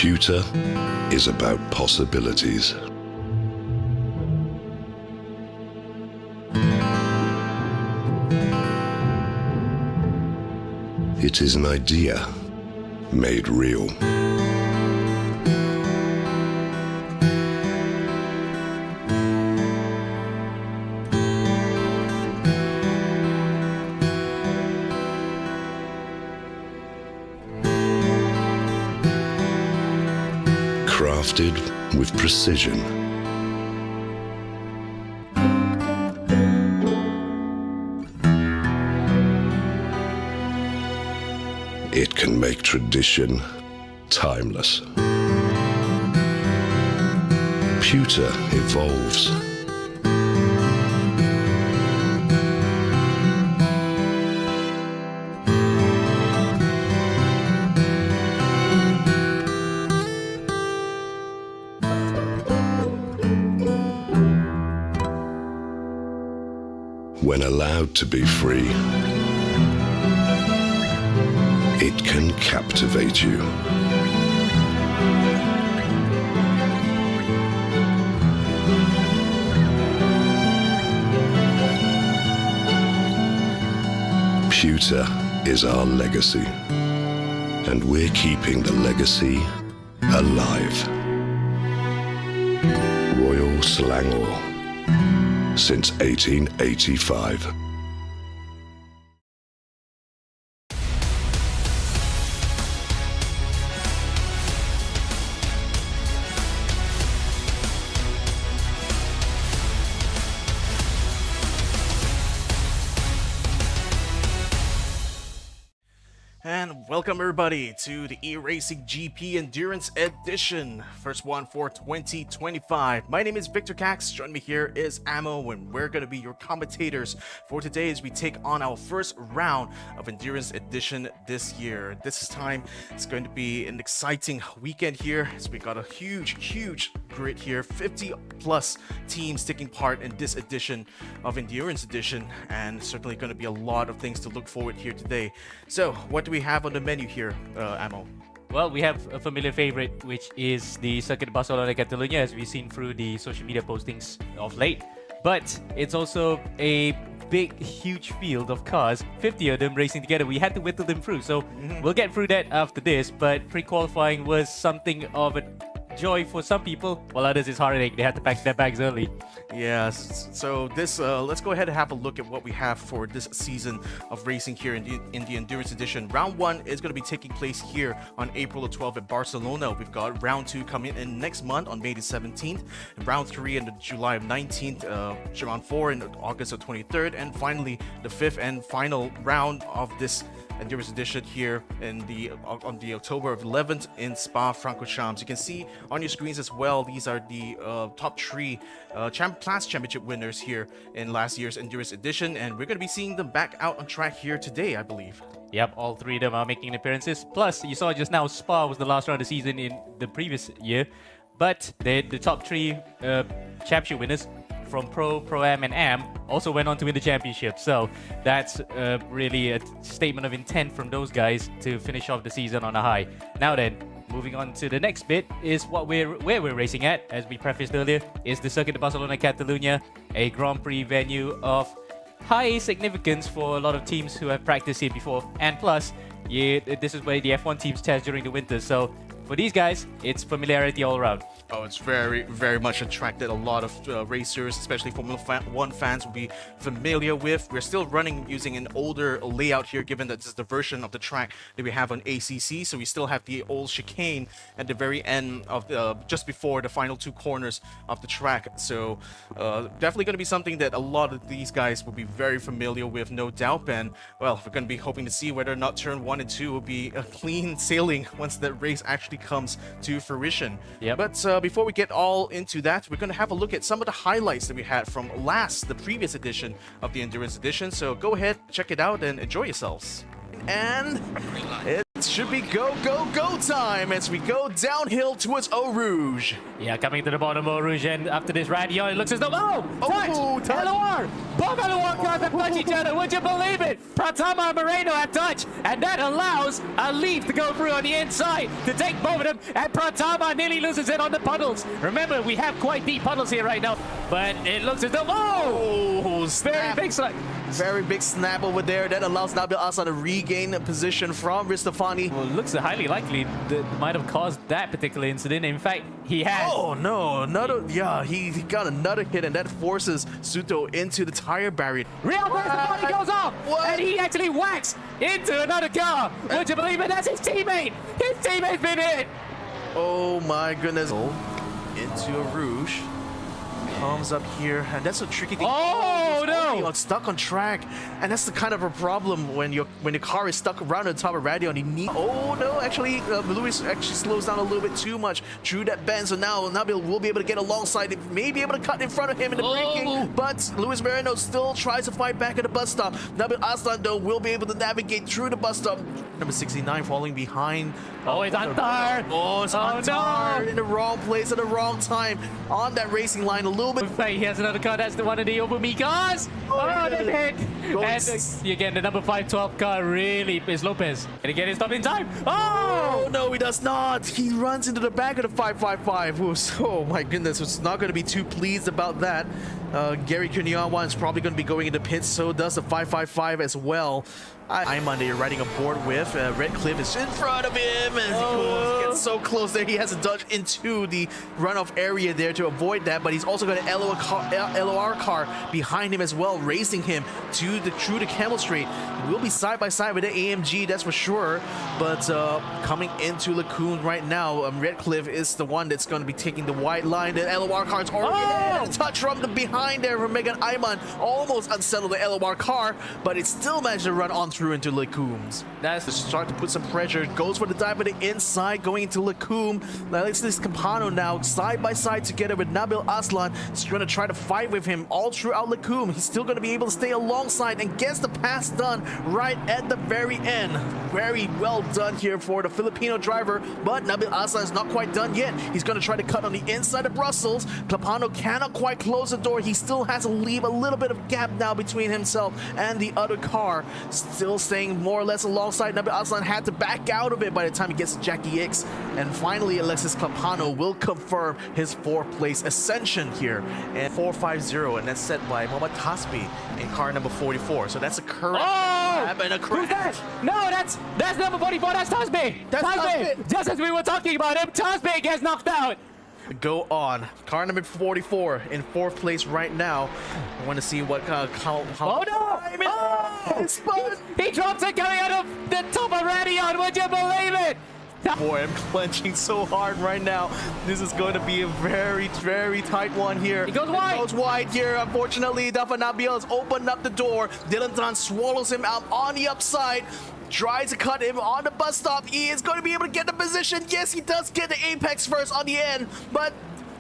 Computer is about possibilities. It is an idea made real. Crafted with precision. It can make tradition timeless. Computer evolves. When allowed to be free, it can captivate you. Computer is our legacy, and we're keeping the legacy alive. Royal Selangor, since 1885. And welcome everybody to the eRacing GP Endurance Edition, first one for 2025. My name is Victor Cax, joining me here is Ammo, and we're going to be your commentators for today as we take on our first round of Endurance Edition this year. This time it's going to be an exciting weekend here, as we got a huge grid here, 50 plus teams taking part in this edition of Endurance Edition, and certainly going to be a lot of things to look forward here today. So what do we have on the menu here, Ammo? Well, we have a familiar favorite, which is the Circuit de Barcelona-Catalunya, as we've seen through the social media postings of late. But it's also a big, huge field of cars, 50 of them racing together. We had to whittle them through, so we'll get through that after this. But pre-qualifying was something of a joy for some people, while others is heartache. They had to pack their bags early. Yes, so this let's go ahead and have a look at what we have for this season of racing here in the Endurance Edition. Round 1 is going to be taking place here on April the 12th at Barcelona. We've got round 2 coming in next month on May the 17th, and round 3 in July of 19th, round 4 in August of 23rd, and finally the 5th and final round of this Endurance Edition here on the October of 11th in Spa-Francorchamps. You can see on your screens as well, these are the top 3 class championship winners here in last year's Endurance Edition, and we're going to be seeing them back out on track here today, I believe. Yep, all 3 of them are making appearances. Plus, you saw just now, Spa was the last round of the season in the previous year, but the top 3 championship winners from Pro, Pro-Am, and Am also went on to win the championship. So that's really a statement of intent from those guys to finish off the season on a high. Now then, moving on to the next bit is where we're racing at. As we prefaced earlier, is the Circuit de Barcelona-Catalunya, a Grand Prix venue of high significance for a lot of teams who have practiced here before. And plus, this is where the F1 teams test during the winter. So for these guys, it's familiarity all around. Oh, it's very much attracted a lot of racers, especially Formula 1 fans will be familiar with. We're still running using an older layout here, given that this is the version of the track that we have on ACC. So we still have the old chicane at the very end of just before the final 2 corners of the track. So definitely going to be something that a lot of these guys will be very familiar with, no doubt. And well, we're going to be hoping to see whether or not turn 1 and 2 will be a clean sailing once that race actually comes to fruition. Yep. But before we get all into that, we're going to have a look at some of the highlights that we had from the previous edition of the Endurance Edition. So go ahead, check it out, and enjoy yourselves. And it's should be go, go, go time as we go downhill towards Eau Rouge. Yeah, coming to the bottom of Rouge, and after this radio, it looks as though, touch! touch. LOR! Both LOR cars have touched each other, would you believe it? Pratama and Moreno have touched, and that allows a leaf to go through on the inside to take both of them, and Pratama nearly loses it on the puddles. Remember, we have quite deep puddles here right now, but it looks as though, very big slide. Very big snap over there. That allows Nabil Aslan to regain a position from Ristofani. Well, it looks highly likely that might have caused that particular incident. In fact, he has. Oh no, he got another hit, and that forces Suto into the tire barrier. Real Ristofani goes off, and he actually whacks into another car. Would you believe it? That's his teammate. His teammate's been hit. Oh my goodness. Into a Rouge. Comes up here, and that's a tricky thing. Oh no! Stuck on track, and that's the kind of a problem when your car is stuck around the top of radio and you need. Oh no! Actually, Luis actually slows down a little bit too much through that bend, so now Nabil will be able to get alongside it, may be able to cut in front of him in the braking, but Luis Moreno still tries to fight back at the bus stop. Nabil Aslan though will be able to navigate through the bus stop. Number 69 falling behind. Oh, it's Antar! Oh, it's Antar in the wrong place at the wrong time on that racing line a little bit. He has another car. That's the one of the Obumi cars. Oh, the hit. And again, the number 512 car really is Lopez. And again, it's stopped in time. Oh! No, he does not. He runs into the back of the 555. Oh my goodness, was not going to be too pleased about that. Gary Kunyawa is probably going to be going into pits. So does the 555 as well. I'm on there riding a board with. Red Cliff is in front of him as he gets so close there. He has to dodge into the runoff area there to avoid that, but he's also got an LOR car behind him as well, racing him through the Camel Straight. We'll be side by side with the AMG, that's for sure. But coming into Lacoon right now, Red Cliff is the one that's going to be taking the white line. The LOR car's already touch from the behind there from Megan Ayman. Almost unsettled the LOR car, but it still managed to run on through into Lacombe's. That's to start to put some pressure. Goes for the dive with the inside, going into Lacombe. Alexis Campano now side by side together with Nabil Aslan. He's going to try to fight with him all throughout Lacombe. He's still going to be able to stay alongside and gets the pass done right at the very end. Very well done here for the Filipino driver, but Nabil Aslan is not quite done yet. He's going to try to cut on the inside of Brussels. Campano cannot quite close the door. He still has to leave a little bit of gap now between himself and the other car. Still staying more or less alongside. Nabil Aslan had to back out of it by the time he gets to Jackie X. And finally, Alexis Campano will confirm his 4th place ascension here. And 450, and that's set by Mohamed Tasbi in car number 44. So that's a correct lap and a crash. Who's that? No, that's number 44. That's Tasbi. That's Tasbi. Just as we were talking about him, Tasbi gets knocked out. Go on. Car number 44 in 4th place right now. I want to see what how oh no! He drops it coming out of the top of Radion. Would you believe it? Boy, I'm clenching so hard right now. This is going to be a very, very tight one here. He goes wide. He goes wide here. Unfortunately, Dafa Nabil has opened up the door. Dylan Tan swallows him out on the upside. Tries to cut him on the bus stop. He is going to be able to get the position. Yes, he does get the apex first on the end, but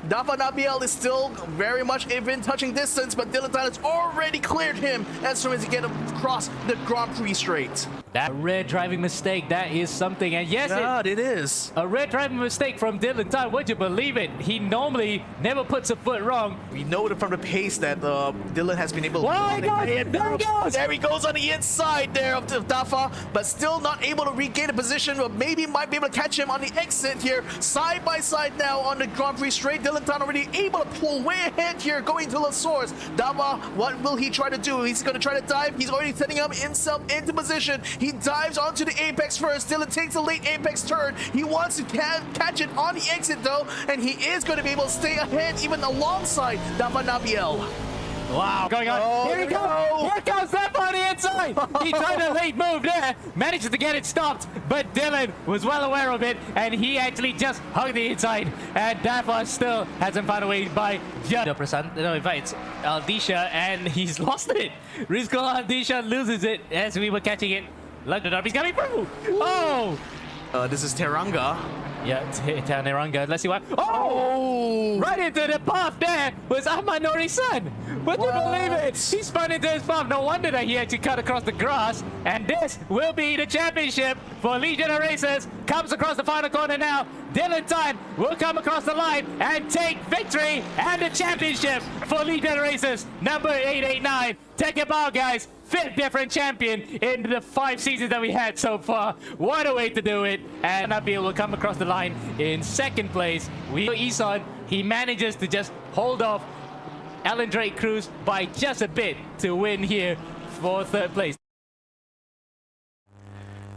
Dafa Nabil is still very much within touching distance, but Dylan Tan has already cleared him as soon as he gets across the Grand Prix straight. That red driving mistake, that is something. And yes, it is. A red driving mistake from Dylan Tan. Would you believe it? He normally never puts a foot wrong. We know from the pace that Dylan has been able to... Oh, there he goes! There he goes on the inside there of Dafa, but still not able to regain a position. But maybe might be able to catch him on the exit here. Side by side now on the Grand Prix straight. Dylan Tan already able to pull way ahead here, going to La Source. Dafa, what will he try to do? He's going to try to dive. He's already setting up himself into position. He dives onto the apex first. Dylan takes a late apex turn. He wants to catch it on the exit though, and he is going to be able to stay ahead even alongside Dafa Nabil. Wow, going on. Oh, Here he goes. Here comes Dafa on the inside. He tried a late move there, managed to get it stopped, but Dylan was well aware of it, and he actually just hugged the inside. And Dafa still hasn't found a way by just... No, in fact, it's Aldisha, and he's lost it. Rizko Aldisha loses it as we were catching it. Look, the Derby's coming through. Oh! This is Teranga. Yeah, Taneranga. Let's see what. Oh! Right into the path there was Ahmad Nori's son. Would you believe it? He spun into his path. No wonder that he had to cut across the grass. And this will be the championship for Legion of Racers. Comes across the final corner now. Dylan Tan will come across the line and take victory and the championship for Legion of Racers. Number 889. Take it out, guys. 5th different champion in the 5 seasons that we had so far. What a way to do it. And Nabil will come across the line in 2nd place. Isan, he manages to just hold off Alan Drake Cruz by just a bit to win here for 3rd place.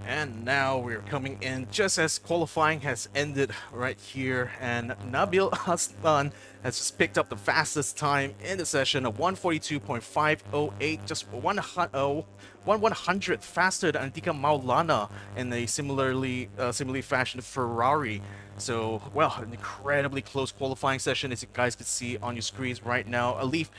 And now we're coming in just as qualifying has ended right here, and Nabil Aslan has just picked up the fastest time in the session of 142.508, just 1/100th faster than Antika Maulana in a similarly fashioned Ferrari. So, well, an incredibly close qualifying session, as you guys can see on your screens right now. Alif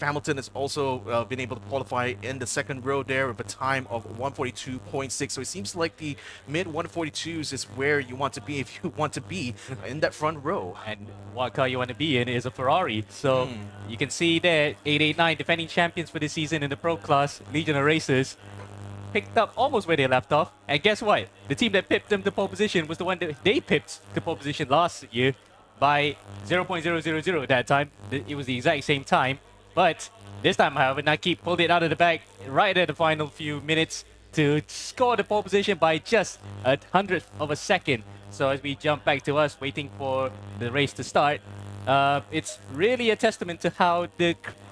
Hamilton has also been able to qualify in the 2nd row there with a time of 142.6. So it seems like the mid 142s is where you want to be if you want to be in that front row. And what car you want to be in is a Ferrari. So you can see there, 889 defending champions for this season in the Pro class, Legion of Racers, picked up almost where they left off. And guess what? The team that pipped them to pole position was the one that they pipped to pole position last year by 0.000 at that time. It was the exact same time. But this time, however, Nakib pulled it out of the bag right at the final few minutes to score the pole position by just 1/100th of a second. So as we jump back to us, waiting for the race to start, it's really a testament to how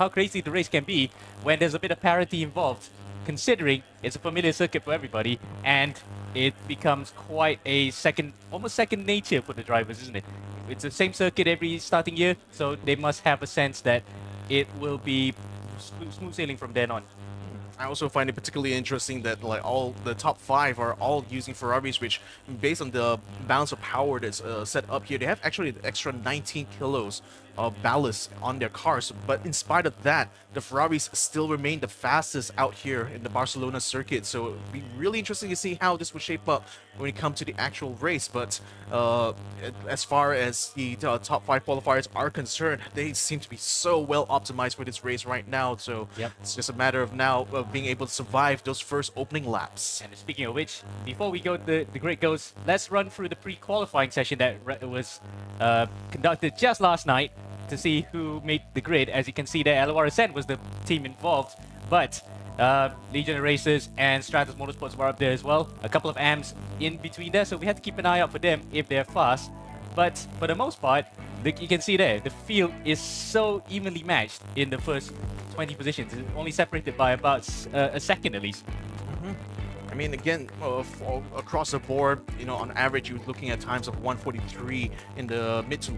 crazy the race can be when there's a bit of parity involved, considering it's a familiar circuit for everybody, and it becomes quite a almost second nature for the drivers, isn't it? It's the same circuit every starting year, so they must have a sense that it will be smooth sailing from then on. I also find it particularly interesting that like all the top 5 are all using Ferraris, which based on the balance of power that's set up here, they have actually an extra 19 kilos of ballast on their cars. But in spite of that, the Ferraris still remain the fastest out here in the Barcelona circuit. So it'll be really interesting to see how this will shape up when it comes to the actual race. But as far as the top 5 qualifiers are concerned, they seem to be so well optimized for this race right now. So it's just a matter of now being able to survive those first opening laps. And speaking of which, before we go to the grid goes, let's run through the pre-qualifying session that was conducted just last night to see who made the grid. As you can see there, LOR Ascent was the team involved, but Legion of Racers and Stratus Motorsports were up there as well. A couple of AMs in between there, so we had to keep an eye out for them if they're fast. But for the most part, you can see there, the field is so evenly matched in the first 20 positions. It's only separated by about a second at least. I mean, again, across the board, you know, on average, you're looking at times of 143 in the mid to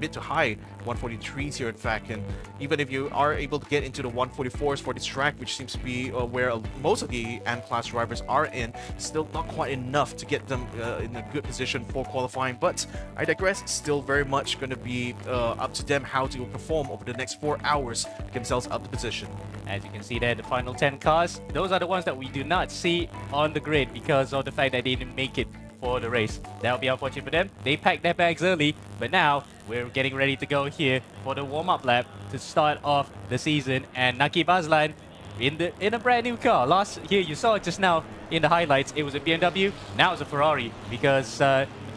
mid to high 143s here, in fact. And even if you are able to get into the 144s for this track, which seems to be where most of the AM-class drivers are in, still not quite enough to get them in a good position for qualifying. But I digress, still very much going to be up to them how to perform over the next 4 hours to get themselves up the position. As you can see there, the final 10 cars, those are the ones that we do not see on the grid because of the fact that they didn't make it for the race. That'll be unfortunate for them. They packed their bags early, but now we're getting ready to go here for the warm-up lap to start off the season. And Nakib Aslan in a brand new car. Last year, you saw it just now in the highlights, it was a BMW, now it's a Ferrari because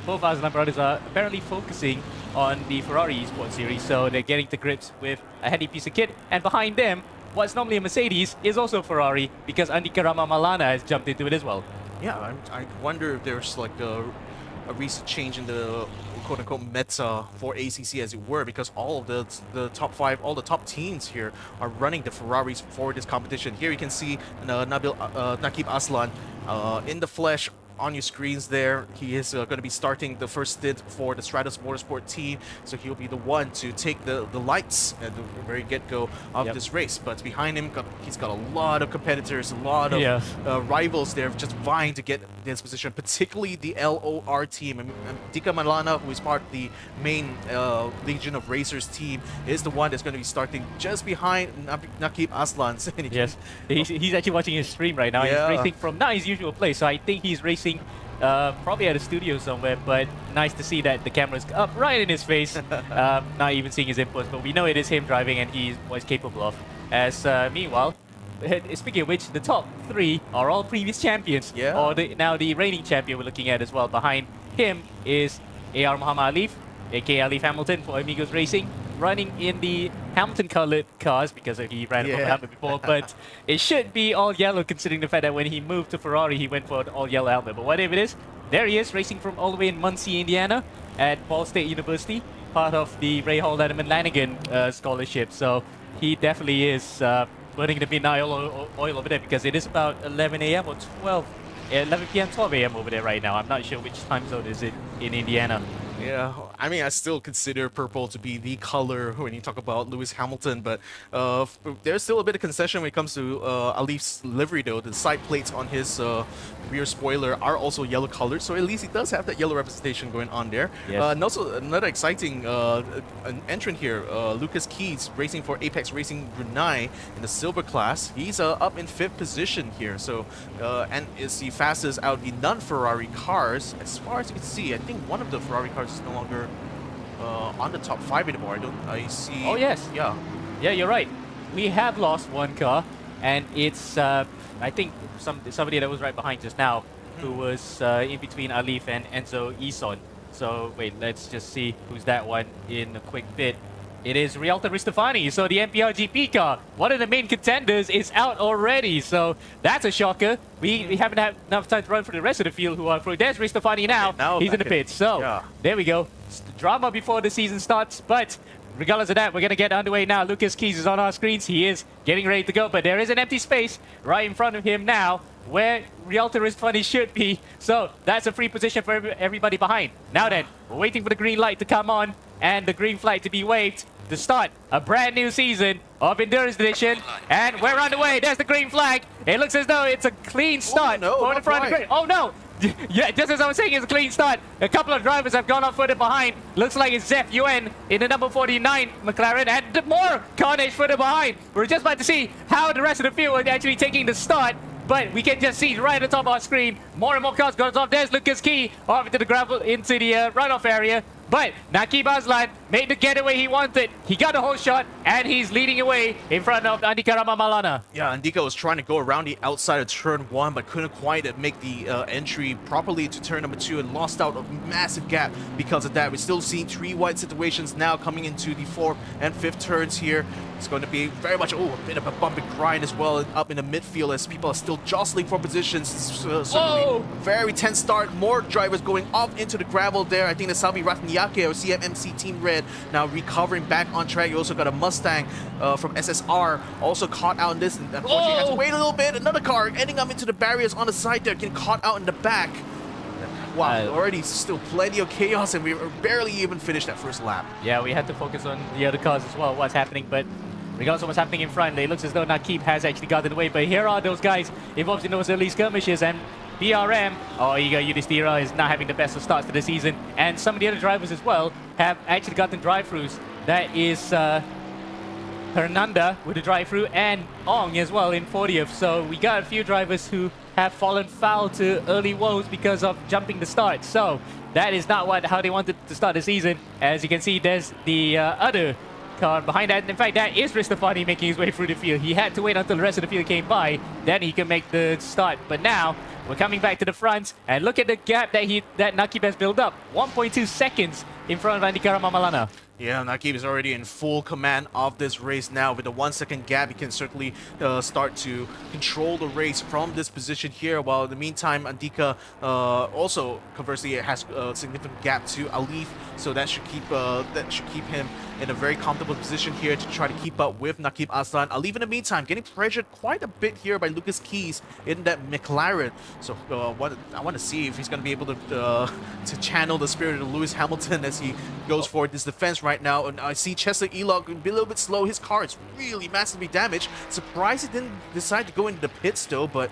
both Aslan brothers are apparently focusing on the Ferrari Esports Series, so they're getting to grips with a handy piece of kit. And behind them, what's normally a Mercedes is also a Ferrari because Andika Rama Malana has jumped into it as well. Yeah, I wonder if there's like a recent change in the quote-unquote meta for ACC, as it were, because all of the top 5, all the top teams here are running the Ferraris for this competition. Here you can see Nakib Aslan in the flesh on your screens there, he is going to be starting the first stint for the Stratos Motorsport team. So he'll be the one to take the lights at the very get-go of this race. But behind him, he's got a lot of competitors, a lot of rivals there just vying to get this position, particularly the LOR team. And Dika Malana, who is part of the main Legion of Racers team, is the one that's going to be starting just behind Nakib Aslan. Yes, he's actually watching his stream right now. Yeah. He's racing from not his usual place, so I think he's racing probably at a studio somewhere, but nice to see that the camera's up right in his face, not even seeing his inputs, but we know it is him driving and he's what he's capable of. As meanwhile, speaking of which, the top 3 are all previous champions, or now the reigning champion we're looking at as well. Behind him is AR Muhammad Alif, aka Alif Hamilton for Amigos Racing, running in the Hamilton colored cars because he ran from helmet before, but it should be all yellow considering the fact that when he moved to Ferrari he went for an all yellow helmet. But whatever it is, there he is racing from all the way in Muncie, Indiana at Ball State University, part of the Ray Hall Letterman Lanigan scholarship. So he definitely is burning the midnight oil over there because it is about 11 a.m. or 11 p.m. 12 a.m. over there right now. I'm not sure which time zone is it in Indiana. Yeah, I mean, I still consider purple to be the color when you talk about Lewis Hamilton, but there's still a bit of concession when it comes to Alif's livery, though. The side plates on his rear spoiler are also yellow colored, so at least he does have that yellow representation going on there. Yes. And also another exciting an entrant here, Lucas Keys, racing for Apex Racing Brunei in the silver class. He's up in 5th position here, so and is the fastest out of the non-Ferrari cars. As far as you can see, I think one of the Ferrari cars is no longer on the top 5 anymore. I see. Oh yes. Yeah, you're right. We have lost one car, and it's I think somebody that was right behind just now, who was in between Alif and Enzo Ison. So wait, let's just see who's that one in a quick bit. It is Rialto Ristofani. So the MPR GP car, one of the main contenders, is out already. So that's a shocker. We haven't had enough time to run for the rest of the field who are through. There's Ristofani now. He's in the pits. So there we go. Drama before the season starts. But regardless of that, we're going to get underway now. Lucas Keys is on our screens. He is getting ready to go. But there is an empty space right in front of him now, where Rialto Ristofani should be. So that's a free position for everybody behind. Now then, we're waiting for the green light to come on and the green flag to be waved to start a brand new season of Endurance Edition. And we're underway. There's the green flag. It looks as though it's a clean start for the front of the grid. Oh no! Yeah, just as I was saying, it's a clean start. A couple of drivers have gone off further behind. Looks like it's Zef Yuen in the number 49 McLaren, and more carnage further behind. We're just about to see how the rest of the field is actually taking the start. But we can just see right at the top of our screen, more and more cars going off. There's Lucas Key off into the gravel, into the runoff area. But Nakib Aslan made the getaway he wanted. He got a whole shot, and he's leading away in front of Andika Ramamalana. Yeah, Andika was trying to go around the outside of turn 1, but couldn't quite make the entry properly to turn number 2 and lost out a massive gap because of that. We're still seeing 3 wide situations now coming into the 4th and 5th turns here. It's going to be very much, a bit of a bump and grind as well up in the midfield as people are still jostling for positions. Certainly very tense start. More drivers going off into the gravel there. I think the Salvi Ratniyake or CMMC Team Red now recovering back on track. You also got a Mustang from SSR also caught out in this. And unfortunately, has to wait a little bit. Another car ending up into the barriers on the side there, getting caught out in the back. Wow, already still plenty of chaos, and we barely even finished that first lap. Yeah, we had to focus on the other cars as well, what's happening, but regardless of what's happening in front, it looks as though Nakib has actually gotten away, but here are those guys involved in those early skirmishes, and BRM, Iga Yudhistira, is not having the best of starts to the season, and some of the other drivers as well have actually gotten drive-throughs. That is Hernanda with a drive-through, and Ong as well in 40th, so we got a few drivers who have fallen foul to early woes because of jumping the start. So that is not how they wanted to start the season. As you can see, there's the other car behind that. In fact, that is Ristofani making his way through the field. He had to wait until the rest of the field came by, then he can make the start. But now we're coming back to the front, and look at the gap that Nakib has built up. 1.2 seconds in front of Andika Ramamalana. Yeah, Nakib is already in full command of this race now. With a 1 second gap, he can certainly start to control the race from this position here. While in the meantime, Andika also, conversely, has a significant gap to Alif, so that should keep him in a very comfortable position here to try to keep up with Naqib Aslan. Alif in the meantime getting pressured quite a bit here by Lucas Keys in that McLaren. So I want to see if he's going to be able to channel the spirit of Lewis Hamilton as he goes for this defense right now. And I see Chester Elog a little bit slow. His car is really massively damaged. Surprised he didn't decide to go into the pits still, but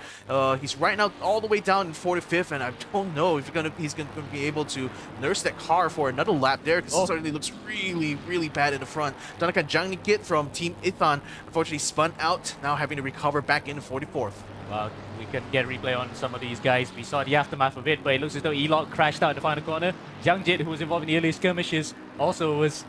he's right now all the way down in 45th, and I don't know if he's going to be able to nurse that car for another lap there, because it certainly looks really, really bad in the front. Tanaka Janggit from Team Ithan unfortunately spun out, now having to recover back in 44th. Well, we can get a replay on some of these guys. We saw the aftermath of it, but it looks as though Elok crashed out in the final corner. Jangjit, who was involved in the early skirmishes, also was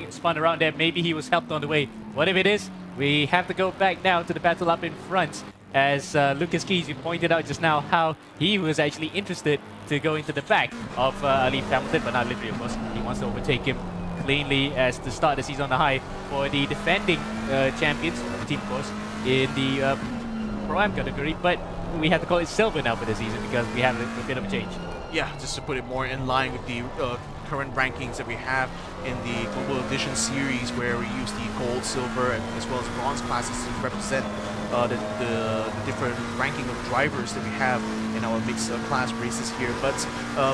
spun around there. Maybe he was helped on the way. Whatever it is, we have to go back now to the battle up in front. As Lucas Keys, you pointed out just now how he was actually interested to go into the back of Alif Hamilton, but not literally, of course. He wants to overtake him cleanly as to start the season on the high for the defending champions of the team, of course, in the Pro-Am category, but we have to call it silver now for the season because we have a bit of a change. Yeah, just to put it more in line with the current rankings that we have in the Global Edition series, where we use the gold, silver, and as well as bronze classes to represent the different ranking of drivers that we have in our mixed class races here. But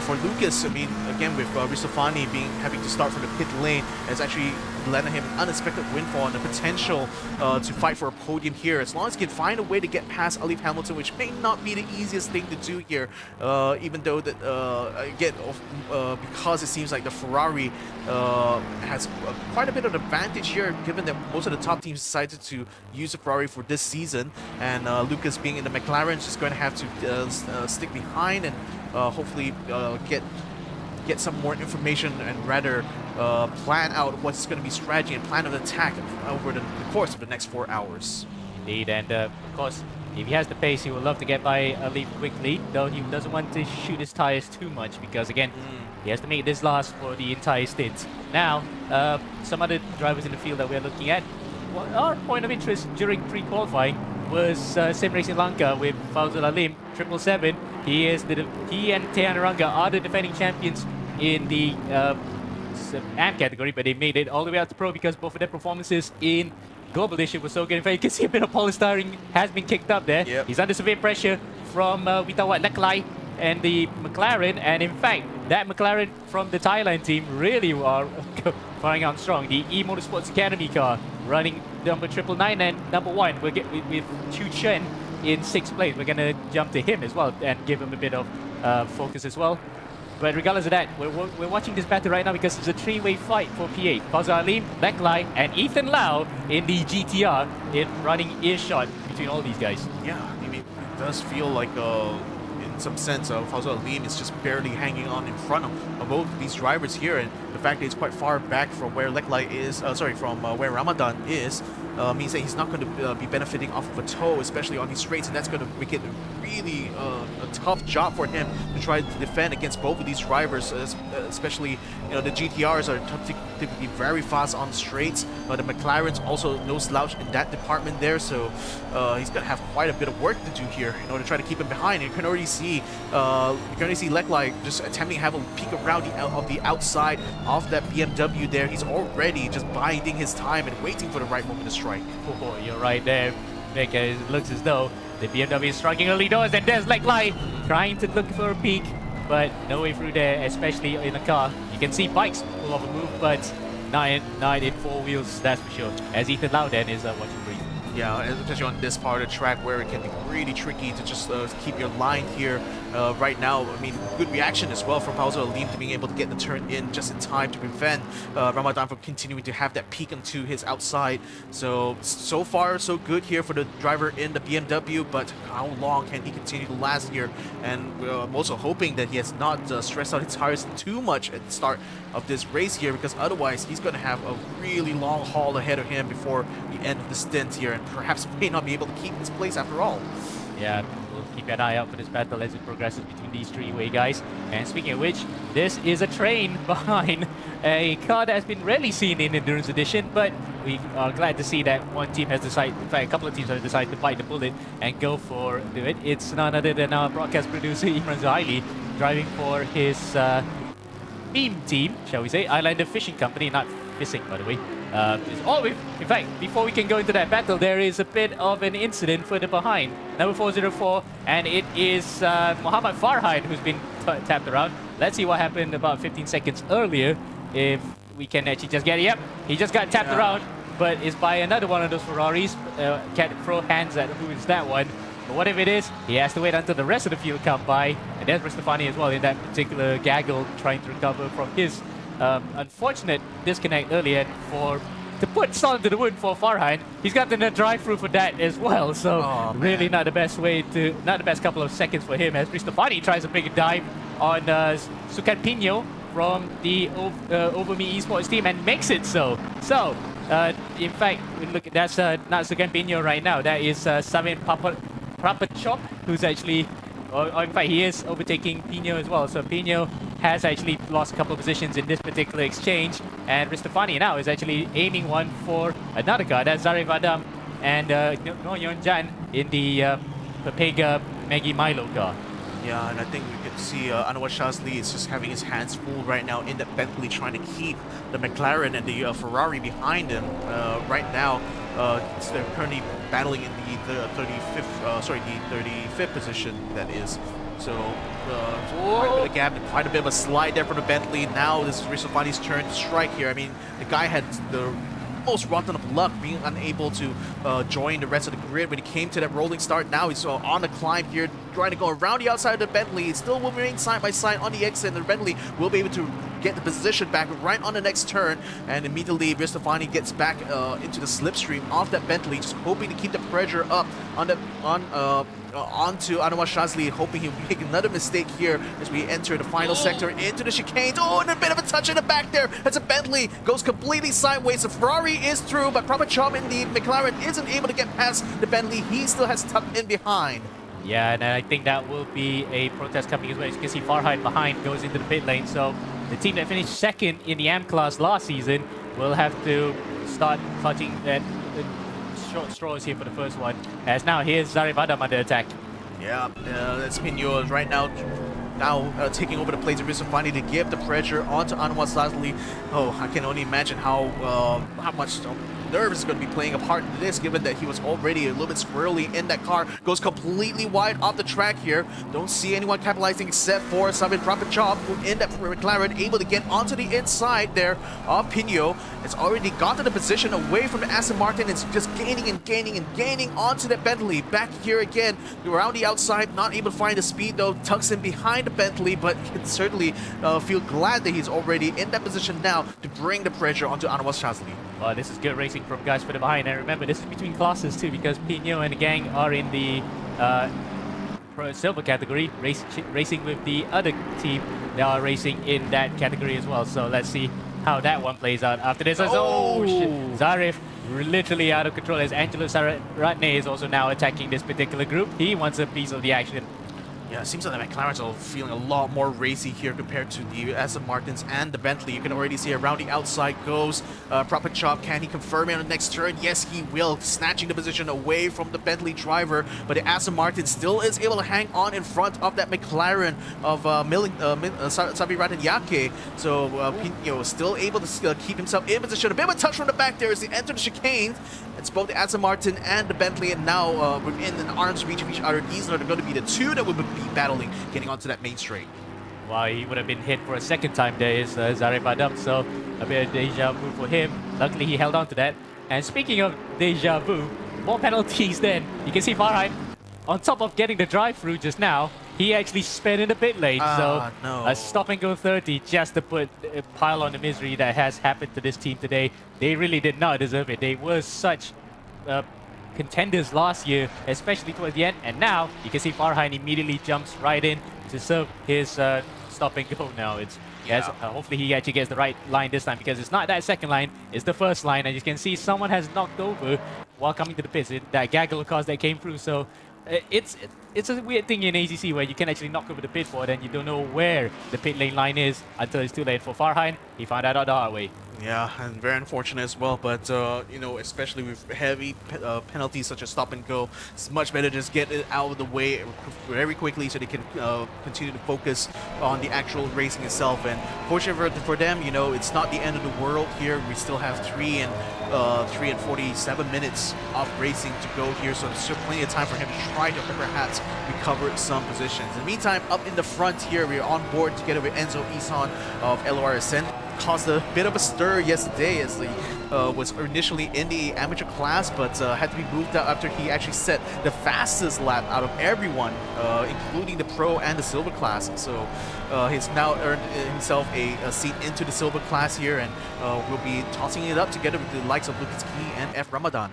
for Lucas, I mean, again, with Ristofani having to start from the pit lane, it's actually landed him an unexpected windfall and the potential to fight for a podium here. As long as he can find a way to get past Alif Hamilton, which may not be the easiest thing to do here, even though that again, because it seems like the Ferrari has quite a bit of advantage here, given that most of the top teams decided to use the Ferrari for this season, and Lucas being in the McLaren is just going to have to stick behind and hopefully get some more information and rather plan out what's going to be strategy and plan of attack over the course of the next 4 hours. Indeed, and of course, if he has the pace, he would love to get by Alif quickly, though he doesn't want to shoot his tires too much because, again, he has to make this last for the entire stint. Now, some other drivers in the field that we're looking at, our point of interest during pre-qualifying was Sim Racing Lanka with Fauzul Alim, 777. He and Tehan Ranga are the defending champions in the AM category, but they made it all the way out to Pro because both of their performances in Global Edition was so good. In fact, you can see a bit of polystyrene has been kicked up there. Yep. He's under severe pressure from Witawat Leklai and the McLaren, and in fact, that McLaren from the Thailand team really are firing out strong. The E Motorsports Academy car running number 999 and number 1. We'll get with Chu Chen in 6th place. We're gonna jump to him as well and give him a bit of focus as well. But regardless of that, we're watching this battle right now because it's a three-way fight for P8. Fauzul Alim, Leklai, and Ethan Lau in the GTR in running earshot between all these guys. Yeah, I mean, it does feel like in some sense, Fauzul Alim is just barely hanging on in front of both these drivers here, and the fact that it's quite far back from where Leklai is, from where Ramadan is, means that he's not going to be benefiting off of a tow, especially on these straights, and that's going to make it really a tough job for him to try to defend against both of these drivers, especially, you know, the GTRs are typically very fast on straights, but the McLaren's also no slouch in that department there, so he's going to have quite a bit of work to do here in order to try to keep him behind. And you can already see Leklai just attempting to have a peek around the outside of that BMW there. He's already just biding his time and waiting for the right moment to strike. Oh, you're right there, Nick. It looks as though the BMW is striking early doors, and there's Leklai trying to look for a peak, but no way through there, especially in a car. You can see bikes pull off a move, but not in 4 wheels, that's for sure. As Ethan Lau then is watching breathe. Yeah, especially on this part of the track where it can be really tricky to just keep your line here right now. I mean, good reaction as well from Fauzul Alim to being able to get the turn in just in time to prevent Ramadan from continuing to have that peek onto his outside. So far, so good here for the driver in the BMW, but how long can he continue to last here? And I'm also hoping that he has not stressed out his tires too much at the start of this race here, because otherwise he's going to have a really long haul ahead of him before the end of the stint here, and perhaps may not be able to keep his place after all. Yeah, we'll keep an eye out for this battle as it progresses between these three-way guys. And speaking of which, this is a train behind a car that has been rarely seen in Endurance Edition, but we are glad to see that one team has decided, in fact, a couple of teams have decided to bite the bullet and go for it. It's none other than our broadcast producer, Imran Zahaili, driving for his theme team, shall we say, Islander Fishing Company, not missing, by the way. In fact, before we can go into that battle, there is a bit of an incident further behind. Number 404, and it is Muhammad Farhad who's been tapped around. Let's see what happened about 15 seconds earlier. If we can actually just get it. Yep, he just got tapped around, but it's by another one of those Ferraris. Can't throw hands at who is that one. But whatever it is, he has to wait until the rest of the field come by. And there's Ristofani as well in that particular gaggle trying to recover from his unfortunate disconnect earlier. To put salt into the wound for Farhan, he's gotten a drive-through for that as well. So really not the best couple of seconds for him as Ristofani tries a big dive on Sukan Pino from the Overme Esports team and makes it so. So, in fact, look, that's not Sukan Pino right now. That is Samin Prapachop, who's actually, or in fact, he is overtaking Pino as well. So Pino has actually lost a couple of positions in this particular exchange, and Ristofani now is actually aiming one for another car. That's Zarif Adam and No Yonjan in the Pepega Maggie Milo car. Yeah, and I think we can see Anwar Shazli is just having his hands full right now in that Bentley, trying to keep the McLaren and the Ferrari behind him. Right now, so they're currently battling in the 35th position, that is. So, quite a bit of gap, quite a bit of a slide there from the Bentley. Now this is Ristofani's turn to strike here. I mean, the guy had the most rotten of luck being unable to join the rest of the grid when he came to that rolling start. Now he's on the climb here, trying to go around the outside of the Bentley. It still will remain side by side on the exit, and the Bentley will be able to get the position back right on the next turn, and immediately Ristofani gets back into the slipstream of that Bentley, just hoping to keep the pressure up onto Anwar Shazli, hoping he'll make another mistake here as we enter the final sector into the chicanes. Oh, and a bit of a touch in the back there as a Bentley goes completely sideways. The Ferrari is through, but Prapachop in the McLaren isn't able to get past the Bentley. He still has tucked in behind. Yeah, and I think that will be a protest coming as well. As you can see, Farhad behind goes into the pit lane. So the team that finished second in the AM class last season will have to start clutching at short straws here for the first one. As now here's Zarif Adam under attack. Yeah, that's Pino right now taking over the plates of Ristofani to give the pressure onto Anwar Shazli. Oh, I can only imagine how much nerves is going to be playing a part in this, given that he was already a little bit squirrely in that car. Goes completely wide off the track here. Don't see anyone capitalizing except for Sabin Prapachop, who in that McLaren able to get onto the inside there of Pino. It's already gotten the position away from the Aston Martin. It's just gaining and gaining and gaining onto the Bentley. Back here again, around the outside, not able to find the speed though. Tucks in behind the Bentley, but can certainly feel glad that he's already in that position now to bring the pressure onto Anwar Shazli. Well, this is good racing from guys further behind. And remember, this is between classes too, because Pino and the gang are in the silver category, racing with the other team. They are racing in that category as well. So let's see how that one plays out after this. Oh shit. Zarif literally out of control as Angelo Saratne is also now attacking this particular group. He wants a piece of the action. Yeah, it seems like the McLarens are feeling a lot more racy here compared to the Aston Martins and the Bentley. You can already see around the outside goes Prapachop. Can he confirm it on the next turn? Yes, he will, snatching the position away from the Bentley driver. But the Aston Martin still is able to hang on in front of that McLaren of Sabi Ratanyake. So Pino still able to keep himself in position. A bit of a touch from the back there as they enter the chicane. It's both the Aston Martin and the Bentley, and now within an arm's reach of each other. These are going to be the two that will be battling, getting onto that main straight. Wow, he would have been hit for a second time there is Zarif Adam, so a bit of deja vu for him. Luckily, he held on to that. And speaking of deja vu, more penalties then. You can see Farhad, on top of getting the drive-through just now, he actually sped in the pit lane. So no. A stop and go 30 just to put a pile on the misery that has happened to this team today. They really did not deserve it. They were such contenders last year, especially towards the end. And now you can see Farhad immediately jumps right in to serve his stop and go now. Hopefully he actually gets the right line this time, because it's not that second line, it's the first line. And you can see someone has knocked over while coming to the pits. That gaggle of cars that came through. So it's a weird thing in ACC where you can actually knock over the pit board and you don't know where the pit lane line is until it's too late. For Farhad, he found out the hard way. Yeah, and very unfortunate as well. But you know, especially with heavy penalties such as stop and go, it's much better to just get it out of the way very quickly so they can continue to focus on the actual racing itself. And fortunately for them, you know, it's not the end of the world here. We still have 3 and 47 minutes of racing to go here, so there's still plenty of time for him to try to perhaps recover some positions. In the meantime, up in the front here, we're on board together with Enzo Isan of LOR Ascent. Caused a bit of a stir yesterday as he was initially in the amateur class, but had to be moved out after he actually set the fastest lap out of everyone, including the pro and the silver class. So he's now earned himself a seat into the silver class here, and will be tossing it up together with the likes of Lucas Key and F. Ramadan.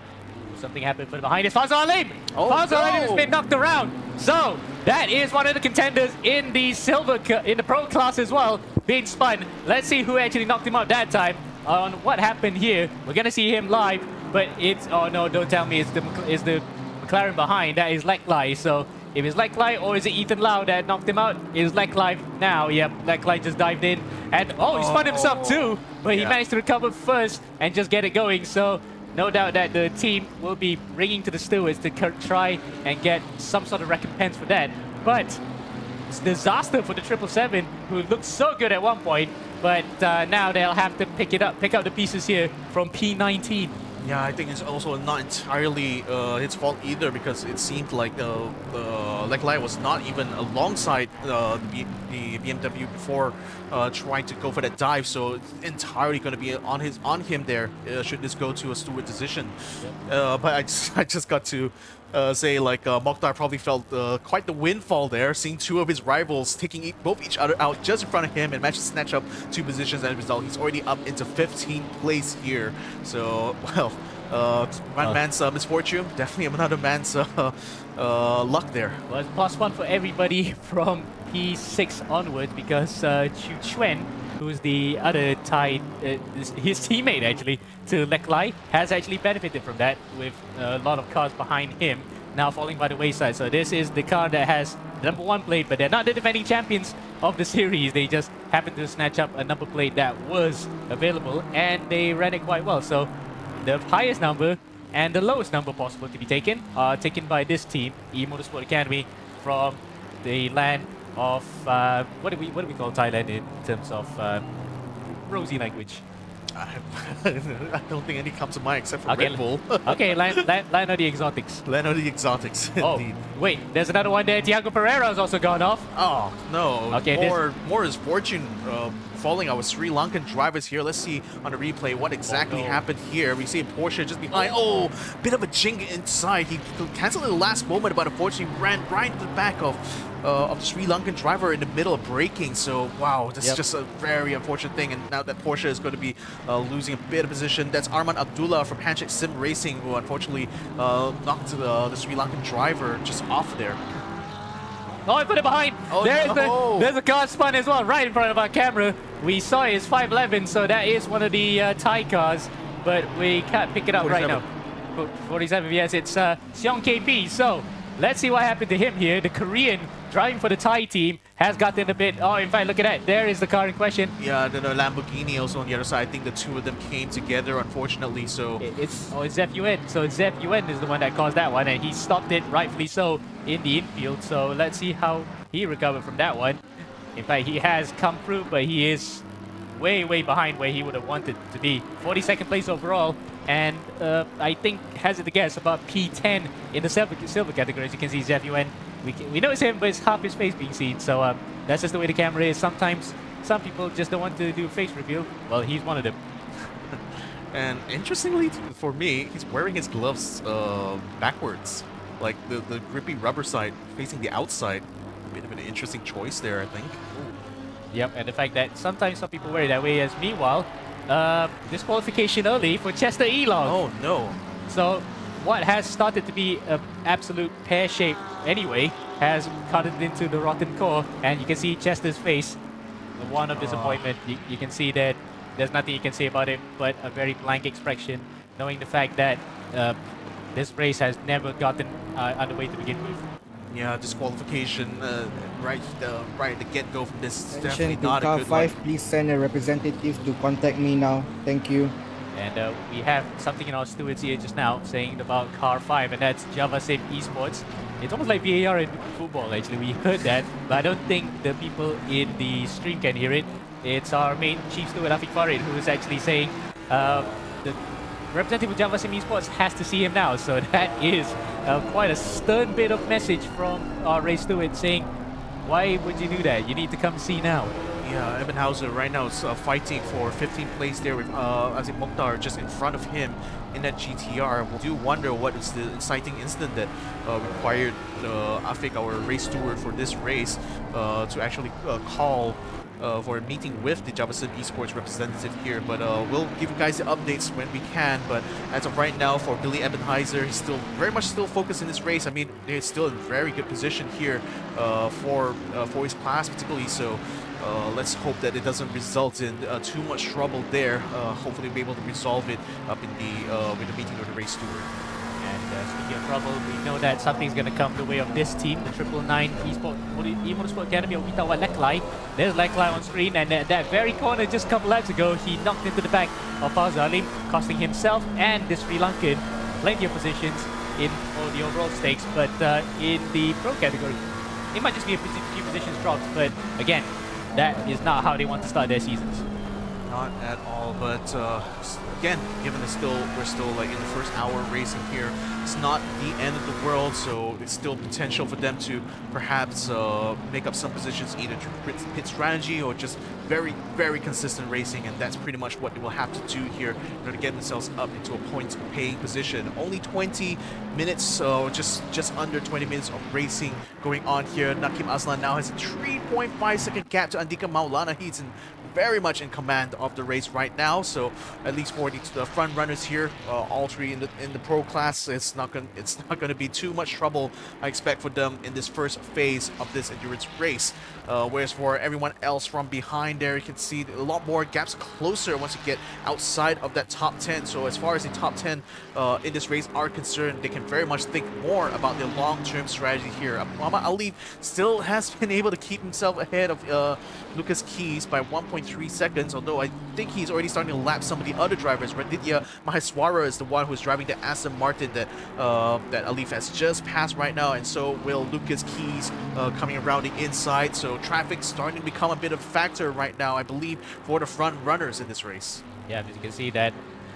Something happened from behind. It's Fazal Alim! Oh, Fazal Alim has no. been knocked around. So that is one of the contenders in the in the pro class as well, being spun. Let's see who actually knocked him out that time. On what happened here, we're gonna see him live, but it's, oh no, don't tell me it's the McLaren behind. That is Lecklai. So if it's Lecklai or is it Ethan Lau that knocked him out? It's Lecklai now. Yep, Lecklai just dived in, and he spun himself too, but he managed to recover first and just get it going. So no doubt that the team will be ringing to the stewards to try and get some sort of recompense for that. But it's a disaster for the 777, who looked so good at one point, but now they'll have to pick up the pieces here from P19. Yeah, I think it's also not entirely his fault either, because it seemed like Leclerc was not even alongside the BMW before trying to go for that dive, so it's entirely going to be on him there should this go to a steward decision. But I just got to say, like, Mokhtar probably felt quite the windfall there, seeing 2 of his rivals taking both each other out just in front of him, and managed to snatch up 2 positions. As a result, he's already up into 15th place here. So, well, one man's misfortune, definitely another man's luck there. Well, it's +1 for everybody from P6 onwards, because Chu Chuen, who's the other tied, his teammate actually, to Lecklai, has actually benefited from that, with a lot of cars behind him now falling by the wayside. So this is the car that has the number 1 plate, but they're not the defending champions of the series. They just happened to snatch up a number plate that was available, and they ran it quite well. So the highest number and the lowest number possible to be taken are taken by this team, eMotorsport Academy, from the land of what do we call Thailand in terms of rosy language? I don't think any comes to mind except for Red Bull. Okay, land of the exotics. Land of the exotics. Oh, indeed. wait, there's another one there. Tiago Pereira has also gone off. Oh no! Okay, more is fortune falling our Sri Lankan drivers here. Let's see on the replay what exactly happened here. We see a Porsche just behind. Oh, bit of a jing inside. He canceled at the last moment, but unfortunately ran right into the back of the Sri Lankan driver in the middle of braking. So wow, this is just a very unfortunate thing. And now that Porsche is going to be losing a bit of position. That's Arman Abdullah from Handshake Sim Racing, who unfortunately knocked the Sri Lankan driver just off there. Oh, I put it behind. Oh, There's a car spun as well, right in front of our camera. We saw it, it's 511, so that is one of the Thai cars, but we can't pick it up 47. right now. 47, yes, it's Seong KP. So let's see what happened to him here. The Korean driving for the Thai team has gotten a bit. Oh, in fact, look at that. There is the car in question. Yeah, the Lamborghini also on the other side. I think the 2 of them came together, unfortunately. So It's Zef Yuen. So Zef Yuen is the one that caused that one, and he stopped it, rightfully so, in the infield. So let's see how he recovered from that one. In fact, he has come through, but he is way, way behind where he would have wanted to be. 42nd place overall, and I think, hazard to guess, about P10 in the silver category. As you can see, Zef Yuen, we know it's him, but it's half his face being seen. So that's just the way the camera is. Sometimes some people just don't want to do face reveal. Well, he's one of them. And interestingly for me, he's wearing his gloves backwards, like the grippy rubber side facing the outside. A bit of an interesting choice there, I think. Yep, and the fact that sometimes some people wear it that way, as meanwhile, disqualification early for Chester Elong. Oh no. So what has started to be an absolute pear shape anyway has cut it into the rotten core, and you can see Chester's face, the one of disappointment. You can see that there's nothing you can say about it but a very blank expression, knowing the fact that this race has never gotten underway to begin with. Yeah, disqualification right at the get-go from this is definitely Attention to not a car good 5, one. please send a representative to contact me now. Thank you. And we have something in our stewards here just now saying about car 5, and that's Java Sim Esports. It's almost like VAR in football, actually. We heard that, but I don't think the people in the stream can hear it. It's our main chief steward, Afiq Farid, who is actually saying the representative of Java Sim Esports has to see him now. So that is quite a stern bit of message from our race steward saying, why would you do that? You need to come see now. Yeah, Evan Hauser right now is fighting for 15th place there with Azim Mokhtar just in front of him in that GTR. We do wonder what is the inciting incident that required Afiq, our race steward for this race, to actually call for a meeting with the Java Sim Esports representative here. But we'll give you guys the updates when we can. But as of right now, for Billy Ebenheiser, he's still very much focused in this race. I mean, he's still in very good position here for his class particularly. So let's hope that it doesn't result in too much trouble there. Hopefully we'll be able to resolve it up in the with the meeting with the race steward. And speaking of trouble, we know that something's going to come the way of this team, the 999 eMotorsport Academy of Witawa Leklai. There's Leklai on screen, and at that very corner just a couple laps ago, he knocked into the back of Fazalim, costing himself and the Sri Lankan plenty of positions in all the overall stakes. But in the pro category, it might just be a few positions dropped, but again, that is not how they want to start their seasons. Not at all, but again, given we're still like in the first hour racing here, it's not the end of the world, so it's still potential for them to perhaps make up some positions either through pit strategy or just very, very consistent racing, and that's pretty much what they will have to do here in order to get themselves up into a point-paying position. Only 20 minutes, so just under 20 minutes of racing going on here. Nakim Aslan now has a 3.5-second gap to Andika Maulana. He's very much in command of the race right now, so at least for the front runners here, all three in the pro class, it's not going to be too much trouble, I expect, for them in this first phase of this endurance race. Whereas for everyone else from behind there, you can see a lot more gaps closer once you get outside of that top 10. So as far as the top 10 in this race are concerned, they can very much think more about their long-term strategy here. Muhammad Ali still has been able to keep himself ahead of Lucas Keys by 1.3 seconds, although I think he's already starting to lap some of the other drivers. Raditya Maheswara is the one who's driving the Aston Martin that Alif has just passed right now, and so will Lucas Keys coming around the inside. So traffic starting to become a bit of a factor right now, I believe, for the front runners in this race. Yeah, as you can see that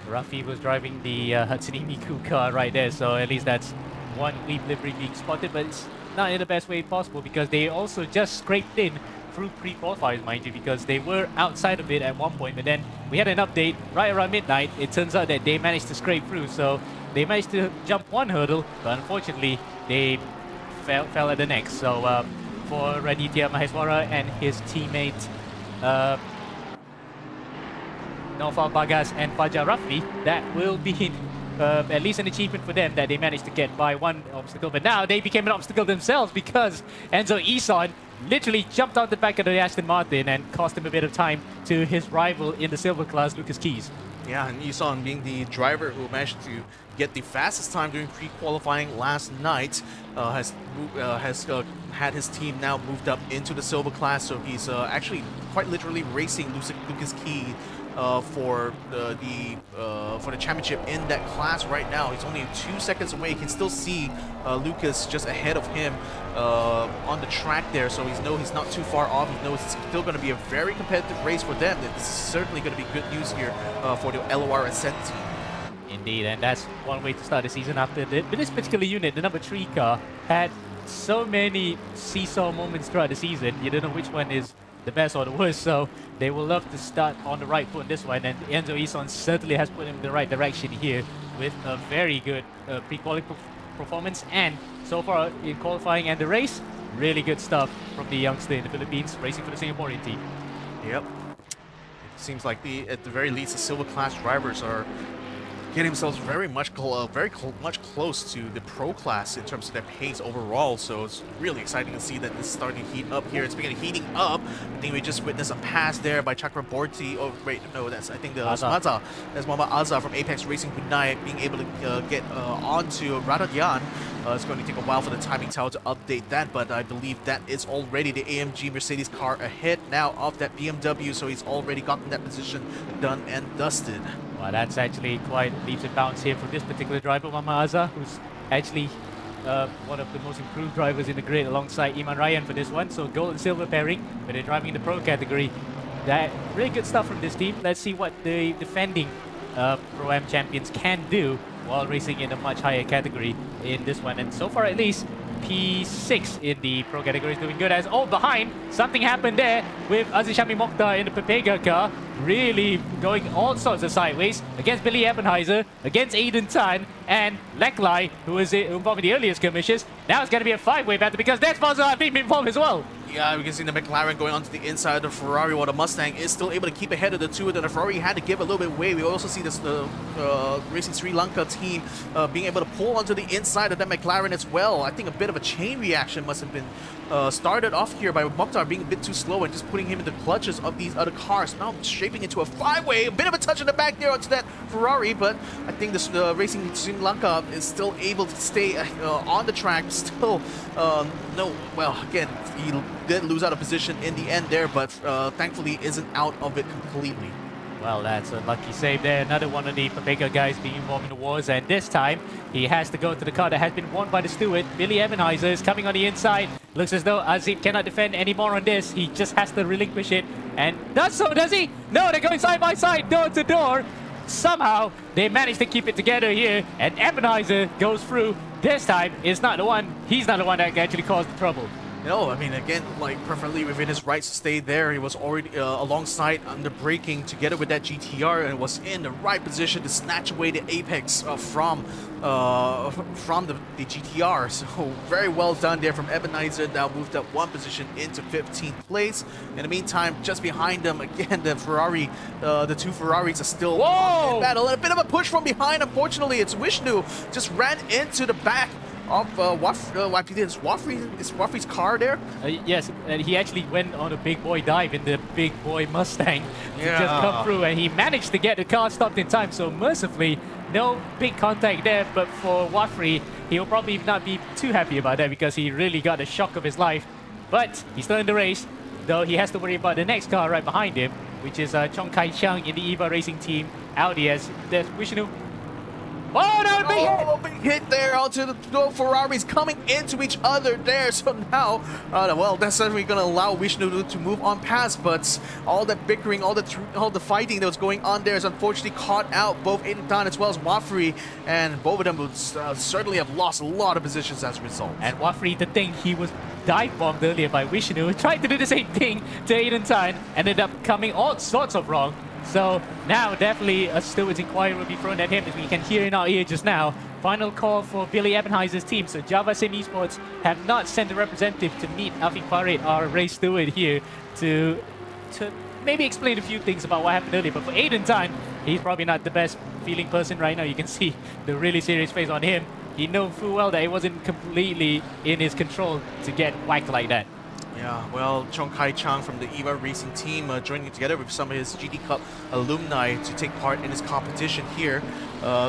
Rafi was driving the Hatsune Miku car right there, so at least that's one Weeb livery being spotted, but it's not in the best way possible because they also just scraped in through pre-qualifiers, mind you, because they were outside of it at one point, but then we had an update right around midnight. It turns out that they managed to scrape through, so they managed to jump one hurdle, but unfortunately they fell at the next. So for Raditya Maheswara and his teammate Naufal Bagas and Fajar Rafi, that will be at least an achievement for them that they managed to get by one obstacle. But now they became an obstacle themselves because Enzo Ison literally jumped out the back of the Aston Martin and cost him a bit of time to his rival in the silver class, Lucas Keys. Yeah, and Ison being the driver who managed to get the fastest time during pre-qualifying last night, has had his team now moved up into the silver class, so he's actually quite literally racing Lucas Keys for the championship in that class right now. He's only 2 seconds away. You can still see Lucas just ahead of him on the track there, so he's not too far off. He knows it's still going to be a very competitive race for them. This is certainly going to be good news here for the LOR Ascent team. Indeed, and that's one way to start the season after this particular unit, the number 3 car, had so many seesaw moments throughout the season. You don't know which one is the best or the worst, so they will love to start on the right foot in this one, and Enzo Ison certainly has put him in the right direction here with a very good pre-qualifying performance, and so far in qualifying and the race, really good stuff from the youngster in the Philippines racing for the Singaporean team. Yep. It seems like at the very least the silver class drivers are getting themselves very much close to the pro class in terms of their pace overall, so it's really exciting to see that this is starting to heat up here. It's beginning heating up. I think we just witnessed a pass there by Chakraborty. Oh wait, no, that's I think the Azza. That's Muhammad Azza from Apex Racing Brunei being able to get onto Radadyan. It's going to take a while for the timing tower to update that, but I believe that is already the AMG Mercedes car ahead now of that BMW, so he's already gotten that position done and dusted. Well, that's actually quite leaps and bounds here from this particular driver, Mama Azza, who's actually one of the most improved drivers in the grid alongside Iman Ryan for this one. So gold and silver pairing, but they're driving in the pro category. That really good stuff from this team. Let's see what the defending Pro-Am champions can do while racing in a much higher category in this one. And so far at least, P6 in the pro category is doing good. As behind, something happened there with Azishami Mokhtar in the Pepega car, really going all sorts of sideways against Billy Ebenheiser, against Aiden Tan, and Leklai, who was involved in the earlier skirmishes. Now it's going to be a 5-way battle because there's Fazal Habib involved as well. Yeah, we can see the McLaren going onto the inside of the Ferrari, while the Mustang is still able to keep ahead of the two. Then the Ferrari had to give a little bit way. We also see this Racing Sri Lanka team being able to pull onto the inside of the McLaren as well. I think a bit of a chain reaction must have been started off here by Mokhtar being a bit too slow and just putting him in the clutches of these other cars. Now shaping into a 5-way, a bit of a touch in the back there onto that Ferrari, but I think this Racing Sri Lanka is still able to stay on the track. Still, well, again, he did lose out of position in the end there, but thankfully isn't out of it completely. Well, that's a lucky save there. Another one of the Pepega guys being involved in the wars, and this time he has to go to the car that has been won by the steward. Billy Ebenheiser is coming on the inside. Looks as though Azib cannot defend anymore on this. He just has to relinquish it, and does so, does he? No, they're going side by side, door to door. Somehow they managed to keep it together here, and Ebenheiser goes through. This time he's not the one that actually caused the trouble. No, I mean, again, like, perfectly within his rights to stay there. He was already alongside under braking together with that GTR and was in the right position to snatch away the apex from the GTR. So very well done there from Ebenheiser. Now moved up one position into 15th place. In the meantime, just behind them, again, the Ferrari, the two Ferraris are still in battle. And a bit of a push from behind. Unfortunately, it's Vishnu just ran into the back of Wafri's car there. Yes, and he actually went on a big boy dive in the big boy Mustang to just come through, and he managed to get the car stopped in time. So mercifully, no big contact there, but for Wafri, he'll probably not be too happy about that because he really got the shock of his life. But he's still in the race, though he has to worry about the next car right behind him, which is Chong Kai Chang in the eRacing team, Audi, as there's Vishnu. Oh, no, big hit there onto the Ferraris coming into each other there. So now, well, that's certainly going to allow Vishnu to move on past, but all that bickering, all the fighting that was going on there is unfortunately caught out both Aiden Tan as well as Wafri, and both of them would certainly have lost a lot of positions as a result. And Wafri, the thing, he was dive bombed earlier by Vishnu, tried to do the same thing to Aiden Tan, ended up coming all sorts of wrong. So now definitely a steward's inquiry will be thrown at him, as we can hear in our ear just now. Final call for Billy Ebenheiser's team. So Java Sim Esports have not sent a representative to meet Afiq Farid, our race steward here, to maybe explain a few things about what happened earlier. But for Aiden Tan, he's probably not the best feeling person right now. You can see the really serious face on him. He knows full well that it wasn't completely in his control to get whacked like that. Yeah, well, Chong Kai Chang from the eRacing team joining together with some of his GT Cup alumni to take part in this competition here,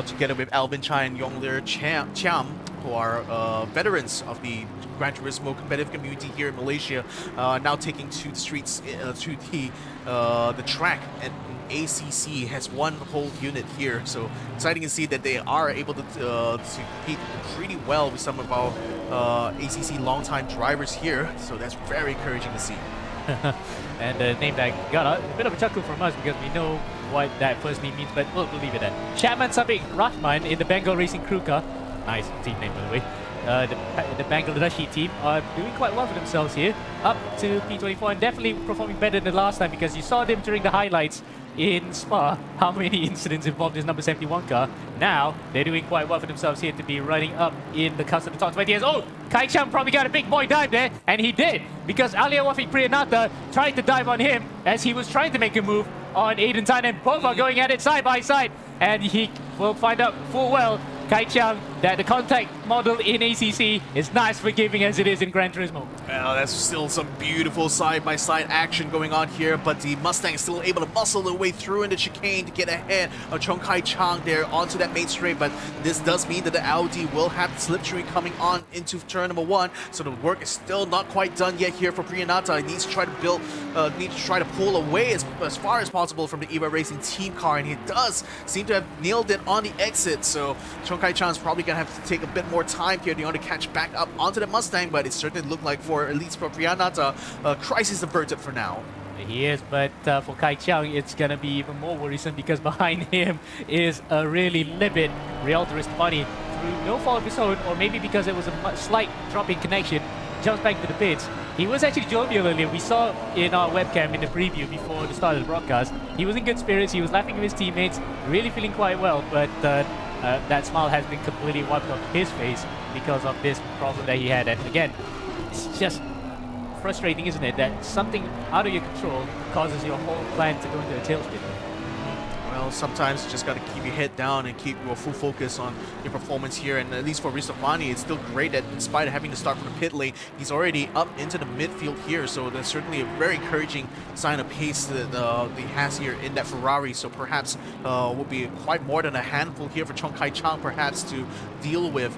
together with Alvin Chai and Yonglir Chiam, who are veterans of the Gran Turismo competitive community here in Malaysia, now taking to the streets, to the track, and ACC has one whole unit here. So exciting to see that they are able to compete pretty well with some of our ACC longtime drivers here. So that's very encouraging to see. And the name that got a bit of a chuckle from us because we know what that first name means, but we'll leave it at that. Chapman Sabik Rahman in the Bengal Racing Crew car. Nice team name, by the way. The Bangladeshi team are doing quite well for themselves here, up to P24, and definitely performing better than the last time, because you saw them during the highlights in Spa, how many incidents involved this number 71 car. Now they're doing quite well for themselves here to be running up in the custom top 20 years. Oh, Kai Chang probably got a big boy dive there, and he did, because Alia Wafiq Priyanatha tried to dive on him as he was trying to make a move on Aiden Tan, and both are going at it side by side, and he will find out full well Kai Chang that the contact model in ACC is not as forgiving as it is in Gran Turismo. Well, that's still some beautiful side-by-side action going on here, but the Mustang is still able to muscle their way through in the chicane to get ahead of Chong Kai Chang there onto that main straight, but this does mean that the Audi will have the slipstream coming on into turn number 1, so the work is still not quite done yet here for Priyanath. He needs to try to pull away as far as possible from the eRacing team car, and he does seem to have nailed it on the exit, so Chong Kai Chang is probably going to have to take a bit more time here to catch back up onto the Mustang, but it certainly looked like at least for Priyanath, crisis averted for now. He is, but for Kai Chiang, it's going to be even more worrisome because behind him is a really livid Rialto Ristofani through no fault of his own, or maybe because it was a slight drop in connection, jumps back to the pits. He was actually jovial earlier. We saw in our webcam in the preview before the start of the broadcast. He was in good spirits, he was laughing with his teammates, really feeling quite well, but that smile has been completely wiped off his face because of this problem that he had. And again, it's just frustrating, isn't it, that something out of your control causes your whole plan to go into a tailspin. Well, sometimes you just got to keep your head down and keep your full focus on your performance here. And at least for Ristofani, it's still great that in spite of having to start from the pit lane, he's already up into the midfield here. So that's certainly a very encouraging sign of pace that he has here in that Ferrari. So perhaps will be quite more than a handful here for Chong Kai Chang perhaps to deal with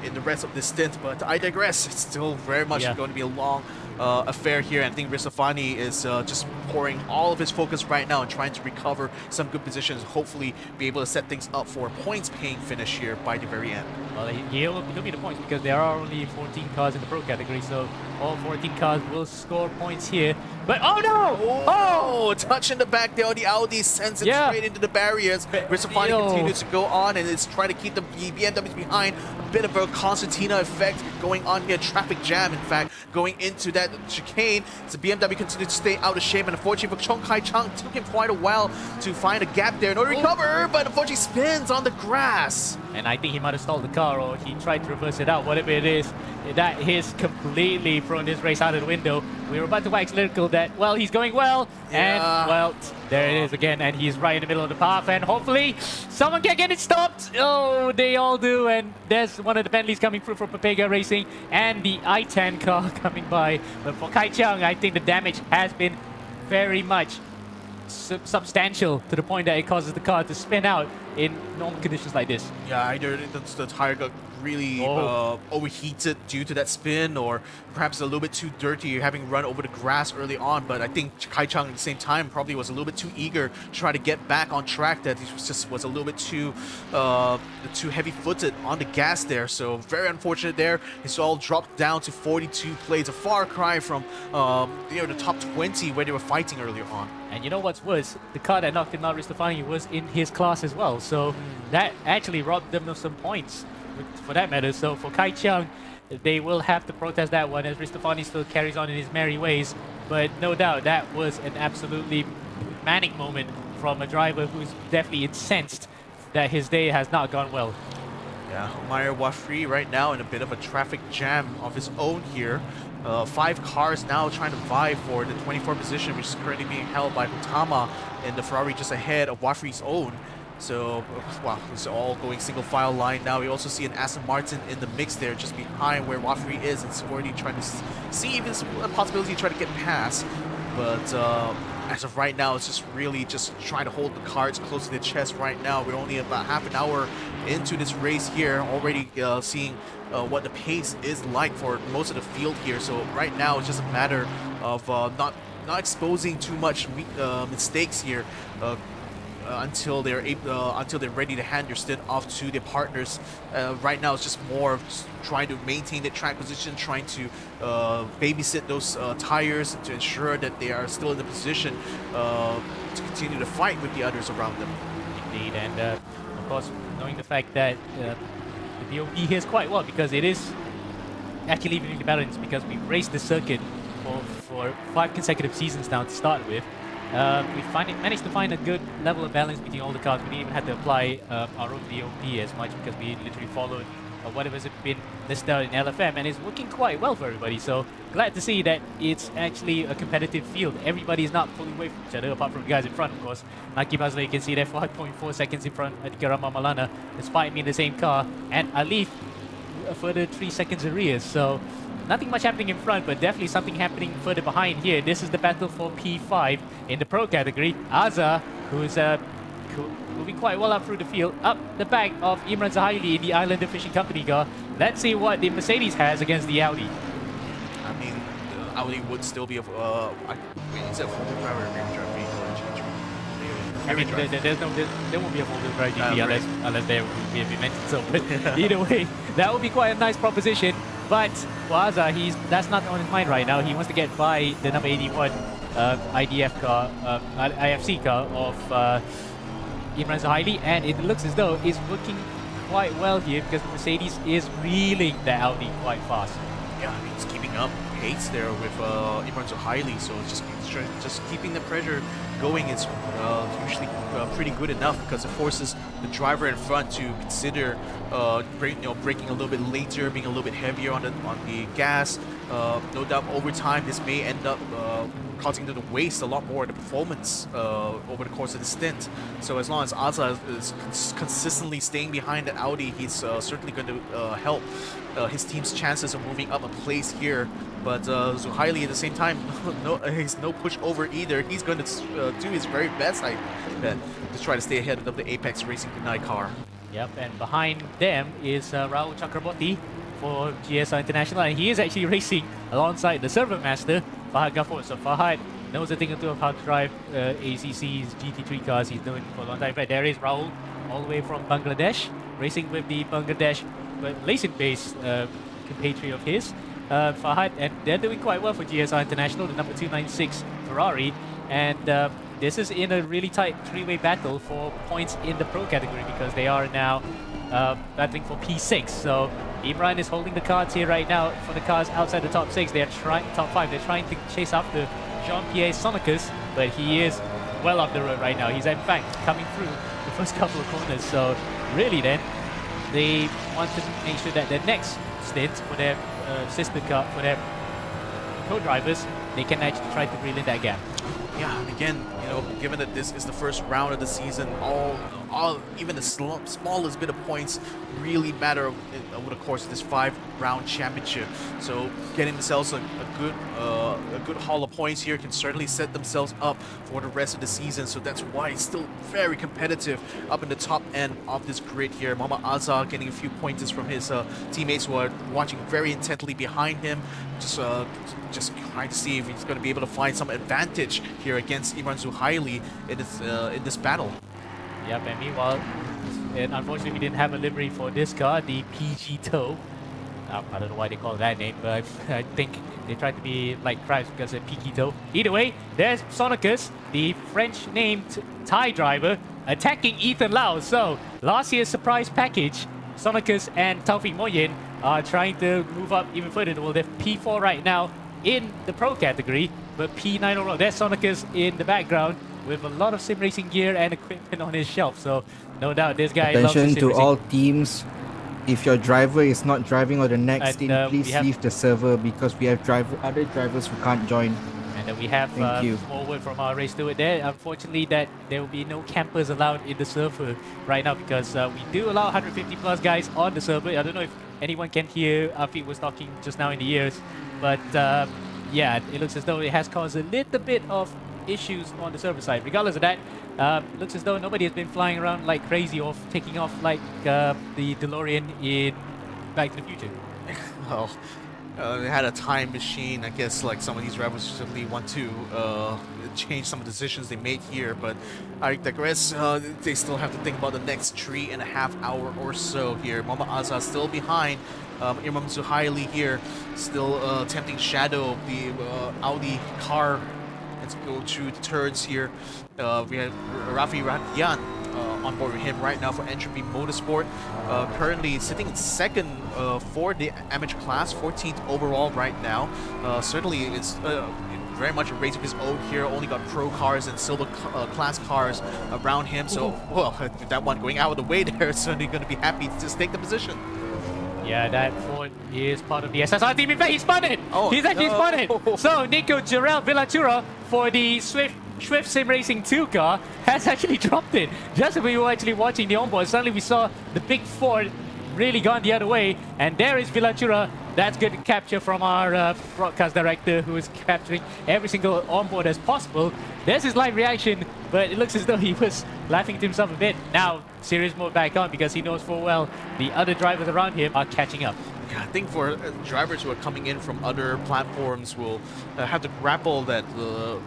in the rest of this stint. But I digress. It's still very much going to be a long affair here, and I think Ristofani is just pouring all of his focus right now and trying to recover some good positions, hopefully be able to set things up for a points-paying finish here by the very end. Well, he'll be the points because there are only 14 cars in the pro category, so all 14 cars will score points here. But oh no! Oh, touch in the back there. The Audi sends it straight into the barriers. Ristofani continues to go on and is trying to keep the BMWs behind. A bit of a Constantina effect going on here. Traffic jam, in fact, going into that chicane. So BMW continues to stay out of shape, and unfortunately for Chong Kai Chang, took him quite a while to find a gap there in order to recover, but unfortunately spins on the grass. And I think he might have stalled the car, or he tried to reverse it out, whatever it is. That has completely thrown this race out of the window. We were about to wax lyrical that, well, he's going well, and, well, there it is again, and he's right in the middle of the path, and hopefully someone can get it stopped. Oh, they all do, and there's one of the Bentleys coming through for Papega Racing, and the I-10 car coming by. But for Kai Chiang, I think the damage has been very much substantial to the point that it causes the car to spin out in normal conditions like this. Yeah, either the tire got really overheated due to that spin, or perhaps a little bit too dirty having run over the grass early on. But I think Kai Chang at the same time probably was a little bit too eager to try to get back on track, that he was a little bit too heavy-footed on the gas there. So very unfortunate there. It's all dropped down to 42 plates, a far cry from the top 20 where they were fighting earlier on. And you know what's worse? The car that knocked him out, Ristofani, was in his class as well. So that actually robbed them of some points, for that matter. So for Kai Chiang, they will have to protest that one as Ristofani still carries on in his merry ways. But no doubt, that was an absolutely manic moment from a driver who's definitely incensed that his day has not gone well. Yeah, Meyer Wafri right now in a bit of a traffic jam of his own here. 5 cars now trying to vie for the 24th position, which is currently being held by Hutama in the Ferrari just ahead of Wafri's own. So, wow, it's all going single file line now. We also see an Aston Martin in the mix there, just behind where Wafri is, and it's already trying to see if there's a possibility to try to get past. But as of right now, it's just really just trying to hold the cards close to the chest right now. We're only about half an hour into this race here, already seeing what the pace is like for most of the field here. So right now, it's just a matter of not exposing too much mistakes here. Until they're ready to hand their stint off to their partners. Right now, it's just more of trying to maintain the track position, trying to babysit those tires to ensure that they are still in the position to continue to fight with the others around them. Indeed, and of course, knowing the fact that the BOP here is quite well, because it is actually evenly balanced, because we've raced the circuit for 5 consecutive seasons now to start with. We managed to find a good level of balance between all the cars. We didn't even have to apply our own DOP as much, because we literally followed whatever's been listed out in LFM, and it's working quite well for everybody. So glad to see that it's actually a competitive field. Everybody is not pulling away from each other, apart from the guys in front, of course. Naki Basler, you can see they're 5.4 seconds in front at Garama Malana, despite being in the same car, and Alif a further 3 seconds arrears. So nothing much happening in front, but definitely something happening further behind here. This is the battle for P5 in the pro category. Azza, who's moving quite well up through the field, up the back of Imran Zahaili in the Islander Fishing Company car. Let's see what the Mercedes has against the Audi. I mean, the Audi would still be a. Is it a full driver or rear drive vehicle or change? I mean, there won't be a full-wheel drive GP unless they be mentioned so. But either way, that would be quite a nice proposition. But Waza, that's not on his mind right now. He wants to get by the number 81 IDF car, IFC car of Imran Zahaili, and it looks as though it's working quite well here because the Mercedes is reeling the Audi quite fast. Yeah, I mean, it's keeping up pace there with Imran Zahaili, so it's just keeping the pressure going is usually pretty good enough because it forces the driver in front to consider braking a little bit later, being a little bit heavier on the gas. No doubt over time this may end up causing them to waste a lot more of the performance over the course of the stint. So as long as Azza is consistently staying behind the Audi, he's certainly going to help his team's chances of moving up a place here. But Zuhaili at the same time, he's no pushover either. He's going to do his very best, I bet, to try to stay ahead of the Apex Racing Kunai car. Yep, and behind them is Rahul Chakraborty for GSR International, and he is actually racing alongside the server master, Fahad Ghaffur. So Fahad knows a thing or two of how to drive ACC's GT3 cars. He's doing it for a long time. But there is Rahul, all the way from Bangladesh, racing with the Bangladesh Malaysian-based compatriot of his, Fahad, and they're doing quite well for GSR International, the number 296 Ferrari, and this is in a really tight three-way battle for points in the pro category because they are now battling for P6. So Imran is holding the cards here right now for the cars outside the top 6. They are top 5. They're trying to chase after Jean-Pierre Sonicus, but he is well off the road right now. He's in fact coming through the first couple of corners. So really then, they want to make sure that their next stint for their sister car, for their co-drivers, they can actually try to reel in that gap. Yeah, and again, given that this is the first round of the season, even the smallest bit of points really matter over the course of this 5-round championship. So getting themselves a good haul of points here can certainly set themselves up for the rest of the season. So that's why it's still very competitive up in the top end of this grid here. Muhammad Azhar getting a few pointers from his teammates who are watching very intently behind him, just trying to see if he's going to be able to find some advantage here against Imran Zuhaili in this battle. Yep, and meanwhile, unfortunately we didn't have a livery for this car, the PG Tow. I don't know why they call it that name, but I think they tried to be like crabs because of Peaky Toe. Either way, there's Sonicus, the French-named Thai driver, attacking Ethan Lau. So, last year's surprise package, Sonicus and Taufik Moyen are trying to move up even further. Well, they're P4 right now in the pro category, but P9 overall. There's Sonicus in the background with a lot of sim racing gear and equipment on his shelf. So, no doubt this guy loves Attention sim to racing. all teams. If your driver is not driving on the next stint, please leave the server because we have other drivers who can't join. And we have small word from our race steward there. Unfortunately, that there will be no campers allowed in the server right now because we do allow 150 plus guys on the server. I don't know if anyone can hear Afiq was talking just now in the ears, but yeah, it looks as though it has caused a little bit of issues on the server side. Regardless of that, it looks as though nobody has been flying around like crazy or taking off like the DeLorean in Back to the Future. Well, they had a time machine. I guess like some of these drivers certainly want to change some of the decisions they made here, but I digress. They still have to think about the next 3.5 hours or so here. Muhammad Azhar still behind. Imam Zuhaili here, still attempting shadow the Audi car. Let's go through the turns here. We have Rafi Rakian on board with him right now for Entropy Motorsport. Currently sitting in second for the amateur class, 14th overall right now. Certainly it's very much a race of his own here. Only got pro cars and silver class cars around him. So, well, that one going out of the way there is certainly going to be happy to just take the position. Yeah, that Ford is part of the SSR team. In fact, he spun it! Oh, He's actually no. spun it! So, Nico Jarrell Villatura for the Swift Sim Racing 2 car has actually dropped it. Just as we were actually watching the onboard, suddenly we saw the big Ford really gone the other way, and there is Villatura. That's good capture from our broadcast director, who is capturing every single onboard as possible. There's his live reaction, but it looks as though he was laughing to himself a bit. Now, serious mode back on because he knows full well the other drivers around him are catching up. Yeah, I think for drivers who are coming in from other platforms will have to grapple that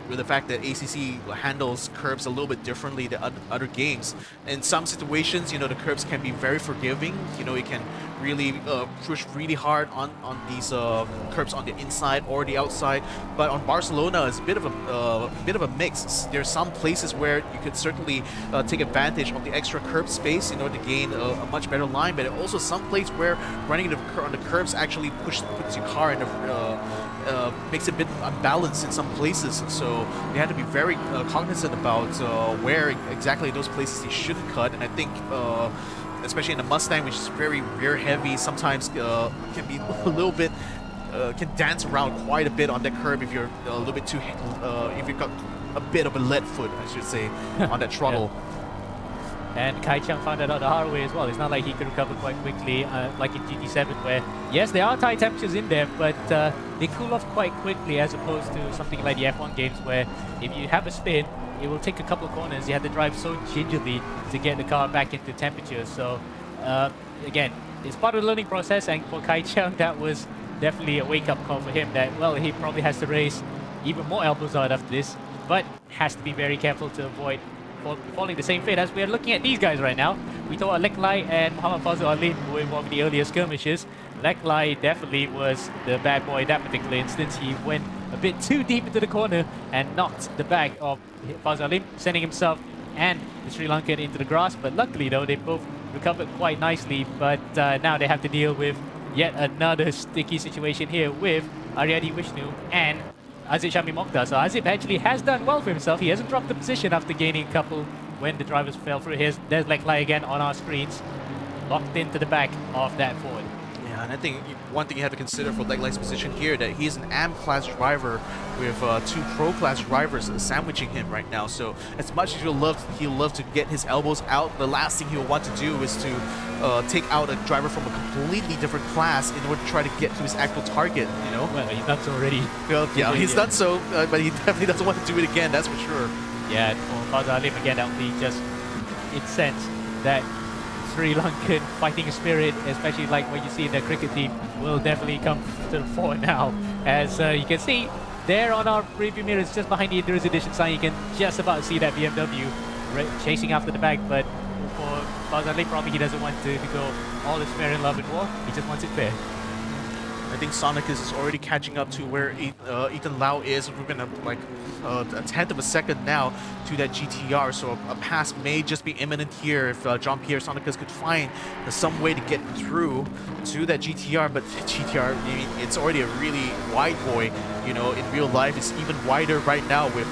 with the fact that ACC handles curbs a little bit differently than other games. In some situations, you know, the curbs can be very forgiving. You know, it can really push really hard on these curbs on the inside or the outside. But on Barcelona, it's a bit of a mix. There's some places where you could certainly take advantage of the extra curb space in order to gain a much better line. But also some place where running on the curbs actually puts your car in makes it a bit unbalanced in some places. So they had to be very cognizant about where exactly those places they shouldn't cut. And I think especially in the Mustang, which is very rear heavy, sometimes can be a little bit can dance around quite a bit on that curb if you're a little bit too if you've got a bit of a lead foot, I should say, on that throttle. Yeah. And Kai Chang found that out the hard way as well. It's not like he could recover quite quickly, like in GT7, where yes, there are high temperatures in there, but they cool off quite quickly, as opposed to something like the F1 games, where if you have a spin, it will take a couple of corners. You have to drive so gingerly to get the car back into temperature. So again, it's part of the learning process, and for Kai Chang, that was definitely a wake-up call for him that, well, he probably has to race even more elbows out after this, but has to be very careful to avoid falling the same fate as we are looking at these guys right now. We thought Lek Lai and Muhammad Fazil Alim were involved in the earlier skirmishes. Lek Lai definitely was the bad boy in that particular instance. He went a bit too deep into the corner and knocked the back of Fazil Alim, sending himself and the Sri Lankan into the grass. But luckily though, they both recovered quite nicely. But now they have to deal with yet another sticky situation here with Aryadi Vishnu and Azib Shami Mokhtar. So Azib actually has done well for himself. He hasn't dropped the position after gaining a couple when the drivers fell through his. There's Lek Lai again on our screens, locked into the back of that Ford. Yeah, and I think one thing you have to consider for Lek Lai's position here, that he's an AM class driver with two pro class drivers sandwiching him right now. So as much as he'll love to get his elbows out, the last thing he'll want to do is to take out a driver from a completely different class in order to try to get to his actual target, you know? Well, he's done so already. Well, yeah, he's done so, but he definitely doesn't want to do it again, that's for sure. Yeah, for Fazil Alim again, that would be just incensed that Sri Lankan fighting spirit, especially like what you see in the cricket team, will definitely come to the fore now. As you can see, there on our preview mirrors, just behind the Endurance Edition sign, you can just about see that BMW chasing after the bag. But for Fazil Alim, probably he doesn't want to go all is fair in love and war. He just wants it fair. I think Sonicus is already catching up to where Ethan Lau is. We're gonna like a tenth of a second now to that GTR, so a pass may just be imminent here if Jean-Pierre Sonicus could find some way to get through to that GTR. But GTR, I mean, it's already a really wide boy. You know, in real life, it's even wider right now with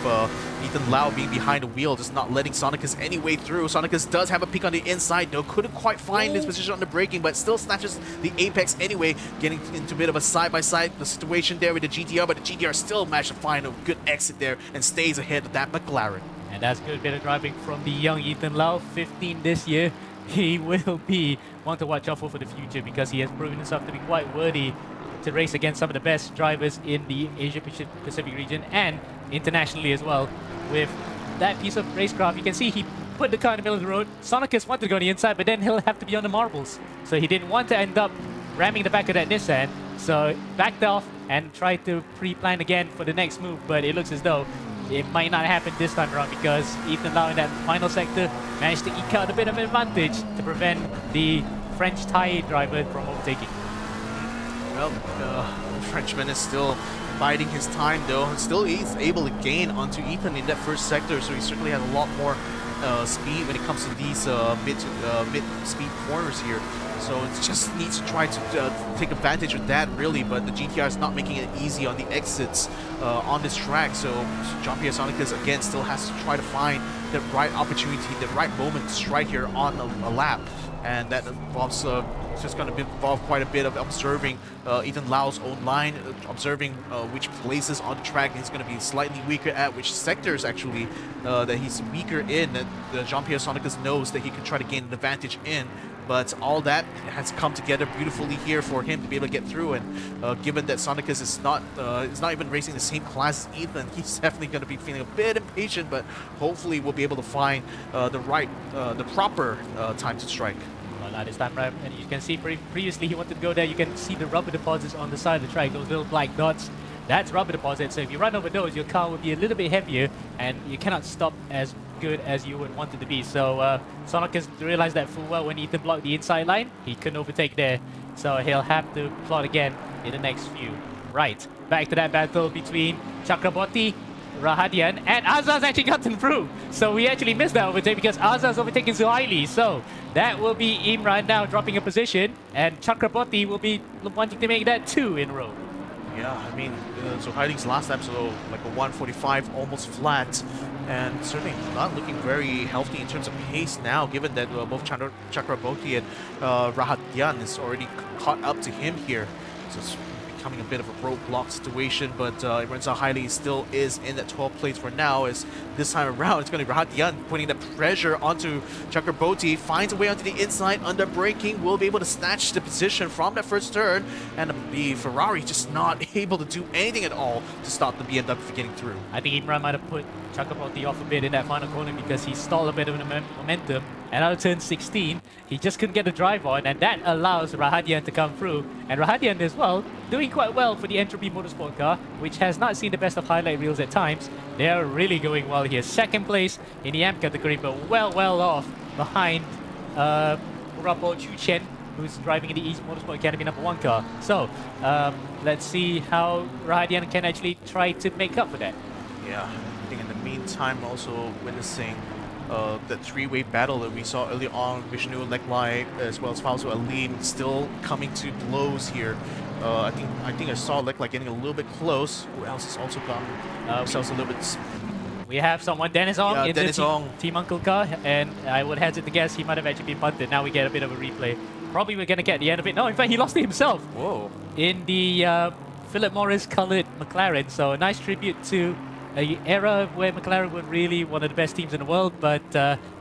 Ethan Lau being behind the wheel, just not letting Sonicus any way through. Sonicus does have a peek on the inside, though. Couldn't quite find his position on the braking, but still snatches the apex anyway, getting into a bit of a side-by-side situation there with the GTR, but the GTR still managed to find a good exit there and stays ahead of that McLaren. And that's good bit of driving from the young Ethan Lau, 15 this year. He will be one to watch out for the future, because he has proven himself to be quite worthy to race against some of the best drivers in the Asia Pacific region and internationally as well. With that piece of racecraft, you can see he put the car in the middle of the road. Sonicus wanted to go on the inside, but then he'll have to be on the marbles. So he didn't want to end up ramming the back of that Nissan. So backed off and tried to pre-plan again for the next move, but it looks as though it might not happen this time around, because Ethan Lau in that final sector managed to eke out a bit of an advantage to prevent the French Thai driver from overtaking. Well, the Frenchman is still biding his time, though. Still he's able to gain onto Ethan in that first sector, so he certainly has a lot more speed when it comes to these mid-speed corners here. So it just needs to try to take advantage of that, really, but the GTR is not making it easy on the exits on this track. So Jean-Pierre Sonicus, again, still has to try to find the right opportunity, the right moment to strike here on a lap. and that involves just going to involve quite a bit of observing Ethan Lau's own line, observing which places on the track he's going to be slightly weaker at, which sectors actually that he's weaker in, that Jean-Pierre Sonicus knows that he can try to gain an advantage in. But all that has come together beautifully here for him to be able to get through. And given that Sonicus is not even racing the same class as Ethan, he's definitely going to be feeling a bit impatient. But hopefully, we'll be able to find the proper time to strike. Well, not this time right. And you can see previously he wanted to go there. You can see the rubber deposits on the side of the track. Those little black dots. That's rubber deposits. So if you run over those, your car will be a little bit heavier, and you cannot stop as good as you would want it to be. So Sonicus realized that full well when Ethan blocked the inside line. He couldn't overtake there. So he'll have to plot again in the next few. Right, back to that battle between Chakraborty, Rahadian, and Azaz actually gotten through. So we actually missed that overtake because Azaz overtaken Zuhaili. So that will be Imran now dropping a position, and Chakraborty will be wanting to make that 2 in a row. Yeah, I mean, Zuhaili's last episode, like a 145, almost flat, and certainly not looking very healthy in terms of pace now, given that both Chakraborty and Rahadian is already caught up to him here. So it's becoming a bit of a roadblock situation, but Imran Zuhaili still is in that 12th place for now, as this time around it's going to be Rahadian putting the pressure onto Chakraborty, finds a way onto the inside, under braking, will be able to snatch the position from that first turn, and the Ferrari just not able to do anything at all to stop the BMW from getting through. I think Imran might have put Chakraborty off a bit in that final corner because he stalled a bit of the momentum, and out of turn 16 he just couldn't get the drive on, and that allows Rahadian to come through. And Rahadian as well doing quite well for the Entropy Motorsport car, which has not seen the best of highlight reels at times. They are really going well here. Second place in the AM category, but well off behind Rapo Chu Chen, who's driving in the East Motorsport Academy #1 car. So let's see how Rahadian can actually try to make up for that. Yeah, I think in the meantime also witnessing the three-way battle that we saw early on, Vishnu, Leklai, as well as Fausto Alim still coming to blows here. I think I saw Leklai getting a little bit close. Who else has also gotten themselves a little bit... We have someone, Dennis Ong, in Dennis the Ong. Team Uncle car, and I would hazard to guess he might have actually been punted. Now we get a bit of a replay. Probably we're going to get the end of it. No, in fact, he lost it himself. Whoa. In the Philip Morris colored McLaren. So a nice tribute to an era where McLaren were really one of the best teams in the world, but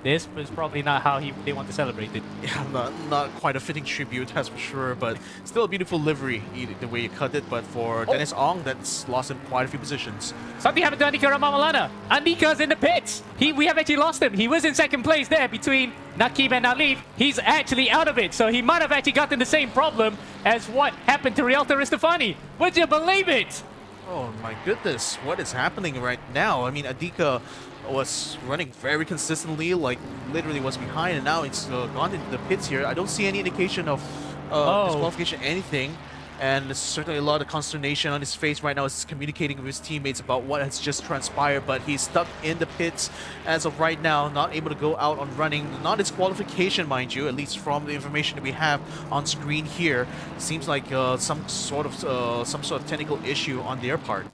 this was probably not how they want to celebrate it. Yeah, not quite a fitting tribute, that's for sure, but still a beautiful livery, the way you cut it. But for Dennis Ong, that's lost him quite a few positions. Something happened to Andika Ramamalana. Andika's in the pits. We have actually lost him. He was in second place there between Nakib and Alif. He's actually out of it, so he might have actually gotten the same problem as what happened to Rialto Ristofani. Would you believe it? Oh my goodness, what is happening right now? I mean, Andika was running very consistently, like literally was behind, and now it's gone into the pits here. I don't see any indication of disqualification, anything. And there's certainly a lot of consternation on his face right now as he's communicating with his teammates about what has just transpired, but he's stuck in the pits as of right now, not able to go out on running. Not disqualification, mind you, at least from the information that we have on screen here. Seems like some sort of technical issue on their part.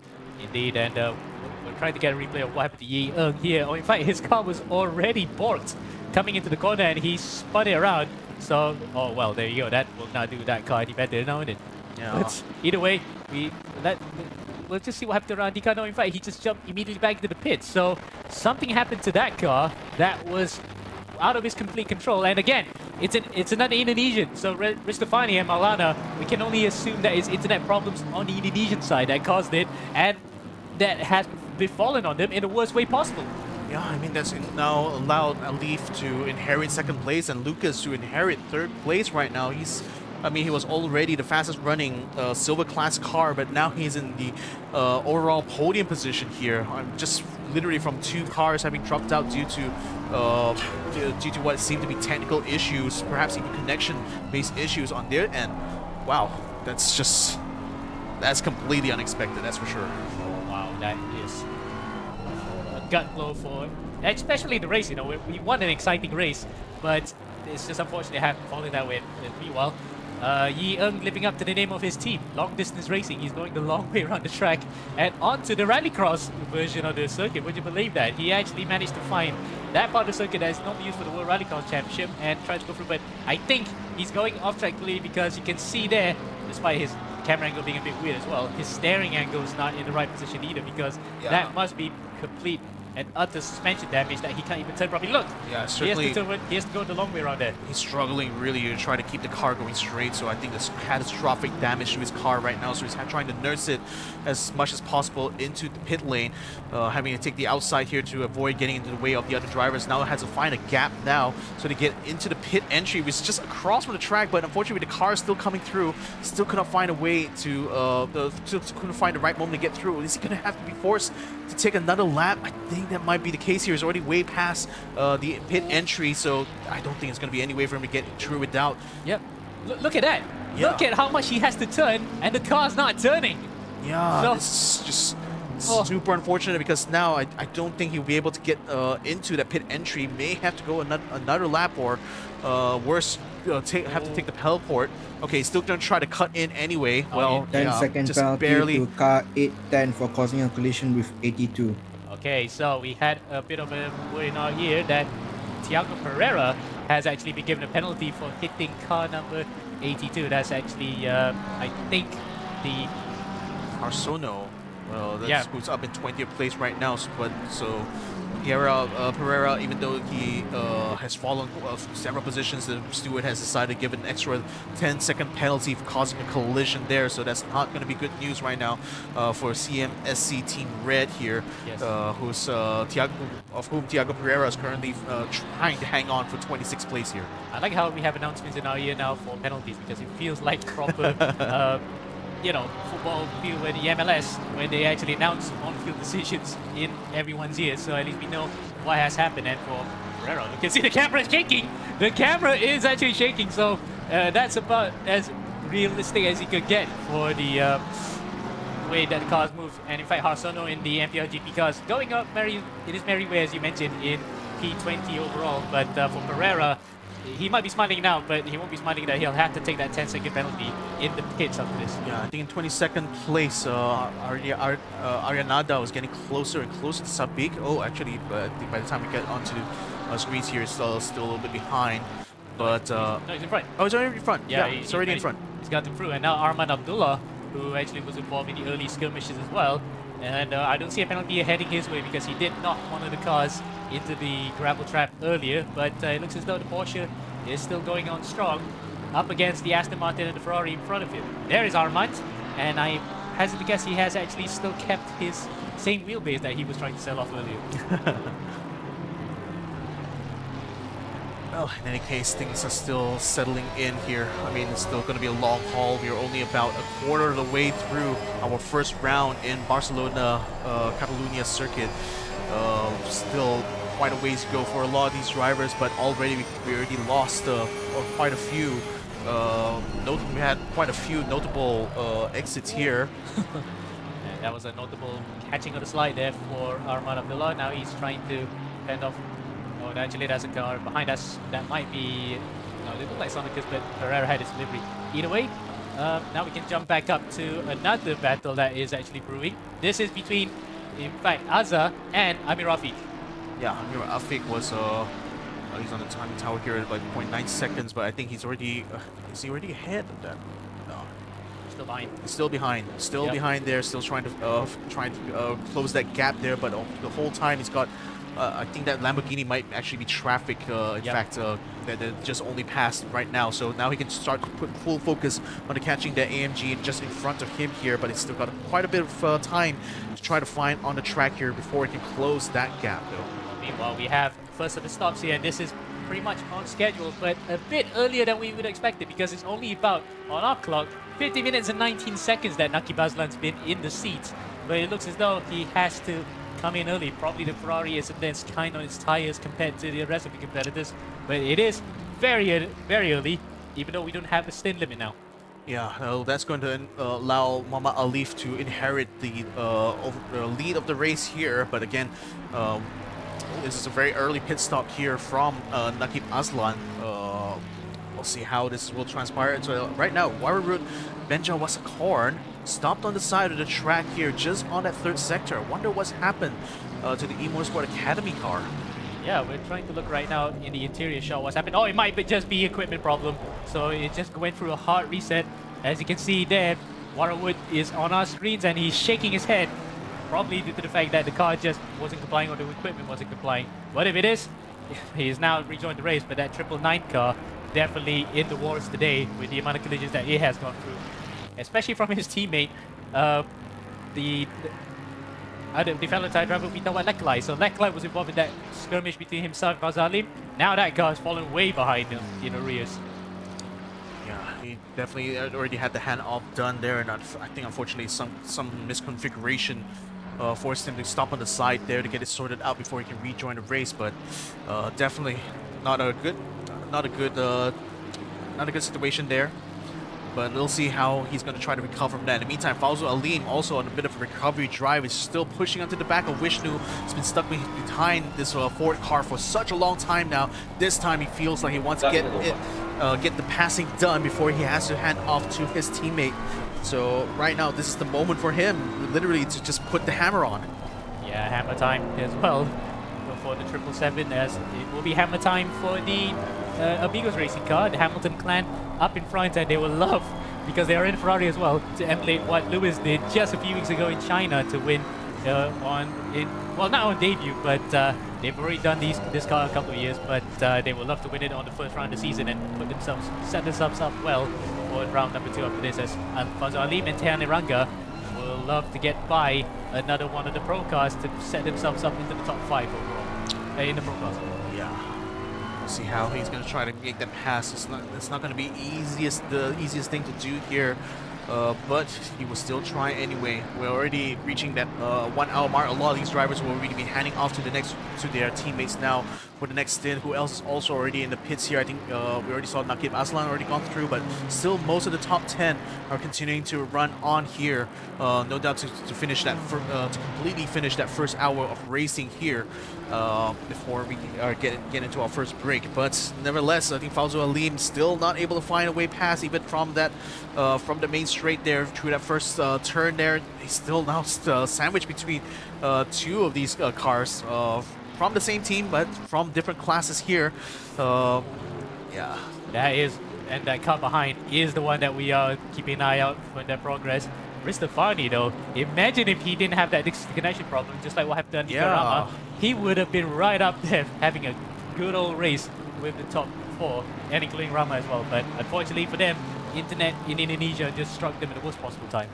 Indeed, and we're trying to get a replay of what happened to Yi Eung here. Oh, in fact, his car was already borked coming into the corner, and he spun it around. So, oh well, there you go. That will not do that car any better now, it? Yeah. But either way, we'll just see what happened to Andika. No, in fact, he just jumped immediately back into the pit. So something happened to that car that was out of his complete control. And again, it's another Indonesian. So Ristofani and Maulana, we can only assume that it's internet problems on the Indonesian side that caused it, and that has befallen on them in the worst way possible. Yeah, I mean, that's now allowed Alif to inherit second place and Lucas to inherit third place right now. He was already the fastest running silver class car, but now he's in the overall podium position here. Just literally from 2 cars having dropped out due to what seemed to be technical issues, perhaps even connection-based issues on their end. Wow, that's completely unexpected, that's for sure. Wow, that is a gut blow for, especially the race. You know, we won an exciting race, but it's just unfortunate it happened falling that way in Meanwhile, Yi Eng living up to the name of his team, long distance racing. He's going the long way around the track and onto the rallycross version of the circuit. Would you believe that? He actually managed to find that part of the circuit that is not used for the World Rallycross Championship and tried to go through. But I think he's going off track clearly because you can see there, despite his camera angle being a bit weird as well, his steering angle is not in the right position either, because that must be complete and utter suspension damage that he can't even turn properly. Look, yeah, certainly he has to go the long way around there. He's struggling really to try to keep the car going straight, so I think there's catastrophic damage to his car right now, so he's trying to nurse it as much as possible into the pit lane, having to take the outside here to avoid getting into the way of the other drivers. Now has to find a gap now so to get into the pit entry, which is just across from the track, but unfortunately the car is still coming through, still couldn't find a way to, couldn't find the right moment to get through. Is he going to have to be forced to take another lap? I think that might be the case here. He's already way past the pit entry, so I don't think it's going to be any way for him to get through without. Yep. Look at that. Yeah. Look at how much he has to turn, and the car's not turning. Yeah, so, it's just super unfortunate, because now I don't think he'll be able to get into that pit entry. May have to go another lap, or worse, have to take the teleport. Okay, still going to try to cut in anyway. Well, 10-second just penalty barely. to car 810 for causing a collision with 82. Okay, so we had a bit of a word in our ear that Thiago Pereira has actually been given a penalty for hitting car number 82. That's actually, I think, the Arsono. Well, that's who's up in 20th place right now. But so Pereira, even though he has fallen several positions, the steward has decided to give an extra 10-second penalty for causing a collision there. So that's not going to be good news right now for CMSC Team Red here, who's whom Thiago Pereira is currently trying to hang on for 26th place here. I like how we have announcements in our ear now for penalties, because it feels like proper football field where the MLS, where they actually announce on-field decisions in everyone's ears, so at least we know what has happened. And for Pereira, you can see the camera is shaking. The camera is actually shaking, so that's about as realistic as you could get for the way that the cars move. And in fact, Harsono in the MPRGP cars going up in his merry way, as you mentioned, in P20 overall. But for Pereira, he might be smiling now, but he won't be smiling that he'll have to take that 10-second penalty in the pits after this. Yeah, I think in 22nd place, Arianada was getting closer and closer to Sabik. Oh, actually, I think by the time we get onto screens here, it's still a little bit behind. But no, he's in front. Oh, he's already in front. Yeah, he's already in front. He's got him through, and now Arman Abdullah, who actually was involved in the early skirmishes as well. And I don't see a penalty heading his way, because he did knock one of the cars into the gravel trap earlier, but it looks as though the Porsche is still going on strong up against the Aston Martin and the Ferrari in front of him. There is Armand, and I hazard to guess he has actually still kept his same wheelbase that he was trying to sell off earlier. Well, in any case, things are still settling in here. I mean, it's still going to be a long haul. We are only about a quarter of the way through our first round in Barcelona-Catalunya circuit. Still quite a ways to go for a lot of these drivers, but already we already lost quite a few. We had quite a few notable exits here. And that was a notable catching of the slide there for Arman Abdullah. Now he's trying to fend off. Oh, actually, there's a car behind us. That might be. No, it looked like Sonicus, but Pereira had his delivery. Either way, now we can jump back up to another battle that is actually brewing. This is between, in fact, Azza and Amir Rafiq. Yeah, Amir Rafiq was he's on the timing tower here at like 0.9 seconds, but I think he's already is he already ahead of that? No, still behind. He's still behind. Still behind there. Still trying to close that gap there, but the whole time he's got. I think that Lamborghini might actually be traffic. In fact, that just only passed right now. So now he can start to put full focus on catching the AMG just in front of him here. But he's still got quite a bit of time to try to find on the track here before he can close that gap, though. Meanwhile, we have first of the stops here. This is pretty much on schedule, but a bit earlier than we would expect it, because it's only about, on our clock, 50 minutes and 19 seconds that Naki Bazlan's been in the seat. But it looks as though he has to come in early. Probably the Ferrari is a bit kind on its tires compared to the rest of the competitors, but it is very, very early, even though we don't have a stint limit now. Yeah, that's going to allow Muhammad Alif to inherit the lead of the race here. But again, this is a very early pit stop here from Nakib Aslan. we'll see how this will transpire. So right now, Warroot Benja Wasakorn stopped on the side of the track here, just on that third sector. I wonder what's happened to the eMotorsport Academy car. Yeah, we're trying to look right now in the interior shot what's happened. Oh, it might just be equipment problem. So it just went through a hard reset. As you can see there, Warroot is on our screens and he's shaking his head. Probably due to the fact that the car just wasn't complying or the equipment wasn't complying. But if it is, he's now rejoined the race. But that 999 car definitely in the wars today with the amount of collisions that it has gone through. Especially from his teammate, the fellow tire driver we know Leklai. So Leklai was involved in that skirmish between himself and Fazalim. Now that car has fallen way behind him in arrears. Yeah, he definitely already had the handoff done there, and I think unfortunately some misconfiguration forced him to stop on the side there to get it sorted out before he can rejoin the race. But definitely not a good situation there. But we'll see how he's going to try to recover from that. In the meantime, Fauzo Alim, also on a bit of a recovery drive, is still pushing onto the back of Vishnu. He's been stuck behind this Ford car for such a long time now. This time he feels like he wants to get the passing done before he has to hand off to his teammate. So right now, this is the moment for him, literally, to just put the hammer on. Yeah, hammer time as well for the 777, as it will be hammer time for the Amigos racing car, the Hamilton clan up in front, and they will love, because they are in Ferrari as well, to emulate what Lewis did just a few weeks ago in China to win not on debut, but they've already done this car a couple of years, but they will love to win it on the first round of the season and set themselves up well for round number 2 after this, as Fauzo Alim and Tehan Iranga will love to get by another one of the pro cars to set themselves up into the top 5 overall in the pro cars. Yeah. We'll see how he's going to try to make that pass. It's not going to be the easiest thing to do here, but he will still try anyway. We're already reaching that 1 hour mark. A lot of these drivers will already be handing off to their teammates now for the next stint. Who else is also already in the pits here? I think we already saw Nakib Aslan already gone through, but still most of the top 10 are continuing to run on here. No doubt to finish that to completely finish that first hour of racing here before we get into our first break. But nevertheless, I think Fauzo Alim still not able to find a way past, even from that from the main straight there through that first turn there. He's still now sandwiched between 2 of these cars from the same team, but from different classes here. Yeah. That car behind is the one that we are keeping an eye out for their progress. Ristofani, though, imagine if he didn't have that disconnection problem, just like what happened to Nicarama. He would have been right up there having a good old race with the top 4, and including Rama as well. But unfortunately for them, internet in Indonesia just struck them at the worst possible time.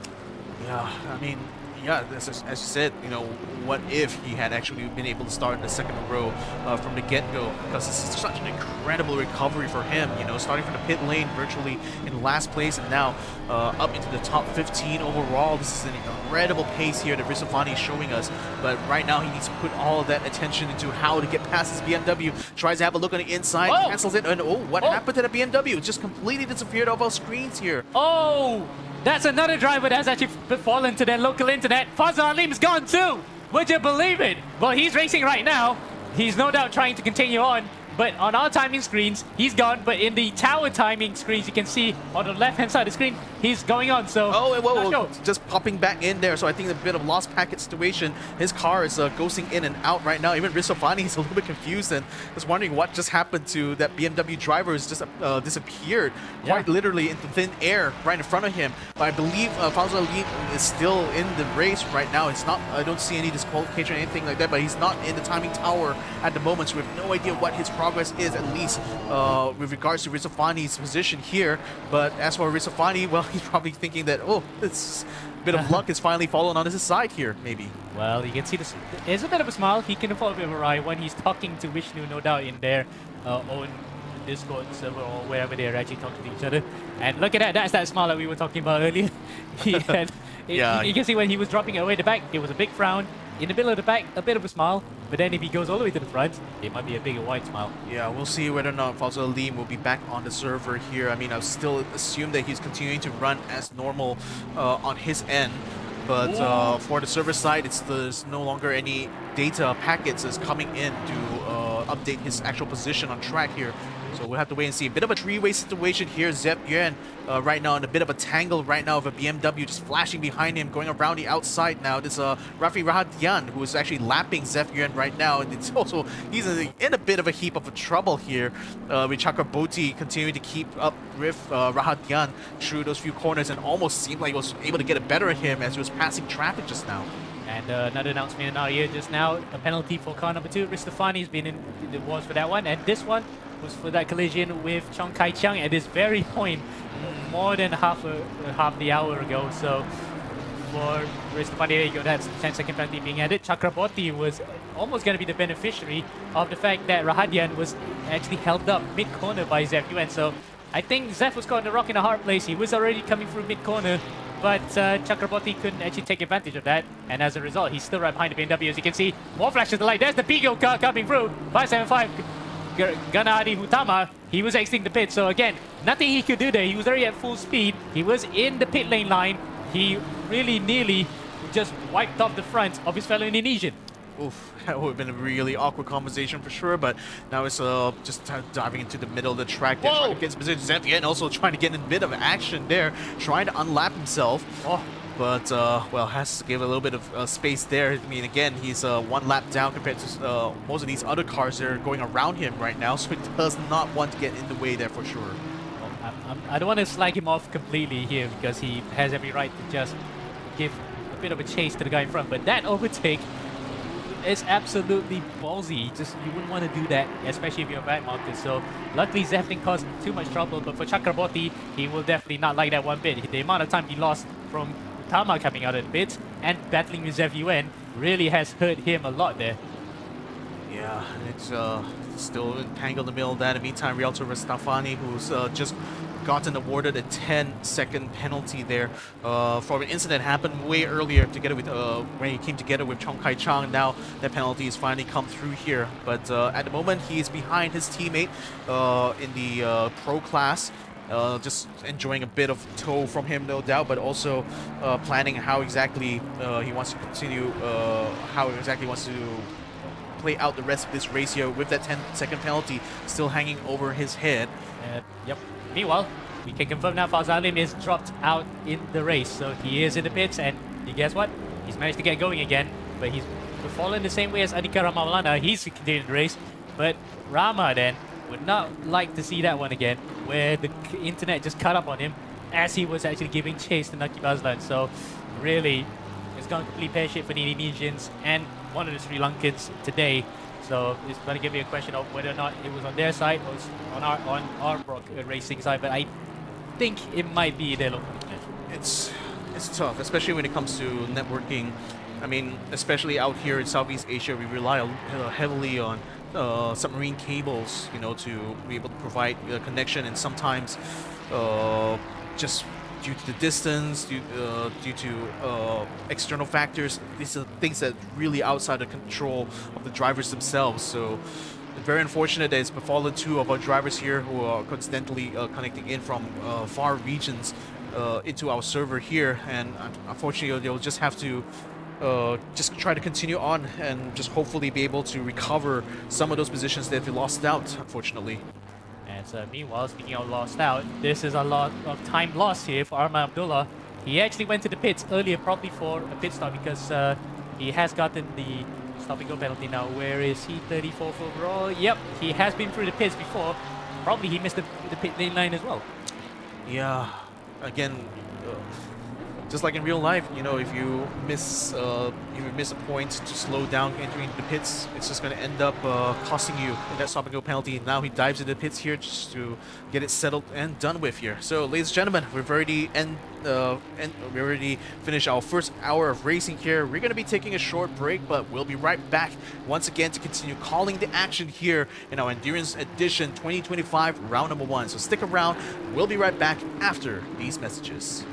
Yeah, I mean, yeah, as you said, you know, what if he had actually been able to start in the second row from the get-go? Because this is such an incredible recovery for him, you know, starting from the pit lane virtually in last place and now up into the top 15 overall. This is an incredible pace here that Ristofani is showing us. But right now he needs to put all of that attention into how to get past his BMW. Tries to have a look on the inside, cancels it, and what happened to the BMW? It just completely disappeared off our screens here. Oh! That's another driver that's actually fallen to their local internet. Fauzo Alim's gone too! Would you believe it? Well, he's racing right now. He's no doubt trying to continue on. But on our timing screens, he's gone. But in the tower timing screens, you can see on the left-hand side of the screen, he's going on. So, whoa. Just popping back in there. So I think a bit of lost packet situation. His car is ghosting in and out right now. Even Ristofani is a little bit confused and was wondering what just happened to that BMW driver who's just disappeared quite literally into thin air right in front of him. But I believe Fauzo Alim is still in the race right now. It's not. I don't see any disqualification or anything like that. But he's not in the timing tower at the moment. So we have no idea what his progress is, at least with regards to Ristofani's position here. But as for Ristofani, well, he's probably thinking that, oh, this bit of luck is finally fallen on his side here, maybe. Well, you can see this. There's a bit of a smile. He can afford a bit of a ride when he's talking to Vishnu, no doubt, in their own Discord server or wherever they're actually talking to each other. And look at that. That's that smile that we were talking about earlier. You can see when he was dropping away the back, it was a big frown. In the middle of the back, a bit of a smile. But then if he goes all the way to the front, it might be a bigger wide smile. Yeah, we'll see whether or not Fauzo Alim will be back on the server here. I mean, I still assume that he's continuing to run as normal on his end. But for the server side, there's no longer any data packets that's coming in to update his actual position on track here. So we'll have to wait and see. A bit of a three-way situation here. Zep Yuan right now in a bit of a tangle right now of a BMW just flashing behind him, going around the outside now. This Rafi Rahadian, who is actually lapping Zep Yuan right now. And it's also, he's in a bit of a heap of trouble here with Chakraborty continuing to keep up with Rahadian through those few corners and almost seemed like he was able to get it better at him as he was passing traffic just now. And another announcement in our ear just now, a penalty for car number 2. Ristofani's been in the wars for that one, and this one was for that collision with Chong Kai Chiang at this very point, more than half the hour ago. So for Ristofani, there you go, that's 10-second penalty being added. Chakraborty was almost going to be the beneficiary of the fact that Rahadian was actually held up mid-corner by Zef Yuan. So I think Zef was caught in a rock in a hard place. He was already coming through mid-corner, but Chakraborty couldn't actually take advantage of that, and as a result, he's still right behind the BMW. As you can see, more flashes of light. There's the Bigo car coming through. 575 Ganadi Hutama. He was exiting the pit, so again, nothing he could do there. He was already at full speed. He was in the pit lane line. He really nearly just wiped off the front of his fellow Indonesian. Oof, that would have been a really awkward conversation for sure, but now it's just diving into the middle of the track there, trying to get his position. Zef Yuan also trying to get in a bit of action there, trying to unlap himself. But, well, has to give a little bit of space there. I mean, again, he's one lap down compared to most of these other cars that are going around him right now, so he does not want to get in the way there for sure. Well, I don't want to slag him off completely here because he has every right to just give a bit of a chase to the guy in front, but that overtake is absolutely ballsy. Just, you wouldn't want to do that, especially if you're a back marker. So luckily Zef didn't cause too much trouble, but for Chakraborty, he will definitely not like that one bit. The amount of time he lost from Tama coming out of the pits and battling with Zef Yuan really has hurt him a lot there. Yeah, it's still entangled in the middle of that. In the meantime, Rialto Rastafani, who's just gotten awarded a 10-second penalty there for an incident happened way earlier together with when he came together with Chong Kai Chang. Now that penalty has finally come through here, but at the moment he is behind his teammate in the pro class. Just enjoying a bit of tow from him, no doubt, but also planning how exactly he wants to continue, how exactly he wants to play out the rest of this race here with that 10-second penalty still hanging over his head. Yep. Meanwhile, we can confirm now Fauzalim is dropped out in the race, so he is in the pits, and guess what? He's managed to get going again, but he's fallen the same way as Adhika Ramawalana. He's continued the race, but Rama then would not like to see that one again, where the internet just cut up on him as he was actually giving chase to Nakib Azlan. So really, it's gone complete pear-shaped for the Indonesians and one of the Sri Lankans today. So it's going to give me a question of whether or not it was on their side or on our racing side, but I think it might be their local internet. It's tough, especially when it comes to networking. I mean, especially out here in Southeast Asia, we rely heavily on submarine cables, you know, to be able to provide a connection, and sometimes just due to the distance, due to external factors, these are things that really outside the control of the drivers themselves. So it's very unfortunate that it's befallen two of our drivers here who are coincidentally connecting in from far regions into our server here, and unfortunately they'll just have to just try to continue on and just hopefully be able to recover some of those positions that we lost out, unfortunately. And so meanwhile, speaking of lost out, this is a lot of time lost here for Arman Abdullah. He actually went to the pits earlier, probably for a pit stop, because he has gotten the stop and go penalty now. Where is he? 34th overall. Yep, he has been through the pits before. Probably he missed the pit lane line as well. Yeah, again, just like in real life, you know, if you miss a point to slow down entering the pits, it's just going to end up costing you that stop and go penalty. Now he dives into the pits here just to get it settled and done with here. So, ladies and gentlemen, we've already we already finished our first hour of racing here. We're going to be taking a short break, but we'll be right back once again to continue calling the action here in our Endurance Edition 2025 round number 1. So stick around. We'll be right back after these messages.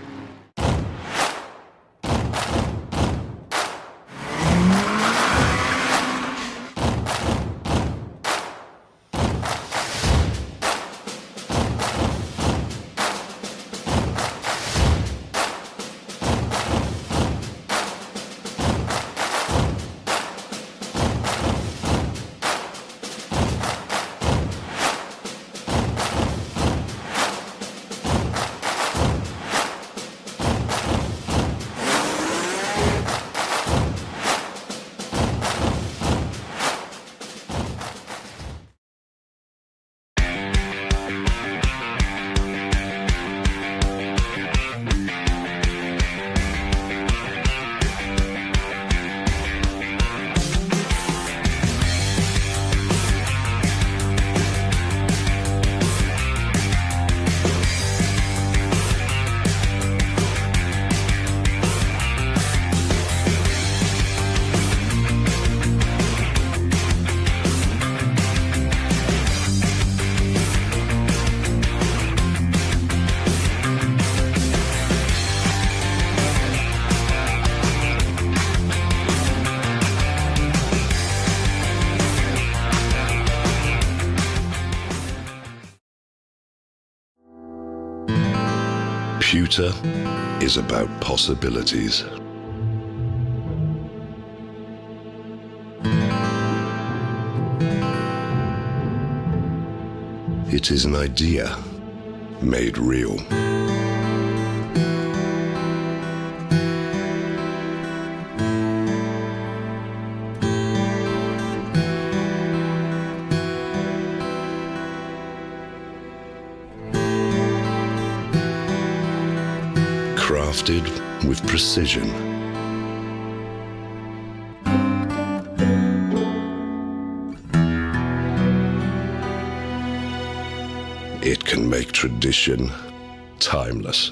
Pewter is about possibilities. It is an idea made real. Crafted with precision. It can make tradition timeless.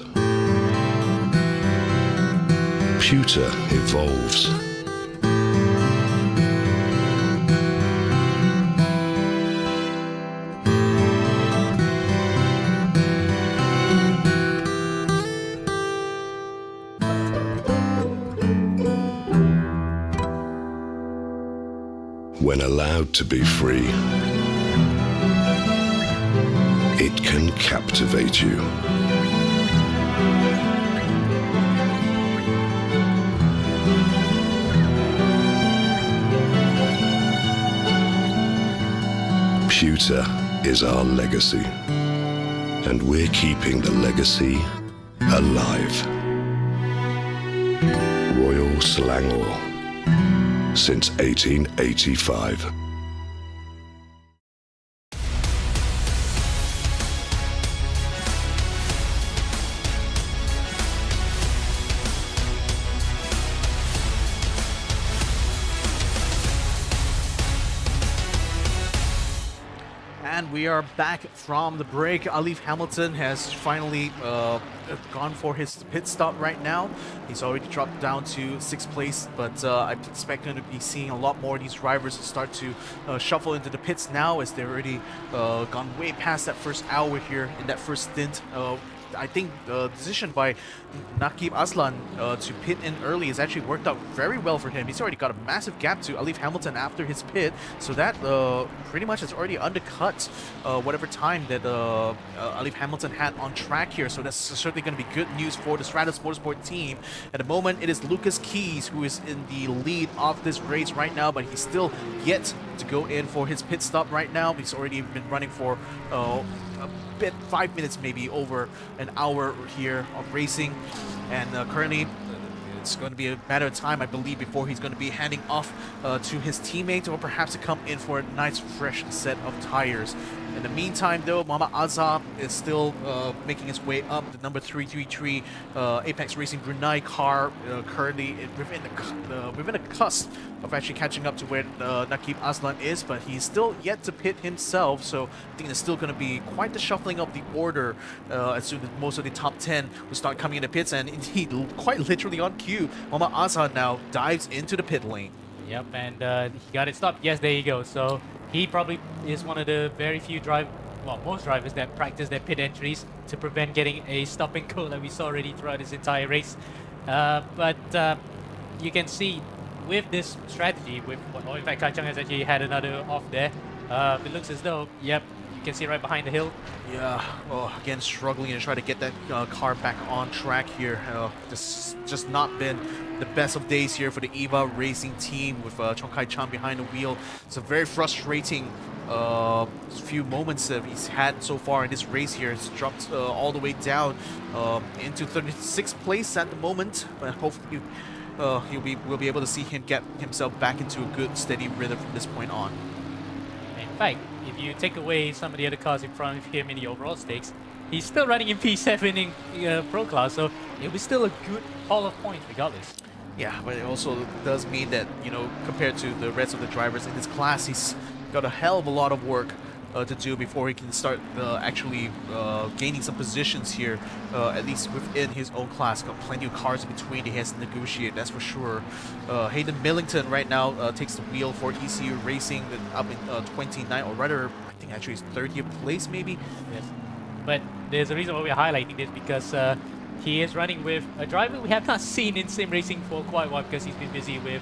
Pewter evolves. When allowed to be free, it can captivate you. Pewter is our legacy, and we're keeping the legacy alive. Royal Selangor, since 1885. And we are back from the break. Alif Hamilton has finally gone for his pit stop right now. He's already dropped down to 6th place, but I'm expecting to be seeing a lot more of these drivers start to shuffle into the pits now, as they've already gone way past that first hour here in that first stint. I think the decision by Nakib Aslan to pit in early has actually worked out very well for him. He's already got a massive gap to Alif Hamilton after his pit, so that pretty much has already undercut whatever time that Alif Hamilton had on track here. So that's certainly going to be good news for the Stratus Motorsport team. At the moment, it is Lucas Keys who is in the lead of this race right now, but he's still yet to go in for his pit stop right now. He's already been running for a bit, 5 minutes, maybe over an hour here of racing, and currently it's going to be a matter of time, I believe, before he's going to be handing off to his teammate, or perhaps to come in for a nice fresh set of tires. In the meantime, though, Muhammad Azhar is still making his way up. The number 333 Apex Racing Brunei car currently within the cusp of actually catching up to where Nakib Aslan is, but he's still yet to pit himself, so I think there's still going to be quite the shuffling of the order as soon as most of the top 10 will start coming into pits, and indeed, quite literally on cue, Muhammad Azhar now dives into the pit lane. Yep, and he got it stopped. Yes, there you go. So he probably is one of the very few most drivers that practice their pit entries to prevent getting a stop and go that we saw already throughout this entire race. But you can see with this strategy, in fact, Kachang has actually had another off there. It looks as though, yep, you can see right behind the hill. Yeah, again, struggling to try to get that car back on track here. This just not been the best of days here for the eRacing team with Chong Kai Chan behind the wheel. It's a very frustrating few moments that he's had so far in this race here. It's dropped all the way down into 36th place at the moment, but hopefully we'll be able to see him get himself back into a good steady rhythm from this point on. In fact, if you take away some of the other cars in front of him in the overall stakes, he's still running in P7 in Pro Class, so it'll be still a good haul of points regardless. Yeah, but it also does mean that, you know, compared to the rest of the drivers in this class, he's got a hell of a lot of work to do before he can start actually gaining some positions here, at least within his own class. Got plenty of cars in between he has to negotiate, that's for sure. Hayden Millington right now takes the wheel for ECU Racing, up in 29, or rather, I think actually it's 30th place maybe. Yes. But there's a reason why we're highlighting this, because he is running with a driver we have not seen in sim racing for quite a while, because he's been busy with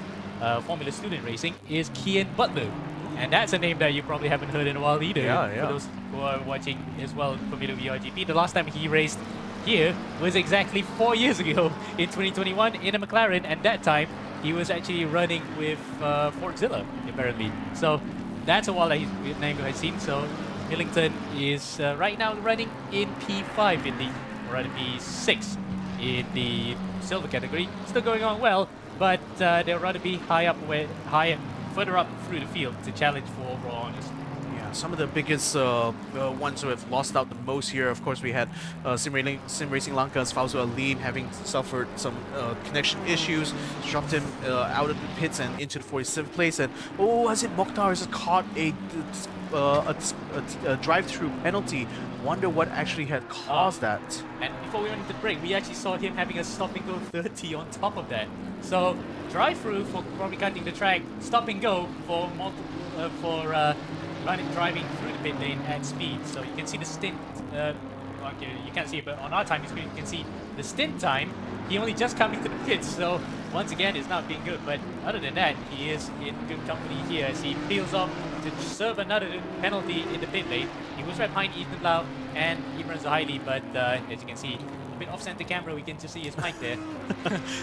Formula Student Racing, is Kian Butler. And that's a name that you probably haven't heard in a while either. Yeah. For those who are watching as well, Formula VRGP. The last time he raced here was exactly 4 years ago in 2021 in a McLaren, and that time he was actually running with Fordzilla apparently. So that's a while that his name has seen. So Millington is right now running in P5 in the, or rather P6 in the silver category. Still going on well, but they'll rather be further up through the field to challenge for overall honors. Yeah, some of the biggest ones who have lost out the most here, of course, we had Sim Racing Lanka's Fausto Alim having suffered some connection issues, dropped him out of the pits and into the 47th place. And oh, Hazid Mokhtar has caught a drive-through penalty. Wonder what actually had caused that. And before we went into the break, we actually saw him having a stop and go 30 on top of that. So drive-through for probably cutting the track, stop and go for driving through the pit lane at speed. So you can see the stint. Okay, you can't see it, but on our timing screen you can see the stint time. He only just come into the pits, so once again it's not being good. But other than that, he is in good company here as he peels off to serve another penalty in the pit lane. He was right behind Ethan Lau and Imran Zahaili, but as you can see, a bit off-center camera, we can just see his mic there.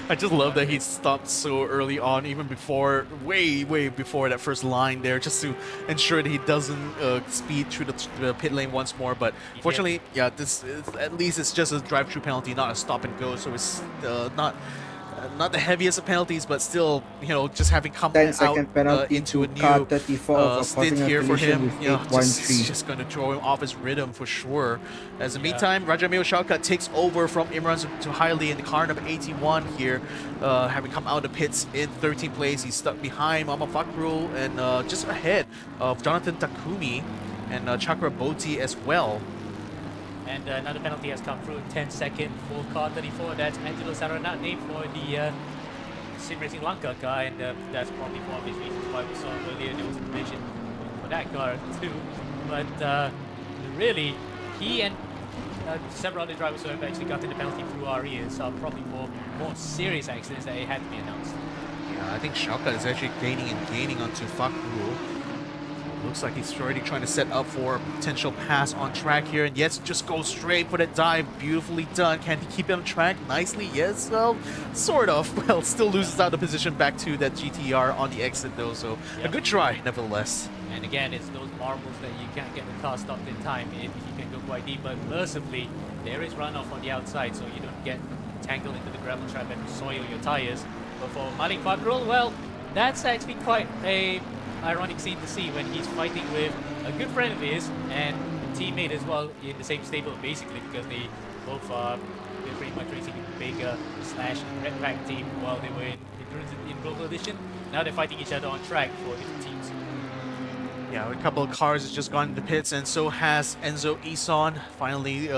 I just love that he stopped so early on, even before, way before that first line there, just to ensure that he doesn't speed through the pit lane once more. But fortunately, yeah, this is, at least it's just a drive-through penalty, not a stop and go, so it's not the heaviest of penalties, but still, you know, just having come out into a new stint here for him, you know, just going to throw him off his rhythm for sure. As in the meantime, Rajamil Shaukat takes over from Imran Zahaili in the car number 81 here, having come out of the pits in 13th place. He's stuck behind Mama Fakrul and just ahead of Jonathan Takumi and Chakra Boti as well. And another penalty has come through, 10-second for car 34. That's Angelo Saranatne for the Sim Racing Lanka car, and that's probably for obvious reasons why we saw earlier there was a provision for that car too. But really, he and several other drivers who have actually gotten the penalty through our ears are probably for more serious accidents that had to be announced. Yeah, I think Shaukat is actually gaining onto Fakrul. Looks like he's already trying to set up for a potential pass on track here. And yes, just go straight for that dive. Beautifully done. Can he keep it on track nicely? Yes, well, sort of. Well, still loses out the position back to that GTR on the exit though. So a good try, nevertheless. And again, it's those marbles that you can't get the car stopped in time if you can go quite deep. But mercifully, there is runoff on the outside, so you don't get tangled into the gravel trap and soil your tires. But for Malik Fakrul, well, that's actually quite a ironic scene to see when he's fighting with a good friend of his and a teammate as well in the same stable, basically, because they both are pretty much racing in the Vega / Red Pack team while they were in Global Edition. Now they're fighting each other on track for different teams. Yeah, a couple of cars has just gone into pits, and so has Enzo Ison, finally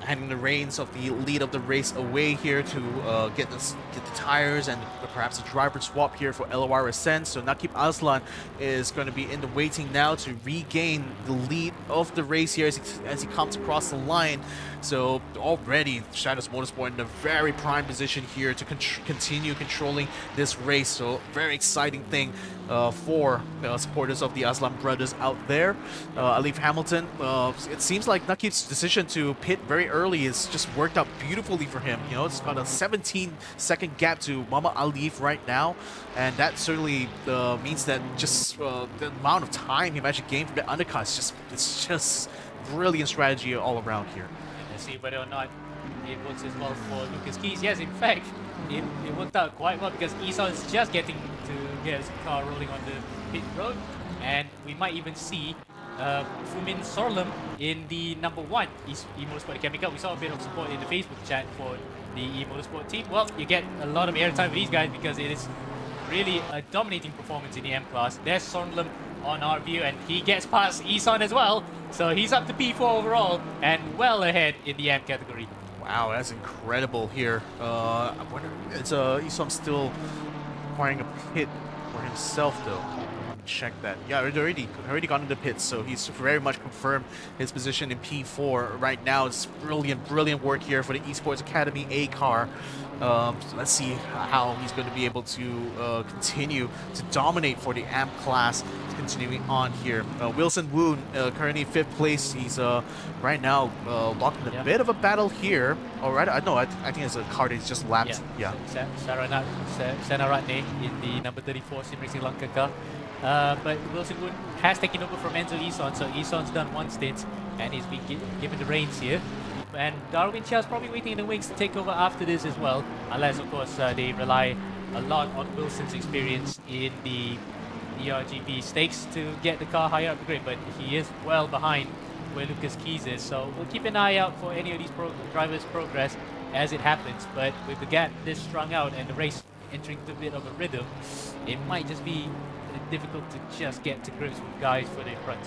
handing the reins of the lead of the race away here to get the tires and perhaps a driver swap here for LOR Ascent. So Nakib Aslan is going to be in the waiting now to regain the lead of the race here as he comes across the line. So already Shadows Motorsport in a very prime position here to continue controlling this race. So very exciting thing for supporters of the Aslan brothers out there. Alif Hamilton, it seems like Nakib's decision to pit very early has just worked out beautifully for him. You know, it's got a 17-second gap to Mama Alif right now, and that certainly means that just the amount of time he managed to gain from the undercut is just brilliant strategy all around here. And let's see whether or not it works as well for Lucas Keys. Yes, in fact, it worked out quite well because Esau is just getting to get his car rolling on the pit road, and we might even see Fumin Sorlum in the number 1 eMotorsport Academy Cup. We saw a bit of support in the Facebook chat for the eMotorsport team. Well, you get a lot of airtime for these guys because it is really a dominating performance in the M class. There's Sorlum on our view, and he gets past Isan as well, so he's up to P4 overall and well ahead in the M category. Wow, that's incredible here. I wonder, is Isom still requiring a pit for himself though? Check that. Yeah, already gone into pits, so he's very much confirmed his position in P4 right now. It's brilliant work here for the Esports Academy A car. So let's see how he's going to be able to continue to dominate for the AMP class. Continuing on here, Wilson Woon currently 5th place. He's right now locked in a bit of a battle here. All right, I think it's a car that's just lapped. Yeah. Sanaratne in the number 34 Sim Racing Lanka car. But Wilson Woon has taken over from Enzo Eson, so Eson's done one stint and he's been given the reins here. And Darwin Chia's probably waiting in the wings to take over after this as well, unless of course they rely a lot on Wilson's experience in the ERGP stakes to get the car higher up the grid, but he is well behind where Lucas Keys is, so we'll keep an eye out for any of these drivers' progress as it happens. But with the gap this strung out and the race entering into a bit of a rhythm, it might just be difficult to just get to grips with guys further in front.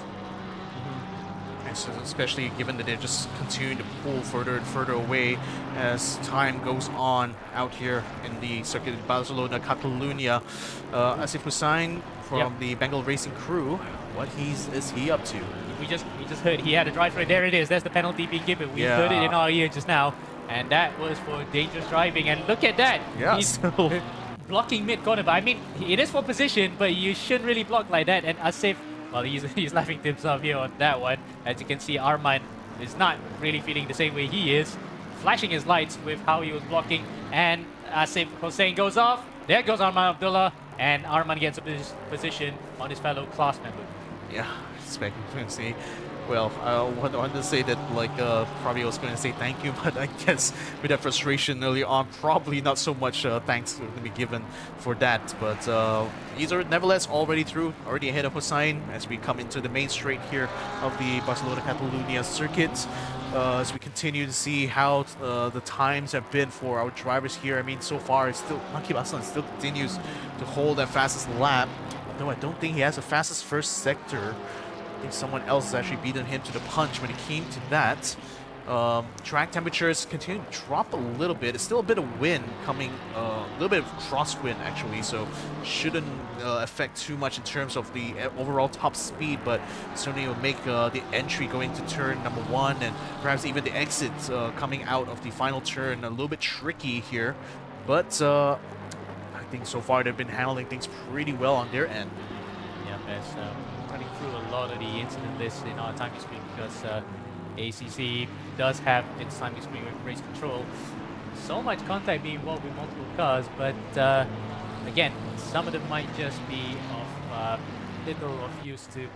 Especially given that they're just continuing to pull further and further away as time goes on out here in the Circuit de Barcelona-Catalunya. Asif Hussain from the Bengal Racing crew, what is he up to? We just heard he had a drive through. There it is. That's the penalty being given. We heard it in our ear just now, and that was for dangerous driving. And look at that. He's blocking mid corner. But I mean, it is for position, but you shouldn't really block like that. And Asif, well, he's laughing to himself here on that one. As you can see, Arman is not really feeling the same way he is, flashing his lights with how he was blocking. And Asif Hussain goes off. There goes Arman Abdullah, and Arman gets a position on his fellow class member. Yeah, expecting to see. Well, I wanted to say that, like, probably I was going to say thank you, but I guess with that frustration early on, probably not so much thanks to be given for that. But these are nevertheless already through, already ahead of Hussain as we come into the main straight here of the Barcelona-Catalunya circuit. As we continue to see how the times have been for our drivers here. I mean, so far, it's still Nakib Aslan still continues to hold that fastest lap. Although I don't think he has the fastest first sector. I think someone else has actually beaten him to the punch when it came to that. Track temperatures continue to drop a little bit. It's still a bit of wind coming, a little bit of crosswind actually, so shouldn't affect too much in terms of the overall top speed, but certainly will make the entry going to turn number 1 and perhaps even the exit coming out of the final turn a little bit tricky here. But I think so far they've been handling things pretty well on their end. Yeah, as running through a lot of the incident lists in our time history, because ACC does have its time history with race control. So much contact being involved with multiple cars, but again, some of them might just be of little of use to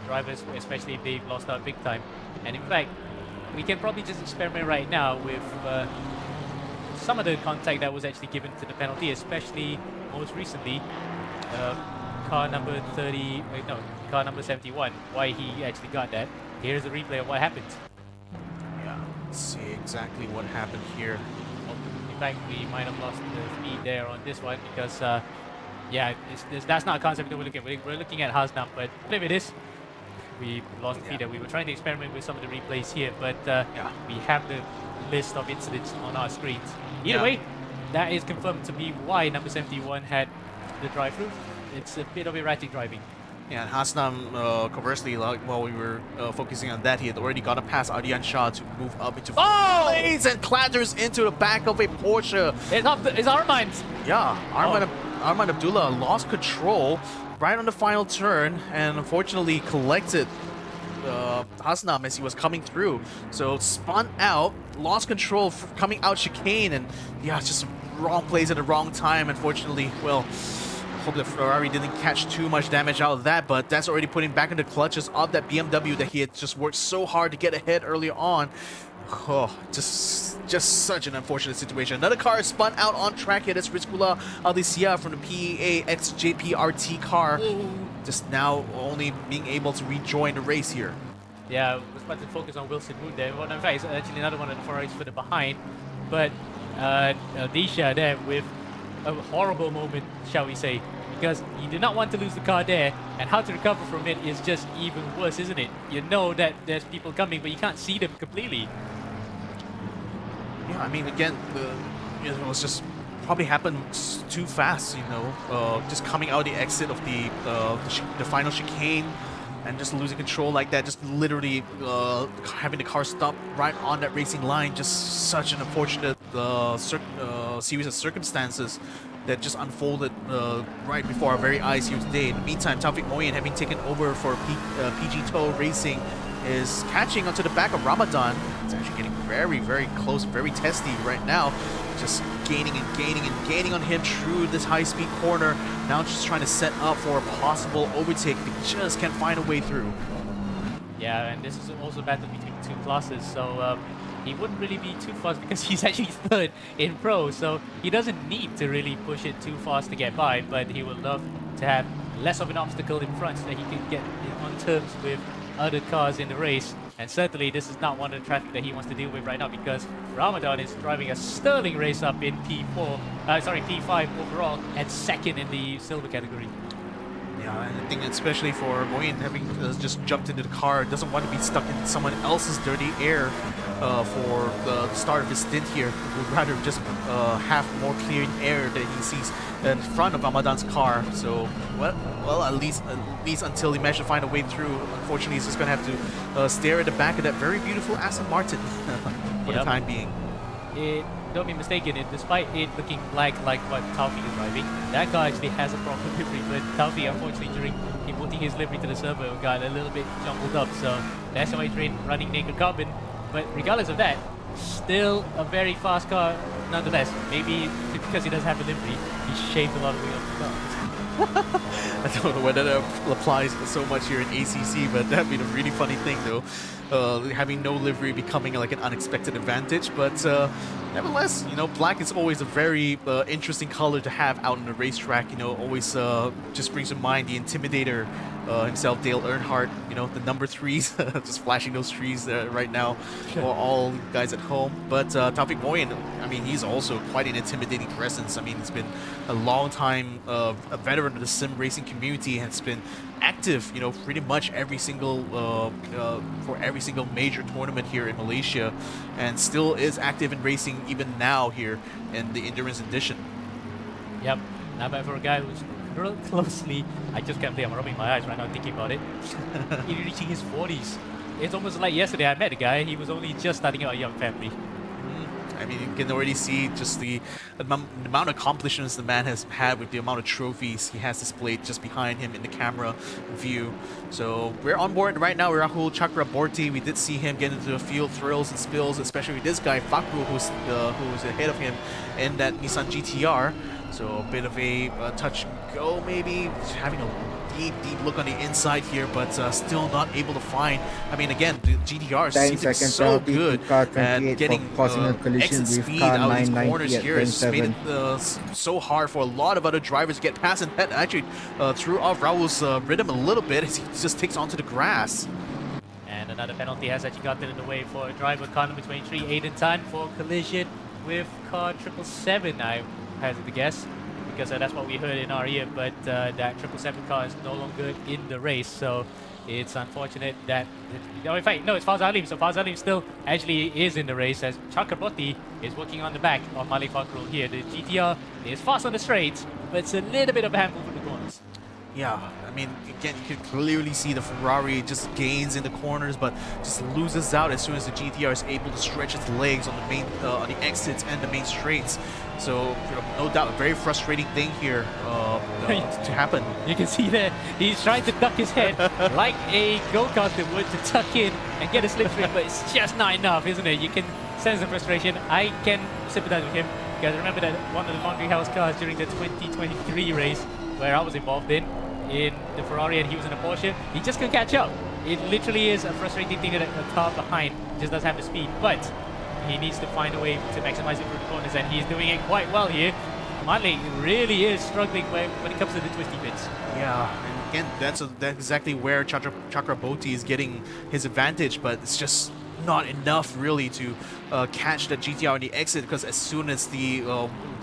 drivers, especially if they've lost out big time. And in fact, we can probably just experiment right now with some of the contact that was actually given to the penalty, especially most recently car number 71, why he actually got that. Here's a replay of what happened. Yeah, let's see exactly what happened here. In fact, we might have lost the speed there on this one because, yeah, that's not a concept that we're looking at. We're looking at Hasnam, but whatever it is, we lost the speed there. We were trying to experiment with some of the replays here, but we have the list of incidents on our screens. Either way, that is confirmed to be why number 71 had the drive-through. It's a bit of erratic driving. Yeah, and Hasnam, conversely, like, while we were focusing on that, he had already gotten past Ardian Shah to move up into place and clatters into the back of a Porsche. It's Arman's. Yeah, Arman Abdullah lost control right on the final turn and unfortunately collected Hasnam as he was coming through. So spun out, lost control coming out chicane, and yeah, just wrong place at the wrong time. Unfortunately, well, hope that Ferrari didn't catch too much damage out of that, but that's already putting back in the clutches of that BMW that he had just worked so hard to get ahead earlier on. Oh, just such an unfortunate situation. Another car is spun out on track here. That's Rizkula Alicia from the PEA XJPRT car. Just now only being able to rejoin the race here. Yeah, I was about to focus on Wilson Wood there. Well, in fact, it's actually another one of the Ferraris further behind. But Alicia there with a horrible moment, shall we say, because you do not want to lose the car there, and how to recover from it is just even worse, isn't it? You know that there's people coming, but you can't see them completely. Yeah, I mean, again, it was just probably happened too fast, you know, just coming out the exit of the final chicane and just losing control like that, just literally having the car stop right on that racing line, just such an unfortunate series of circumstances that just unfolded right before our very eyes here today. In the meantime, Taufik Moyen, having taken over for PG Tow Racing, is catching onto the back of Ramadan. It's actually getting very, very close, very testy right now. Just gaining and gaining and gaining on him through this high-speed corner. Now just trying to set up for a possible overtake. He just can't find a way through. Yeah, and this is also a battle between two classes, so he wouldn't really be too fast because he's actually third in Pro, so he doesn't need to really push it too fast to get by, but he would love to have less of an obstacle in front so that he can get on terms with other cars in the race. And certainly this is not one of the traffic that he wants to deal with right now, because Ramadan is driving a sterling race up in P5 overall, and second in the silver category. Yeah, and I think especially for Moyen, having just jumped into the car, doesn't want to be stuck in someone else's dirty air for the start of his stint here. Would rather just have more clean air that he sees in front of Ramadan's car. So, well, at least until he manages to find a way through. Unfortunately, he's just going to have to stare at the back of that very beautiful Aston Martin for the time being. Don't be mistaken, despite it looking black like what Taufik is driving, that car actually has a proper livery, but Taufik, unfortunately, during him putting his livery to the servo, got a little bit jumbled up, so the SOA train running naked carbon. But regardless of that, still a very fast car nonetheless. Maybe because he doesn't have a livery, he shaved a lot of weight off the car. I don't know whether that applies so much here in ACC, but that'd be a really funny thing though. Having no livery becoming like an unexpected advantage, but nevertheless, you know, black is always a very interesting color to have out on the racetrack. You know, always just brings to mind the Intimidator himself, Dale Earnhardt. You know, the number 3s, just flashing those 3s right now for all guys at home. But Taufik Moyen, I mean, he's also quite an intimidating presence. I mean, he's been a long time a veteran of the sim racing community, has been active, you know, pretty much every single for every single major tournament here in Malaysia, and still is active in racing even now here in the endurance edition. Yep, not bad for a guy who's real closely. I just can't believe I'm rubbing my eyes right now thinking about it. He's reaching his 40s. It's almost like yesterday I met a guy. He was only just starting out a young family. I mean, you can already see just the amount of accomplishments the man has had with the amount of trophies he has displayed just behind him in the camera view. So we're on board right now with Rahul Chakraborty. We did see him get into the field thrills and spills, especially with this guy, Fakru, who's ahead of him in that Nissan GTR. So a bit of a touch and go maybe, having a deep look on the inside here, but still not able to find. I mean, again, the GTR seems so good at getting exit speed out of these corners here. It's made it so hard for a lot of other drivers to get past, and that actually threw off Raul's rhythm a little bit as he just takes onto the grass. And another penalty has actually gotten in the way for driver car number 23, Aiden Tan, for collision with car 777, I hazard to guess, because that's what we heard in our ear, but that 777 car is no longer in the race, so it's unfortunate that, in fact, no, it's Faz Alim, so Faz Alim still actually is in the race as Chakraborty is working on the back of Malik Fakrul here. The GTR is fast on the straights, but it's a little bit of a handful for the corners. Yeah, I mean, again, you can clearly see the Ferrari just gains in the corners, but just loses out as soon as the GTR is able to stretch its legs on the main, on the exits and the main straights. So, you know, no doubt, a very frustrating thing here to happen. You can see there, he's trying to duck his head like a go-karter would to tuck in and get a slipstream, but it's just not enough, isn't it? You can sense the frustration. I can sympathize with him, because I remember that one of the Laundry House cars during the 2023 race, where I was involved in the Ferrari and he was in a Porsche, he just couldn't catch up. It literally is a frustrating thing that a car behind just doesn't have the speed, but he needs to find a way to maximize it through the corners, and he's doing it quite well here. Malik really is struggling when it comes to the twisty bits. Yeah, and again, that's exactly where Chakraborty is getting his advantage, but it's just not enough really to catch that GTR on the exit, because as soon as the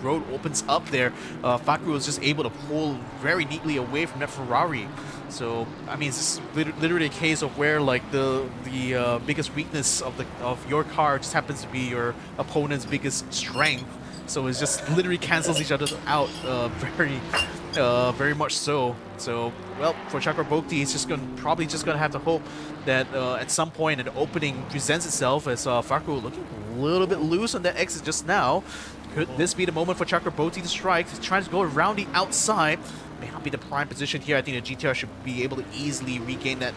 road opens up there, Fakru is just able to pull very neatly away from that Ferrari. So I mean, it's literally a case of where like the biggest weakness of your car just happens to be your opponent's biggest strength. So it just literally cancels each other out very very much so. So, well, for Chakraborty, it's probably just gonna have to hope that at some point an opening presents itself, as Fakru looking a little bit loose on that exit just now. Could this be the moment for Chakraborty to strike? He's trying to go around the outside. May not be the prime position here. I think the GTR should be able to easily regain that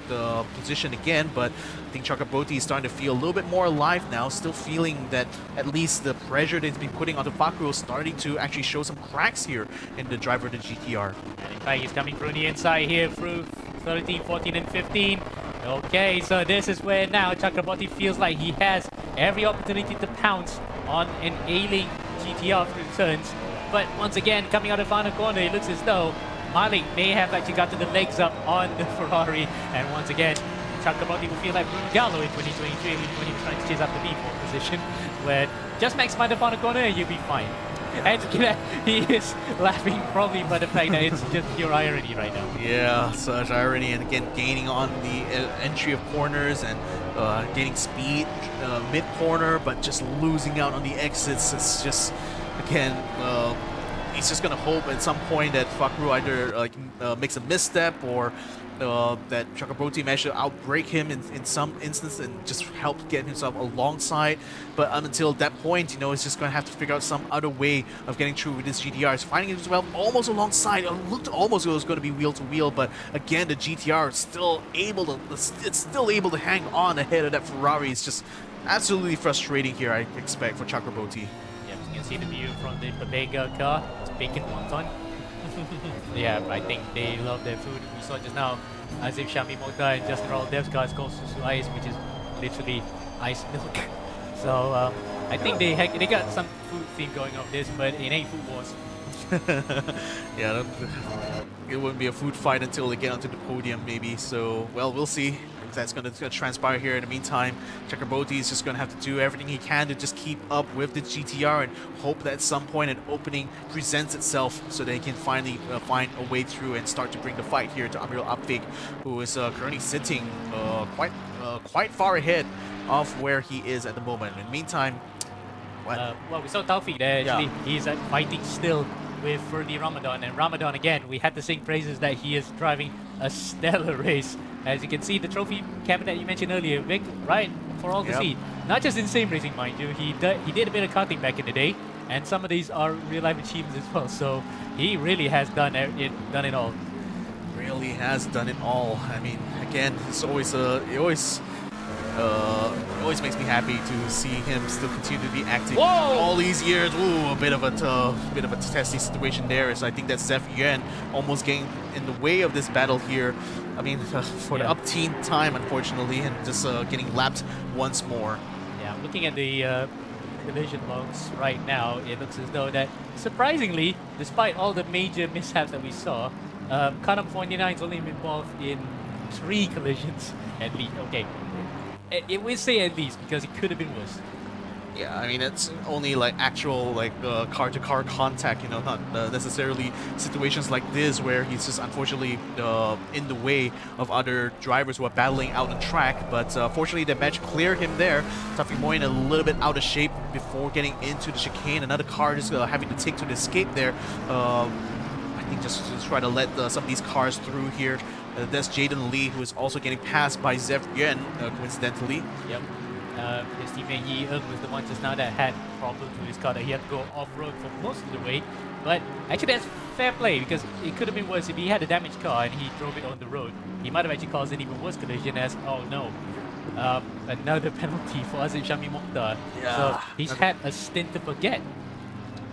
position again, but I think Chakraborty is starting to feel a little bit more alive now, still feeling that at least the pressure that he's been putting onto Fakru is starting to actually show some cracks here in the driver of the GTR. And in fact, he's coming through the inside here through 13, 14, and 15. Okay, so this is where now Chakraborty feels like he has every opportunity to pounce on an ailing GTR through turns. But once again, coming out of the final corner, it looks as though Malik may have actually gotten the legs up on the Ferrari. And once again, Chakraborty will feel like Gallo in 2023 when he was trying to chase up the B4 position, where just maximize the final corner and you'll be fine. And he is laughing probably by the fact that it's just pure irony right now. Yeah, such irony, and again gaining on the entry of corners and gaining speed mid-corner, but just losing out on the exits. It's just, again, he's just gonna hope at some point that Fakru either makes a misstep, or that Chakraborty managed to outbreak him in some instance and just help get himself alongside. But until that point, you know, he's just going to have to figure out some other way of getting through with this GTR. He's finding himself almost alongside. It looked almost it was going to be wheel to wheel, but again, the GTR is still able to hang on ahead of that Ferrari. It's just absolutely frustrating here, I expect, for Chakraborty. Yeah, you can see the view from the Babega car. It's bacon wonton. Yeah, I think they love their food. We saw just now, as if Shami Mokhtar and Justin Raul-Dev's car is called Susu Ice, which is literally ice milk. So I think they got some food theme going on this, but it ain't Food Wars. Yeah, it wouldn't be a food fight until they get onto the podium, maybe. So, well, we'll see if that's going to transpire here. In the meantime, Chakraborty is just going to have to do everything he can to just keep up with the GTR and hope that at some point an opening presents itself so that he can finally find a way through and start to bring the fight here to Amirul Apvik, who is currently sitting quite far ahead of where he is at the moment. In the meantime, well, we saw Taufik there. Actually, he's fighting still with Ferdi Ramadan, and Ramadan again, we had to sing praises that he is driving a stellar race. As you can see, the trophy cabinet you mentioned earlier, Vic, right for all to see. Not just in sim racing, mind you, he did a bit of karting back in the day, and some of these are real life achievements as well. So he really has done it all. Really has done it all. I mean, again, it's always it always makes me happy to see him still continue to be active all these years. Ooh, a bit of a testy situation there. So I think that Zeph Yuan almost getting in the way of this battle here. I mean, for the up-teen time, unfortunately, and just getting lapped once more. Yeah, looking at the collision logs right now, it looks as though that, surprisingly, despite all the major mishaps that we saw, Kanam 49 is only involved in 3 collisions at least. Okay, it will say at least because it could have been worse. Yeah, I mean, it's only like actual car-to-car contact, you know, not necessarily situations like this where he's just unfortunately in the way of other drivers who are battling out on track. But fortunately, the match cleared him there. Taufik Moin a little bit out of shape before getting into the chicane. Another car just having to take to the escape there. I think just to try to let some of these cars through here. That's Jaden Lee, who is also getting passed by Zeph Yuan, coincidentally. Yep. His teammate Yi Eung was the one just now that had problems with his car, that he had to go off-road for most of the way. But actually that's fair play, because it could have been worse if he had a damaged car and he drove it on the road. He might have actually caused an even worse collision as, oh no, another penalty for Azim Shami Mokhtar. Yeah. So he's had a stint to forget.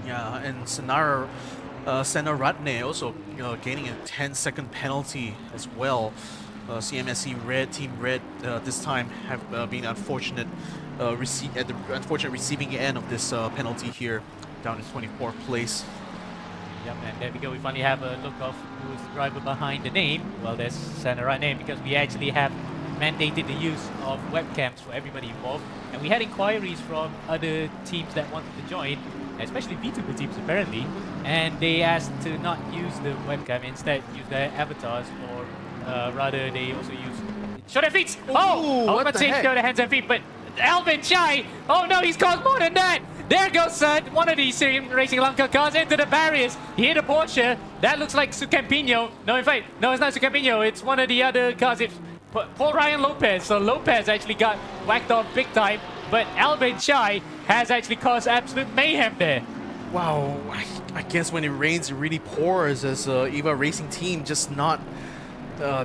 Yeah, and Senar Ratne also gaining a 10-second penalty as well. CMSC Red, Team Red, this time have been unfortunate at the unfortunate receiving end of this penalty here, down in 24th place. Yep, and there we go. We finally have a look of who's the driver behind the name. Well, there's Senar Ratne, because we actually have mandated the use of webcams for everybody involved, and we had inquiries from other teams that wanted to join, especially VTuber teams apparently, and they asked to not use the webcam, instead use their avatars, or rather they also use show their feet. Oh, I was about to say show their hands and feet, but Alvin Chai, oh no, he's caused more than that. There goes one of these Racing Lanka cars into the barriers. He hit a Porsche. That looks like Sucampino. No, in fact, no, it's not Sucampino. It's one of the other cars. It's Paul Ryan Lopez. So Lopez actually got whacked off big time. But Alvin Chai has actually caused absolute mayhem there. Wow, I guess when it rains, it really pours as eRacing team just not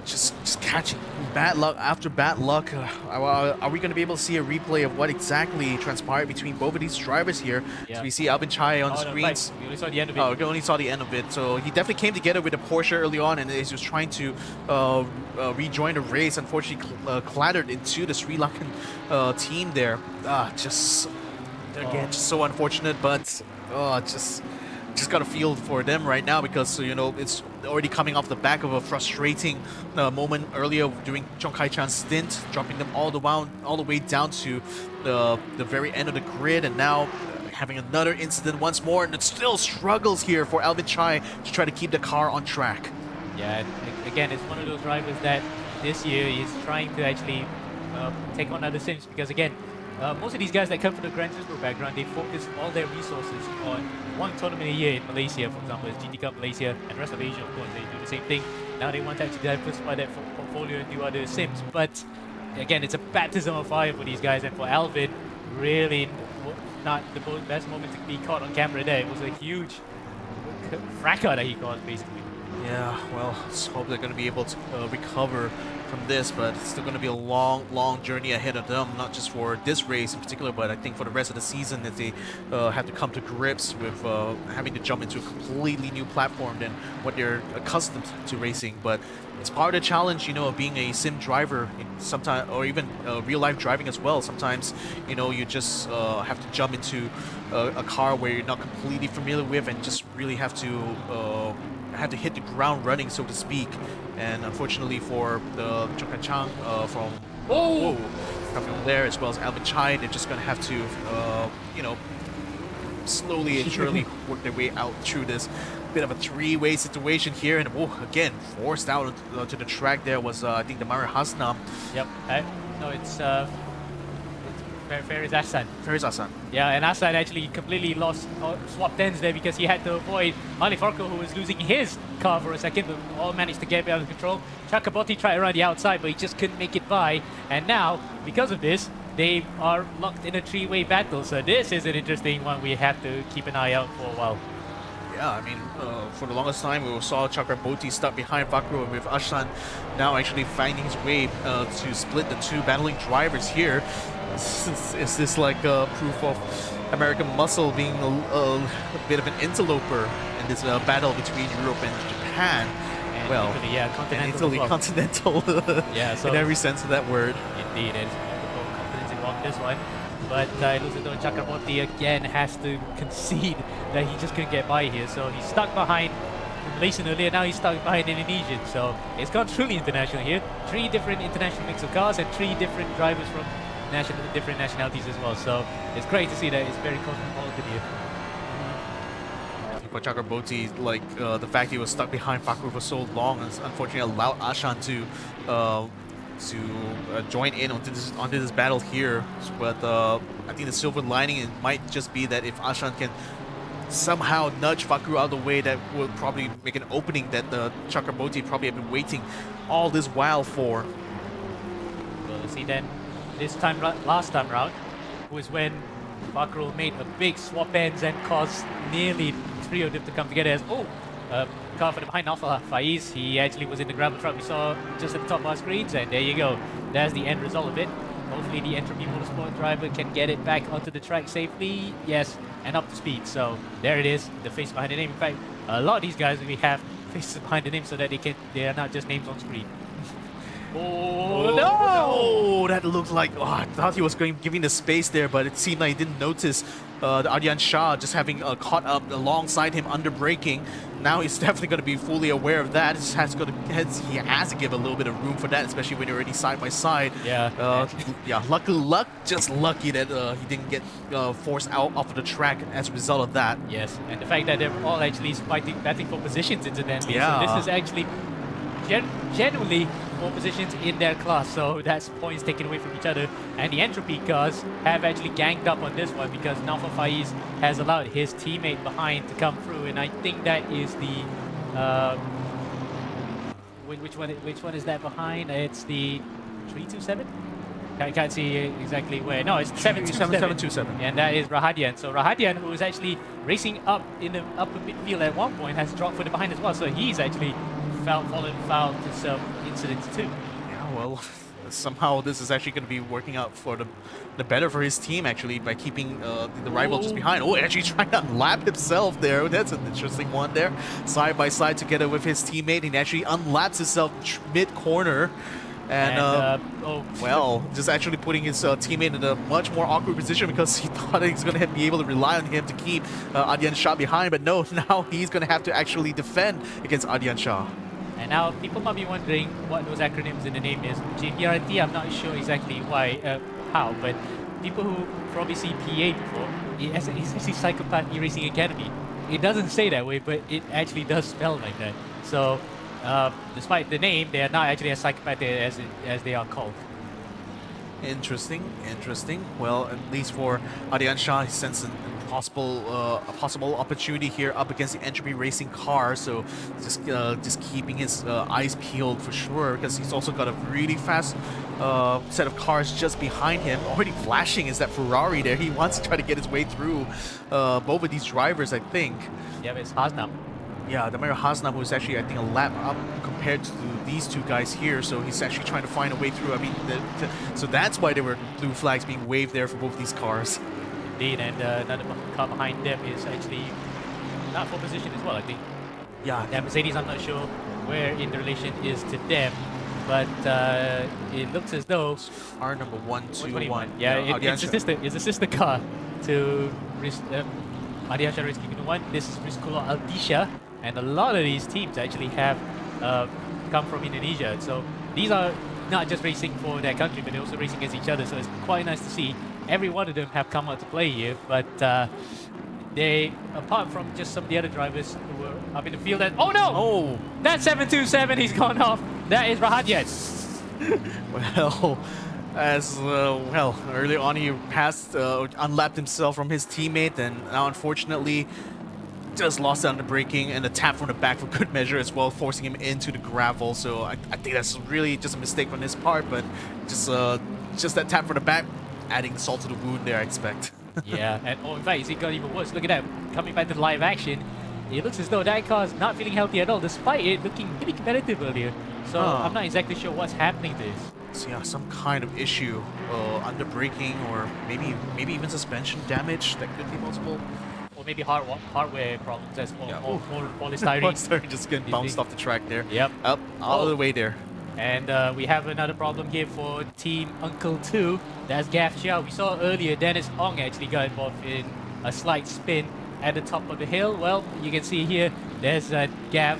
just catching bad luck after bad luck. Are we going to be able to see a replay of what exactly transpired between both of these drivers here? Yeah. So we see Alvin Chai on the screens. We only saw the end of it. Oh, we only saw the end of it. So he definitely came together with a Porsche early on, and he was trying to rejoin the race. Unfortunately, clattered into the Sri Lankan team there. Just so unfortunate, but just got a feel for them right now because you know it's already coming off the back of a frustrating moment earlier during Chong Kai Chan's stint, dropping them all the way down to the very end of the grid, and now having another incident once more, and it still struggles here for Alvin Chai to try to keep the car on track. Yeah, again, it's one of those drivers that this year is trying to actually take on other sims because again, most of these guys that come from the Gran Turismo background, they focus all their resources on one tournament a year in Malaysia, for example, it's GT Cup Malaysia, and the rest of Asia, of course, they do the same thing. Now they want to actually diversify their portfolio and do other sims, but again, it's a baptism of fire for these guys, and for Alvin, really not the best moment to be caught on camera there. It was a huge fracas that he caused, basically. Yeah, well, let's hope they're going to be able to recover from this, but it's still going to be a long journey ahead of them, not just for this race in particular, but I think for the rest of the season as they have to come to grips with having to jump into a completely new platform than what they're accustomed to racing. But it's part of the challenge, you know, of being a sim driver, sometimes, or even real-life driving as well. Sometimes, you know, you just have to jump into a car where you're not completely familiar with and just really have to hit the ground running, so to speak. And unfortunately for the Chong Kai Chang from coming there, as well as Alvin Chai, they're just going to have to, you know, slowly and surely work their way out through this bit of a three-way situation here. And again, forced out to the track there was, I think, the Mario Hasnam. Yep. No, it's Faris Hassan. Faris Hassan. Yeah, and Hassan actually completely lost swap ends there because he had to avoid Ali Farko, who was losing his car for a second, but all managed to get out of control. Chakabotti tried around the outside, but he just couldn't make it by. And now, because of this, they are locked in a three-way battle. So this is an interesting one we have to keep an eye out for a while. Yeah, I mean, for the longest time, we saw Chakraborty stuck behind Vakro, with Ashan now actually finding his way to split the two battling drivers here. Is this like proof of American muscle being a bit of an interloper in this battle between Europe and Japan? And well, Italy, yeah, continental. Italy, well. Continental, yeah, so in every sense of that word. Indeed, and multiple confidence involved in this one. But it looks as though Chakraborty again has to concede that he just couldn't get by here. So he's stuck behind the Malaysian earlier, now he's stuck behind Indonesian. So it's gone truly international here. 3 different international mix of cars and 3 different drivers from different nationalities as well. So it's great to see that it's very cosmopolitan here. For Chakraborty, like the fact he was stuck behind Fakru for so long, has unfortunately allowed Ashan to join in onto this battle here. But I think the silver lining, it might just be that if Ashan can somehow nudge Fakru out of the way, that will probably make an opening that the Chakraborty probably have been waiting all this while for. We'll see then. This time, last time round, was when Fakru made a big swap ends and caused nearly 3 of them to come together as car from behind Alpha Faiz. He actually was in the gravel truck we saw just at the top of our screens, and there you go. That's the end result of it. Hopefully the Entropy Motorsport driver can get it back onto the track safely, yes, and up to speed. So there it is, the face behind the name. In fact, a lot of these guys we have faces behind the name so that they are not just names on screen. Oh, no! That looked like, I thought he was giving the space there, but it seemed like he didn't notice the Ardian Shah just having caught up alongside him under braking. Now he's definitely going to be fully aware of that. He has to give a little bit of room for that, especially when you're already side by side. Yeah. Yeah. Just lucky that he didn't get forced out off of the track as a result of that. Yes, and the fact that they're all actually batting for positions incidentally. Yeah. So this is actually genuinely 4 positions in their class, so that's points taken away from each other. And the Entropy cars have actually ganged up on this one because Naufal Faiz has allowed his teammate behind to come through, and I think that is the which one is that behind? It's the 327. I can't see exactly where. No, it's 727. And that is Rahadian. So Rahadian, who is actually racing up in the upper midfield at one point, has dropped further behind as well. So he's actually fallen foul to some incidents too. Yeah, well, somehow this is actually going to be working out for the better for his team, actually, by keeping the rival just behind. Oh, actually trying to lap himself there. That's an interesting one there. Side by side together with his teammate. He actually unlaps himself mid-corner. And, well, just actually putting his teammate in a much more awkward position because he thought he's going to be able to rely on him to keep Adyan Shah behind. But no, now he's going to have to actually defend against Adyan Shah. And now people might be wondering what those acronyms in the name is. GPRT, I'm not sure exactly why, how, but people who probably see PA before, it's actually Psychopath eRacing Academy. It doesn't say that way, but it actually does spell like that. So, despite the name, they are not actually as psychopath as they are called. Interesting, interesting. Well, at least for Adyan Shah, he senses a possible opportunity here up against the Entropy Racing car. So just keeping his eyes peeled for sure, because he's also got a really fast set of cars just behind him. Already flashing is that Ferrari there. He wants to try to get his way through both of these drivers, I think. Yeah, it's Hasnam. Yeah, Damir Hasnam, who's actually, I think, a lap up compared to these two guys here, so he's actually trying to find a way through. I mean, so that's why there were blue flags being waved there for both these cars. Indeed, and another car behind them is actually not for position as well, I think. Yeah. Yeah, Mercedes, I'm not sure where in the relation is to them, but it looks as though... Car number 121. Yeah, it's a sister car to Adyan Shah Racing 1. This is Rizkulo Aldisha, and a lot of these teams actually have come from Indonesia. So these are not just racing for their country, but they're also racing against each other. So it's quite nice to see every one of them have come out to play here. But they, apart from just some of the other drivers who were up in the field, oh no! Oh! That's 727, he's gone off. That is Rahadian. Well, as well, earlier on he passed, unlapped himself from his teammate, and now unfortunately just lost out on the braking and a tap from the back for good measure as well, forcing him into the gravel. So I think that's really just a mistake on his part, but just that tap from the back, adding salt to the wound there, I expect. Yeah, and in fact, it got even worse. Look at that, coming back to the live action. It looks as though that car's not feeling healthy at all, despite it looking really competitive earlier. So I'm not exactly sure what's happening to this. So yeah, some kind of issue, under braking, or maybe even suspension damage. That could be possible. Or maybe hardware problems as well. Yeah. Or polystyrene. Polystyrene just getting bounced off the track there. Yep. Up all the way there. And we have another problem here for Team Uncle 2. That's Gav Chia. We saw earlier Dennis Ong actually got involved in a slight spin at the top of the hill. Well, you can see here, there's Gav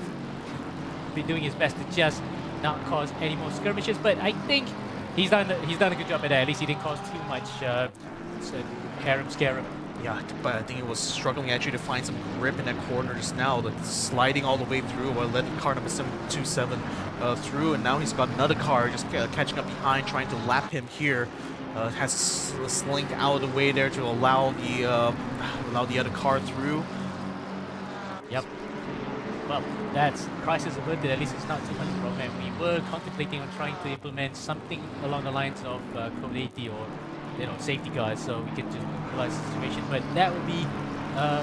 been doing his best to just not cause any more skirmishes, but I think he's done a good job at that. At least he didn't cause too much scarum. Yeah, but I think he was struggling actually to find some grip in that corner just now, like sliding all the way through while letting car number 727 through, and now he's got another car just catching up behind, trying to lap him here. Has slinked out of the way there to allow the other car through. Yep. Well, that's crisis averted. At least it's not too much of a problem. We were contemplating on trying to implement something along the lines of Code 80 or safety guards, so we can just neutralize the situation. But that would be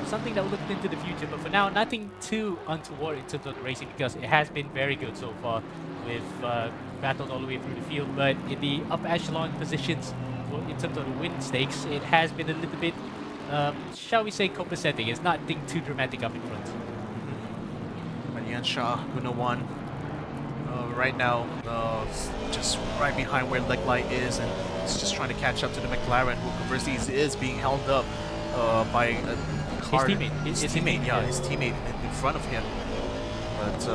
something that we'll look into the future. But for now, nothing too untoward in terms of the racing, because it has been very good so far. We've battled all the way through the field, but in the upper echelon positions, in terms of the win stakes, it has been a little bit, shall we say, copacetic. It's nothing too dramatic up in front. Adyan Shah, Guna 1, right now, just right behind where Leg Light is, and he's just trying to catch up to the McLaren, who conversely is being held up by a car. His teammate. His teammate in front of him. But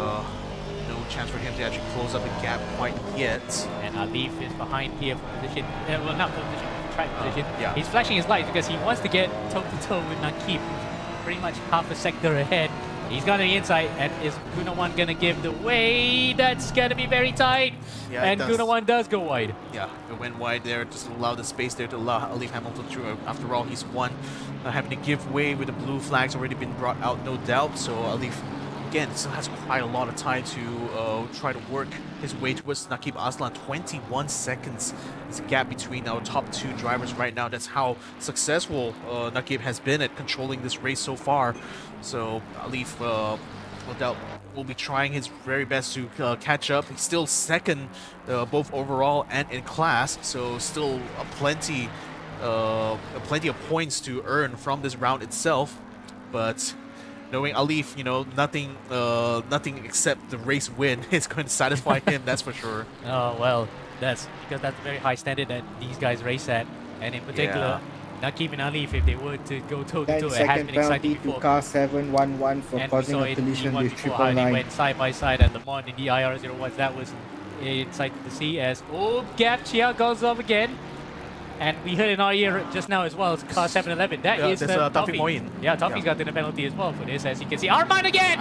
no chance for him to actually close up the gap quite yet. And Alif is behind here for position. Well, not for position, track position. Yeah. He's flashing his lights because he wants to get toe-to-toe with Nakib. Pretty much half a sector ahead. He's gone to the inside, and is Gunawan gonna give the way? That's gonna be very tight. Yeah, and it does. Gunawan does go wide. Yeah, it went wide there, just allow the space there to allow Alif Hamilton through. After all, he's won. Having to give way with the blue flags already been brought out, no doubt. So Alif, again, still has quite a lot of time to try to work his way towards Naqib Aslan. 21 seconds is the gap between our top two drivers right now. That's how successful Naqib has been at controlling this race so far. So Alif, no doubt, will be trying his very best to catch up. He's still second, both overall and in class. So still plenty of points to earn from this round itself. But knowing Alif, you know, nothing except the race win is going to satisfy him. That's for sure. Oh well, that's because that's a very high standard that these guys race at, and in particular, Naqib and Alif, if they were to go toe to toe, it has been exciting before. To car 711 for And causing we a saw collision in with before how they 999. went side by side at Le Mans in the IR01. That was exciting to see as Gap Chia goes off again. And we heard in our ear just now as well, it's car 711. That is Taufik Moin. Yeah, Taufik's got the penalty as well for this, as you can see. Arman again!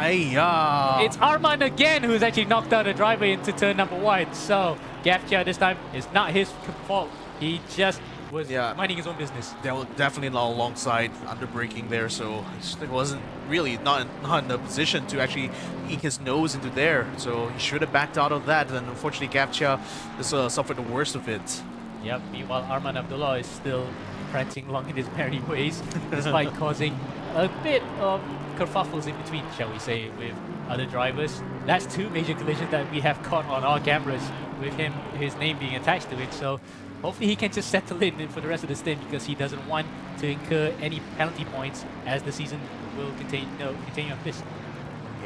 It's Arman again who's actually knocked out a driver into turn number 1. So Gap Chia this time is not his fault. He just was minding his own business. They were definitely alongside under braking there, so he wasn't really not in the position to actually eke his nose into there. So he should have backed out of that, and unfortunately Gapcha just suffered the worst of it. Yep, meanwhile Arman Abdullah is still prancing along in his merry ways, despite causing a bit of kerfuffles in between, shall we say, with other drivers. That's 2 major collisions that we have caught on our cameras with his name being attached to it. So hopefully he can just settle in for the rest of the stint, because he doesn't want to incur any penalty points as the season will continue on this.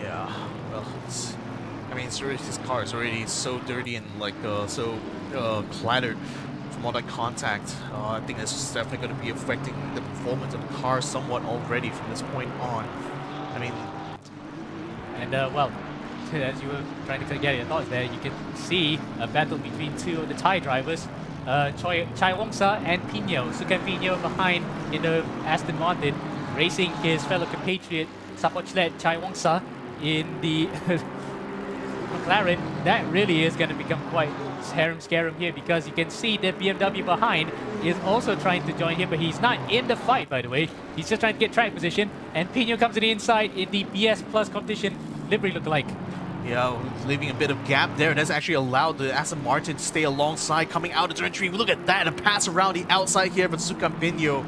Yeah, well, I mean, his car is already so dirty and like so clattered from all that contact. I think that's definitely going to be affecting the performance of the car somewhat already from this point on. I mean, and well, as you were trying to get your thoughts there, you can see a battle between 2 of the Thai drivers. Chai Wongsa and Pino. Sukan Pino behind in the Aston Martin, racing his fellow compatriot Sapochlet Chai Wongsa in the McLaren. That really is going to become quite harem-scarum here, because you can see the BMW behind is also trying to join him, but he's not in the fight, by the way. He's just trying to get track position, and Pino comes to the inside in the BS Plus competition livery lookalike. Yeah, leaving a bit of gap there. That's actually allowed the Aston Martin to stay alongside, coming out of turn 3. Look at that, and pass around the outside here, but Sukan Pino,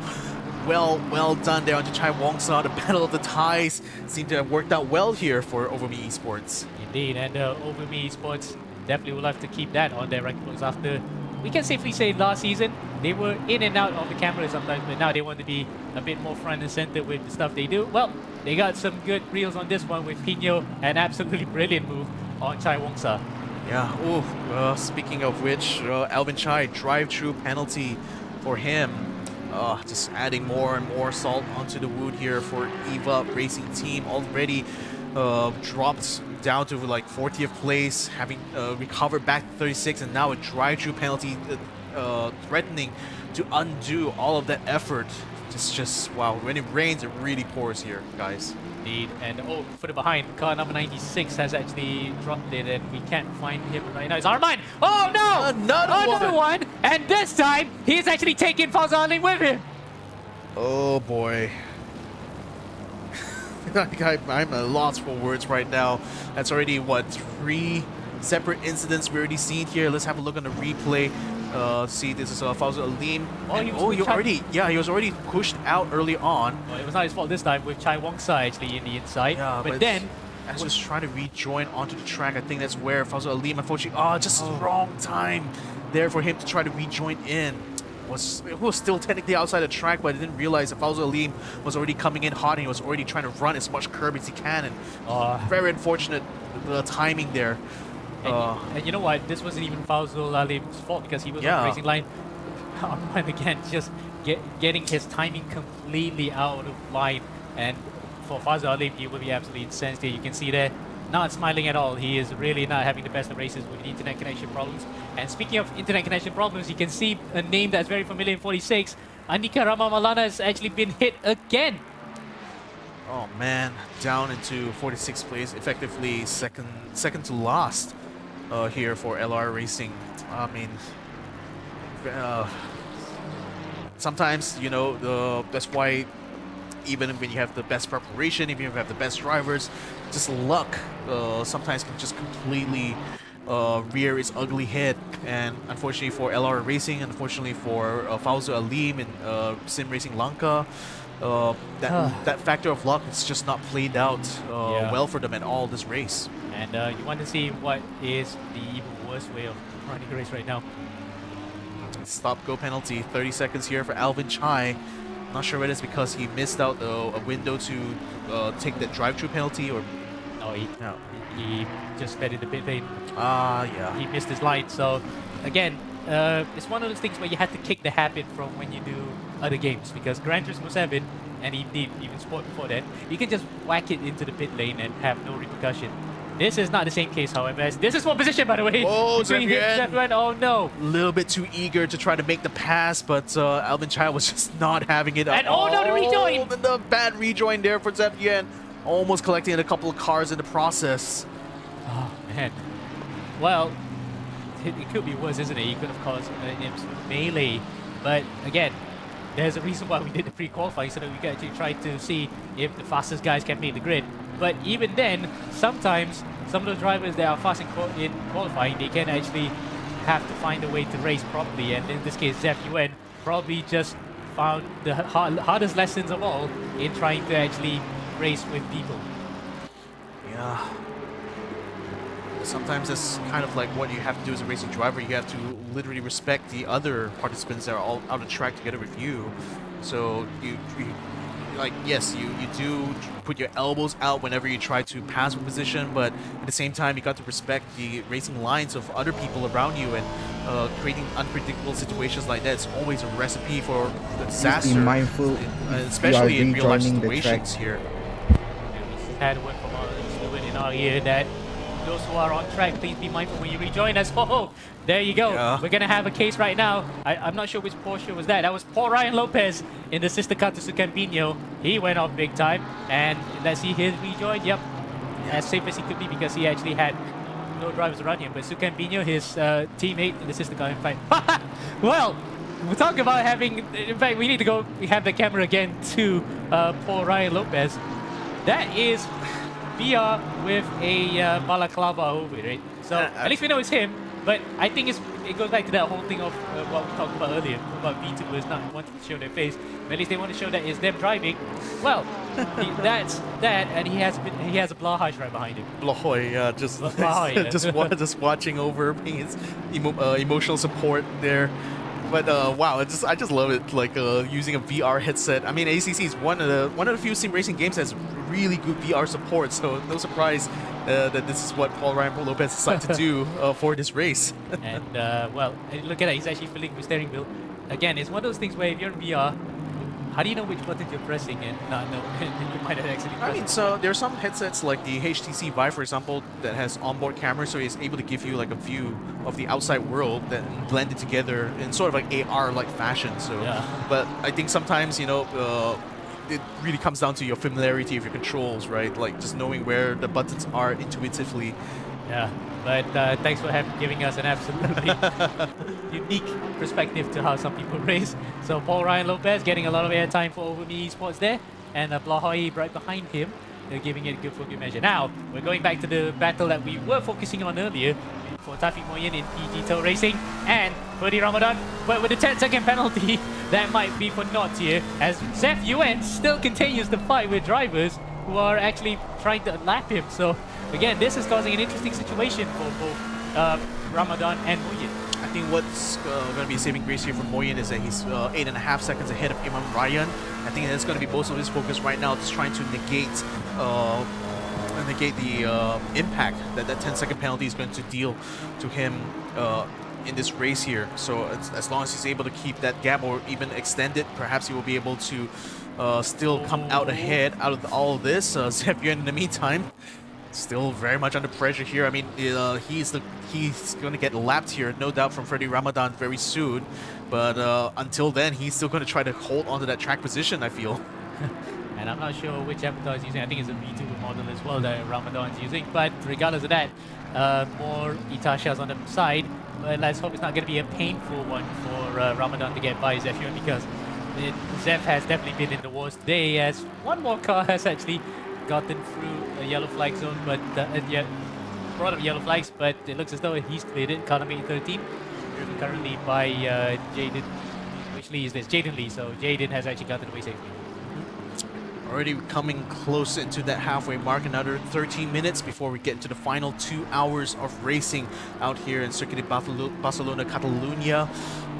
well done there onto Chai Wongsa. The battle of the Thais seem to have worked out well here for Overme Esports. Indeed, and Overme Esports definitely would like to keep that on their rank books. After, we can safely say, last season they were in and out of the camera sometimes, but now they want to be a bit more front and center with the stuff they do. Well, they got some good reels on this one with Pino, an absolutely brilliant move on Chai Wongsa. Yeah, speaking of which, Alvin Chai, drive-through penalty for him. Just adding more and more salt onto the wound here for EVA Racing Team. Already dropped down to like 40th place, having recovered back to 36, and now a drive-through penalty threatening to undo all of that effort. Just wow, when it rains, it really pours here, guys. Indeed, and further behind, car number 96 has actually dropped it, and we can't find him right now. It's Arman! Oh no! Another one! And this time, he's actually taking Fawza Ali with him! Oh boy. I'm at a loss for words right now. That's already, what, 3 separate incidents we already seen here. Let's have a look on the replay. See, this is Fawza Alim. He was already pushed out early on. Well, it was not his fault this time with Chai Wongsa actually in the inside. Yeah, but then as just trying to rejoin onto the track, I think that's where Fawza Alim, unfortunately, just wrong time there for him to try to rejoin in. He was still technically outside the track, but I didn't realize that Fawza Alim was already coming in hot, and he was already trying to run as much curb as he can. And very unfortunate the timing there. And you know what? This wasn't even Fawzul Alim's fault, because he was on the racing line. And again, just getting his timing completely out of line. And for Fawzul Alim, he will be absolutely incensed here. You can see there, not smiling at all. He is really not having the best of races with the internet connection problems. And speaking of internet connection problems, you can see a name that's very familiar in 46. Andika Ramamalana has actually been hit again. Oh man, down into 46th place, effectively second to last here for LR Racing. I mean, sometimes, you know, that's why even when you have the best preparation, even if you have the best drivers, just luck sometimes can just completely rear its ugly head. And unfortunately for LR Racing, unfortunately for Fauzo Alim and Sim Racing Lanka, that factor of luck is just not played out well for them at all this race. And you want to see what is the even worse way of running a race right now. Stop-go penalty, 30 seconds here for Alvin Chai. Not sure whether it's because he missed out a window to take that drive-through penalty or... No, he just fed in the pit lane. Yeah. He missed his line. So, again, it's one of those things where you have to kick the habit from when you do other games. Because Gran Turismo 7, and indeed even Sport before that, you can just whack it into the pit lane and have no repercussion. This is not the same case, however, as this is what position, by the way. Oh, Zephyr, oh no. A little bit too eager to try to make the pass, but Alvin Chai was just not having it. And oh no, the rejoin! The bad rejoin there for Zephyr, almost collecting a couple of cars in the process. Oh man. Well, it could be worse, isn't it? You could have caused an melee. But again, there's a reason why we did the pre-qualifying, so that we can actually try to see if the fastest guys can make the grid. But even then, sometimes some of the drivers that are fast in qualifying, they can actually have to find a way to race properly. And in this case, Zef Yuen probably just found the hardest lessons of all in trying to actually race with people. Yeah. Sometimes that's kind of like what you have to do as a racing driver. You have to literally respect the other participants that are all out of track together with you. So you like, yes, you do put your elbows out whenever you try to pass a position, but at the same time, you got to respect the racing lines of other people around you, and creating unpredictable situations like that is always a recipe for disaster. Just be mindful, especially in real life situations here. We had a word from our fluid in our ear that those who are on track, please be mindful when you rejoin us. Oh, there you go. Yeah. We're going to have a case right now. I'm not sure which Porsche was that. That was Paul Ryan Lopez in the sister car to Sucampino. He went off big time. And let's see his rejoin. Yep. As safe as he could be because he actually had no drivers around him. But Sucampino, his teammate in the sister car, in fact. Well, we're talking about having... In fact, we need to go... We have the camera again to Paul Ryan Lopez. That is... VR with a balaclava over it, right? So at least we know it's him, but I think it goes back to that whole thing of what we talked about earlier, about VTubers not wanting to show their face, but at least they want to show that it's them driving. Well, that's that, and he has a Blahaj right behind him. Blahoy, just Blahoy, yeah. just watching over his emotional support there. But wow, I just love it. Like using a VR headset. I mean, ACC is one of the few sim racing games that has really good VR support. So no surprise that this is what Paul Ryan Lopez decided to do for this race. And well, look at that. He's actually filling the steering wheel. Again, it's one of those things where if you're in VR, how do you know which buttons you're pressing and not know? You might not actually press. I mean, so there are some headsets like the HTC Vive, for example, that has onboard camera, so it's able to give you like a view of the outside world that blended together in sort of like AR-like fashion. So, yeah. But I think sometimes, you know, it really comes down to your familiarity of your controls, right? Like just knowing where the buttons are intuitively. Yeah, but thanks for giving us an absolutely unique perspective to how some people race. So Paul Ryan Lopez getting a lot of airtime for OverMe Esports there, and Blahoy right behind him, giving it good for good measure. Now, we're going back to the battle that we were focusing on earlier for Taufik Moyen in PG Tail Racing and Ferdy Ramadan, but with a 10-second penalty, that might be for naught here, as Zef Yuen still continues the fight with drivers who are actually trying to lap him. So again, this is causing an interesting situation for both Ramadan and Moyen. I think what's going to be saving grace here for Moyen is that he's 8.5 seconds ahead of Imam Ryan. I think that's going to be most of his focus right now, just trying to negate the impact that 10-second penalty is going to deal to him in this race here. So as long as he's able to keep that gap or even extend it, perhaps he will be able to still come out ahead out of all of this. Zef Yuen, in the meantime, still very much under pressure here. I mean, he's going to get lapped here, no doubt, from Ferdy Ramadan very soon. But until then, he's still going to try to hold onto that track position, I feel. And I'm not sure which avatar is using. I think it's a V2 model as well that Ramadan is using. But regardless of that, more Itashas on the side. But let's hope it's not going to be a painful one for Ramadan to get by his F1 because Zef has definitely been in the wars today, as one more car has actually gotten through a yellow flag zone, but yeah, brought up yellow flags, but it looks as though he's cleared it. Car number 13, driven currently by Jaden. Which Lee is this? Jaden Lee. So Jaden has actually gotten away safely. Already coming close into that halfway mark, another 13 minutes before we get into the final 2 hours of racing out here in Circuit de Barcelona-Catalunya.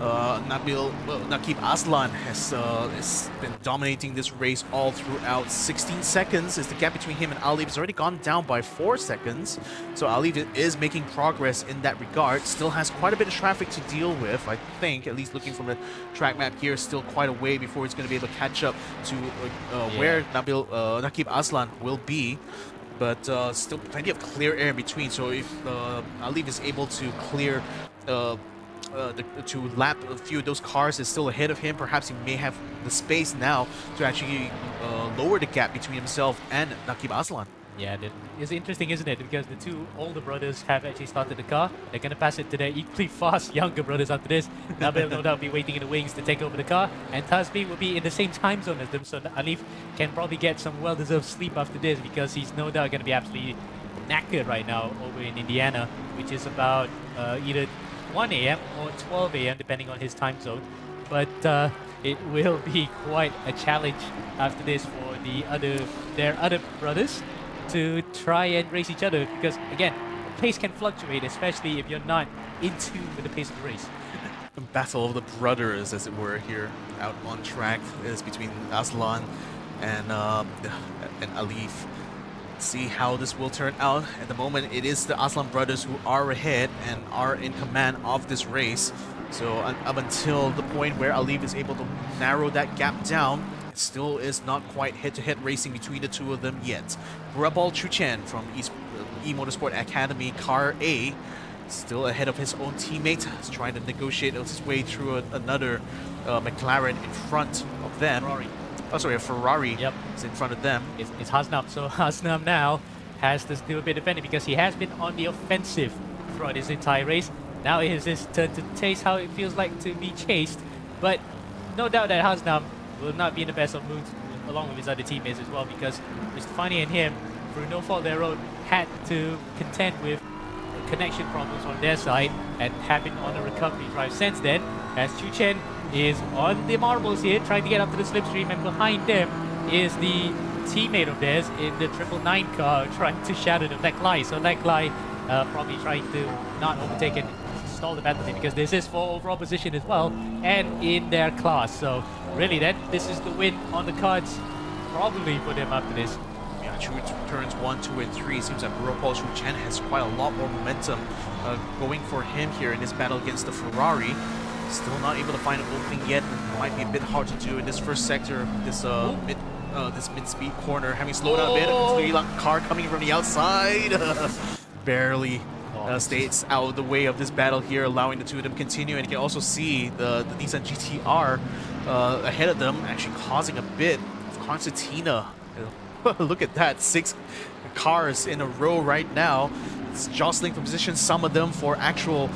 Naqib Aslan has been dominating this race all throughout. 16 seconds is the gap between him and Alif. It's already gone down by 4 seconds. So Alif is making progress in that regard. Still has quite a bit of traffic to deal with, I think, at least looking from the track map here. Still quite a way before he's going to be able to catch up to where Naqib Aslan will be. But still plenty of clear air in between. So if Alif is able to clear to lap a few of those cars is still ahead of him, perhaps he may have the space now to actually lower the gap between himself and Naqib Aslan. Yeah, it's interesting, isn't it? Because the two older brothers have actually started the car. They're going to pass it to their equally fast younger brothers after this. Nabil no doubt be waiting in the wings to take over the car, and Tasbi will be in the same time zone as them, so Alif can probably get some well-deserved sleep after this because he's no doubt going to be absolutely knackered right now over in Indiana, which is about either 1 a.m. or 12 a.m. depending on his time zone. But it will be quite a challenge after this for their other brothers to try and race each other because, again, the pace can fluctuate, especially if you're not in tune with the pace of the race. The battle of the brothers, as it were, here out on track is between Aslan and Alif. See how this will turn out. At the moment, it is the Aslan brothers who are ahead and are in command of this race. So up until the point where Alif is able to narrow that gap down, it still is not quite head-to-head racing between the two of them yet. Rabal Chuchen from eMotorsport Academy, Car A, still ahead of his own teammate. He's trying to negotiate his way through another McLaren in front of them. Ferrari. Oh, sorry, a Ferrari Yep. is in front of them. It's Hasnam. So Hasnam now has to do a bit of defending because he has been on the offensive throughout his entire race. Now it is his turn to taste how it feels like to be chased. But no doubt that Hasnam will not be in the best of moods along with his other teammates as well because Mr. Fani and him, through no fault of their own, had to contend with connection problems on their side and have been on a recovery drive since then, as Chu Chen is on the marbles here trying to get up to the slipstream, and behind them is the teammate of theirs in the 999 car trying to shatter the Leklai. So Leklai probably trying to not overtake and stall the battle because this is for overall position as well and in their class. So really then this is the win on the cards probably for them after this. Yeah, turns 1, 2, and 3. Seems like Rapol Chu Chen has quite a lot more momentum going for him here in this battle against the Ferrari. Still not able to find an opening yet. It might be a bit hard to do in this first sector, this mid-speed corner. Having slowed down a bit, Sri Lankan car coming from the outside. Barely stays out of the way of this battle here, allowing the two of them continue. And you can also see the Nissan GTR ahead of them, actually causing a bit of concertina. Look at that, 6 cars in a row right now. It's jostling for position, some of them for actual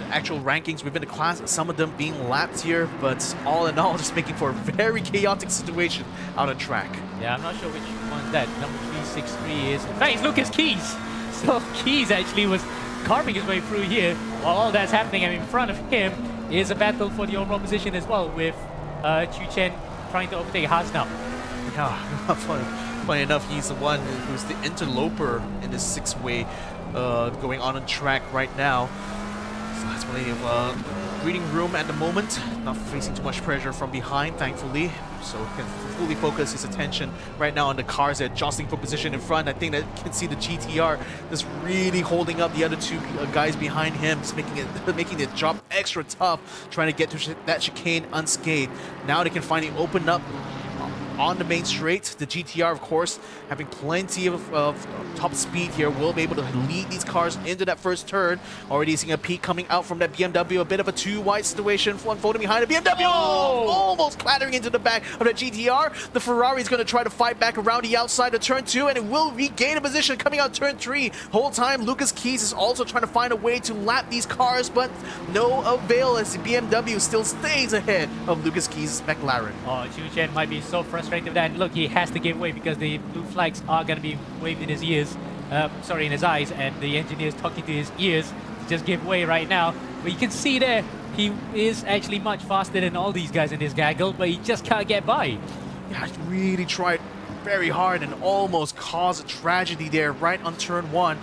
rankings within the class, some of them being lapped here, but all in all, just making for a very chaotic situation out on track. Yeah, I'm not sure which one's that. Number 363 is... In fact, it's Lucas Keys! So Keys actually was carving his way through here while all that's happening, and in front of him is a battle for the overall position as well, with Chu Chen trying to overtake Hasnam. Yeah, funny enough, he's the one who's the interloper in this 6-way going on track right now. So that's plenty of breathing room at the moment, not facing too much pressure from behind, thankfully. So he can fully focus his attention right now on the cars that are jostling for position in front. I think that you can see the GTR just really holding up the other two guys behind him, just making the job extra tough, trying to get to that chicane unscathed. Now they can finally open up on the main straight. The GTR, of course, having plenty of top speed here, will be able to lead these cars into that first turn. Already seeing a peak coming out from that BMW. A bit of a two-wide situation. Unfolding behind the BMW. Oh! Almost clattering into the back of the GTR. The Ferrari is going to try to fight back around the outside of turn 2, and it will regain a position coming out turn 3. Whole time, Lucas Keys is also trying to find a way to lap these cars, but no avail as the BMW still stays ahead of Lucas Keys' McLaren. Oh, Chu Chen might be so frustrated with that. Look, he has to give way because the blue flags are going to be waved in his ears. In his eyes, and the engineer's talking to his ears to just give way right now. But you can see there, he is actually much faster than all these guys in this gaggle, but he just can't get by. Yeah, he really tried very hard and almost caused a tragedy there right on turn 1.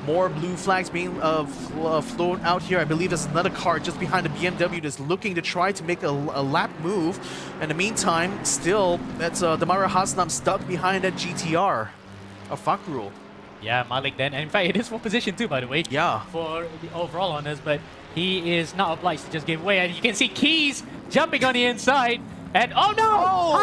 More blue flags being flown out here. I believe there's another car just behind the BMW that's looking to try to make a lap move. In the meantime, still, that's Damara Hasnam stuck behind that GTR of Fakrul. Yeah, Malik then. And in fact, it is for position too, by the way. Yeah. For the overall honors, but he is not obliged to just give way. And you can see Keys jumping on the inside. And oh no!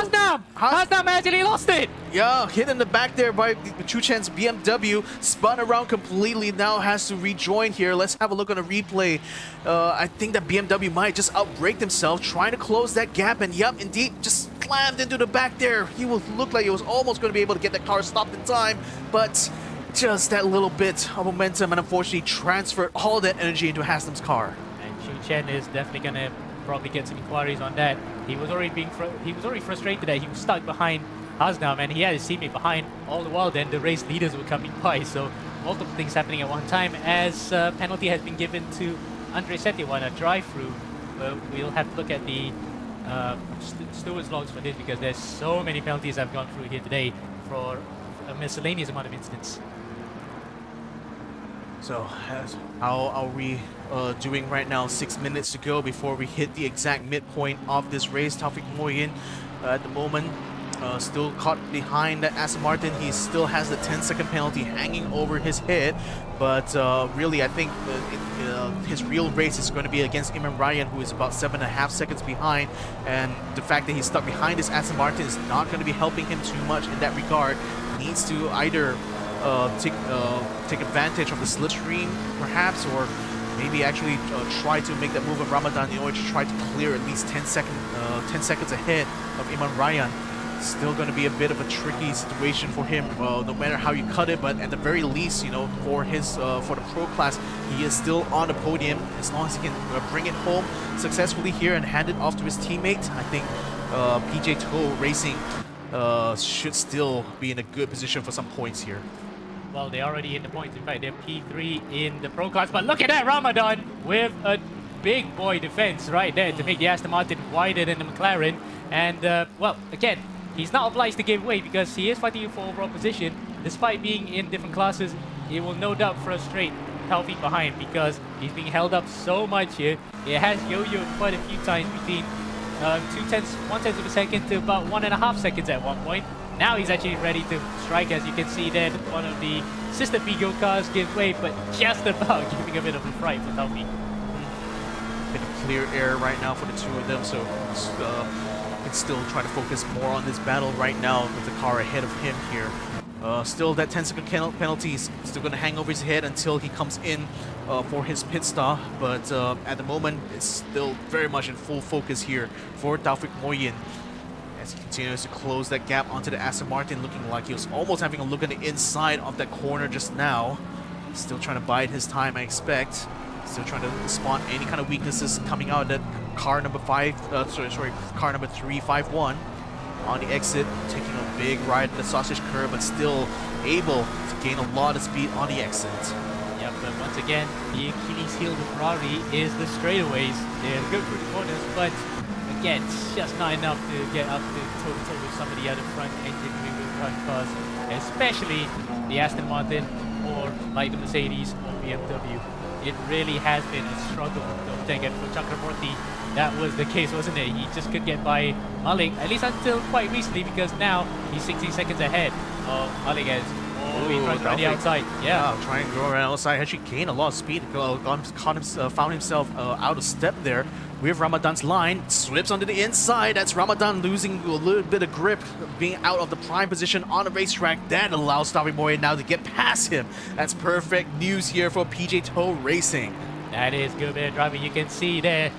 Hasnam actually lost it! Yeah, hit in the back there by Chu Chen's BMW. Spun around completely, now has to rejoin here. Let's have a look on a replay. I think that BMW might just outbrake themselves, trying to close that gap. And yep, indeed, just slammed into the back there. He would look like he was almost going to be able to get the car stopped in time, but just that little bit of momentum and unfortunately transferred all that energy into Haslam's car. And Chu Chen is definitely going to probably get some inquiries on that. He was already frustrated that he was stuck behind Hasnam, and he had his teammate behind. All the while then the race leaders were coming by, so multiple things happening at one time. As penalty has been given to Andre Setiawan, a drive-through. We'll have to look at the stewards logs for this because there's so many penalties I've gone through here today for a miscellaneous amount of incidents. So, how are we doing right now? 6 minutes to go before we hit the exact midpoint of this race. Taufik Moyin at the moment still caught behind that Aston Martin. He still has the 10-second penalty hanging over his head. But really, I think his real race is going to be against Imran Ryan, who is about 7.5 seconds behind. And the fact that he's stuck behind this Aston Martin is not going to be helping him too much in that regard. He needs to either take advantage of the slipstream, perhaps, or maybe actually try to make that move of Ramadan in order to try to clear at least 10 seconds ahead of Imran Ryan. Still going to be a bit of a tricky situation for him, no matter how you cut it. But at the very least, you know, for the pro class, he is still on the podium. As long as he can bring it home successfully here and hand it off to his teammate, I think PJ Toe Racing should still be in a good position for some points here. Well, they're already in the points. In fact, they're P3 in the pro class. But look at that, Ramadan with a big boy defense right there to make the Aston Martin wider than the McLaren. And, well, again, he's not obliged to give way because he is fighting for overall position. Despite being in different classes, it will no doubt frustrate Taufik behind because he's being held up so much here. It has yo-yoed quite a few times between 1/10 of a second to about 1.5 seconds at one point. Now he's actually ready to strike. As you can see there, one of the sister Pigo cars gives way, but just about giving a bit of a fright for Taufik. Bit of clear air right now for the two of them, so can still try to focus more on this battle right now with the car ahead of him here. Still, that 10-second penalty is still going to hang over his head until he comes in for his pit stop. But at the moment, it's still very much in full focus here for Taufik Moyin as he continues to close that gap onto the Aston Martin, looking like he was almost having a look at the inside of that corner just now. Still trying to bide his time, I expect. Still trying to spawn any kind of weaknesses coming out of that car number 351 on the exit, taking a big ride in the sausage curve, but still able to gain a lot of speed on the exit. Yeah, but once again, the Achilles heel of Ferrari is the straightaways. They're good for the corners, but again, it's just not enough to get up to toe-to-toe with some of the other front engine rear-wheel drive cars, especially the Aston Martin or like the Mercedes or BMW. It really has been a struggle. Don't take it for Chakraborty. That was the case, wasn't it? He just couldn't get by Malik, at least until quite recently, because now he's 16 seconds ahead of Malik as he tried to the outside. Yeah. Trying to go around outside. Actually gained a lot of speed. Found himself out of step there with Ramadan's line. Slips onto the inside. That's Ramadan losing a little bit of grip, being out of the prime position on the racetrack. That allows Stopping Boy now to get past him. That's perfect news here for PJ Toe Racing. That is good bit of driving. You can see there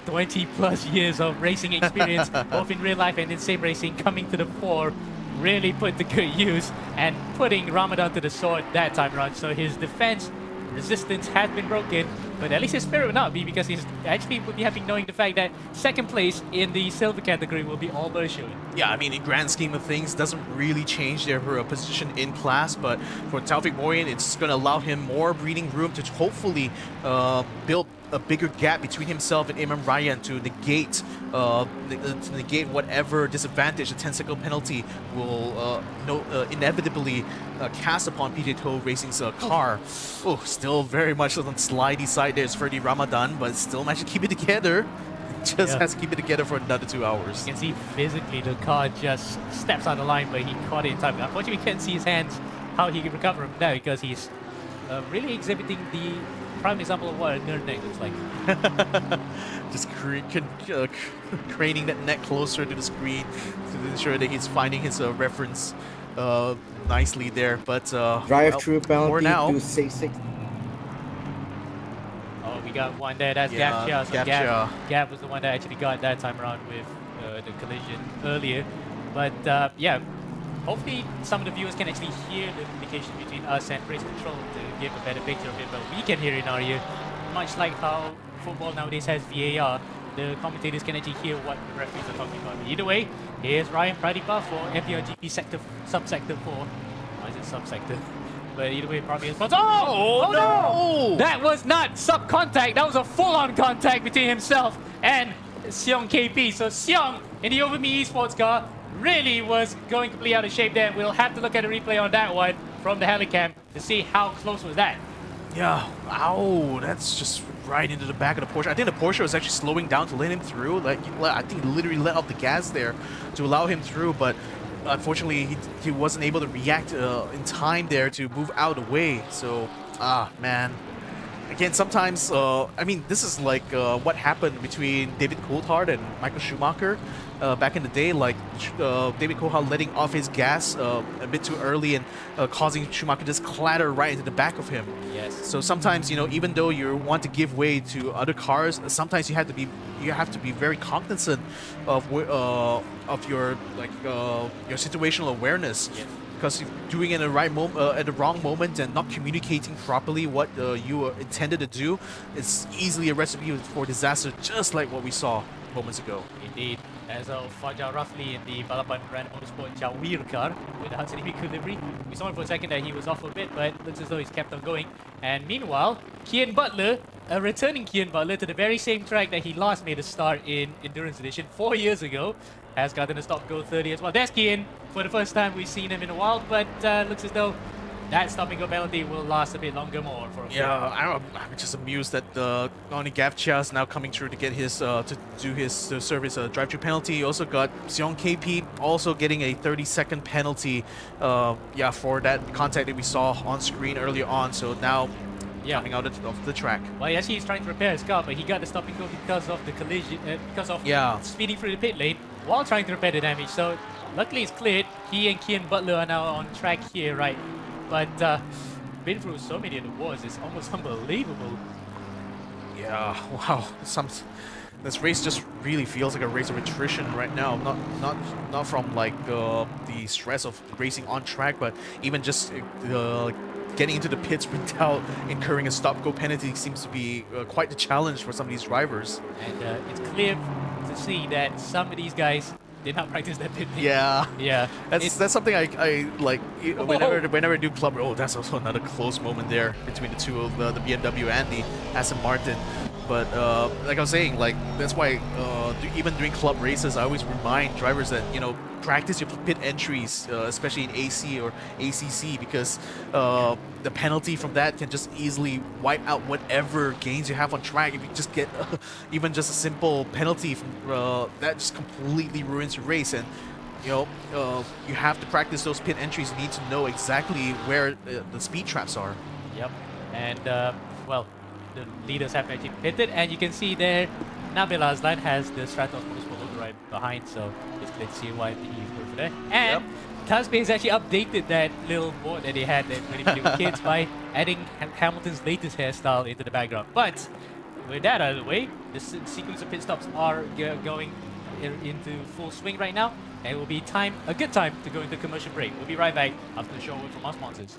20 plus years of racing experience, both in real life and in sim racing, coming to the fore. Really put to good use and putting Ramadan to the sword that time around. So his defense resistance has been broken, but at least his spirit will not be, because he's actually will be happy knowing the fact that second place in the silver category will be all but assured. Yeah, I mean, in grand scheme of things, doesn't really change their position in class, but for Taufik Moyen, it's going to allow him more breathing room to hopefully build a bigger gap between himself and Imran Ryan to negate whatever disadvantage the 10-second penalty will inevitably cast upon PJ Toe Racing's car. Oh, still very much on the slidey side. There's Ferdy Ramadan, but still managed to keep it together. Just has to keep it together for another 2 hours. You can see physically the car just steps on the line, but he caught it in time. Unfortunately, we can't see his hands, how he can recover from that, because he's really exhibiting the prime example of what a nerd neck looks like. Just craning that neck closer to the screen to ensure that he's finding his reference nicely there. But drive-through penalty now. to 6-6. Oh, we got one there. That's Yeah, Gap. So Gap. Gap was the one that actually got that time around with the collision earlier. But yeah, hopefully some of the viewers can actually hear the communication between us and Race Control to give a better picture of it, but we can hear it in our ear. Much like how football nowadays has VAR, the commentators can actually hear what the referees are talking about. But either way, here's Ryan Pradipa for MPRGP subsector 4. Why is it subsector? But either way, probably is. Oh no! That was not sub-contact, that was a full-on contact between himself and Seong KP. So Seong in the Overme Esports car really was going completely out of shape there. We'll have to look at a replay on that one from the helicam to see how close was that. Yeah, ow, that's just right into the back of the Porsche. I think the Porsche was actually slowing down to let him through. Like, I think he literally let off the gas there to allow him through, but unfortunately he wasn't able to react in time there to move out of the way. So, man. Again, sometimes, I mean, this is like what happened between David Coulthard and Michael Schumacher back in the day. Like, David Coulthard letting off his gas a bit too early and causing Schumacher to just clatter right into the back of him. Yes. So sometimes, you know, even though you want to give way to other cars, sometimes you have to be very cognizant of your your situational awareness. Yes. Because doing it at the wrong moment and not communicating properly what you intended to do, it's easily a recipe for disaster, just like what we saw moments ago. Indeed. As Fajar Rafli in the Balapan Brand Motorsport Jawir car with the Hudson delivery. We saw him for a second that he was off a bit, but looks as though he's kept on going. And meanwhile, Kian Butler, a returning Kian Butler to the very same track that he last made a start in Endurance Edition 4 years ago, has gotten a stop-go 30 as well. There's Kian. For the first time we've seen him in a while, but looks as though that stopping-go penalty will last a bit longer more for him. Yeah, I'm just amused that only Gavcha is now coming through to get his to serve his drive-through penalty. You also got Seong KP also getting a 30-second penalty. Yeah, for that contact that we saw on screen earlier on. So now. Yeah. Coming out of the track. Well, actually, he's trying to repair his car, but he got the stop and go because of the collision, because of speeding through the pit lane while trying to repair the damage. So luckily, it's cleared. He and Kian Butler are now on track here, right? But been through so many of the wars, it's almost unbelievable. Yeah, wow. This race just really feels like a race of attrition right now. Not from like the stress of racing on track, but even just getting into the pits without incurring a stop-go penalty seems to be quite the challenge for some of these drivers. And it's clear to see that some of these guys did not practice that pit. Yeah. Yeah. That's something I like whenever I do club. Oh, that's also another close moment there between the two of the BMW and the Aston Martin. But like I was saying, like that's why even during club races, I always remind drivers that, you know, practice your pit entries, especially in AC or ACC, because the penalty from that can just easily wipe out whatever gains you have on track. If you just get even just a simple penalty from that, just completely ruins your race. And you have to practice those pit entries. You need to know exactly where the speed traps are. Yep. And, well, the leaders have actually pitted, and you can see there, Nabil Aslan has the Stratos Motorsport right behind, so basically let's see why he's going for that. And Tasbe has actually updated that little board that they had that when they were kids by adding Hamilton's latest hairstyle into the background. But with that out of the way, the sequence of pit stops are going into full swing right now, and it will be a good time to go into commercial break. We'll be right back after the show from our sponsors.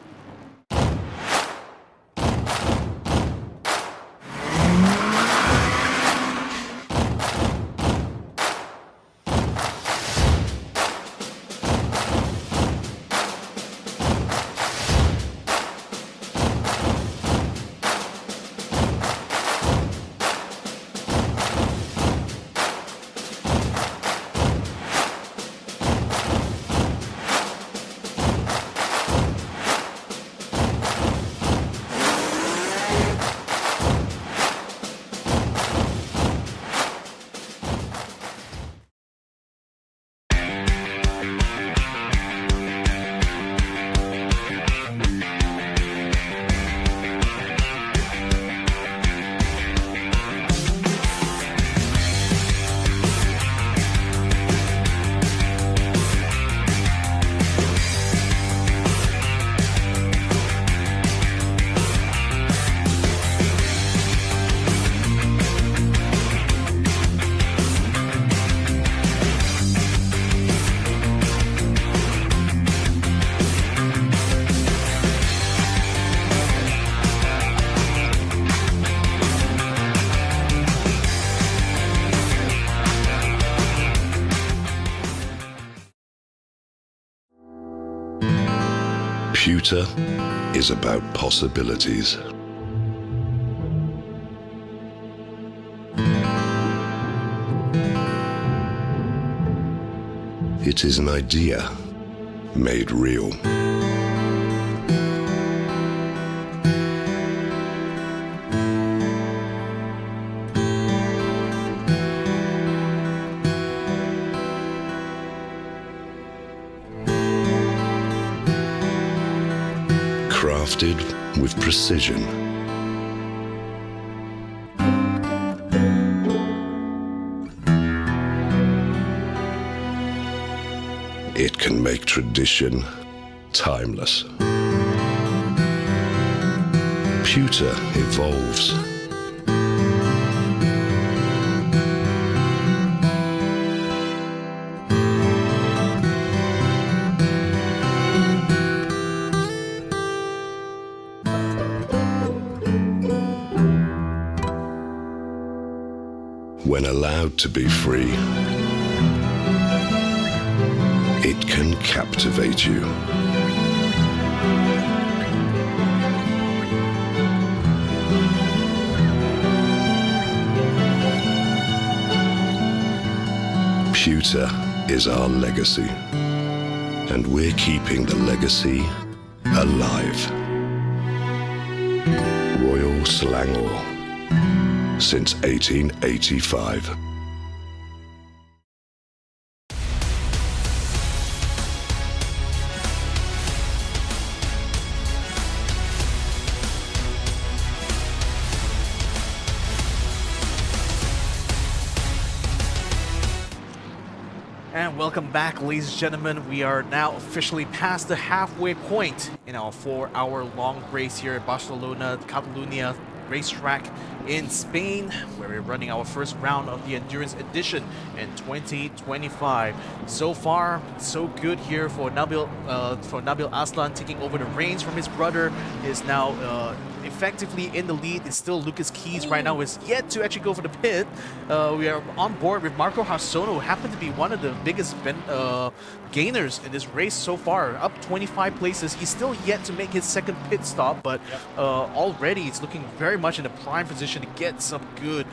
Pewter is about possibilities. It is an idea made real. Crafted with precision. It can make tradition timeless. Pewter evolves. When allowed to be free, it can captivate you. Pewter is our legacy, and we're keeping the legacy alive. Royal Selangor, since 1885. And welcome back, ladies and gentlemen. We are now officially past the halfway point in our 4-hour-long race here at Barcelona-Catalunya racetrack in Spain, where we're running our first round of the Endurance Edition in 2025. So far, so good here for Nabil Aslan, taking over the reins from his brother. Is now effectively in the lead. It's still Lucas Keys right now, is yet to actually go for the pit. We are on board with Marco Harsono, who happened to be one of the biggest gainers in this race so far, up 25 places. He's still yet to make his second pit stop, but already it's looking very much in a prime position to get some good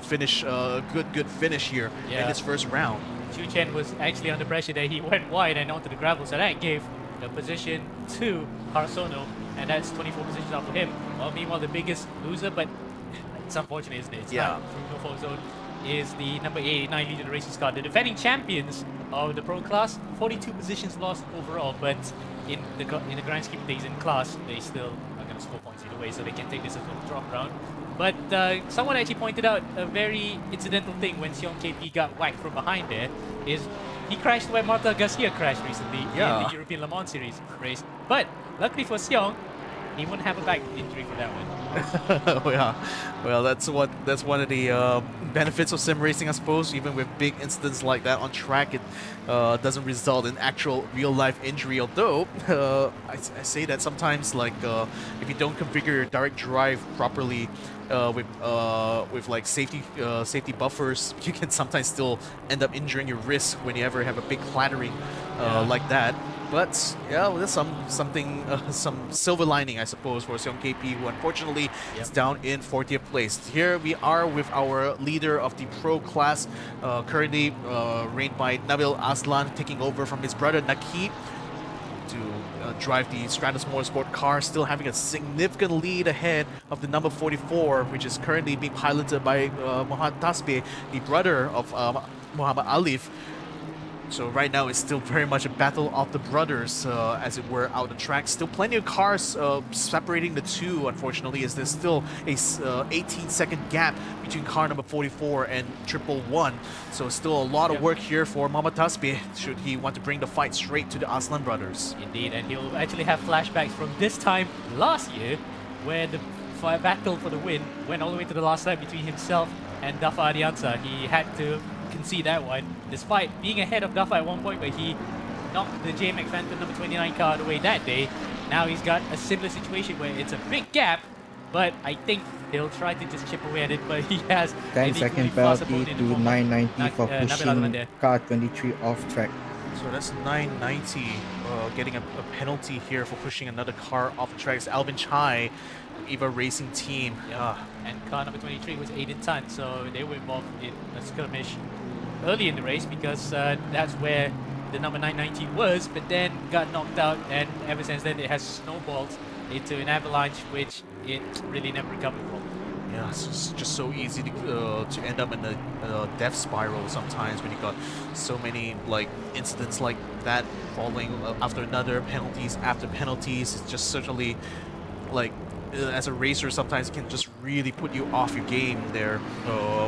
finish, good finish here in this first round. Chu Chen was actually under pressure there. He went wide and onto the gravel, so that gave the position to Harsono, and that's 24 positions out for him. Well, meanwhile, the biggest loser, but it's unfortunate, isn't it? It's not through no fault zone. is the number 89 leader racing car. The defending champions of the pro class, 42 positions lost overall, but in the grand scheme of things in class, they still are going to score points either way, so they can take this as a drop round. But someone actually pointed out a very incidental thing when Seong KP got whacked from behind there, is he crashed where Marta Garcia crashed recently in the European Le Mans Series race. But luckily for Seong, he wouldn't have a back injury for that one. Oh, yeah. Well, that's one of the benefits of sim racing, I suppose. Even with big incidents like that on track, it doesn't result in actual real-life injury. Although I say that sometimes, like if you don't configure your direct drive properly with like safety buffers, you can sometimes still end up injuring your wrist when you ever have a big clattering like that. But yeah, well, there's some silver lining, I suppose, for Seong KP, who unfortunately is down in 40th place. Here we are with our leader of the pro class, currently reigned by Nabil Aslan, taking over from his brother Naki to drive the Stratos Motorsport car, still having a significant lead ahead of the number 44, which is currently being piloted by Mohamed Tasbih, the brother of Muhammad Alif. So right now it's still very much a battle of the brothers, as it were, out the track. Still plenty of cars separating the two, unfortunately, as there's still a 18-second gap between car number 44 and 111. So still a lot of work here for Mohamed Tasbih, should he want to bring the fight straight to the Aslan brothers. Indeed, and he'll actually have flashbacks from this time last year, where the battle for the win went all the way to the last lap between himself and Dafa Adiansa. He had to concede that one, despite being ahead of Dafa at one point, where he knocked the JMX Phantom number 29 car away that day. Now he's got a similar situation where it's a big gap, but I think he'll try to just chip away at it, but he has 10-second penalty to 990 for pushing car 23 off track. So that's 990 getting a penalty here for pushing another car off the track. It's Alvin Chai, eRacing team. And car number 23 was Aiden Tan, so they were involved in a skirmish early in the race, because that's where the number 990 was, but then got knocked out, and ever since then it has snowballed into an avalanche, which it really never recovered from. Yeah, it's just so easy to end up in a death spiral sometimes when you got so many like incidents like that following after another, penalties after penalties. It's just certainly like as a racer, sometimes it can just really put you off your game there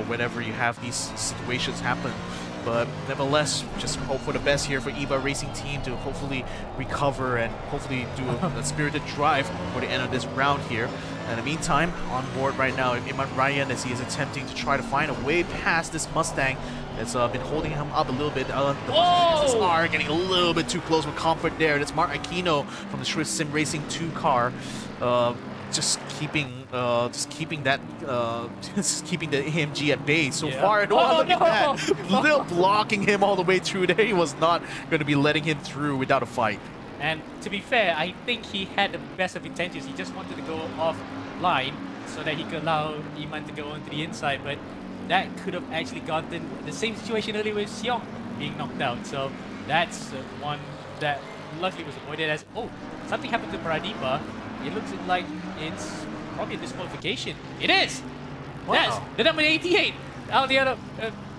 whenever you have these situations happen. But nevertheless, just hope for the best here for eRacing team to hopefully recover and hopefully do a spirited drive for the end of this round here. In the meantime, on board right now, Iman Ryan, as he is attempting to try to find a way past this Mustang that's been holding him up a little bit. The Mustangs are getting a little bit too close with comfort there. That's Mark Aquino from the Swift Sim Racing 2 car. Just keeping the AMG at bay so far. Look at that! Little blocking him all the way through there. He was not going to be letting him through without a fight. And to be fair, I think he had the best of intentions. He just wanted to go offline so that he could allow Iman to go onto the inside, but that could have actually gotten the same situation earlier with Seong being knocked out. So that's one that luckily was avoided. As something happened to Paradipa. It looks like it's probably a disqualification. It is! Wow. Yes, the number 88. Aldia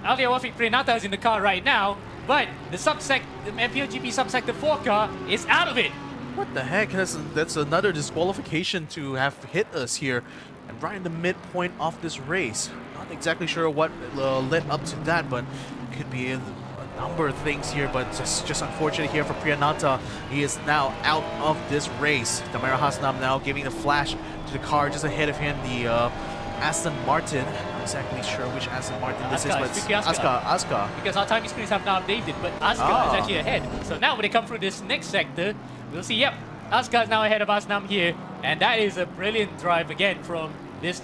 Wafik Prenata is in the car right now, but the MPOGP subsector 4 car is out of it. What the heck? That's another disqualification to have hit us here. And right in the midpoint of this race. Not exactly sure what led up to that, but it could be a number of things here, but just unfortunate here for Priyanata. He is now out of this race. Damira Hasnam now giving the flash to the car just ahead of him, the Aston Martin. Not exactly sure which Aston Martin this is, but Aska. Because our timing screens have now updated, but Aska is actually ahead. So now when they come through this next sector, we'll see, yep, Aska is now ahead of Asnam here, and that is a brilliant drive again from this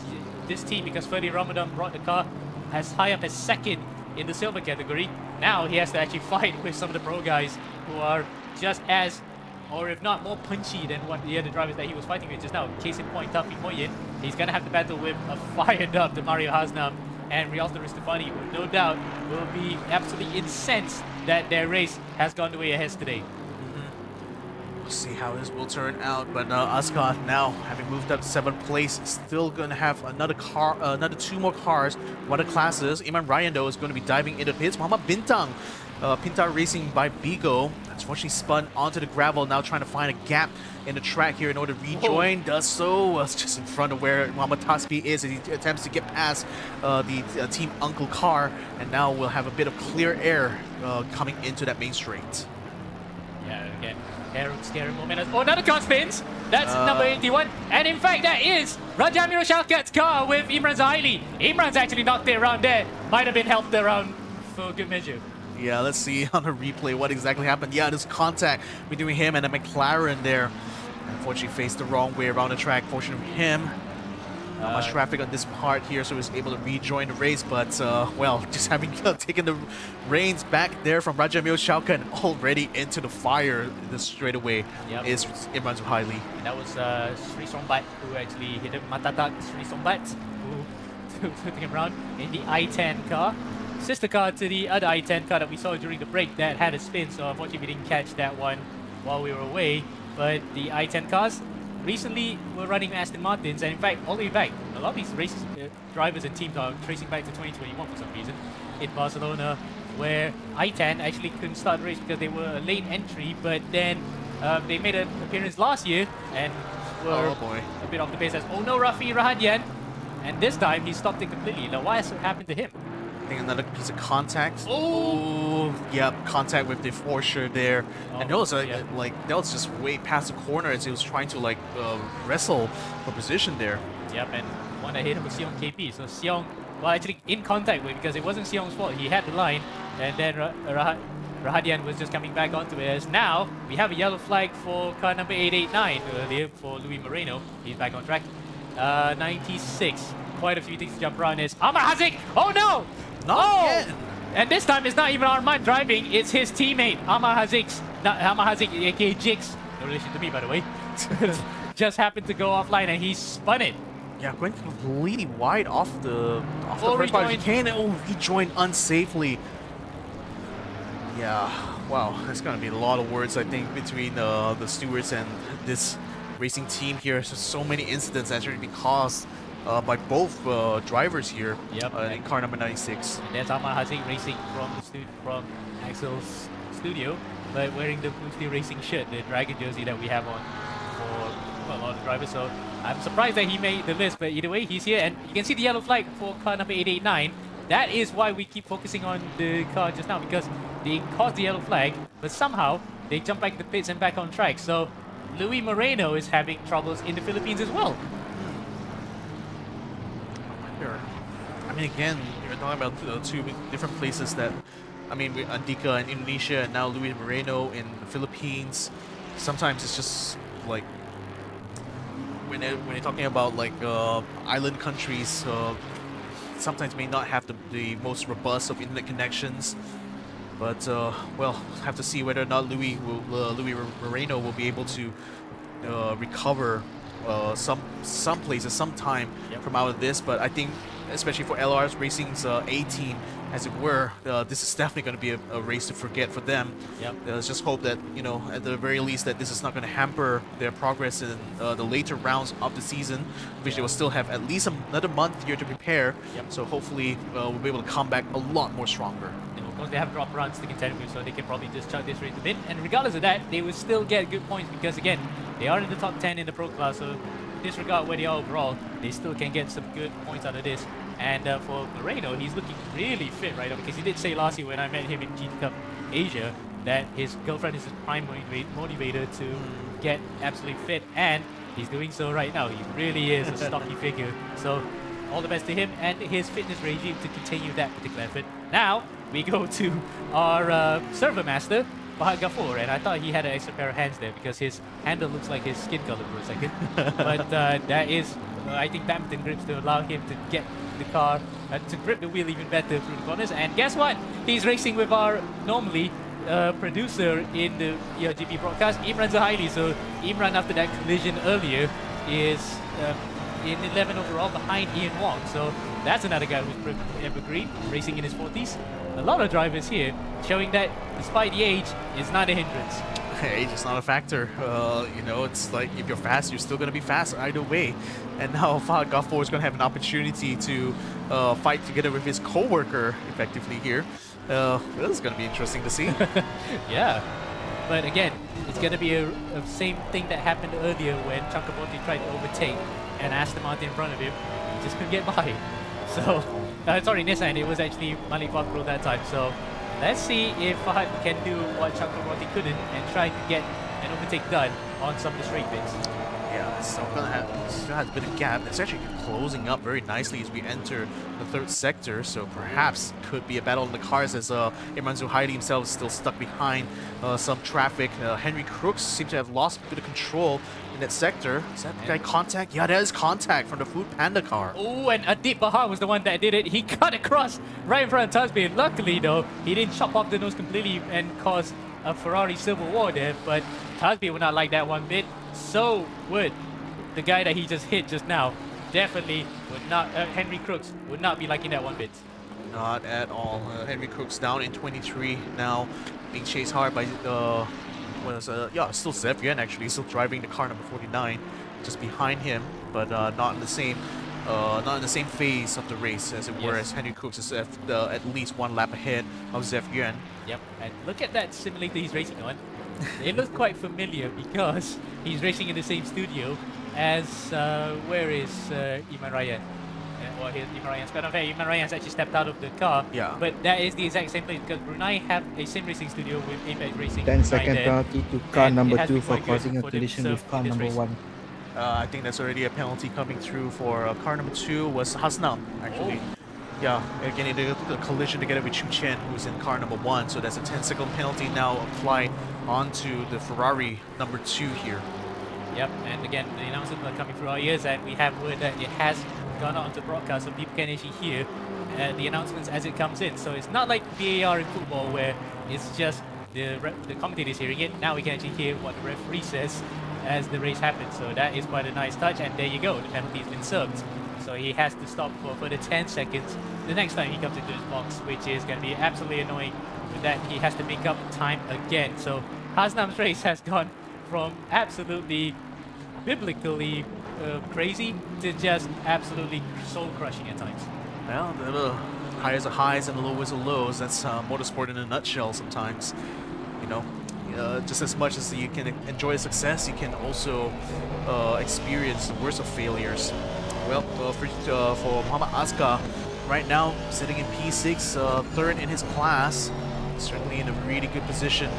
team, because Ferdi Ramadan brought the car as high up as second in the silver category. Now he has to actually fight with some of the pro guys who are just as, or if not more punchy than what the other drivers that he was fighting with just now. Case in point, Tafi Moyen. He's going to have to battle with a fired up Mario Hasnam and Rialto Ristofani, who no doubt will be absolutely incensed that their race has gone the way it has today. We'll see how this will turn out, but Ascot now, having moved up to 7th place, still going to have another car, another 2 more cars, one of the classes. Imran Ryan, though, is going to be diving into the pits. Muhammad Bintang, Pintar Racing by Bigo, unfortunately spun onto the gravel, now trying to find a gap in the track here in order to rejoin. Does so, it's just in front of where Muhammad Tasbi is as he attempts to get past the Team Uncle car, and now we'll have a bit of clear air coming into that main straight. Yeah, again, scary moment. Oh, another cross spins. That's number 81. And in fact, that is Rajamir Shalkat's car with Imran Zahaili. Imran's actually knocked it around there. Might have been helped around for good measure. Yeah, let's see on the replay what exactly happened. Yeah, there's contact between him and a McLaren there. Unfortunately, faced the wrong way around the track. Fortunately for him, not much traffic on this part here, so he was able to rejoin the race. But, well, just having taken the reins back there from Rajamil Shalka and already into the fire this straightaway is Imran Zuhaili. And that was Sri Sombat who actually hit him. Matatak Sri Sombat who took him around in the I-10 car. Sister car to the other I-10 car that we saw during the break that had a spin, so unfortunately we didn't catch that one while we were away. But the I-10 cars recently were running Aston Martins, and in fact, all the way back, a lot of these races, drivers and teams are tracing back to 2021 for some reason in Barcelona, where I-10 actually couldn't start the race because they were a late entry, but then they made an appearance last year and were a bit off the pace. As oh no, Rafi Rahadian, and this time he stopped it completely. Now, why has it happened to him? I think another piece of contact. Oh, yep, contact with the Porsche there. And that was like that was just way past the corner as he was trying to like wrestle for position there. Yep, and one that hit him was Seong KP. So Seong, well, actually in contact with, because it wasn't Seong's fault. He had the line, and then Rahadian was just coming back onto it. As now we have a yellow flag for car number 889 earlier for Luis Moreno. He's back on track. 96. Quite a few things to jump around. Is Amar Hazik? Oh no! Not again. And this time it's not even Armand driving, it's his teammate, Amar Hazik, aka Jigs, no relation to me by the way, just happened to go offline and he spun it. Yeah, going completely wide off the first part. He joined unsafely. Yeah, wow, there's gonna be a lot of words I think between the stewards and this racing team here. So many incidents that's already been caused by both drivers here in car number 96. And there's Amar Hazik racing from Axel's studio, but wearing the Blue Steel Racing shirt, the Dragon jersey that we have on for a lot of drivers. So I'm surprised that he made the list, but either way, he's here. And you can see the yellow flag for car number 889. That is why we keep focusing on the car just now, because they caused the yellow flag, but somehow they jump back to the pits and back on track. So Luis Moreno is having troubles in the Philippines as well. I mean, again, you're talking about two different places that, I mean, Andika in Indonesia and now Luis Moreno in the Philippines. Sometimes it's just like when you're talking about like island countries, sometimes may not have the most robust of internet connections. But well, have to see whether or not Luis Moreno will be able to recover some places, some time from out of this. But I think, especially for LR's Racing's A team, as it were, this is definitely going to be a race to forget for them. Let's just hope that, you know, at the very least, that this is not going to hamper their progress in the later rounds of the season, which they will still have at least another month here to prepare. So hopefully we'll be able to come back a lot more stronger. Of course, they have drop runs to contend with, so they can probably just chuck this race a bit. And regardless of that, they will still get good points because, again, they are in the top 10 in the pro class. So disregard where they are overall, they still can get some good points out of this. And for Moreno, he's looking really fit right now, because he did say last year when I met him in GT Cup Asia that his girlfriend is his prime motivator to get absolutely fit, and he's doing so right now. He really is a stocky figure. So all the best to him and his fitness regime to continue that particular effort. Now we go to our server master, Fahad Ghafoor, and I thought he had an extra pair of hands there because his handle looks like his skin color for a second. But that is, I think, badminton grips to allow him to get the car, to grip the wheel even better through the corners. And guess what? He's racing with our normally producer in the ERGP broadcast, Imran Zahaili. So Imran, after that collision earlier, is in 11 overall behind Ian Wong. So that's another guy who's evergreen, racing in his 40s. A lot of drivers here showing that despite the age, it's not a hindrance. age is not a factor. You know, it's like if you're fast, you're still going to be fast either way. And now Fahad Ghafour is going to have an opportunity to fight together with his co-worker effectively here. This is going to be interesting to see. Yeah, but again, it's going to be a same thing that happened earlier when Chakraborty tried to overtake and Aston Martin in front of him. He just couldn't get by. So, sorry, Nissan, it was actually Malik Fakro that time. So, let's see if Fahad can do what Chakraborty couldn't and try to get an overtake done on some of the straight bits. Yeah, so still has a bit of gap. It's actually closing up very nicely as we enter the third sector, so perhaps could be a battle in the cars as Imran Zuhairi himself is still stuck behind some traffic. Henry Crooks seems to have lost a bit of control in that sector. Is that guy contact? Yeah, that is contact from the Food Panda car. Oh, and Adib Bahar was the one that did it. He cut across right in front of Tasbih. Luckily, though, he didn't chop off the nose completely and cause a Ferrari civil war there, but Tasbih would not like that one bit. So would the guy that he just hit just now. Definitely would not, Henry Crooks would not be liking that one bit. Not at all. Henry Crooks down in 23 now, being chased hard by still Zev Yuan actually, still driving the car number 49, just behind him, but not in the same phase of the race as it were, as Henry Crooks is at least one lap ahead of Zev Yuan. Yep, and look at that simulator he's racing on. It looks quite familiar because he's racing in the same studio as, where is Iman Ryan? Or Iman Ryan's got Iman Ryan's actually stepped out of the car. Yeah. But that is the exact same place because Brunei have a sim racing studio with Apex Racing. 10-second penalty to car number 2 for causing a collision with car number 1. I think that's already a penalty coming through for car number 2 was Hasnam, actually. Oh. Yeah, again, the collision together with Chu Chen, who's in car number 1. So that's a 10-second penalty now applied onto the Ferrari number 2 here. Yep, and again, the announcements are coming through our ears, and we have word that it has gone out onto broadcast, so people can actually hear the announcements as it comes in. So it's not like VAR in football where it's just the commentators hearing it. Now we can actually hear what the referee says as the race happens. So that is quite a nice touch, and there you go, the penalty has been served. So he has to stop for further 10 seconds the next time he comes into his box, which is going to be absolutely annoying with that he has to make up time again. So Hasnam's race has gone from absolutely biblically crazy to just absolutely soul-crushing at times. Well, the highs are highs and the lows are lows. That's motorsport in a nutshell sometimes. You know, just as much as you can enjoy success, you can also experience the worst of failures. Well, for Muhammad Azka, right now sitting in P6, third in his class, certainly in a really good position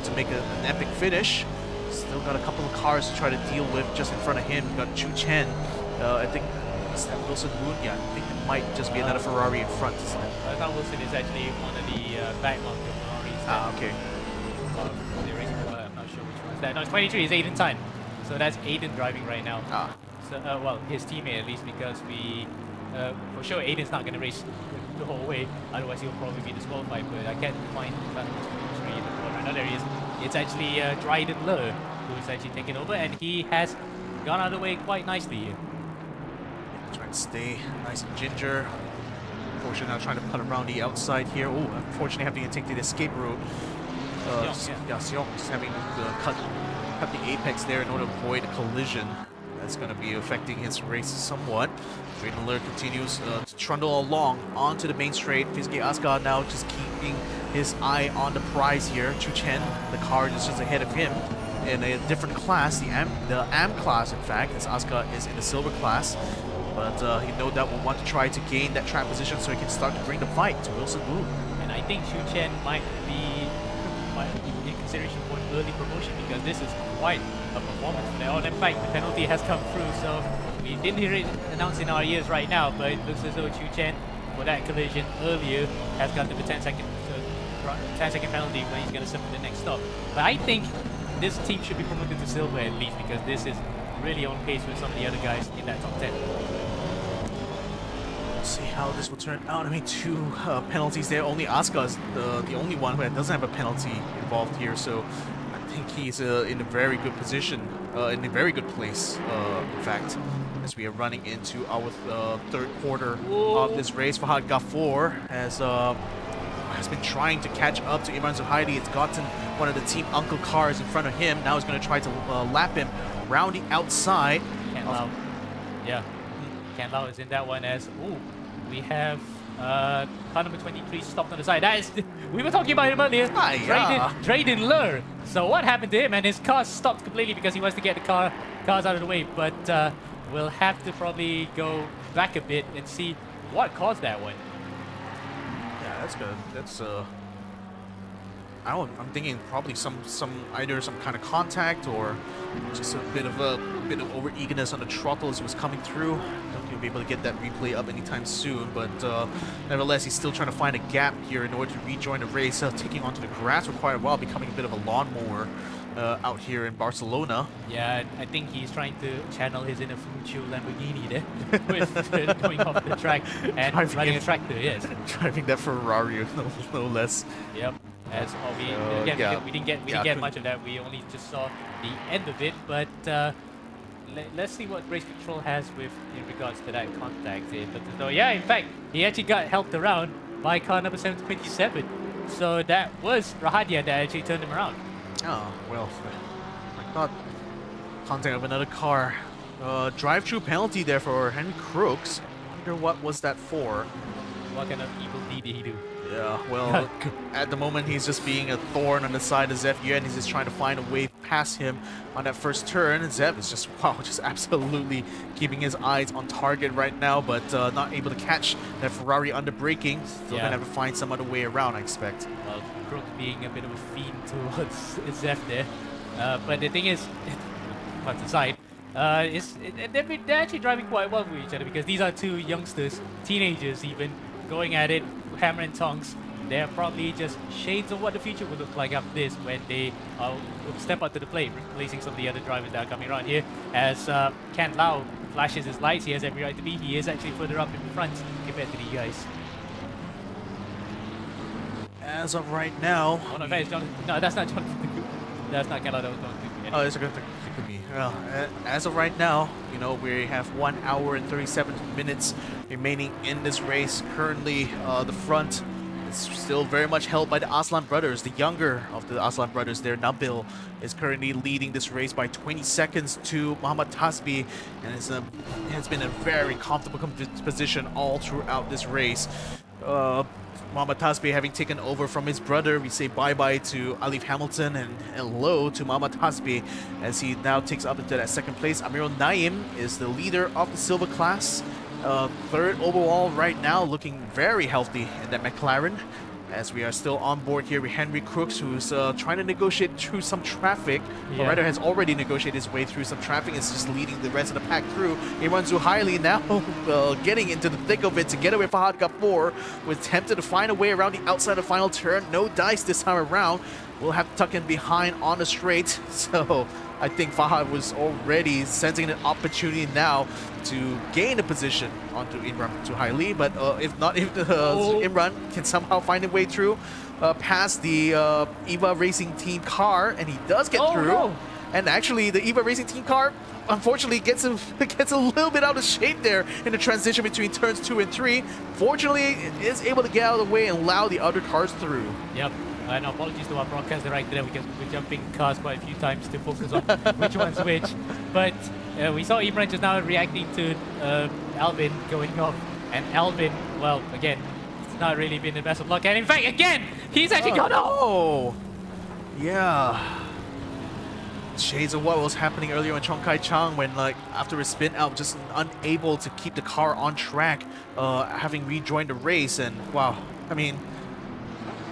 to make an epic finish. Still got a couple of cars to try to deal with just in front of him. We've got Chu Chen. I think is that Wilson Moon. Yeah, I think it might just be another Ferrari in front. I thought Wilson is actually one of the backmarker Ferraris. Okay. I'm not sure which one is that. No, it's 23. It's Aiden time. So that's Aiden driving right now. So, well, his teammate at least, because we, for sure, Aiden's not going to race the whole way. Otherwise, he'll probably be disqualified. But I can't find that in the corner. No, there he is. It's actually Dryden Le who's actually taken over, and he has gone out of the way quite nicely here. Trying to stay nice and ginger. Unfortunately, now trying to cut around the outside here. Oh, unfortunately, having to take the escape route. Seong just having to cut the apex there in order to avoid a collision. That's going to be affecting his race somewhat. Dryden Le continues to trundle along onto the main straight. Fizgi Asgard now just keeping his eye on the prize here. Chu Chen, the car is just ahead of him in a different class, the AM class, in fact, as Asuka is in the silver class. But he no doubt will want to try to gain that track position so he can start to bring the fight to Wilson Wu. And I think Chu Chen might be in consideration for an early promotion because this is quite a performance for them. In fact, the penalty has come through, so we didn't hear it announced in our ears right now, but it looks as though Chu Chen, for that collision earlier, has got to the 10-second penalty when he's going to suffer the next stop. But I think this team should be promoted to silver at least because this is really on pace with some of the other guys in that top 10. We'll see how this will turn out. I mean, 2 penalties there. Only Asuka is the only one who doesn't have a penalty involved here, so I think he's in a very good position, in a very good place, in fact, as we are running into our third quarter of this race. Fahad Ghafour has has been trying to catch up to Imran Zuhaili. It's gotten one of the Team Uncle cars in front of him. Now he's going to try to lap him around the outside. Ken Lau. Yeah. Ken Lau is in that one as, ooh, we have car number 23 stopped on the side. That is, we were talking about him earlier. Drayden Lur. So what happened to him? And his car stopped completely because he wants to get the cars out of the way. But we'll have to probably go back a bit and see what caused that one. Yeah, that's good. That's I'm thinking probably either some kind of contact or just a bit of over eagerness on the throttle as he was coming through. I don't think he'll be able to get that replay up anytime soon, but nevertheless, he's still trying to find a gap here in order to rejoin the race. Taking onto the grass for quite a while, becoming a bit of a lawnmower out here in Barcelona. Yeah, I think he's trying to channel his inner Funchal Lamborghini there with going off the track and running a tractor. Yes, driving that Ferrari, no less. Yep. As we didn't get much of that. We only just saw the end of it. But let's see what race control has in regards to that contact. So yeah, in fact, he actually got helped around by car number 727. So that was Rahadia that actually turned him around. Oh well, I thought contact of another car. Drive-through penalty there for Henry Crooks. I wonder what was that for. What kind of evil deed did he do? Yeah, well, at the moment he's just being a thorn on the side of Zev Yuen. He's just trying to find a way past him on that first turn. Zev is just, wow, just absolutely keeping his eyes on target right now, but not able to catch that Ferrari under braking. Still gonna have to find some other way around, I expect. Well, Crook being a bit of a fiend towards Zev there. But the thing is, on the side, they're actually driving quite well with each other because these are two youngsters, teenagers even, going at it, hammer and tongs. They're probably just shades of what the future would look like after this when they step up to the plate, replacing some of the other drivers that are coming around here. As Ken Lau flashes his lights, he has every right to be. He is actually further up in front compared to the guys. As of right now... Oh no, that's not Jonathan. That's not Ken Lau, that was Jonathan. Oh, it's a good thing. Well, as of right now, you know, we have 1 hour and 37 minutes remaining in this race. Currently, the front is still very much held by the Aslan brothers. The younger of the Aslan brothers there, Nabil, is currently leading this race by 20 seconds to Muhammad Tasbi, and it's been a very comfortable position all throughout this race. Muhammad Tasbi having taken over from his brother, we say bye-bye to Alif Hamilton and hello to Muhammad Tasbi as he now takes up into that second place. Amirul Naim is the leader of the silver class, third overall right now, looking very healthy in that McLaren. As we are still on board here with Henry Crooks, who's trying to negotiate through some traffic, or rather has already negotiated his way through some traffic. It's just leading the rest of the pack through. Imran Zuhaili now getting into the thick of it together with Fahad Ghafoor, was tempted to find a way around the outside of the final turn. No dice this time around. We'll have to tuck in behind on the straight. So I think Fahad was already sensing an opportunity now to gain a position onto Imran Zuhaili, but if Imran can somehow find a way through past the eRacing team car, and he does get through. No. And actually, the eRacing team car unfortunately gets a little bit out of shape there in the transition between turns 2 and 3. Fortunately, it is able to get out of the way and allow the other cars through. Yep. And apologies to our broadcaster right there because we're jumping cars quite a few times to focus on which one's which. But we saw Imran just now reacting to Alvin going off. And Alvin, well, again, it's not really been the best of luck. And in fact, again, he's actually gone off. Oh, yeah. Shades of what was happening earlier in Chong Kai Chang when, like, after a spin out, just unable to keep the car on track, having rejoined the race. And wow, I mean,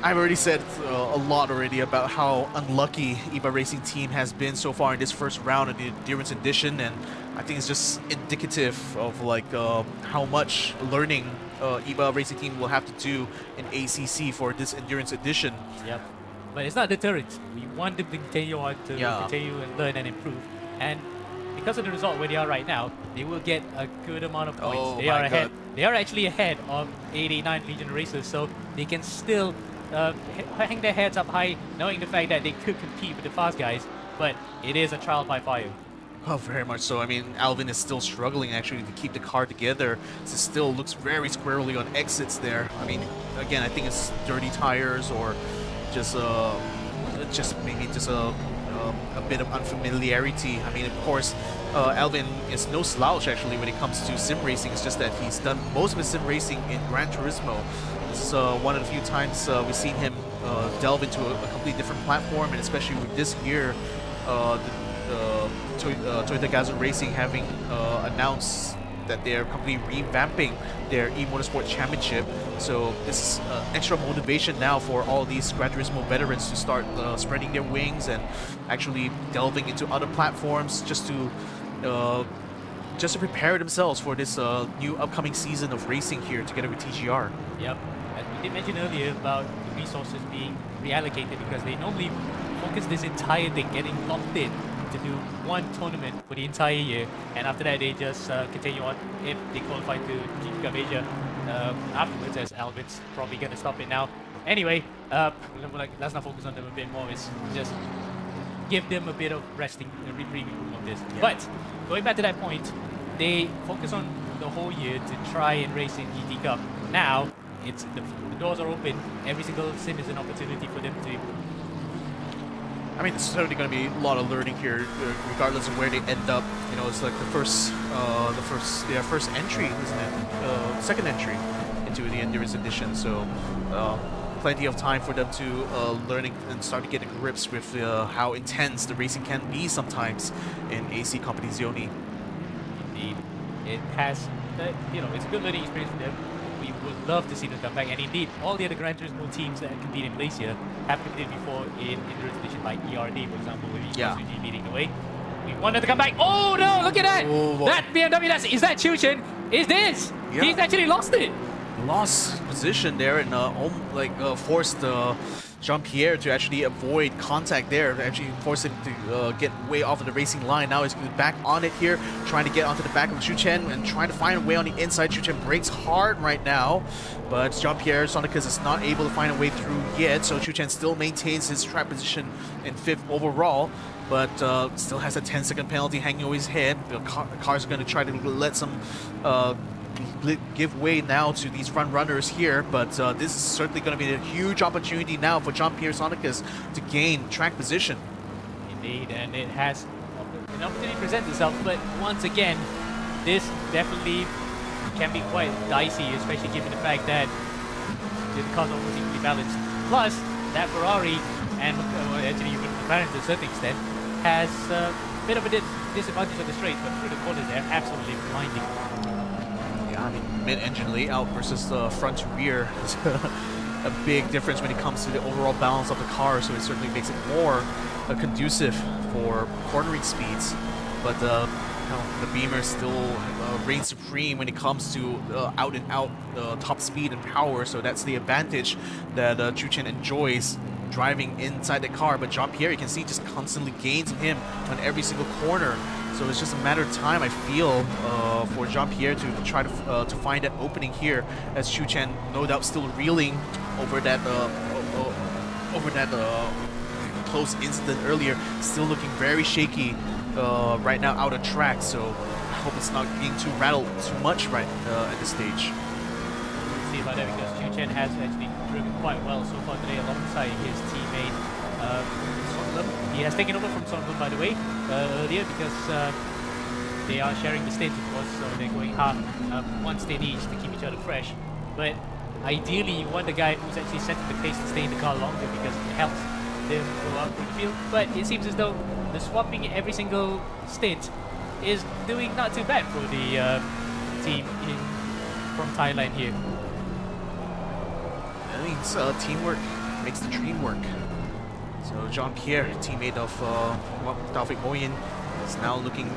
I've already said a lot already about how unlucky eRacing team has been so far in this first round of the Endurance Edition, and I think it's just indicative of like how much learning eRacing team will have to do in ACC for this Endurance Edition. Yep. But it's not deterrent. We want them to continue on to continue and learn and improve. And because of the result where they are right now, they will get a good amount of points. Oh, they are ahead. They are actually ahead of 89 Legion racers, so they can still hang their heads up high, knowing the fact that they could compete with the fast guys, but it is a trial by fire. Oh, very much so. I mean, Alvin is still struggling actually to keep the car together. It still looks very squirrely on exits there. I mean, again, I think it's dirty tires or just maybe just a bit of unfamiliarity. I mean, of course, Alvin is no slouch actually when it comes to sim racing. It's just that he's done most of his sim racing in Gran Turismo. This is one of the few times we've seen him delve into a completely different platform, and especially with this year, Toyota Gazoo Racing having announced that they're completely revamping their eMotorsport Championship. So this is extra motivation now for all these Gran Turismo veterans to start spreading their wings and actually delving into other platforms just to prepare themselves for this new upcoming season of racing here together with TGR. Yep. As we did mention earlier about the resources being reallocated because they normally focus this entire thing getting locked in to do one tournament for the entire year, and after that they just continue on if they qualify to GP Cup Asia afterwards, as Alvin's probably going to stop it now. Anyway, let's not focus on them a bit more. It's just give them a bit of resting, reprieve on this. Yeah. But going back to that point, they focus on the whole year to try and race in GT Cup. Now, it's the doors are open. Every single sim is an opportunity for them to. I mean, it's certainly going to be a lot of learning here, regardless of where they end up. You know, it's like their first entry, isn't it? Second entry into the Endurance Edition. So, plenty of time for them to learning and start to get to grips with how intense the racing can be sometimes in AC Competizioni. Indeed, it has. It's a good learning experience for them. We would love to see them come back, and indeed, all the other Gran Turismo teams that compete in Malaysia have competed before in Endurance Edition, like ERD, for example, with SUG leading the way. We wanted to come back. Oh no! Look at that! Oh, that BMW, is that Chuchen? Is this? Yeah. He's actually lost it. Lost position there and forced Jean-Pierre to actually avoid contact there, actually forced him to get way off of the racing line. Now he's back on it here, trying to get onto the back of Chuchen and trying to find a way on the inside. Chuchen brakes hard right now, but Jean-Pierre Sonicus is not able to find a way through yet, so Chuchen still maintains his track position in 5th overall, but still has a 10-second penalty hanging over his head. The car's going to try to let some give way now to these front runners here, but this is certainly going to be a huge opportunity now for Jean-Pierre Sonicus to gain track position. Indeed, and it has an opportunity to present itself, but once again, this definitely can be quite dicey, especially given the fact that the cars are almost equally balanced. Plus, that Ferrari, and actually even McLaren to a certain extent, has a bit of a disadvantage on the straight, but through the corners they're absolutely blinding. I mean, mid-engine layout versus front to rear is a big difference when it comes to the overall balance of the car, so it certainly makes it more conducive for cornering speeds. But the Beamer still reigns supreme when it comes to out-and-out top speed and power, so that's the advantage that Chuchen enjoys driving inside the car. But Jean-Pierre, you can see, just constantly gains on him on every single corner. So it's just a matter of time, I feel, for Jean-Pierre to try to find that opening here, as Chuchen no doubt still reeling over that close incident earlier, still looking very shaky right now out of track. So I hope it's not being too rattled too much right at this stage. We'll see about that, because Chuchen has actually driven quite well so far today alongside his teammate. He has taken over from Songlum, by the way, earlier, because they are sharing the stint, of course, so they're going half, one stint each to keep each other fresh. But ideally, you want the guy who's actually setting the pace to stay in the car longer, because it helps them go out through the field. But it seems as though the swapping every single stint is doing not too bad for the team from Thailand here. I mean, teamwork makes the dream work. So Jean-Pierre, teammate of Taufik Moyin, is now looking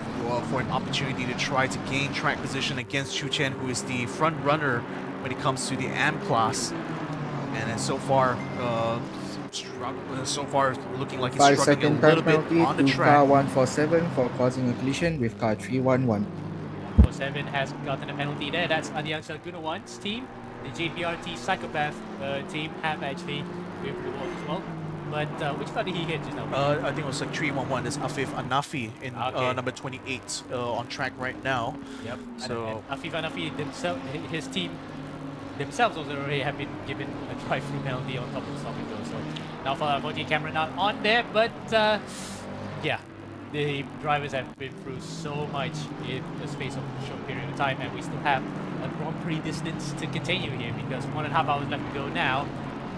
for an opportunity to try to gain track position against Chuchen, who is the front runner when it comes to the AM class. And so far, looking like he's struggling a little bit on the track. Car 147 for causing a collision with car 311. 147 has gotten a penalty there. That's Adiangsa Gunawan's team. The JPRT Psychopath team have actually moved the ball as well. But which car did he hit just now? I think it was like 311. It's Afif Anafi in number 28 on track right now. Yep. So and Afif Anafi themselves, his team themselves also already have been given a drive-through penalty on top of the stop and go. So now for Moji camera not on there, but yeah, the drivers have been through so much in the space of a short period of time, and we still have a Grand Prix distance to continue here because 1.5 hours left to go now.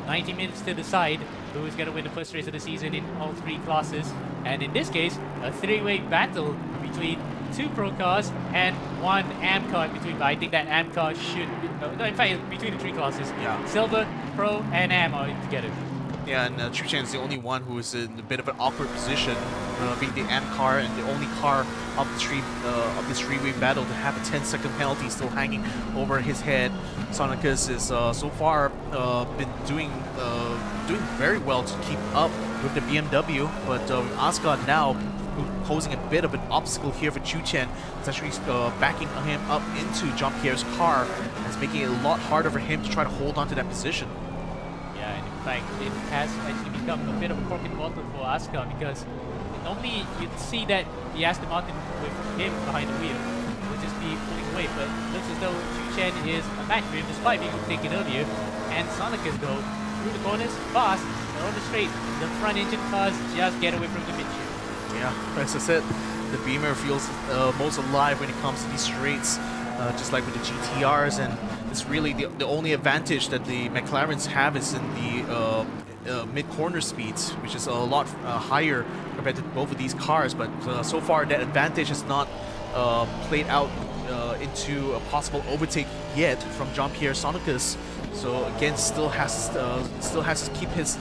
90 minutes to decide who is going to win the first race of the season in all three classes, and in this case, a three-way battle between 2 Pro cars and 1 AM car in between. But I think that AM car should be, no, in fact, it's between the 3 classes. Yeah. Silver, Pro, and AM are together. yeah, and Chu Chen is the only one who is in a bit of an awkward position, being the AM car and the only car of this three-way battle to have a 10-second penalty still hanging over his head. Sonicus is so far been doing very well to keep up with the BMW, but Asgard now posing a bit of an obstacle here for Chu Chen. It's actually backing him up into Jean-Pierre's car, and it's making it a lot harder for him to try to hold on to that position. Yeah, and in fact, it has actually become a bit of a cork in the bottle for Asgard because normally you'd see that the Aston Martin with him behind the wheel would just be pulling away, but it looks as though Chu Chen is a match for him despite being overtaken earlier, and Sonicus go through the corners fast, they're on the straight, the front engine cars just get away from the mid-shield. Yeah, as I said, the Beamer feels most alive when it comes to these straights, just like with the GTRs, and it's really the only advantage that the McLarens have is in the mid-corner speeds, which is a lot higher compared to both of these cars, but so far that advantage has not played out into a possible overtake yet from Jean-Pierre Sonicus. So again, still has to keep his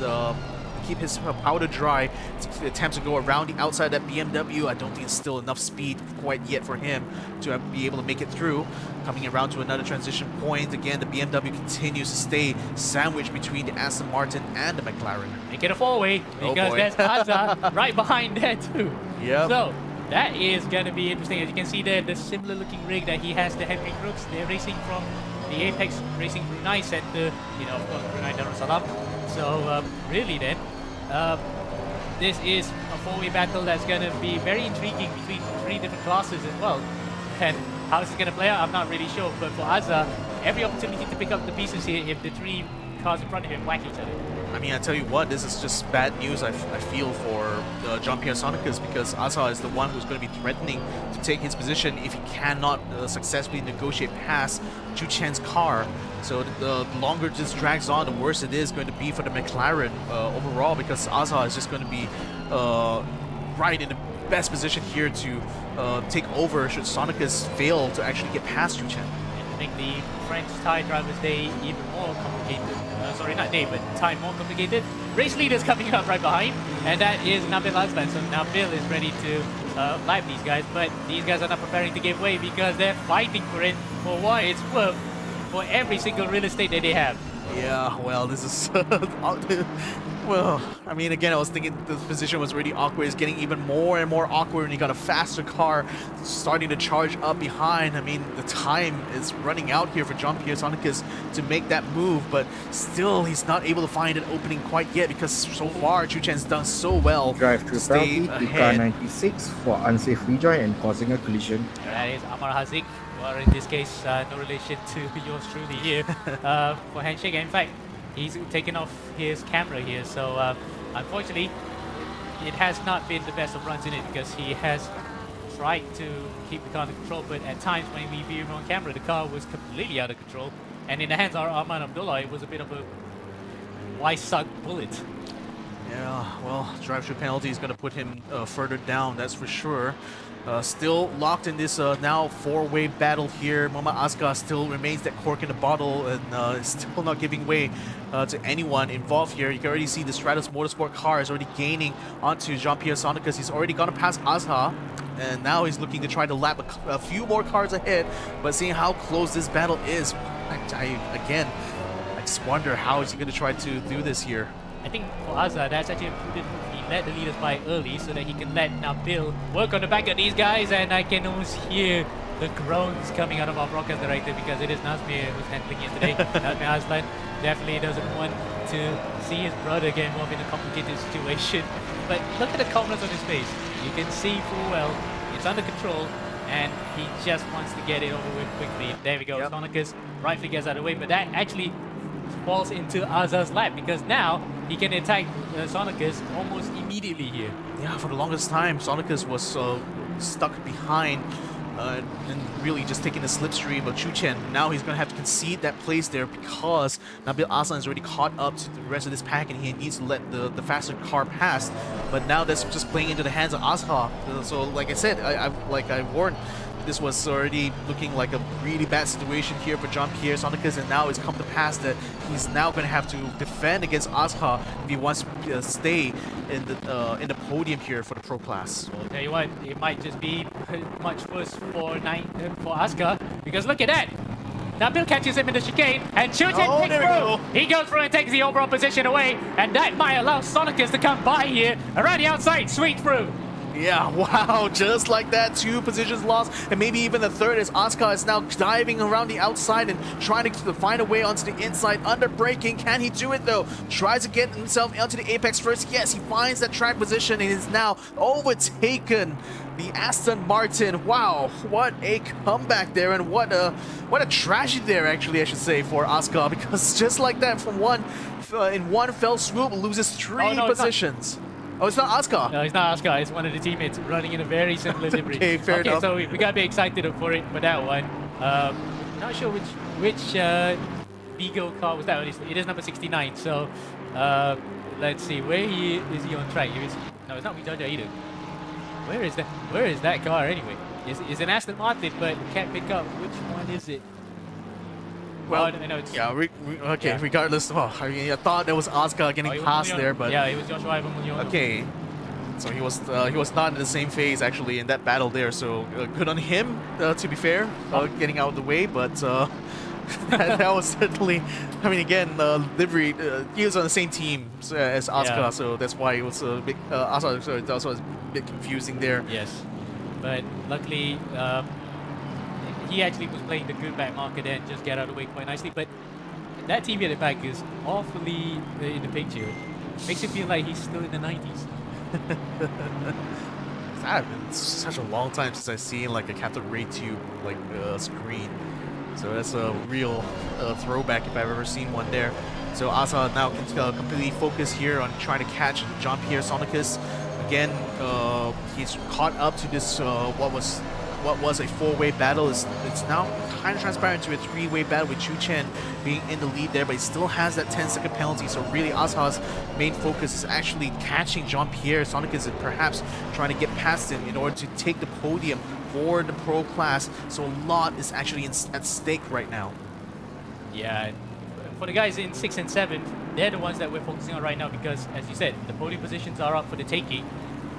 powder dry to attempt to go around the outside of that BMW. I don't think it's still enough speed quite yet for him to be able to make it through. Coming around to another transition point, again, the BMW continues to stay sandwiched between the Aston Martin and the McLaren. Make it a four-way because there's Azza right behind there too. Yep. So that is going to be interesting. As you can see there, the similar looking rig that he has to Henry Crooks. They're racing from the Apex Racing Brunei Center, you know, of course, Brunei Darussalam. So really then, this is a four-way battle that's going to be very intriguing between 3 different classes as well. And how is it going to play out, I'm not really sure. But for Azza, every opportunity to pick up the pieces here if the 3 cars in front of him whack each other. I mean, I tell you what, this is just bad news, I feel, for Jean-Pierre Sonicus, because Azza is the one who's going to be threatening to take his position if he cannot successfully negotiate past Chu Chen's car. So the longer this drags on, the worse it is going to be for the McLaren overall, because Azza is just going to be right in the best position here to take over should Sonicus fail to actually get past Chu Chen. And to make the French Thai drivers' day even more complicated. Sorry, not day, but time more complicated. Race leaders coming up right behind, and that is Nabil Azban. So Nabil is ready to lap these guys, but these guys are not preparing to give way because they're fighting for it for what it's worth for every single real estate that they have. Yeah, well, this is... well, I mean, again, I was thinking the position was really awkward. It's getting even more and more awkward when you got a faster car starting to charge up behind. I mean, the time is running out here for Jean-Pierre Sonicus to make that move, but still, he's not able to find an opening quite yet because so far, Chu Chen's done so well. Drive through penalty to car 96 for unsafe rejoin and causing a collision. That is Amar Hazik, or in this case, no relation to yours truly here, for handshake. In fact, he's taken off his camera here, so unfortunately, it has not been the best of runs in it because he has tried to keep the car under control, but at times when we view him on camera, the car was completely out of control. And in the hands of Arman Abdullah, it was a bit of a wise-suck bullet. Yeah, well, drive-through penalty is going to put him further down, that's for sure. Still locked in this now 4-way battle here. Mama Aska still remains that cork in the bottle and is still not giving way to anyone involved here. You can already see the Stratos Motorsport car is already gaining onto Jean-Pierre Sonicus. He's already gone past Azha, and now he's looking to try to lap a few more cars ahead. But seeing how close this battle is, I just wonder how is he going to try to do this here. I think for Azza, that's actually a prudent move. He let the leaders by early so that he can let Nabil work on the back of these guys, and I can almost hear the groans coming out of our broadcast director because it is Nazmir who's handling it today. Nazmir Aslan definitely doesn't want to see his brother get involved in a complicated situation. But look at the calmness on his face. You can see full well it's under control and he just wants to get it over with quickly. There we go. Yep. Sonicus rightfully gets out of the way, but that actually falls into Azar's lap because now he can attack Sonicus almost immediately here. Yeah, for the longest time, Sonicus was stuck behind and really just taking the slipstream of Chu Chen. Now he's going to have to concede that place there because Nabil Aslan is already caught up to the rest of this pack and he needs to let the faster car pass. But now that's just playing into the hands of Azha. So like I said, I warned, this was already looking like a really bad situation here for Jean-Pierre Sonicus, and now it's come to pass that he's now going to have to defend against Azha if he wants to stay in the podium here for the Pro Class. Well, I'll tell you what, it might just be much worse for Asuka, because look at that! Nabil catches him in the chicane, and Chu Chen takes through. He goes through and takes the overall position away, and that might allow Sonicus to come by here around the outside, sweep through. Yeah, wow, just like that, 2 positions lost, and maybe even the third as Asuka is now diving around the outside and trying to find a way onto the inside, under braking. Can he do it though? Tries to get himself onto the apex first. Yes, he finds that track position and is now overtaken the Aston Martin. Wow, what a comeback there, and what a tragedy there, actually, I should say, for Asuka, because just like that, from in one fell swoop, loses 3 positions. Oh, it's not Asuka. No, it's not Asuka. It's one of the teammates running in a very similar livery. Okay, fair enough. So we gotta be excited for that one. Not sure which Vigo car was that. It is number 69. So let's see. Where is he on track? No, it's not Vijaja either. Where is that car anyway? It's an Aston Martin, but can't pick up which one is it. Well, I know it's, yeah, okay, yeah. Regardless, I mean, I thought that was Asuka getting past there, but yeah, it was Joshua Ivan Munoz. okay. So he was not in the same phase actually in that battle there. So good on him, to be fair, getting out of the way. But that was certainly, I mean, again, livery. He was on the same team as Asuka, Yeah. so that's why it was a bit. Asuka it also was a bit confusing there. Yes, but luckily he actually was playing the good back marker there and just get out of the way quite nicely. But that TV at the back is awfully in the picture. Makes it feel like he's still in the 90s. It's been such a long time since I've seen like a Captain Ray Tube like screen. So that's a real throwback if I've ever seen one there. So Asa now can completely focus here on trying to catch Jean-Pierre Sonicus. Again, he's caught up to this what was a 4-way battle. It's now kind of transparent to a 3-way battle with Chu Chen being in the lead there, but he still has that 10-second penalty. So really Asa's main focus is actually catching Jean-Pierre Sonicus and perhaps trying to get past him in order to take the podium for the Pro Class. So a lot is actually at stake right now. Yeah, for the guys in 6 and 7, they're the ones that we're focusing on right now because, as you said, the podium positions are up for the taking,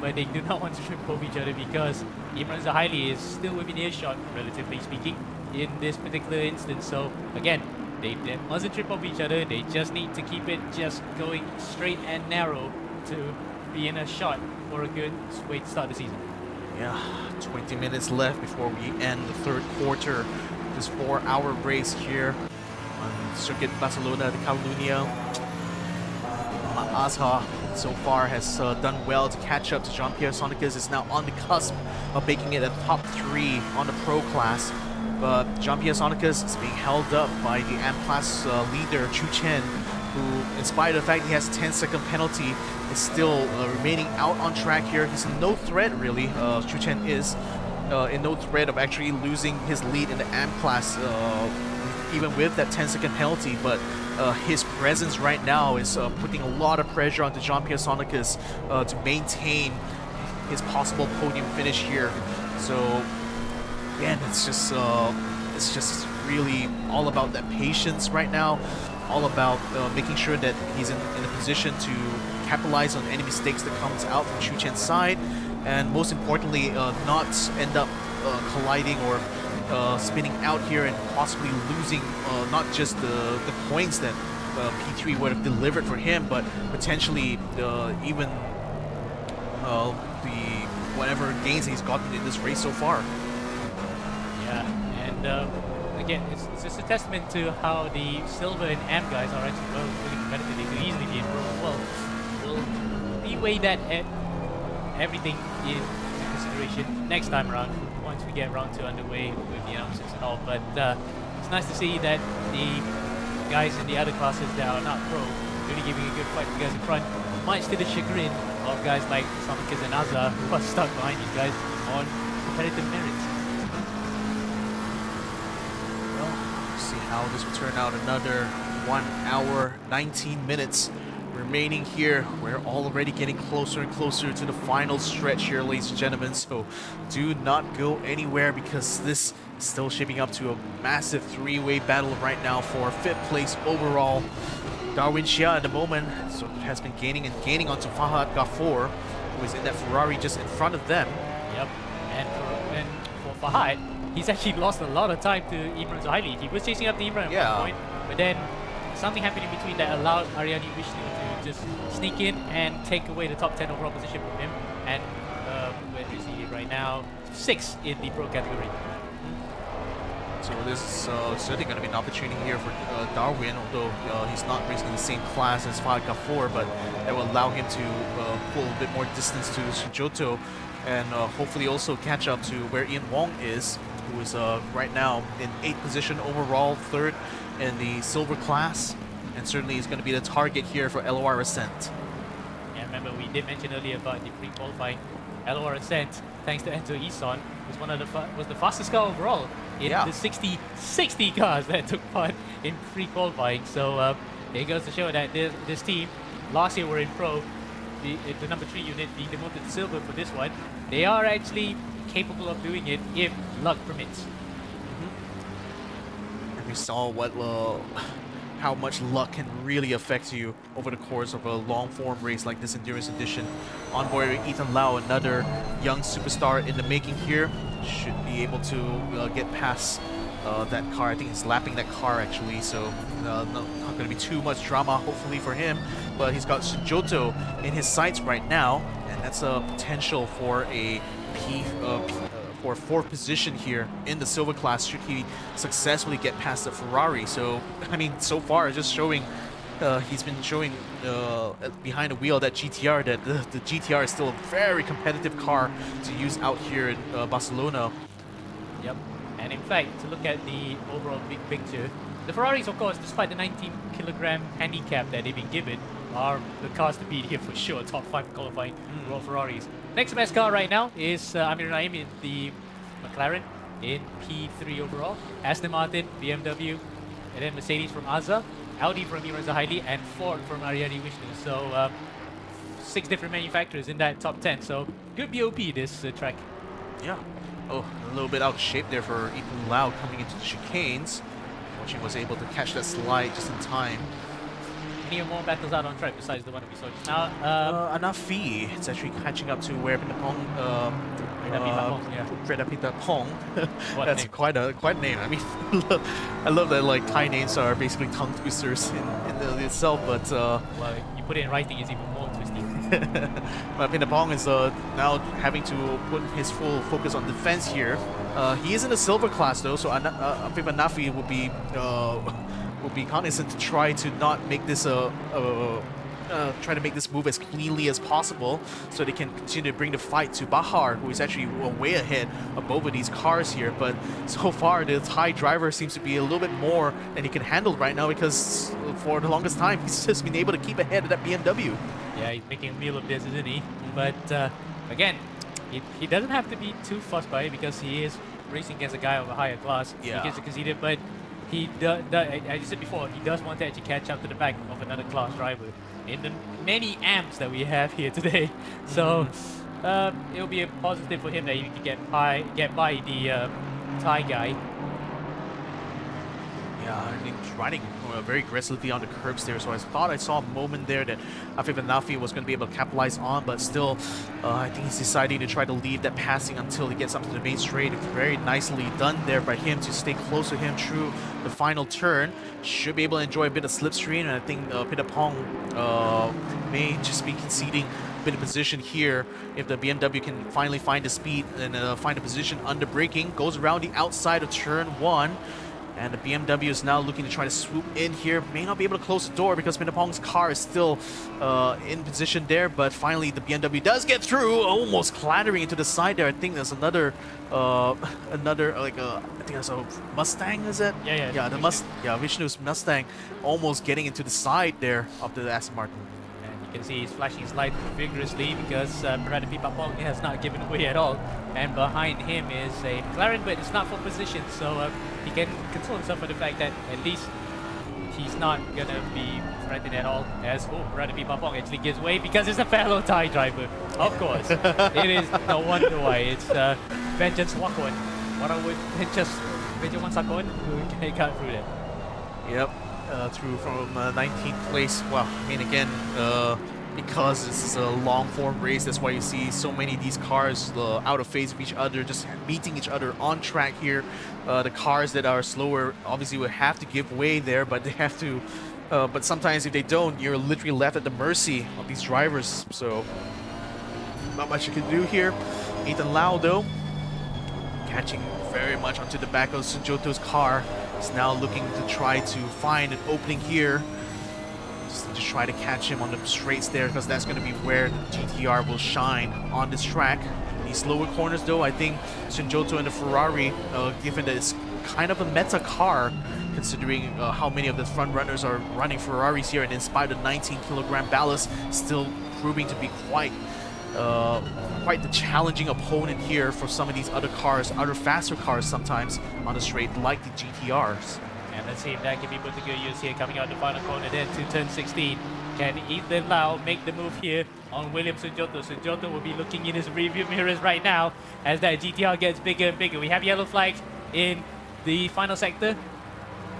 but they do not want to trip over each other because Imran Zahaili is still within earshot, relatively speaking, in this particular instance. So again, they mustn't trip over each other. They just need to keep it just going straight and narrow to be in a shot for a good way to start the season. Yeah, 20 minutes left before we end the third quarter. This 4-hour race here on Circuit Barcelona-Catalunya. Azha so far has done well to catch up to Jean-Pierre Sonicus. Is now on the cusp of making it a top 3 on the Pro Class. But Jean-Pierre Sonicus is being held up by the AM Class leader Chu Chen, who, in spite of the fact he has a 10-second penalty, is still remaining out on track here. He's in no threat, really. Chu Chen is in no threat of actually losing his lead in the AM Class, even with that 10-second penalty. But his presence right now is putting a lot of pressure onto Jean-Pierre Sonicus to maintain his possible podium finish here. So again, it's just really all about that patience right now, all about making sure that he's in a position to capitalize on any mistakes that comes out from Chu Chen's side, and most importantly, not end up colliding or spinning out here and possibly losing not just the points that P3 would have delivered for him, but potentially even the whatever gains he's gotten in this race so far. Yeah, and again, it's just a testament to how the Silver and Am guys are actually really competitive. They could easily be in Pro as well. We'll reweigh that everything in consideration next time around once we get round 2 underway with the announcements and all. But it's nice to see that the guys in the other classes that are not Pro really giving a good fight for guys in front, much to the chagrin of guys like Samakas and Azza, who are stuck behind these guys on competitive merits. Well, see how this will turn out. Another 1 hour, 19 minutes remaining here. We're already getting closer and closer to the final stretch here, ladies and gentlemen. So do not go anywhere, because this is still shaping up to a massive 3-way battle right now for 5th place overall. Darwin Xia at the moment has been gaining onto Fahad Ghafour, who is in that Ferrari just in front of them. Yep, and for Fahad, he's actually lost a lot of time to Imran Zahaili. He was chasing up the Imran at one point, but then something happened in between that allowed Aryani Vishnu to just sneak in and take away the top 10 overall position from him. And where is he right now? 6th in the Pro category. So this is certainly going to be an opportunity here for Darwin, although he's not racing in the same class as Fahad Ghafour, but that will allow him to pull a bit more distance to Sujoto, and hopefully also catch up to where Ian Wong is, who is right now in 8th position overall, 3rd in the silver class, and certainly is going to be the target here for LOR Ascent. Yeah, remember we did mention earlier about the pre-qualifying. LOR Ascent, thanks to Enzo Ison, was the fastest car overall in the 60 cars that took part in pre-qualifying. So it goes to show that this team, last year were in Pro, the number 3 unit being demoted to silver for this one. They are actually capable of doing it if luck permits. And we saw how much luck can really affect you over the course of a long-form race like this Endurance Edition. On board with Ethan Lau, another young superstar in the making here, should be able to get past that car. I think he's lapping that car actually, so not going to be too much drama hopefully for him. But he's got Sujoto in his sights right now, and that's a potential for a for 4th position here in the silver class should he successfully get past the Ferrari. So I mean, so far just showing he's been showing behind the wheel that GTR that the GTR is still a very competitive car to use out here in Barcelona. Yep, and in fact, to look at the overall big picture, the Ferraris, of course, despite the 19-kilogram handicap that they've been given, are the cars to beat here for sure. Top 5 qualifying World Ferraris. Next best car right now is Amir Naim in the McLaren in P3 overall. Aston Martin, BMW, and then Mercedes from Azza, Audi from Imran Zahaili, and Ford from Aryani Vishnu. So 6 different manufacturers in that top 10. So good BOP this track. Yeah. Oh, a little bit out of shape there for Ethan Lau coming into the chicanes. She was able to catch that slide just in time. Any more battles out on track besides the one that we saw just now? Anafi, it's actually catching up to where Pinapong, Freda Pinapong. That's name? quite a name. I mean, I love that like Thai names are basically tongue twisters in itself, but well, you put it in writing, it's even more twisty. But Pinapong is now having to put his full focus on defense here. He is in the silver class though, so Afif Anafi will be cognizant to try to not make this try to make this move as cleanly as possible, so they can continue to bring the fight to Bahar, who is actually way ahead of both of these cars here. But so far, the Thai driver seems to be a little bit more than he can handle right now, because for the longest time, he's just been able to keep ahead of that BMW. Yeah, he's making a meal of this, isn't he? But again, he doesn't have to be too fussed by it, because he is racing against a guy of a higher class. Yeah. He gets to concede it, but he does, as you said before, he does want to actually catch up to the back of another class driver in the many amps that we have here today. So it'll be a positive for him that he can get by the Thai guy. Yeah, I think he's riding very aggressively on the curbs there, so I thought I saw a moment there that Afif Anafi was going to be able to capitalize on, but still, I think he's deciding to try to leave that passing until he gets up to the main straight. Very nicely done there by him to stay close to him through the final turn. Should be able to enjoy a bit of slipstream, and I think Pinapong may just be conceding bit of position here. If the BMW can finally find the speed and find a position under braking, goes around the outside of turn 1. And the BMW is now looking to try to swoop in here. May not be able to close the door because Pinapong's car is still in position there. But finally, the BMW does get through, almost clattering into the side there. I think there's another, I think that's a Mustang, is it? Yeah, Vishnu's Mustang, almost getting into the side there of the Aston Martin. And you can see he's flashing his light vigorously because Parada Pinapong has not given away at all. And behind him is a McLaren, but it's not for position, so he can console himself with the fact that at least he's not gonna be threatened at all. As Parada Pinapong actually gives way because it's a fellow Thai driver. Of course, it is no wonder why. It's Vengeance Wakon. What I would just Vengeance Wakon who got through that. Yep, through from 19th place. Well, I mean again. Because this is a long form race, that's why you see so many of these cars out of phase of each other, just meeting each other on track here. The cars that are slower obviously will have to give way there, but they have to. But sometimes if they don't, you're literally left at the mercy of these drivers. So not much you can do here. Ethan Lau though, catching very much onto the back of Sunjoto's car, is now looking to try to find an opening here. To try to catch him on the straights there, because that's going to be where the GTR will shine on this track. These lower corners though, I think Sunjoto and the Ferrari, given that it's kind of a meta car, considering how many of the front runners are running Ferraris here, and in spite of 19-kilogram ballast, still proving to be quite the challenging opponent here for some of these other cars, other faster cars sometimes on the straight, like the GTRs. And let's see if that can be put to good use here, coming out the final corner then to turn 16. Can Ethan Lau make the move here on William Sunjoto? Sunjoto will be looking in his review mirrors right now as that GTR gets bigger and bigger. We have yellow flags in the final sector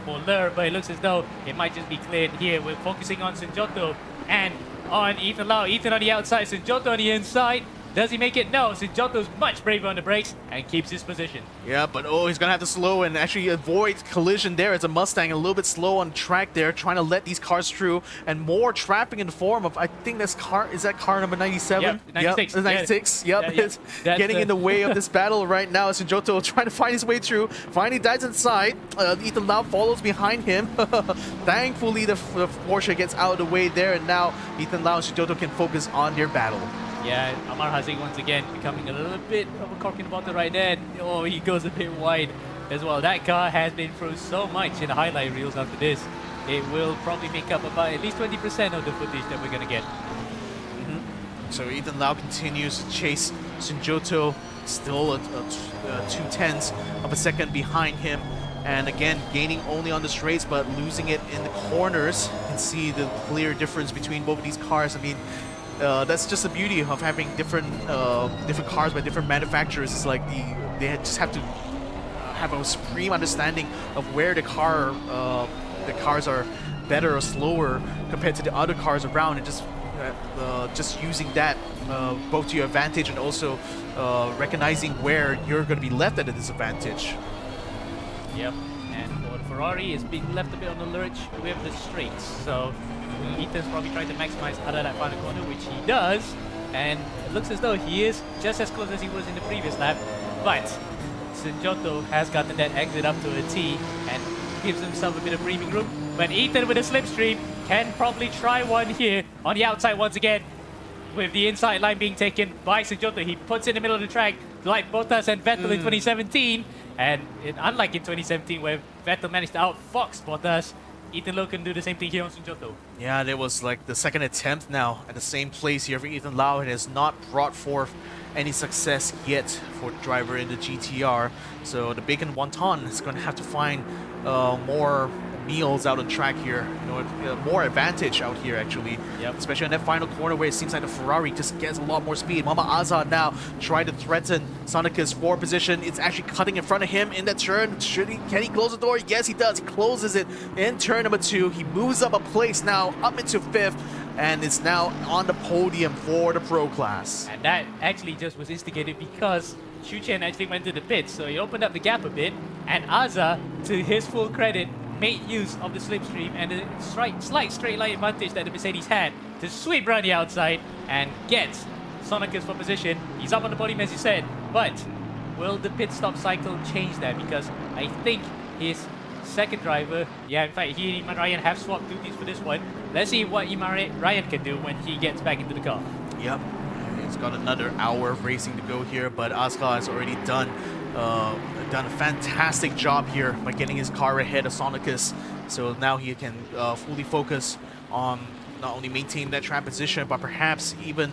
for Lur, but it looks as though it might just be cleared here. We're focusing on Sunjoto and on Ethan Lau. Ethan on the outside, Sunjoto on the inside. Does he make it? No. Sunjoto's much braver on the brakes and keeps his position. Yeah, but he's going to have to slow and actually avoid collision there. It's a Mustang, a little bit slow on track there, trying to let these cars through. And more trapping in the form of, I think this car, is that car number 97? Yep, 96. Yep, 96. Yep, it's getting in the way of this battle right now. Sunjoto trying to find his way through. Finally dives inside. Ethan Lau follows behind him. Thankfully, the Porsche gets out of the way there. And now Ethan Lau and Sunjoto can focus on their battle. Yeah, Amar Hazik once again becoming a little bit of a corking bottle right there. Oh, he goes a bit wide as well. That car has been through so much in the highlight reels after this. It will probably make up about at least 20% of the footage that we're going to get. So Ethan Lau continues to chase Sunjoto, still a 2/10 of a second behind him. And again, gaining only on the straights, but losing it in the corners. You can see the clear difference between both of these cars. I mean, that's just the beauty of having different cars by different manufacturers. It's like they just have to have a supreme understanding of where the cars are better or slower compared to the other cars around, and just using that both to your advantage and also recognizing where you're going to be left at a disadvantage. Yep, and for the Ferrari, it's being left a bit on the lurch with the straights. So Ethan's probably trying to maximize out of that final corner, which he does, and it looks as though he is just as close as he was in the previous lap, but Sunjoto has gotten that exit up to a T and gives himself a bit of breathing room, but Ethan with a slipstream can probably try one here on the outside once again, with the inside line being taken by Sunjoto. He puts in the middle of the track like Bottas and Vettel in 2017, and unlike in 2017 where Vettel managed to outfox Bottas, Ethan Lau can do the same thing here on Sunjoto. Yeah, there was like the second attempt now at the same place here for Ethan Lau. It has not brought forth any success yet for the driver in the GTR. So the bacon wonton is going to have to find more meals out on track here, more advantage out here actually. Yep. Especially on that final corner where it seems like the Ferrari just gets a lot more speed. Mama Azad now trying to threaten Sonika's forward position. It's actually cutting in front of him in that turn. Can he close the door? Yes, he does. He closes it in turn number 2. He moves up a place now, up into 5th, and is now on the podium for the Pro class. And that actually just was instigated because Shu Chen actually went to the pits, so he opened up the gap a bit, and Aza, to his full credit, made use of the slipstream and the slight straight line advantage that the Mercedes had to sweep around the outside and get Sonicus for position. He's up on the podium as you said, but will the pit stop cycle change that? Because I think his second driver, in fact, he and Iman Ryan have swapped duties for this one. Let's see what Iman Ryan can do when he gets back into the car. Yep, he's got another hour of racing to go here, but Askar has already done a fantastic job here by getting his car ahead of Sonicus. So now he can fully focus on not only maintaining that track position, but perhaps even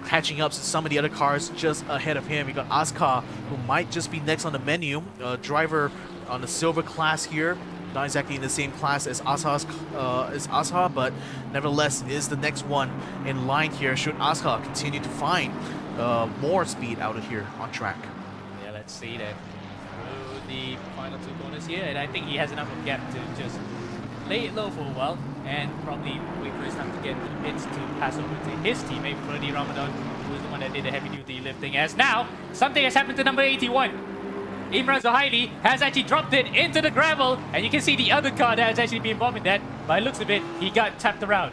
catching up to some of the other cars just ahead of him. We got Askar, who might just be next on the menu. Driver on the silver class here, not exactly in the same class as Askar, but nevertheless is the next one in line here. Should Askar continue to find more speed out of here on track? Yeah, let's see that through the final two corners here, and I think he has enough of gap to just lay it low for a while and probably wait for his time to get to the pits to pass over to his teammate Freddie Ramadan, who was the one that did the heavy duty lifting. As now something has happened to number 81. Imran Zohaili has actually dropped it into the gravel, and you can see the other car that has actually been involved in that. By the looks of it, he got tapped around.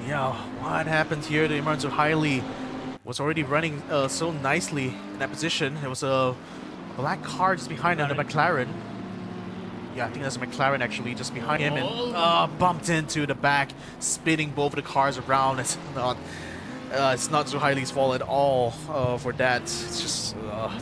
Yeah, what happened here to Imran Zohaili? Was already running so nicely in that position. There was a black car just behind him, the McLaren. Yeah, I think that's a McLaren actually just behind him, and bumped into the back, spinning both of the cars around. It's not Zohaili's fault at all for that. It's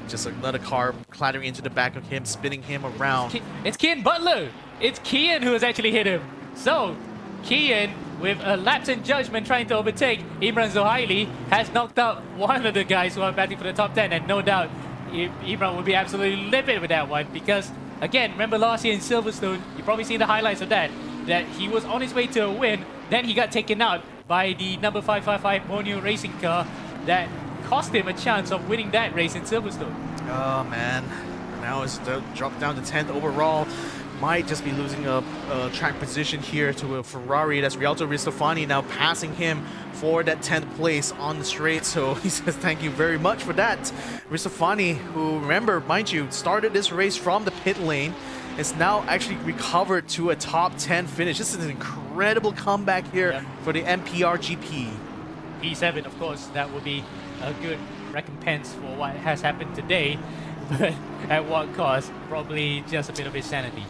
just another car clattering into the back of him, spinning him around. It's Kian Butler. It's Kian who has actually hit him. So Kian, with a lapse in judgment trying to overtake Imran Zohaili, has knocked out one of the guys who are batting for the top 10, and no doubt Imran will be absolutely livid with that one, because again, remember last year in Silverstone, you've probably seen the highlights of that he was on his way to a win, then he got taken out by the number 555 Monio racing car that cost him a chance of winning that race in Silverstone. Oh man, now it's dropped down to 10th overall. Might just be losing a track position here to a Ferrari. That's Rialto Ristofani now passing him for that 10th place on the straight. So he says thank you very much for that. Ristofani, who, remember, mind you, started this race from the pit lane, is now actually recovered to a top 10 finish. This is an incredible comeback here for the MPR GP. P7, of course, that will be a good recompense for what has happened today, but at what cost? Probably just a bit of his sanity.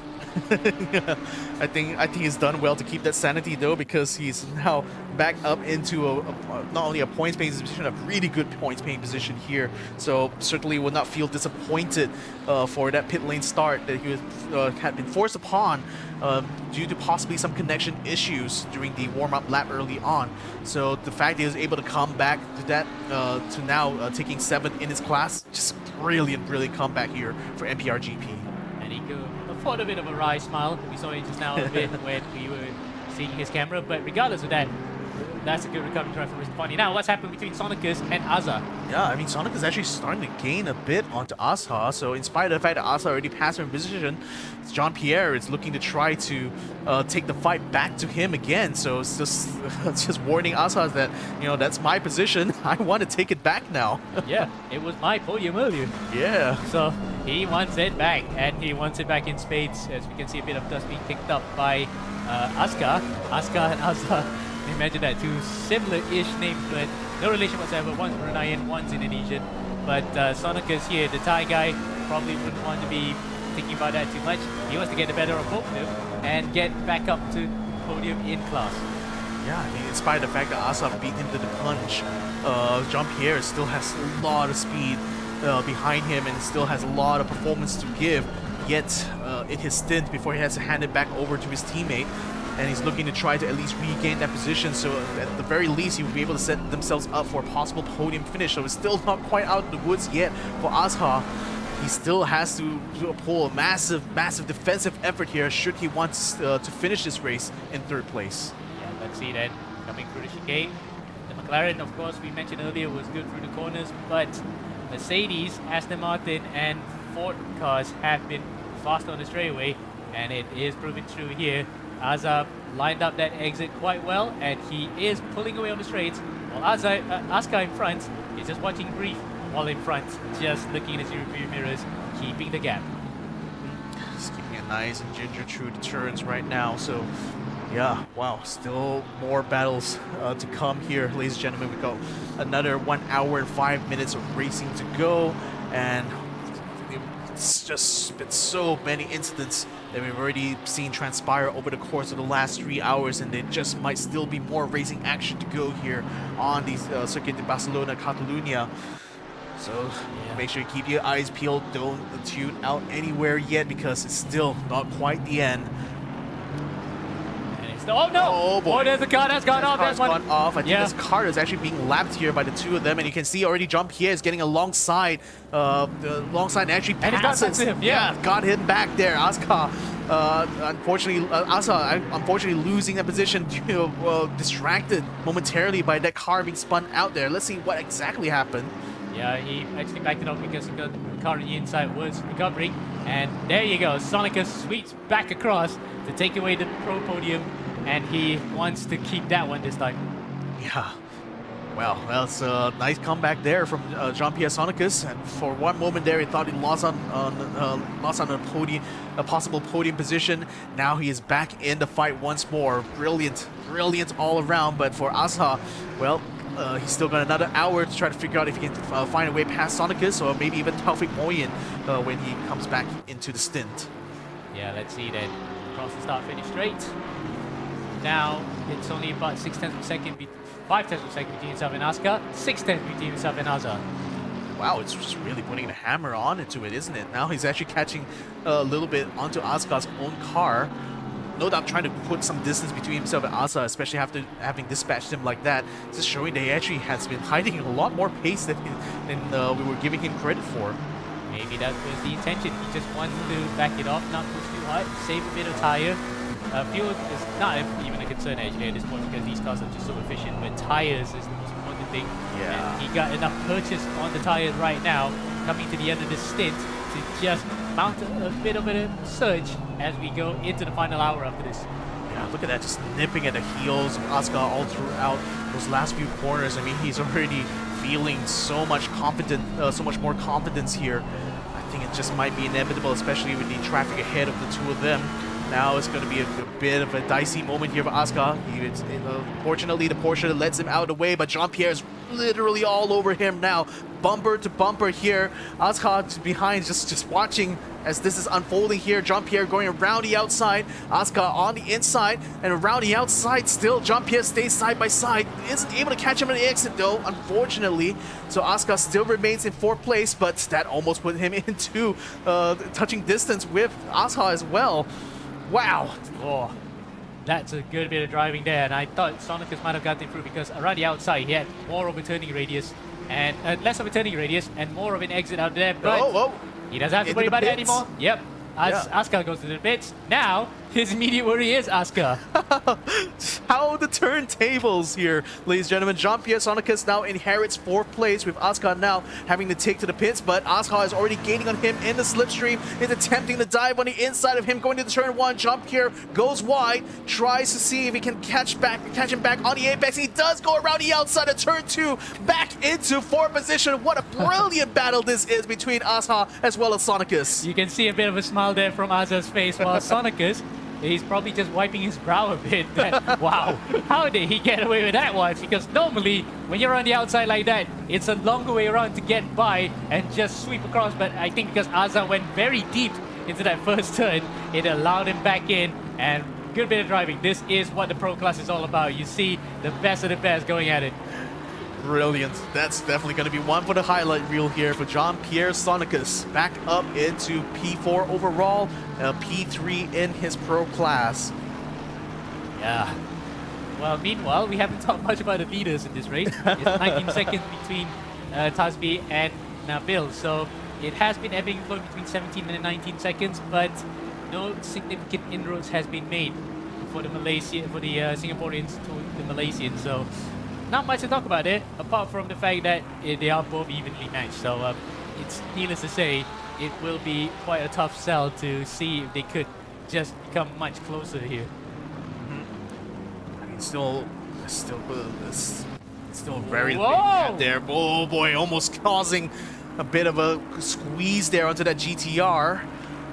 Yeah, I think he's done well to keep that sanity though, because he's now back up into not only a points paying position, a really good points paying position here. So certainly will not feel disappointed for that pit lane start that he had been forced upon due to possibly some connection issues during the warm-up lap early on. So the fact that he was able to come back to that to now taking 7th in his class, just brilliant comeback here for MPR GP. And he could afford a bit of a wry smile. We saw it just now a bit when we were seeing his camera, but regardless of that, that's a good recovery drive for Ristofani. Now, what's happened between Sonicus and Azza? Yeah, I mean, Sonicus is actually starting to gain a bit onto Azza. So in spite of the fact that Azza already passed him in position, Jean-Pierre is looking to try to take the fight back to him again. So it's just warning Azza that, you know, that's my position. I want to take it back now. Yeah, it was my podium earlier. Yeah. So he wants it back, and he wants it back in spades. As we can see, a bit of dust being kicked up by Askar. Askar and Azza. Imagine that, two similar-ish names, but no relation whatsoever. One's Bruneian, one's Indonesian. But Sonicus here, the Thai guy, probably wouldn't want to be thinking about that too much. He wants to get the better of both of them and get back up to podium in class. Yeah, I mean, in spite of the fact that Azza beat him to the punch, Jean-Pierre still has a lot of speed behind him and still has a lot of performance to give. Yet, in his stint before he has to hand it back over to his teammate, and he's looking to try to at least regain that position, so at the very least he will be able to set themselves up for a possible podium finish. So it's still not quite out of the woods yet for Azza. He still has to pull a massive defensive effort here should he want to finish this race in 3rd place. Yeah, let's see then, coming through the chicane. The McLaren, of course, we mentioned earlier, was good through the corners, but Mercedes, Aston Martin and Ford cars have been faster on the straightaway, and it is proving true here. Azza lined up that exit quite well, and he is pulling away on the straights, while Askar in front is just watching grief while in front, just looking in his rearview mirrors, keeping the gap. Just keeping a nice and ginger through the turns right now. So yeah, wow, still more battles to come here, ladies and gentlemen. We've got another 1 hour and 5 minutes of racing to go, and it's just been so many incidents that we've already seen transpire over the course of the last 3 hours, and there just might still be more racing action to go here on the Circuit de Barcelona-Catalunya. So make sure you keep your eyes peeled, don't tune out anywhere yet, because it's still not quite the end. Oh no! Oh boy! Oh, there's a car that's gone off. Car's gone off. I think this car is actually being lapped here by the two of them, and you can see already Jean-Pierre is getting alongside, and actually passes him. Yeah, got him back there. Asuka, unfortunately losing that position, distracted momentarily by that car being spun out there. Let's see what exactly happened. Yeah, he actually backed it off because the car on the inside was recovering, and there you go. Sonicus sweeps back across to take away the pro podium. And he wants to keep that one this time. Yeah. Well, that's a nice comeback there from Jean-Pierre Sonicus. And for one moment there, he thought he lost on a possible podium position. Now he is back in the fight once more. Brilliant all around. But for Asa, well, he's still got another hour to try to figure out if he can find a way past Sonicus, or maybe even Taufik Moyen when he comes back into the stint. Yeah, let's see then. Across the start-finish straight. Now it's only about 6 tenths per second, 5 tenths per second between himself and Asuka, 6 tenths between himself and Azar. Wow, it's just really putting the hammer on into it, isn't it? Now he's actually catching a little bit onto Asuka's own car. No doubt trying to put some distance between himself and Asa, especially after having dispatched him like that. Just showing that he actually has been hiding a lot more pace than we were giving him credit for. Maybe that was the intention. He just wanted to back it off, not push too hard, save a bit of tire. Fuel is not even a concern actually at this point because these cars are just so efficient, but tires is the most important thing. Yeah. And he got enough purchase on the tires right now, coming to the end of this stint, to just mount a bit of a surge as we go into the final hour after this. Yeah, look at that, just nipping at the heels of Asuka all throughout those last few corners. I mean, he's already feeling so much more confidence here. I think it just might be inevitable, especially with the traffic ahead of the two of them. Now it's going to be a bit of a dicey moment here for Asuka. Fortunately, the Porsche lets him out of the way, but Jean-Pierre is literally all over him now. Bumper to bumper here. Asuka behind, just watching as this is unfolding here. Jean-Pierre going around the outside. Asuka on the inside and around the outside still. Jean-Pierre stays side by side. Isn't able to catch him at the exit though, unfortunately. So Asuka still remains in 4th place, but that almost put him into touching distance with Asuka as well. Wow. Oh, that's a good bit of driving there, and I thought Sonicus might have gotten through because around the outside he had more of a turning radius and less of a turning radius and more of an exit out there, but he doesn't have to worry about it anymore. Yep. As Asuka goes to the pits, now his immediate worry is Asuka. How the turntables here, ladies and gentlemen. Jean-Pierre Sonicus now inherits 4th place with Asuka now having to take to the pits, but Asuka is already gaining on him in the slipstream, is attempting to dive on the inside of him going to the turn 1. Jean-Pierre goes wide, tries to see if he can catch him back on the apex. He does go around the outside of turn 2, back into 4th position. What a brilliant battle this is between Asuka as well as Sonicus. You can see a bit of a smile there from Asa's face, while Sonicus, he's probably just wiping his brow a bit. Wow, how did he get away with that one? Because normally, when you're on the outside like that, it's a longer way around to get by and just sweep across. But I think because Asa went very deep into that first turn, it allowed him back in. And good bit of driving. This is what the pro class is all about. You see the best of the best going at it. Brilliant. That's definitely going to be one for the highlight reel here for Jean-Pierre Sonicus. Back up into P4 overall, P3 in his pro class. Yeah. Well, meanwhile, we haven't talked much about the leaders in this race. It's 19 seconds between Tasbi and Nabil. So it has been ebbing and flowing between 17 and 19 seconds, but no significant inroads has been made for the Singaporeans to the Malaysians. So not much to talk about it, apart from the fact that they are both evenly matched. So it's needless to say, it will be quite a tough sell to see if they could just become much closer here. I mean, still very big there. Oh boy, almost causing a bit of a squeeze there onto that GTR.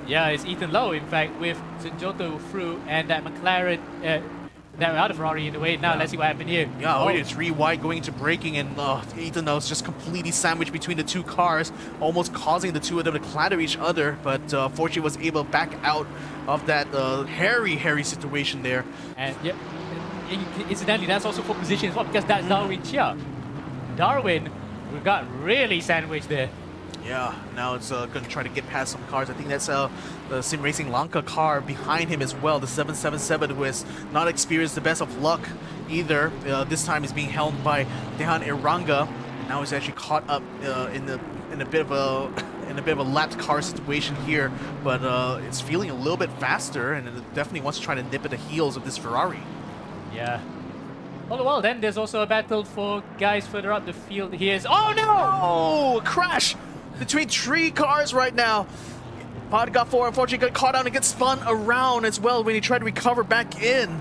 Yeah, it's Ethan Lowe, in fact, with Sinjoto through and that McLaren, that other Ferrari in the way. Now let's see what happened here. Yeah, it's 3 wide going into braking, and Ethan Lowe's just completely sandwiched between the two cars, almost causing the two of them to clatter each other, but fortunately was able to back out of that hairy situation there. And yeah, incidentally, that's also for position as well, because that's Darwin Chia. Darwin, we got really sandwiched there. Yeah, now it's going to try to get past some cars. I think that's the Sim Racing Lanka car behind him as well, the 777, who has not experienced the best of luck either. This time is being held by Dehan Iranga. Now he's actually caught up in a bit of a lapped car situation here, but it's feeling a little bit faster, and it definitely wants to try to nip at the heels of this Ferrari. Yeah. Oh, well, then there's also a battle for guys further up the field. Here's... Oh, no! Oh, a crash between 3 cars right now. Podga 4 unfortunately got caught out and gets spun around as well when he tried to recover back in.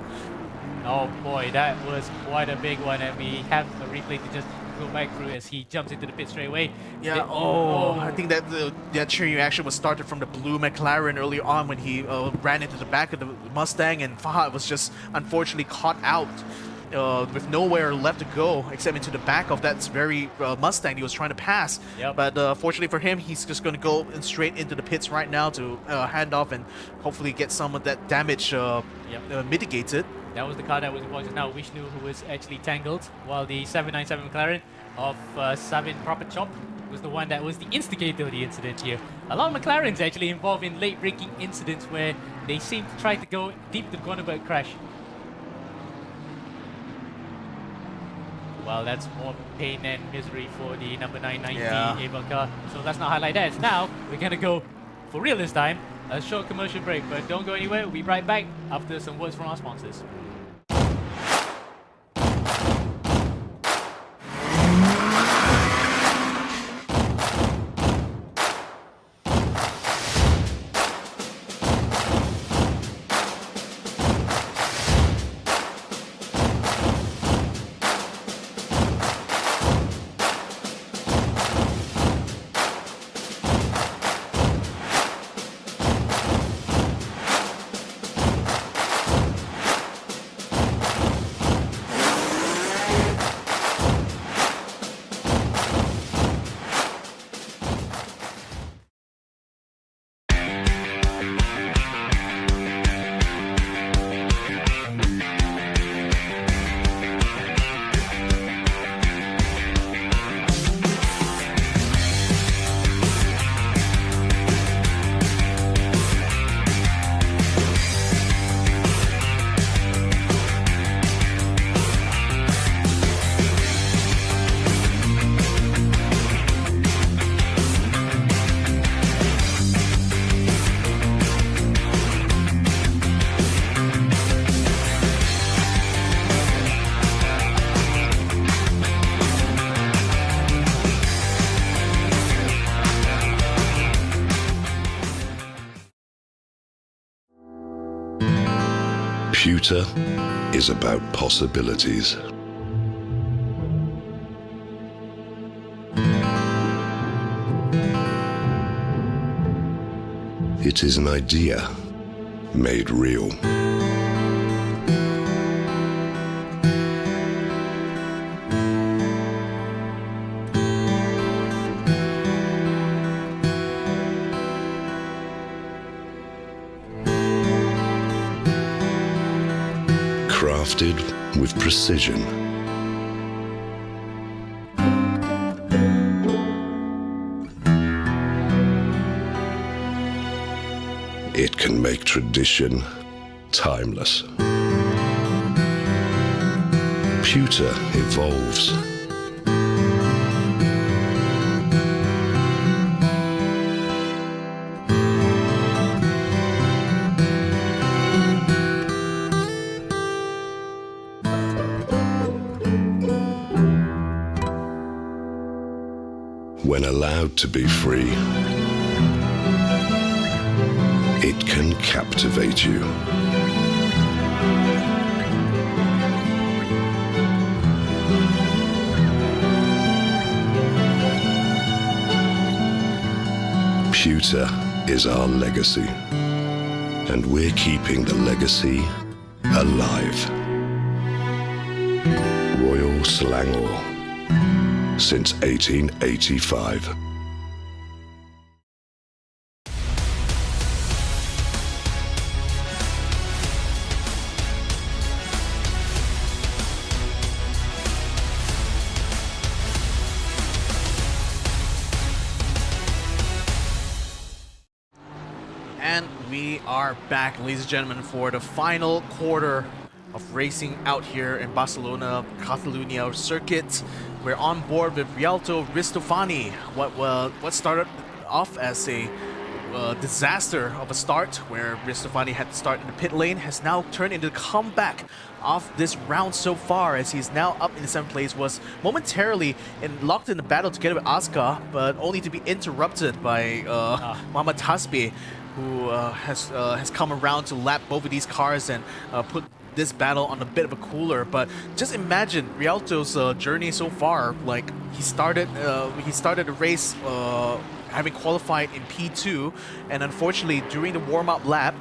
Oh boy, that was quite a big one, and we have a replay to just go back through as he jumps into the pit straight away. Yeah, I think that that chain reaction was started from the blue McLaren earlier on when he ran into the back of the Mustang, and Fahad was just unfortunately caught out. With nowhere left to go except into the back of that very Mustang he was trying to pass. Yep. But fortunately for him, he's just going to go straight into the pits right now to hand off and hopefully get some of that damage mitigated. That was the car that was involved just now, Vishnu, who was actually tangled, while the 797 McLaren of Savin Propachop was the one that was the instigator of the incident here. A lot of McLarens actually involved in late braking incidents where they seem to try to go deep to the Gonenberg crash. Well, that's more pain and misery for the number 990 Abel car. So let's not highlight that. Now, we're going to go, for real this time, a short commercial break. But don't go anywhere. We'll be right back after some words from our sponsors. Pewter is about possibilities. It is an idea made real. Crafted with precision. It can make tradition timeless. Pewter evolves. When allowed to be free, it can captivate you. Pewter is our legacy. And we're keeping the legacy alive. Royal Selangor, since 1885. And we are back, ladies and gentlemen, for the final quarter of racing out here in Barcelona-Catalunya circuit. We're on board with Rialto Ristofani. What started off as a disaster of a start, where Ristofani had to start in the pit lane, has now turned into the comeback of this round so far, as he's now up in the 7th place, was momentarily locked in the battle together with Asuka, but only to be interrupted by Mohamed Tasbih, who has come around to lap both of these cars and put this battle on a bit of a cooler. But just imagine Rialto's journey so far. Like, he started the race having qualified in P2, and unfortunately during the warm-up lap,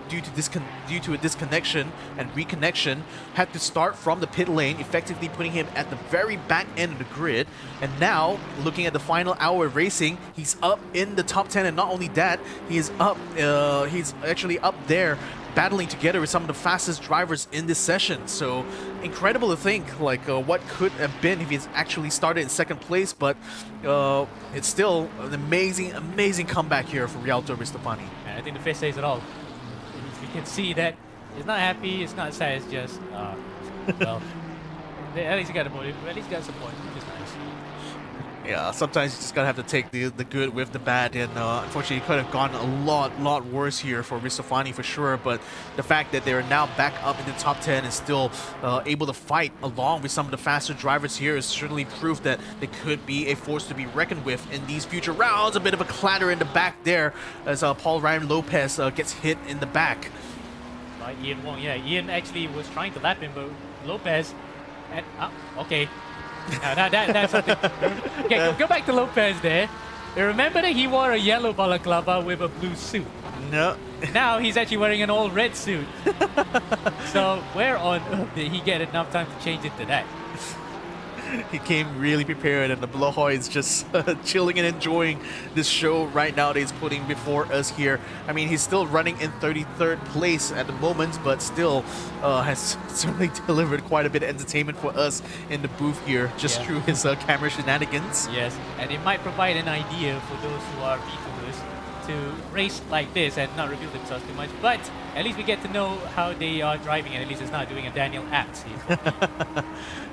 due to a disconnection and reconnection, had to start from the pit lane, effectively putting him at the very back end of the grid. And now, looking at the final hour of racing, he's up in the top 10, and not only that, he's actually up there battling together with some of the fastest drivers in this session. So incredible to think, like, what could have been if he's actually started in 2nd place, but it's still an amazing comeback here for Rialto Ristofani. And I think the face says it all. We can see that he's not happy, it's not sad, it's just, well, at least he got a motive, at least he got support, which is nice. Yeah, sometimes you just gotta have to take the good with the bad, and unfortunately it could have gone a lot worse here for Ristofani for sure. But the fact that they're now back up in the top 10 and still able to fight along with some of the faster drivers here is certainly proof that they could be a force to be reckoned with in these future rounds. A bit of a clatter in the back there as Paul Ryan Lopez gets hit in the back. By Ian Wong, yeah, Ian actually was trying to lap him, but Lopez, and okay. Now that's something. Okay, go back to Lopez there. You remember that he wore a yellow balaclava with a blue suit? No. Now he's actually wearing an all red suit. So where on earth did he get enough time to change it to that? He came really prepared, and the Blohoy is just chilling and enjoying this show right now that he's putting before us here. I mean, he's still running in 33rd place at the moment, but still has certainly delivered quite a bit of entertainment for us in the booth here, just through his camera shenanigans. Yes, and it might provide an idea for those who are VTubers to race like this and not reveal themselves too much, but at least we get to know how they are driving, and at least it's not doing a Daniel Apps here.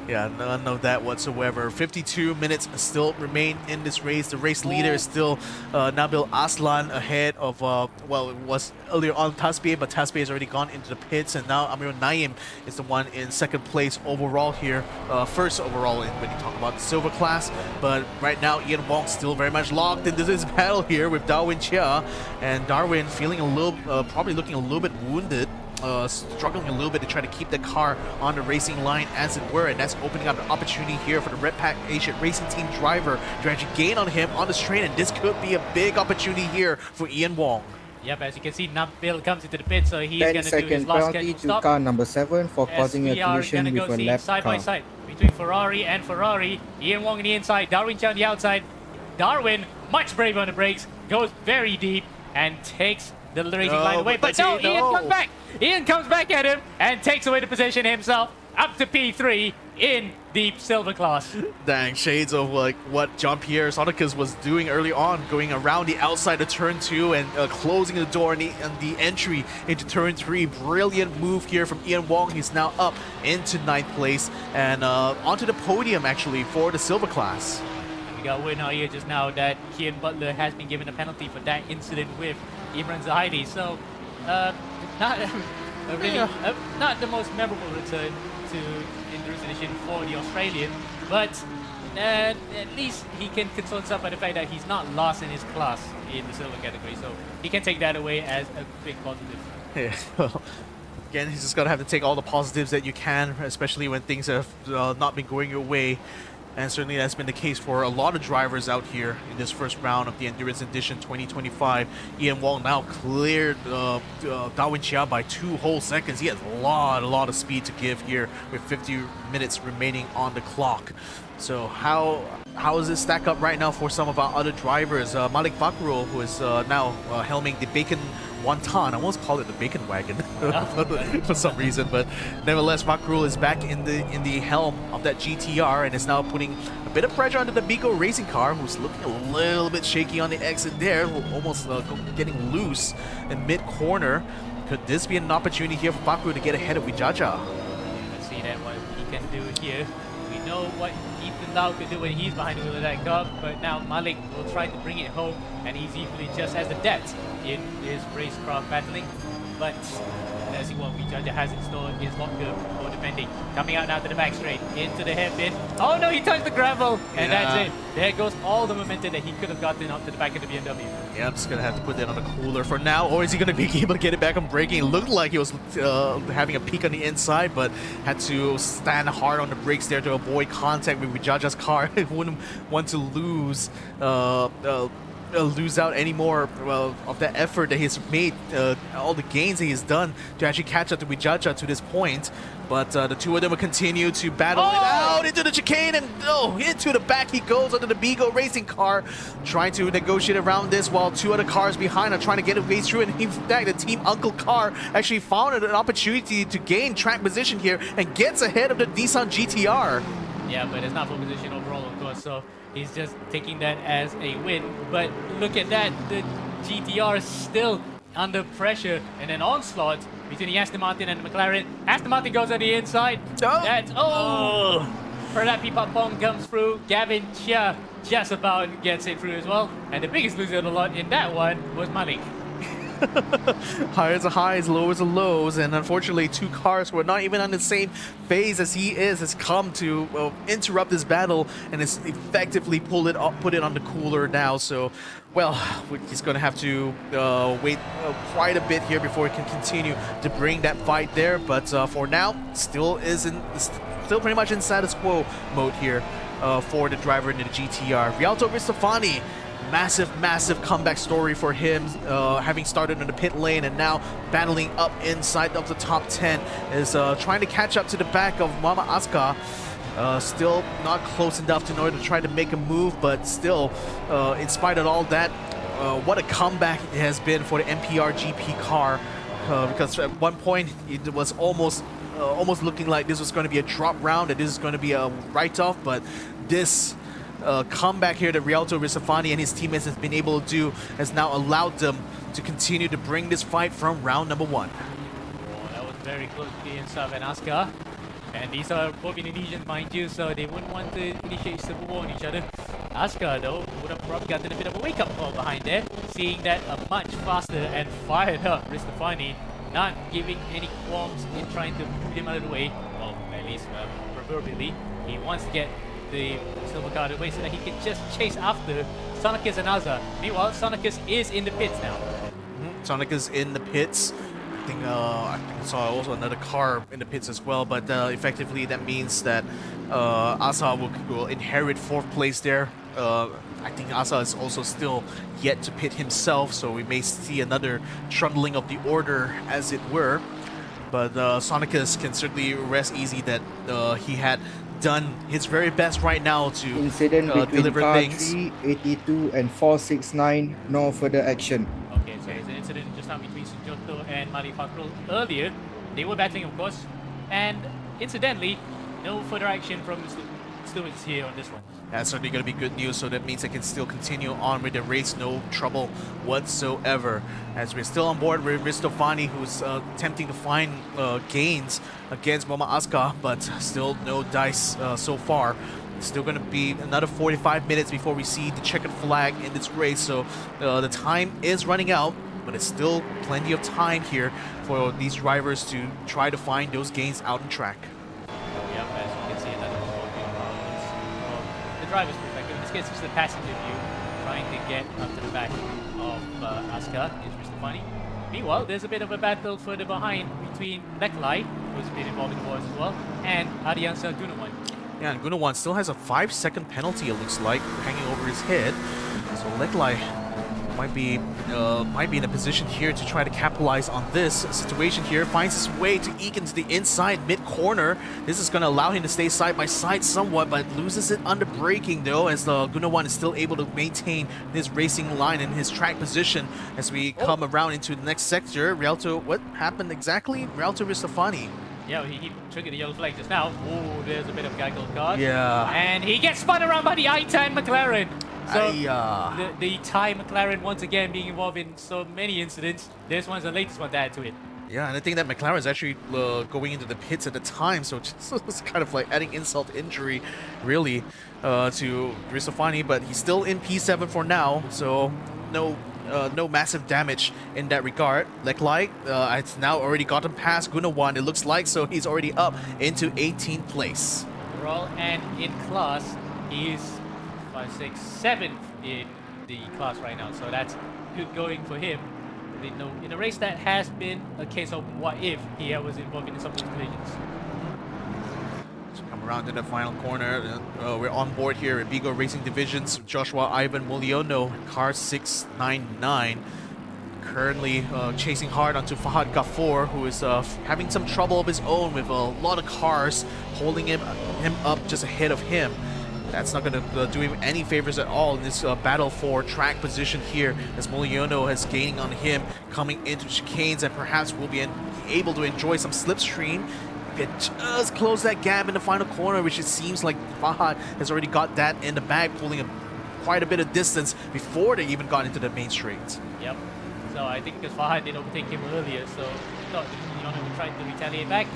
Yeah, none of that whatsoever. 52 minutes still remain in this race. The race leader is still Nabil Aslan, ahead of, well, it was earlier on Tasbih, but Tasbih has already gone into the pits, and now Amir Naim is the one in 2nd place overall here. First overall when you talk about the silver class, but right now Ian Wong still very much locked into this battle here with Darwin Chia, and Darwin feeling a little, probably looking a little bit wounded. Struggling a little bit to try to keep the car on the racing line, as it were, and that's opening up an opportunity here for the Red Pack Asian Racing Team driver to actually gain on him on the straight, and this could be a big opportunity here for Ian Wong. Yep, as you can see, Nabil comes into the pit, so he's going to do his last scheduled stop. Car number 7 for causing a collision with a lap side car. by side between Ferrari and Ferrari. Ian Wong on the inside, Darwin Chia on the outside. Darwin, much braver on the brakes, goes very deep and takes the racing line away. But no, Ian comes back. Ian comes back at him and takes away the position himself, up to P3 in the silver class. Dang, shades of like what Jean-Pierre Sonicas was doing early on, going around the outside of turn 2 and closing the door on the entry into turn 3. Brilliant move here from Ian Wong. He's now up into 9th place and onto the podium actually for the silver class. We got word out here just now that Kian Butler has been given a penalty for that incident with Imran Zahidi. So, not not the most memorable return to Endurance Edition for the Australian, but at least he can console himself by the fact that he's not lost in his class in the silver category. So he can take that away as a big positive. Yeah, well, again, he's just gonna have to take all the positives that you can, especially when things have not been going your way. And certainly that's been the case for a lot of drivers out here in this first round of the Endurance Edition 2025. Ian Wong now cleared Darwin Chia by 2 whole seconds. He has a lot of speed to give here with 50 minutes remaining on the clock. So how does this stack up right now for some of our other drivers? Malik Bakrul, who is now helming the Bacon Wonton. I almost call it the Bacon Wagon for some reason, but nevertheless, Bakrul is back in the helm of that GTR and is now putting a bit of pressure onto the Bigo racing car, who's looking a little bit shaky on the exit there, almost getting loose in mid-corner. Could this be an opportunity here for Bakrul to get ahead of Wijaja? Let's see then what he can do here. We know what Ethan Lau could do when he's behind the wheel of that car, but now Malik will try to bring it home, and he's equally just as adept in his racecraft battling. But let's see what Wijaja has in store is longer or defending. Coming out now to the back straight, into the hairpin. Oh no, he touched the gravel, and that's it. There goes all the momentum that he could have gotten up to the back of the BMW. Yeah, I'm just gonna have to put that on the cooler for now, or is he gonna be able to get it back on braking? It looked like he was having a peak on the inside, but had to stand hard on the brakes there to avoid contact with Wijaja's car. He wouldn't want to lose out any more of that effort that he's made, all the gains that he's done to actually catch up to Wijaja to this point. But the two of them will continue to battle it out into the chicane, and into the back he goes under the Bigo racing car, trying to negotiate around this while 2 other cars behind are trying to get a way through. And in fact, the Team Uncle car actually found an opportunity to gain track position here and gets ahead of the Nissan GTR. Yeah, but it's not for position overall, of course, so he's just taking that as a win. But look at that, the GTR is still under pressure, and an onslaught between the Aston Martin and the McLaren. Aston Martin goes on the inside. That's Perlapi Papong comes through. Gavin Chia just about gets it through as well. And the biggest loser of the lot in that one was Malik. Highs are highs, lows are lows, and unfortunately 2 cars who are not even on the same phase as he has come to interrupt this battle, and has effectively put it on the cooler now. So, well, he's going to have to wait quite a bit here before he can continue to bring that fight there. But for now, still pretty much in status quo mode here for the driver in the GTR. Rialto Ristofani. Massive comeback story for him, having started in the pit lane and now battling up inside of the top 10, is trying to catch up to the back of Mama Aska. Still not close enough in order to try to make a move, but still, in spite of all that, what a comeback it has been for the MPR GP car, because at one point it was almost looking like this was going to be a drop round, that this is going to be a write-off, but this comeback here that Rialto Ristofani and his teammates has been able to do has now allowed them to continue to bring this fight from round number 1. Oh, that was very close to the inside of Aska. And these are both Indonesians, mind you, so they wouldn't want to initiate civil war on each other. Aska, though, would have probably gotten a bit of a wake-up call behind there, seeing that a much faster and fired up Ristofani, not giving any qualms in trying to move him out of the way. Well, at least proverbially, he wants to get the silver card away so that he can just chase after Sonicus and Azza. Meanwhile, Sonicus is in the pits now. Sonic is in the pits. I think I saw also another car in the pits as well, but effectively that means that Asa will inherit 4th place there. I think Asa is also still yet to pit himself, so we may see another trundling of the order, as it were. But Sonicus can certainly rest easy that he had done his very best right now to deliver car things. 382 and 469, no further action. Okay, so there's an incident just now between Sujoto and Mali Fakrul earlier. They were battling, of course, and incidentally, no further action from the stewards here on this one. That's certainly going to be good news, so that means they can still continue on with the race, no trouble whatsoever. As we're still on board with Ristofani, who's attempting to find gains against Mama Aska, but still no dice so far. It's still going to be another 45 minutes before we see the checkered flag in this race, so the time is running out, but it's still plenty of time here for these drivers to try to find those gains out on track. Yep, as you can see, another from the driver's perspective. In this case, it's the passenger view, trying to get up to the back of Aska is Ristofani. Meanwhile, there's a bit of a battle further behind between Leklai, who's been involved in the wars as well, and Ariansa Gunawan. Yeah, and Gunawan still has a 5-second penalty, it looks like, hanging over his head. So Leklai might be in a position here to try to capitalize on this situation here. Finds his way to eke into the inside mid-corner. This is going to allow him to stay side by side somewhat, but loses it under braking though, as Gunawan is still able to maintain his racing line and his track position as we come around into the next sector. Rialto, what happened exactly? Rialto Ristofani. Yeah, he triggered the yellow flag just now. Oh, there's a bit of gaggle card. Yeah. And he gets spun around by the I-10 McLaren. So Aye, the Thai McLaren once again being involved in so many incidents. This one's the latest one to add to it. Yeah, and I think that McLaren is actually going into the pits at the time, so it's kind of like adding insult to injury, really, to Ristofani. But he's still in P7 for now, so no massive damage in that regard. Leklai, it's now already gotten past Gunawan, it looks like, so he's already up into 18th place. Overall and in class, he's 5, 6, 7th in the class right now, so that's good going for him. In a race that has been a case of what if he was involved in some of those collisions. Come around to the final corner. We're on board here at Bigo Racing Divisions. Joshua Ivan Muliono, car 699. Currently chasing hard onto Fahad Ghafoor, who is having some trouble of his own with a lot of cars holding him up just ahead of him. That's not going to do him any favors at all in this battle for track position here, as Muliono is gaining on him, coming into chicanes, and perhaps will be able to enjoy some slipstream. It just close that gap in the final corner, which it seems like Fahad has already got that in the bag, pulling quite a bit of distance before they even got into the main straight. Yep. So I think because Fahad did overtake him earlier, so I thought Muliono would try to retaliate back.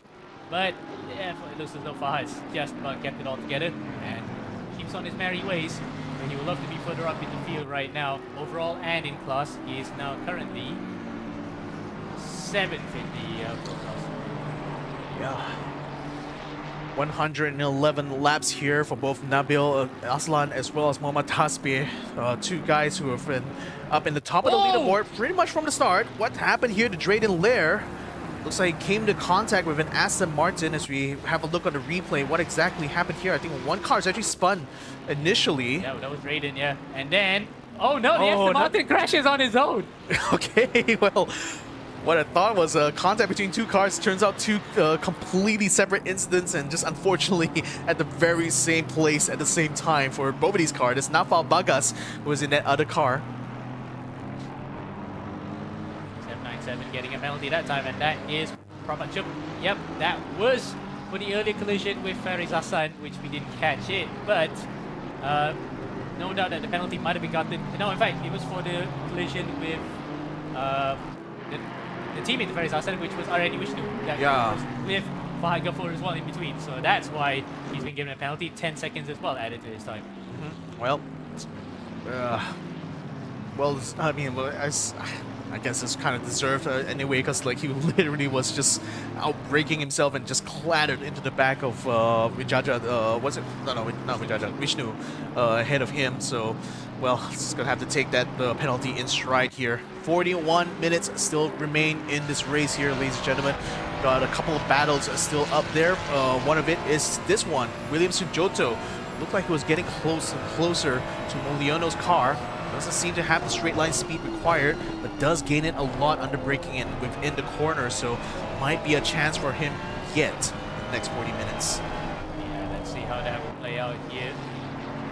But yeah, it looks as though Fahad's just about kept it all together and keeps on his merry ways. But he would love to be further up in the field right now. Overall and in class, he is now currently 7th in the pro class. Yeah. 111 laps here for both Nabil Aslan as well as Mohammad Tasbih. Two guys who have been up in the top of the leaderboard pretty much from the start. What happened here to Drayden Lair? Looks like he came into contact with an Aston Martin. As we have a look on the replay, what exactly happened here? I think one car is actually spun initially. Yeah, that was Drayden, yeah. And then, oh no, the Aston Martin crashes on his own. Okay, well, what I thought was a contact between two cars turns out two completely separate incidents, and just unfortunately at the very same place at the same time for both of these cars. It's Nafal Bagas who was in that other car. 797 getting a penalty that time, and that is Prabhachuk. Yep, that was for the earlier collision with Faris Hassan, which we didn't catch it, but no doubt that the penalty might have been gotten. No, in fact, it was for the collision with the teammate of Faris Hassan, which was already Vishnu. Yeah. With Fahad Ghafoor as well in between, so that's why he's been given a penalty. 10 seconds as well added to his time. Well, I mean, I guess it's kind of deserved anyway, because like he literally was just out braking himself and just clattered into the back of Vijaja. Was it? No, not Vijaja. Vishnu ahead of him. So, well, just gonna have to take that penalty in stride here. 41 minutes still remain in this race here, ladies and gentlemen. Got a couple of battles still up there. One of it is this one. William Sujoto looked like he was getting closer and closer to Muliono's car. Doesn't seem to have the straight line speed required, but does gain it a lot under braking and within the corner, so might be a chance for him yet in the next 40 minutes. Yeah, let's see how that will play out here.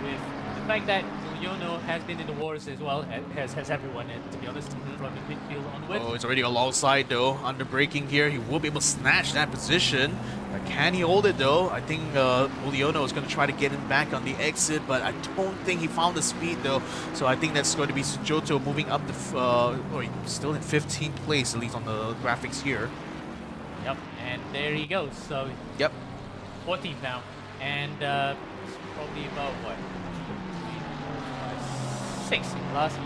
With the fact that Muliono has been in the wars as well, has everyone, to be honest, from the midfield onward. Oh, it's already alongside though, under braking here. He will be able to snatch that position. Can he hold it though? I think Muliono is going to try to get him back on the exit, but I don't think he found the speed though. So I think that's going to be Sujoto moving up the, still in 15th place, at least on the graphics here. Yep, and there he goes. So yep, 14th now, and probably about what? 6 in class.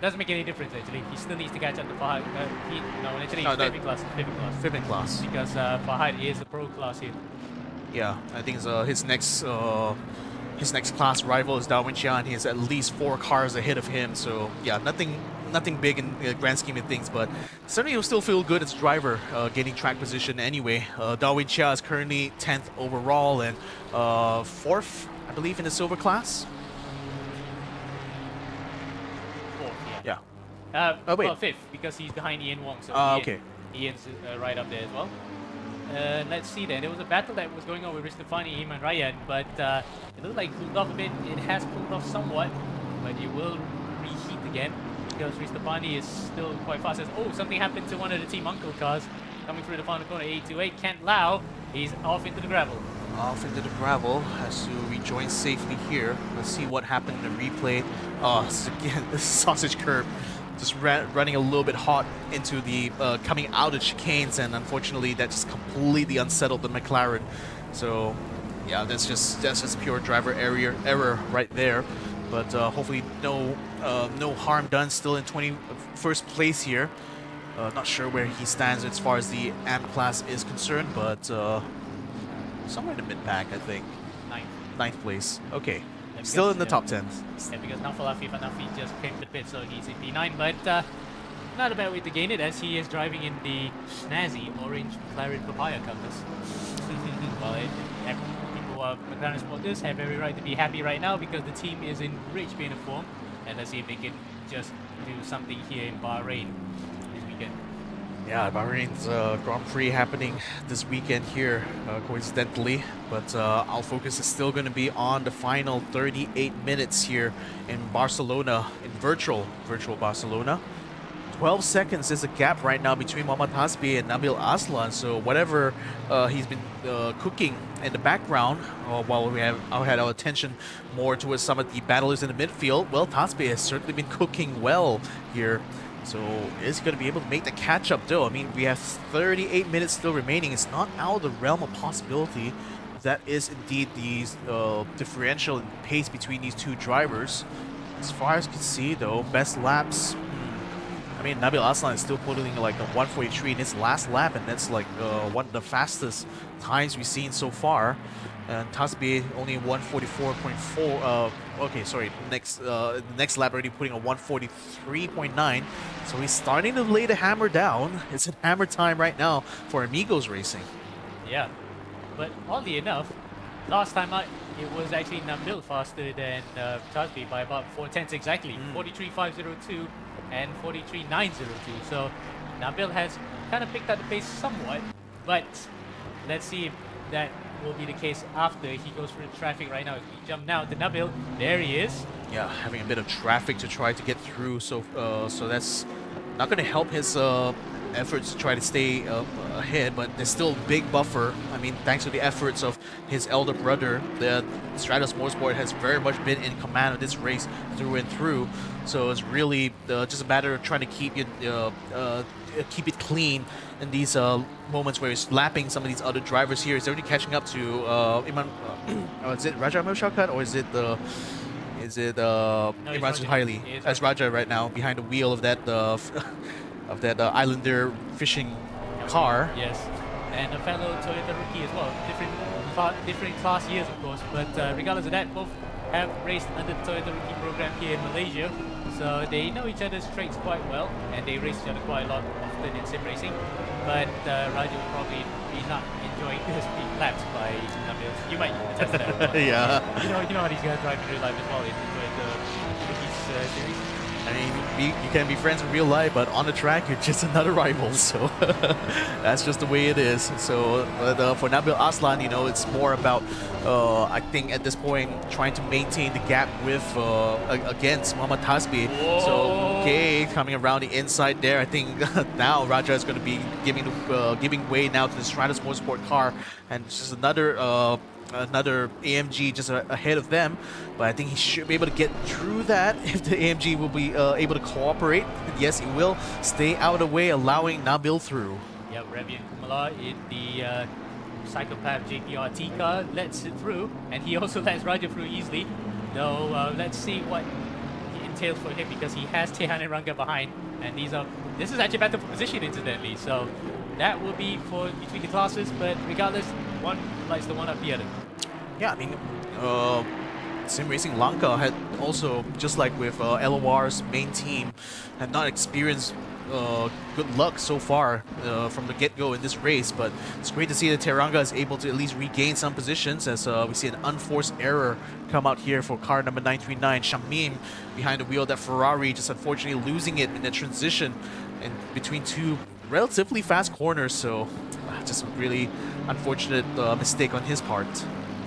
Doesn't make any difference actually. He still needs to catch up to Fahad. He's fifth in class. Fifth in class. Because Fahad is a pro class here. Yeah, I think his next class rival is Darwin Chian. He has at least 4 cars ahead of him. So yeah, nothing nothing big in the grand scheme of things, but certainly he'll still feel good as a driver, gaining track position anyway. Darwin Chia is currently 10th overall and 4th, I believe, in the silver class. Fourth, Yeah. Oh, wait. well, 5th, because he's behind Ian Wong, so Okay. Ian's right up there as well. Let's see then. There was a battle that was going on with Ristafani, Iman Ryan, but it looked like it cooled off a bit. It has cooled off somewhat, but it will reheat again because Ristafani is still quite fast. Oh, something happened to one of the Team Uncle cars coming through the final corner. 828, Kent Lau, he's off into the gravel. Off into the gravel, has to rejoin safely here. Let's see what happened in the replay. Oh, this is again, this sausage curb. Just running a little bit hot into the coming out of chicanes, and unfortunately that just completely unsettled the McLaren. So yeah, that's just pure driver error right there. But hopefully no harm done. Still in 21st place here. Not sure where he stands as far as the AM class is concerned, but somewhere in the mid pack, I think. Ninth place. Okay. Still in the top 10. Yeah, because Nafalafi Fanafi just came to the pit, so he's in P9, but not a bad way to gain it, as he is driving in the snazzy orange McLaren Papaya covers. Well, people who are McLaren supporters have every right to be happy right now because the team is in great speed of form, and let's see if they can just do something here in Bahrain this weekend. Yeah, Bahrain's Grand Prix happening this weekend here, coincidentally. But our focus is still going to be on the final 38 minutes here in Barcelona, in virtual Barcelona. 12 seconds is a gap right now between Mohammad Hasbi and Nabil Aslan. So whatever he's been cooking in the background, while we had our attention more towards some of the battlers in the midfield, well, Hasbi has certainly been cooking well here. So is he going to be able to make the catch-up though? I mean, we have 38 minutes still remaining. It's not out of the realm of possibility. That is indeed the differential in pace between these two drivers. As far as you can see though, best laps. I mean, Nabil Aslan is still putting like a 143 in his last lap, and that's like one of the fastest times we've seen so far. And Tasbi only 144.4. Okay, sorry. Next lap already putting a 143.9. So he's starting to lay the hammer down. It's a hammer time right now for Amigos Racing. Yeah, but oddly enough, last time out it was actually Nabil faster than Tasbi by about 4/10 exactly. 43.502 and 43.902. So Nabil has kind of picked up the pace somewhat, but let's see if that will be the case after he goes through the traffic right now. We jump now to Nabil. There he is. Yeah, having a bit of traffic to try to get through, so so that's not going to help his efforts to try to stay ahead, but there's still a big buffer. I mean, thanks to the efforts of his elder brother, the Stratos Motorsport has very much been in command of this race through and through. So it's really just a matter of trying to keep it clean in these moments where he's lapping some of these other drivers here. He's already catching up to Iman. Is it Raja Shawkat, or is it No, Imran Suhaili? That's Raja right now behind the wheel of that Islander fishing car. Yes, and a fellow Toyota rookie as well. Different class years, of course, but regardless of that, both have raced under the Toyota rookie program here in Malaysia, so they know each other's traits quite well, and they race each other quite a lot often in sim racing. But Raja will probably be not enjoying his peak laps by Nabil. You might attest to that. Yeah. You know how these guys drive in real life as well in the rookies series. I mean, you can be friends in real life, but on the track, you're just another rival. So that's just the way it is. So for Nabil Aslan, you know, it's more about, I think at this point, trying to maintain the gap with against Mohammad Hasbi. So okay, coming around the inside there. I think now Raja is going to be giving way now to the Stratos Motorsport car, and it's just another AMG just ahead of them, but I think he should be able to get through that if the AMG will be able to cooperate. And yes, he will stay out of the way, allowing Nabil through. Yeah, Ravian Kumala in the Psychopath JPRT car lets it through, and he also lets Raja through easily. Though let's see what it entails for him, because he has Tehan and Ranga behind, and this is actually battle for position incidentally, so that will be for between the classes, but regardless, one likes the one up the other. Yeah, I mean, Sim Racing Lanka had also, just like with LOR's main team, had not experienced good luck so far from the get-go in this race, but it's great to see that Teranga is able to at least regain some positions as we see an unforced error come out here for car number 939, Shamim, behind the wheel of that Ferrari, just unfortunately losing it in the transition in between two relatively fast corners, so just a really unfortunate mistake on his part.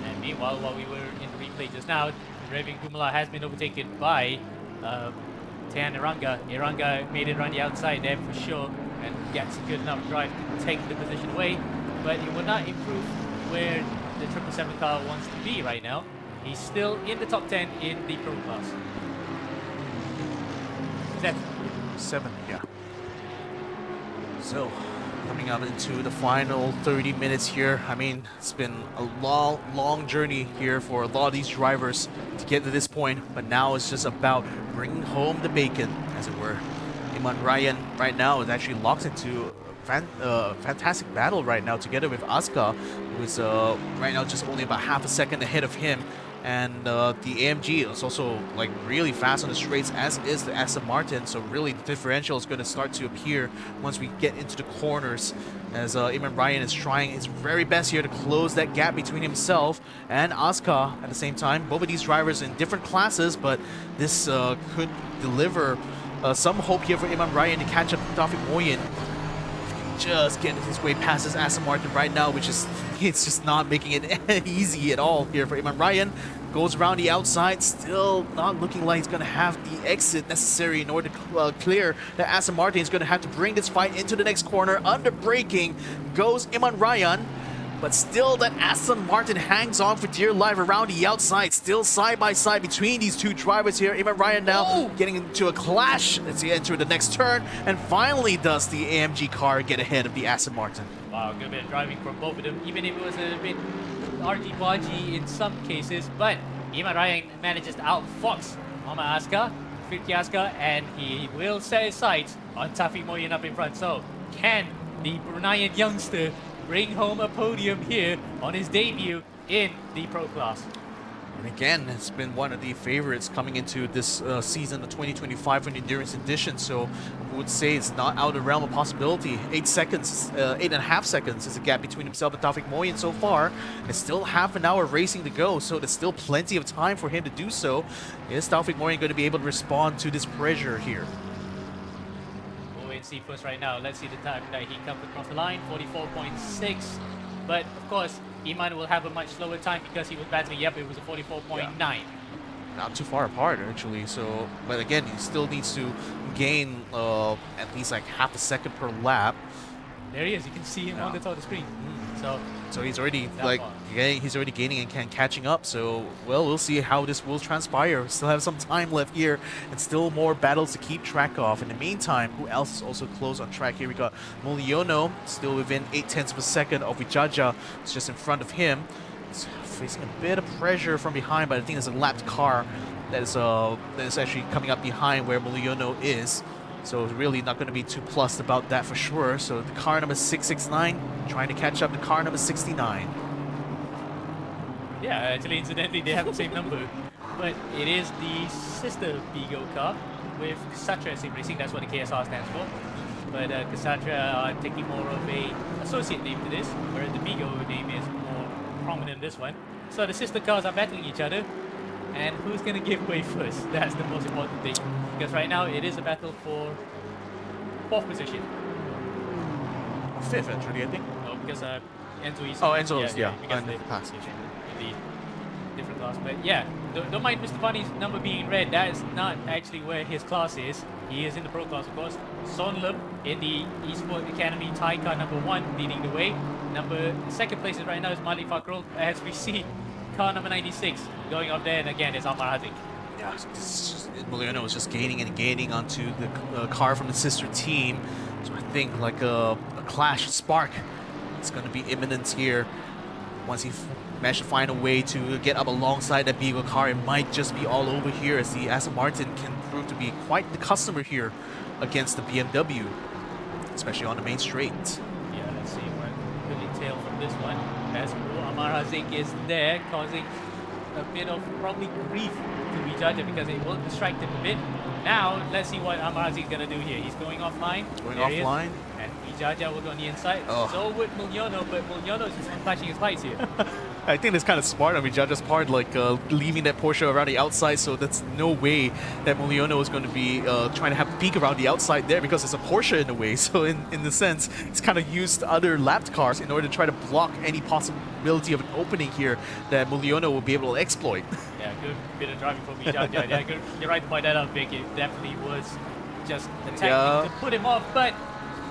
And meanwhile, while we were in the replay just now, Revin Gumala has been overtaken by Tehan Eranga. Eranga made it around the outside there for sure and gets a good enough drive to take the position away, but it will not improve where the 777 car wants to be right now. He's still in the top 10 in the Pro class. 7, yeah. So, coming out into the final 30 minutes here. I mean, it's been a long journey here for a lot of these drivers to get to this point, but now it's just about bringing home the bacon, as it were. Iman Ryan right now is actually locked into a fantastic battle right now together with Asuka, who is right now just only about half a second ahead of him. And the AMG is also like really fast on the straights, as is the Aston Martin. So really the differential is going to start to appear once we get into the corners, as Iman Ryan is trying his very best here to close that gap between himself and Asuka at the same time. Both of these drivers in different classes, but this could deliver some hope here for Iman Ryan to catch up to Taufik Moyen. Just getting his way past his Aston Martin right now, which is, it's just not making it easy at all here for Iman Ryan. Goes around the outside, still not looking like he's going to have the exit necessary in order to clear the Aston Martin. He's going to have to bring this fight into the next corner. Under braking goes Iman Ryan, but still that Aston Martin hangs on for dear life around the outside. Still side by side between these two drivers here. Iman Ryan now getting into a clash as he enters the next turn, and finally does the AMG car get ahead of the Aston Martin. Wow, good bit of driving from both of them, even if it was a bit argy-bargy in some cases, but Iman Ryan manages to outfox Mama Asuka, Firki Asuka, and he will set his sights on Taufik Moyen up in front. So, can the Bruneian youngster bring home a podium here on his debut in the Pro class? And again, it's been one of the favorites coming into this season of 2025 for the Endurance Edition, so I would say it's not out of the realm of possibility. 8 seconds, 8.5 seconds is the gap between himself and Taufik Moyen so far. It's still half an hour racing to go, so there's still plenty of time for him to do so. Is Taufik Moyen going to be able to respond to this pressure here? We'll wait and see first right now. Let's see the time that he comes across the line, 44.6. But of course, Iman will have a much slower time because he was battling. Yep, it was a 44.9. Yeah. Not too far apart actually. So, but again, he still needs to gain at least like half a second per lap. There he is. You can see him on the top of the screen. So he's already like he's already gaining and catching up. So well, we'll see how this will transpire. We still have some time left here, and still more battles to keep track of. In the meantime, who else is also close on track here? We got Mulyono still within 0.8 of a second of Vijaja. It's just in front of him. He's facing a bit of pressure from behind, but I think there's a lapped car that is actually coming up behind where Mulyono is. So it's really not going to be too plussed about that for sure. So the car number 669 trying to catch up to car number 69. Yeah, actually, incidentally, they have the same number. But it is the sister Bigo car with Ksatra Sim Racing. That's what the KSR stands for. But Ksatra are taking more of a associate name to this, whereas the Bigo name is more prominent in this one. So the sister cars are battling each other. And who's going to give way first? That's the most important thing. Because right now it is a battle for 4th position. 5th actually, I think. Oh, because Enzo is... Oh, Enzo is, yeah. Because they passed in the different class. But yeah, don't mind Mr. Funny's number being red. That is not actually where his class is. He is in the Pro class, of course. Sonlum in the Esports Academy Thai car number 1 leading the way. Second place right now is Malik Fakrul, as we see car number 96 going up there, and again it's Amar Hazik. Yeah, Mulyono was just gaining and gaining onto the car from the sister team. So I think like a clash, spark, it's going to be imminent here. Once he managed to find a way to get up alongside that Beagle car, it might just be all over here, as the Aston Martin can prove to be quite the customer here against the BMW, especially on the main straight. Yeah, let's see what will entail from this one. As Amar Hazik is there, causing a bit of probably grief to Wijaja because it will distract him a bit. Now, let's see what Amazi is going to do here. He's going offline. Going There he is. offline. And Wijaja will go on the inside. Oh. So would Mulyono, but Mulyono is just flashing his lights here. I think that's kind of smart on Wijaja's part, like leaving that Porsche around the outside, so that's no way that Mulyono is going to be trying to have a peek around the outside there because it's a Porsche in a way. So in the sense, it's kind of used other lapped cars in order to try to block any possibility of an opening here that Mulyono will be able to exploit. Yeah, good bit of driving from Wijaja. Yeah, good. You're right to point that out, Vic. It definitely was just a tactic to put him off, but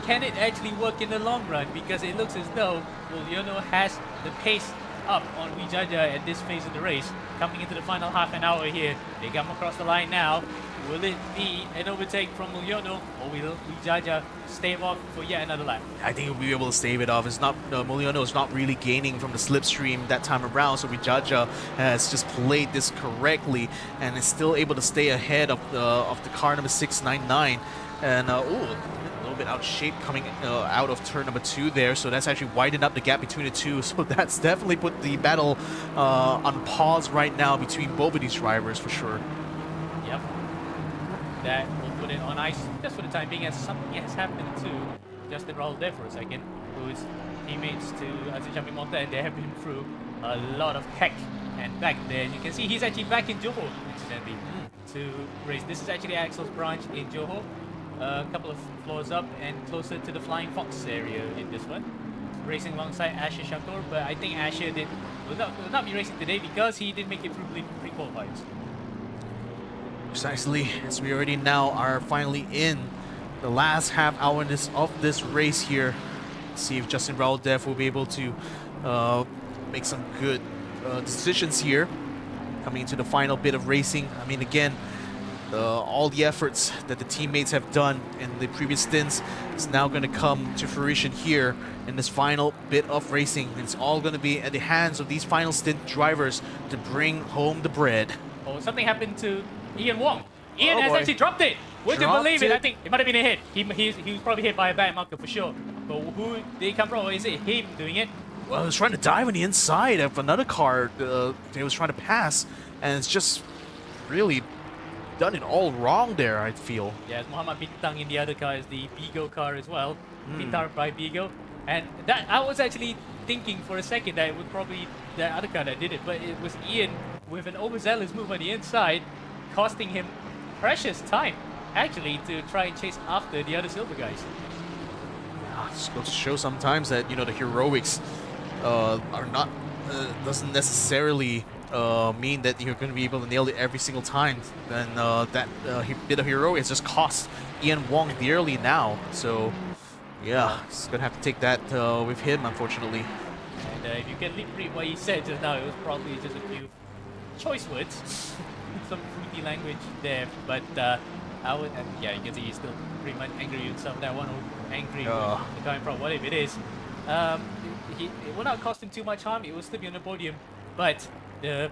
can it actually work in the long run? Because it looks as though Mulyono has the pace up on Wijaja at this phase of the race. Coming into the final half an hour here. They come across the line now. Will it be an overtake from Mulyono, or will Wijaja stave off for yet another lap? I think he'll be able to stave it off. It's not Mulyono is not really gaining from the slipstream that time around, so Wijaja has just played this correctly and is still able to stay ahead of the car number 699. And a little bit out of shape coming out of turn number 2 there, so that's actually widened up the gap between the two. So that's definitely put the battle on pause right now between both of these drivers for sure. Yep. That will put it on ice just for the time being, as something has happened to Justin Raul there for a second, who is teammates to Aziz Monta, and they have been through a lot of heck. And back there, you can see he's actually back in Johor, incidentally, to race. This is actually Axel's branch in Johor. A couple of floors up and closer to the Flying Fox area in this one. Racing alongside Asher Shakur, but I think Asher will not be racing today because he didn't make it through pre-qualifiers. Precisely, as we already now are finally in the last half hour of this race here. Let's see if Justin Raul Def will be able to make some good decisions here coming into the final bit of racing. I mean, again, all the efforts that the teammates have done in the previous stints is now going to come to fruition here in this final bit of racing. It's all going to be at the hands of these final stint drivers to bring home the bread. Oh, something happened to Ian Wong. Ian Oh has boy. actually dropped it. Would you Dropped believe it? it. I think it might have been a hit. He was probably hit by a back marker for sure. But who did he come from? Or is it him doing it? Well, he was trying to dive on the inside of another car he was trying to pass, and it's just really done it all wrong there, I feel. Yeah, it's Muhammad Bintang in the other car is the Bigo car as well. Bintang by Bigo. And that I was actually thinking for a second that it was probably the other car that did it, but it was Ian with an overzealous move on the inside, costing him precious time, actually, to try and chase after the other silver guys. Just goes to show sometimes that, you know, the heroics are not, doesn't necessarily mean that you're going to be able to nail it every single time. And that bit of heroics just cost Ian Wong dearly now. So, yeah, just going to have to take that with him, unfortunately. And if you can read what he said just now, it was probably just a few choice words, some fruity language there. But I would, yeah, you can see he's still pretty much angry with some of that one, or angry with the guy in front, whatever it is. It will not cost him too much harm. It will still be on the podium, but the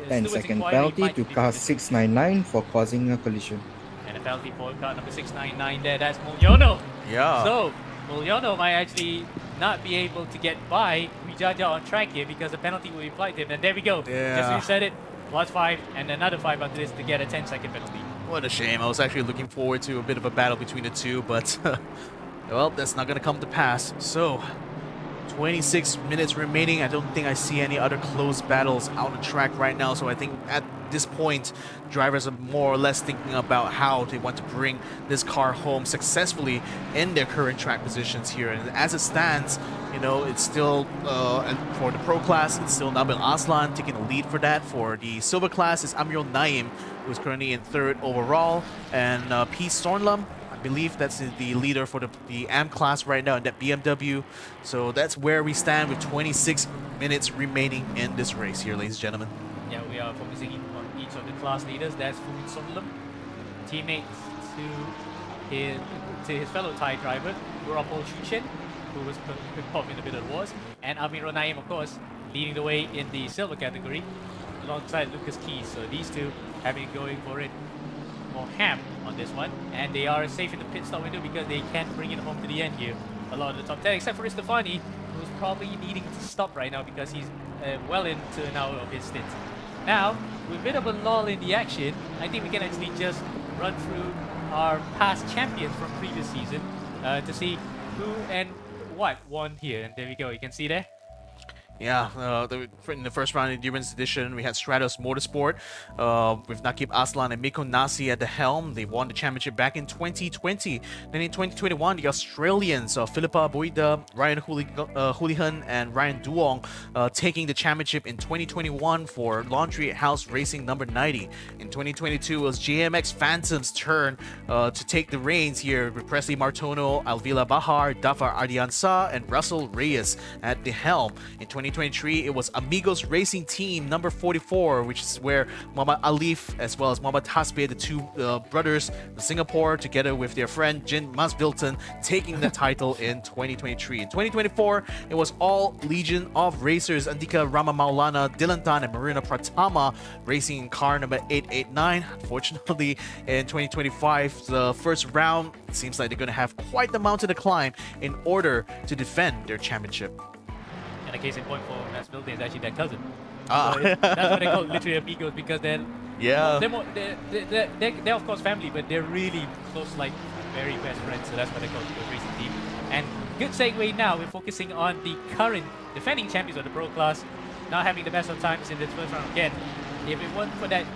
10-second penalty to car 699 for causing a collision. And a penalty for car number 699 there. That's Mulyono. Yeah. So Mulyono might actually not be able to get by Wijaja on track here because the penalty will be applied to him. And there we go. Yeah. Just reset it. +5 and another 5 after this to get a 10-second penalty. What a shame. I was actually looking forward to a bit of a battle between the two, but well, that's not going to come to pass. So, 26 minutes remaining. I don't think I see any other close battles out on the track right now. So I think at this point, drivers are more or less thinking about how they want to bring this car home successfully in their current track positions here. And as it stands, you know, it's still, and for the pro class, it's still Nabil Aslan taking the lead for that. For the silver class, it's Amirul Naim, who's currently in 3rd overall. And P. Stornlum, I believe that's the leader for the AM class right now in that BMW. So that's where we stand with 26 minutes remaining in this race here, ladies and gentlemen. Yeah, we are focusing on each of the class leaders. That's Fumit Sonlum, teammate to his fellow Thai driver, Guropol Chuchen, who was caught in a bit of wars, and Amir Naim, of course, leading the way in the silver category alongside Lucas Keys. So these two have been going for it more ham on this one, and they are safe in the pit stop window because they can bring it home to the end here. A lot of the top 10, except for Istefani, who's probably needing to stop right now because he's well into an hour of his stint. Now, with a bit of a lull in the action, I think we can actually just run through our past champions from previous season to see who and what won here. And there we go, you can see there. Yeah, in the first round Endurance Edition, we had Stratos Motorsport with Nakib Aslan and Mikko Nasi at the helm. They won the championship back in 2020. Then in 2021, the Australians, Philippa Boida, Ryan Houlihan, and Ryan Duong taking the championship in 2021 for Laundry House Racing number 90. In 2022, it was JMX Phantom's turn to take the reins here with Presley Martono, Alvila Bahar, Dafar Ardiansa, and Russell Reyes at the helm. In 2023, it was Amigos Racing Team number 44, which is where Muhammad Alif as well as Muhammad Hasbe, the two brothers from Singapore, together with their friend Jin Masvilton, taking the title in 2023. In 2024, it was all Legion of Racers, Andika Rama Maulana, Dylan Tan, and Marina Pratama racing in car number 889. Unfortunately, in 2025, the first round, it seems like they're going to have quite the mountain to climb in order to defend their championship. And a case in point for Mass Building is actually their cousin. Ah. So that's what they call literally amigos, because they're Yeah. they're of course family, but they're really close, like very best friends. So that's what they call the racing team. And good segue now. We're focusing on the current defending champions of the pro class, now having the best of times in this first round again. If it weren't for that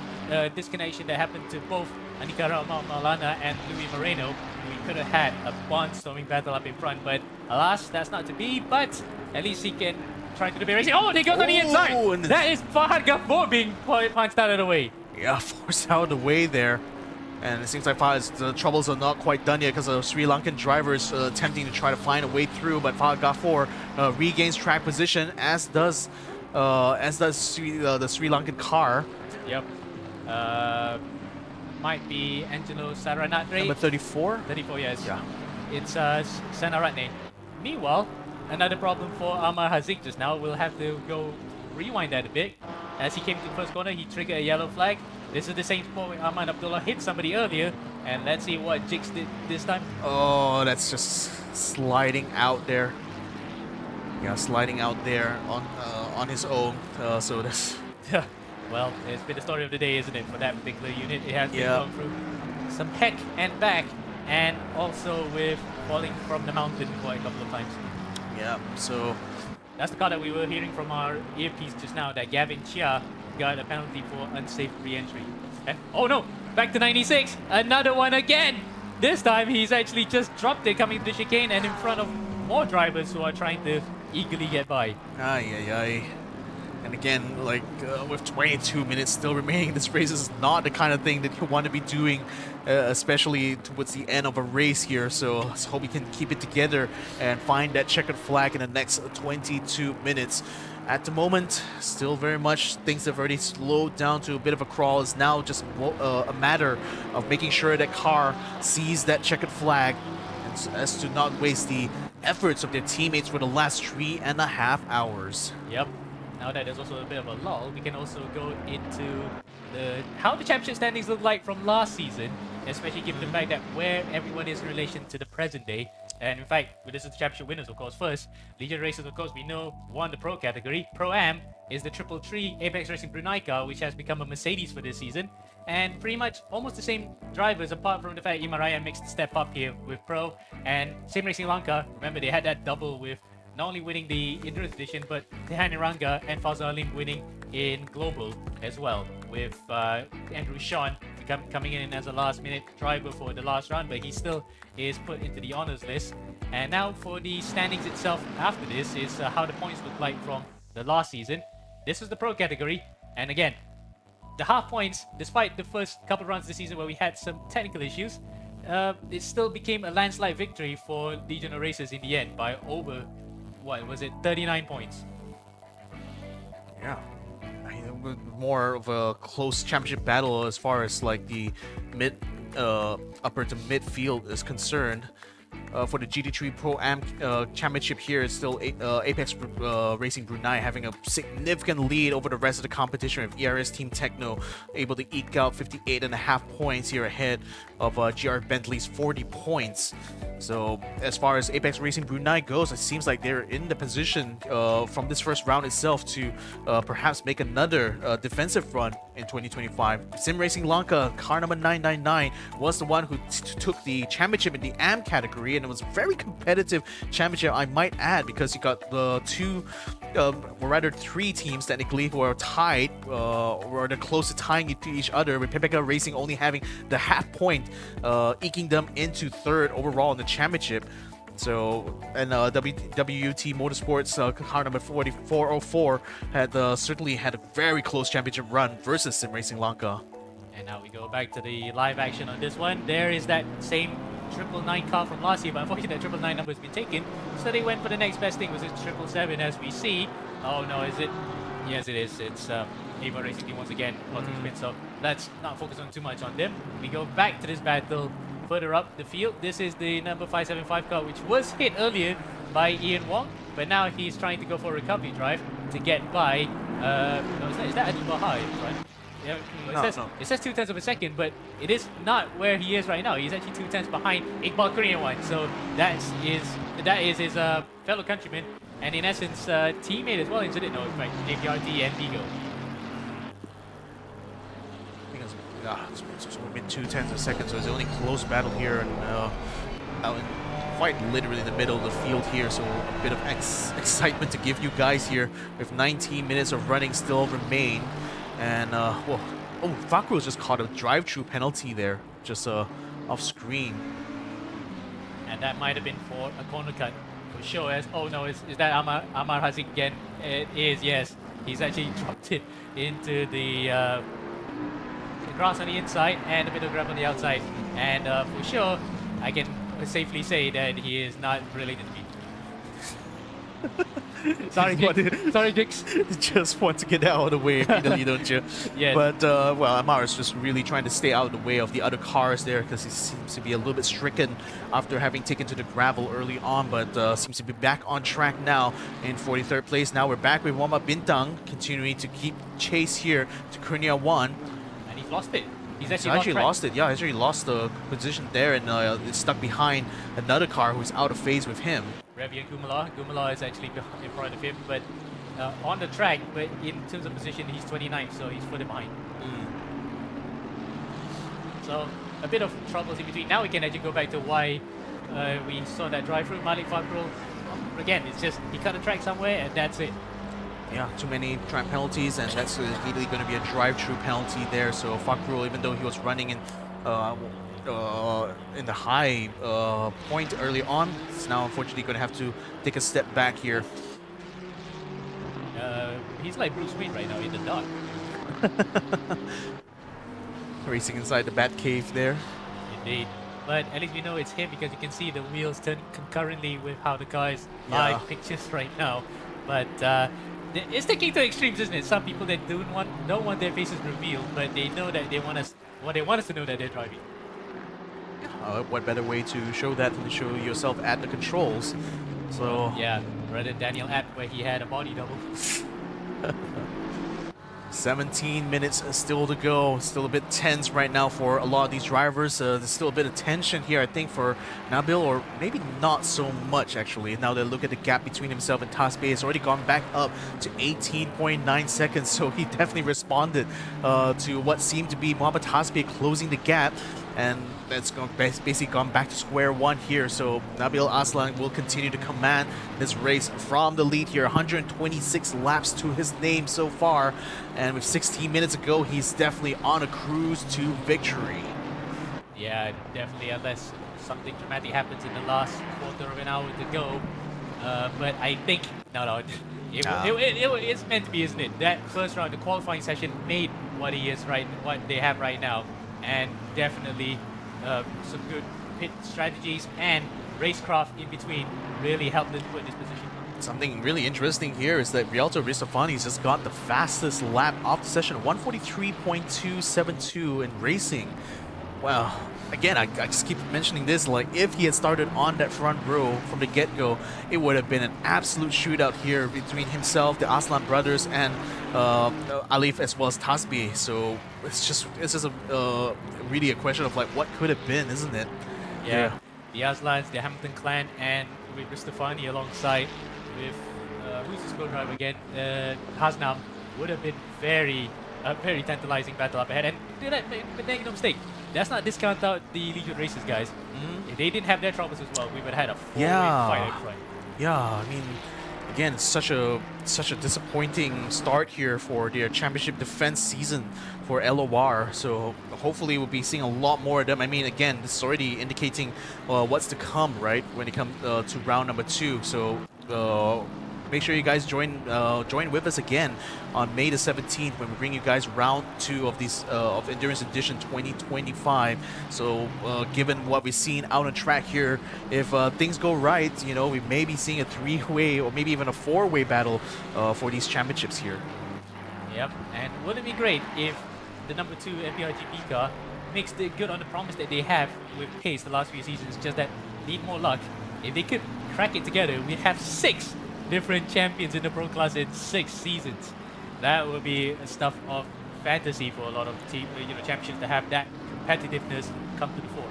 disconnection that happened to both Anika Maulana and Louis Moreno, we could have had a barnstorming battle up in front. But alas, that's not to be. But at least he can try to do the racing. Oh, they goes on the inside. And That is Fahad Ghafoor being punched out of the way. Yeah, forced out of the way there. And it seems like the troubles are not quite done yet because of Sri Lankan drivers attempting to try to find a way through. But Fahad Ghafoor regains track position, as does the Sri Lankan car. Yep. Might be Angelo Saranatre. Number 34? 34, yes. Yeah. It's Sanaratne. Meanwhile, another problem for Amar Hazik just now. We'll have to go rewind that a bit. As he came to the first corner, he triggered a yellow flag. This is the same spot where Ahmad Abdullah hit somebody earlier. And let's see what Jix did this time. Oh, that's just sliding out there. Yeah, sliding out there on his own. So that's... Well, it's been the story of the day, isn't it, for that particular unit. It has been Yeah. gone through some heck and back, and also with falling from the mountain quite a couple of times. Yeah, so... That's the car that we were hearing from our earpiece just now, that Gavin Chia got a penalty for unsafe re-entry. Oh no, back to 96, another one again! This time he's actually just dropped it coming to the chicane and in front of more drivers who are trying to eagerly get by. Ay. And again, like with 22 minutes still remaining, this race is not the kind of thing that you want to be doing, especially towards the end of a race here. So let's hope we can keep it together and find that checkered flag in the next 22 minutes. At the moment, still very much things have already slowed down to a bit of a crawl. It's now just a matter of making sure that car sees that checkered flag as to not waste the efforts of their teammates for the last 3.5 hours. Yep. Now that there's also a bit of a lull, we can also go into how the championship standings look like from last season, especially given the fact that where everyone is in relation to the present day. And in fact, this is the championship winners, of course. First, Legion Racers, of course, we know won the Pro category. Pro-Am is the 333 Apex Racing Brunei car, which has become a Mercedes for this season. And pretty much almost the same drivers, apart from the fact Imaraya makes the step up here with Pro. And Sim Racing Lanka, remember they had that double with not only winning the Endurance Edition, but Tehan Iranga and Fazal Alim winning in Global as well, with Andrew Sean coming in as a last-minute driver for the last round, but he still is put into the honors list. And now for the standings itself after this is how the points look like from the last season. This is the Pro category, and again, the half points, despite the first couple of rounds this season where we had some technical issues, it still became a landslide victory for Legion of Racers in the end by over, what was it, 39 points. Yeah. More of a close championship battle as far as like the upper to midfield is concerned. for the GT3 Pro-Am Championship here is still Apex Racing Brunei having a significant lead over the rest of the competition, with ERS Team Techno able to eke out 58.5 points here ahead of GR Bentley's 40 points. So as far as Apex Racing Brunei goes, it seems like they're in the position from this first round itself to perhaps make another defensive run in 2025. Sim Racing Lanka, car number 999, was the one who took the championship in the AM category, and it was a very competitive championship, I might add, because you got the or rather three teams technically who are tied, or they're close to tying to each other, with Pepeka Racing only having the half point, eking them into third overall in the championship. So, and WT Motorsports car number 4404 had certainly had a very close championship run versus Sim Racing Lanka. And now we go back to the live action on this one. There is that same 999 car from last year, but unfortunately that 999 number has been taken. So they went for the next best thing, was it 777, as we see. Oh no, is it? Yes, it is. It's Ava Racing Team once again, spin, so let's not focus on too much on them. We go back to this battle further up the field. This is the number 575 car, which was hit earlier by Ian Wong, but now he's trying to go for a recovery drive to get by. No, is that Adi Bahai, right? Yeah, it says 0.2 of a second, but it is not where he is right now. He's actually 0.2 behind Iqbal Korean one. So that is his fellow countryman, and in essence teammate as well. Into it, no, right? JPRT and Vigo. It's been 0.2 of a second, so it's the only close battle here, and out in quite literally in the middle of the field here. So a bit of excitement to give you guys here, with 19 minutes of running still remain. And well, oh, Fakro just caught a drive-through penalty there, just off screen. And that might have been for a corner cut for sure. As oh no, is that Amar Hazik again? It is, yes. He's actually dropped it into the grass on the inside and a bit of grab on the outside. And for sure, I can safely say that he is not related to me. Sorry, Dix. Just want to get out of the way immediately, don't you? Yes. But, well, Amar is just really trying to stay out of the way of the other cars there, because he seems to be a little bit stricken after having taken to the gravel early on, but seems to be back on track now in 43rd place. Now we're back with Wama Bintang, continuing to keep chase here to Kurnia 1. And he's lost it. He's actually lost it. Yeah, he's actually lost the position there, and it's stuck behind another car who's out of phase with him. Ravi and Gumala. Gumala is actually in front of him, but on the track, but in terms of position, he's 29th, so he's further behind. So a bit of troubles in between. Now we can actually go back to why we saw that drive-through. Malik Fakrul, again, it's just he cut a track somewhere, and that's it. Yeah, too many track penalties, and that's immediately going to be a drive-through penalty there. So Fakrul, even though he was running in the high point early on, it's now unfortunately going to have to take a step back here. He's like Bruce Wayne right now in the dark. Racing inside the bat cave there. Indeed. But at least we know it's him, because you can see the wheels turn concurrently with how the car is live pictures right now. But it's taking to extremes, isn't it? Some people that don't want their faces revealed, but they know that they want us to know that they're driving. What better way to show that than to show yourself at the controls? So yeah, rather than Daniel App, where he had a body double. 17 minutes still to go. Still a bit tense right now for a lot of these drivers. There's still a bit of tension here, I think, for Nabil, or maybe not so much, actually. Now they look at the gap between himself and Tasbih. It's already gone back up to 18.9 seconds, so he definitely responded to what seemed to be Mohamed Tasbih closing the gap. And that's basically gone back to square one here. So Nabil Aslan will continue to command this race from the lead here. 126 laps to his name so far. And with 16 minutes to go, he's definitely on a cruise to victory. Yeah, definitely, unless something dramatic happens in the last quarter of an hour to go. But I think, no, it's meant to be, isn't it? That first round, the qualifying session, made what they have right now. And definitely some good pit strategies and racecraft in between really helped them put in this position. Something really interesting here is that Rialto Ristofani's just got the fastest lap of the session, 143.272 in racing. Wow, again, I just keep mentioning this, like if he had started on that front row from the get-go, it would have been an absolute shootout here between himself, the Aslan brothers, and Alif as well as Tasbi. So it's just really a question of like what could have been, isn't it? Yeah. The Aslans, the Hamilton clan, and with Ristofani alongside with who's his co-driver again? Hasnam would have been a very tantalizing battle up ahead. And but make no mistake, let's not discount out the Legion races, guys. If they didn't have their troubles as well, we would have had a four-way fight up front. Yeah, I mean, again, such a disappointing start here for their championship defense season for LOR. So hopefully we'll be seeing a lot more of them. I mean, again, this is already indicating what's to come, right? When it comes to round number 2. So make sure you guys join with us again on May the 17th when we bring you guys round 2 of these of Endurance Edition 2025. So given what we've seen out on track here, if things go right, you know, we may be seeing a 3-way or maybe even a 4-way battle for these championships here. Yep, and wouldn't it be great if the number 2 MPRGP car makes the good on the promise that they have with pace the last few seasons, just that need more luck. If they could crack it together, we'd have 6 different champions in the pro class in 6 seasons. That would be stuff of fantasy for a lot of champions to have that competitiveness come to the fore.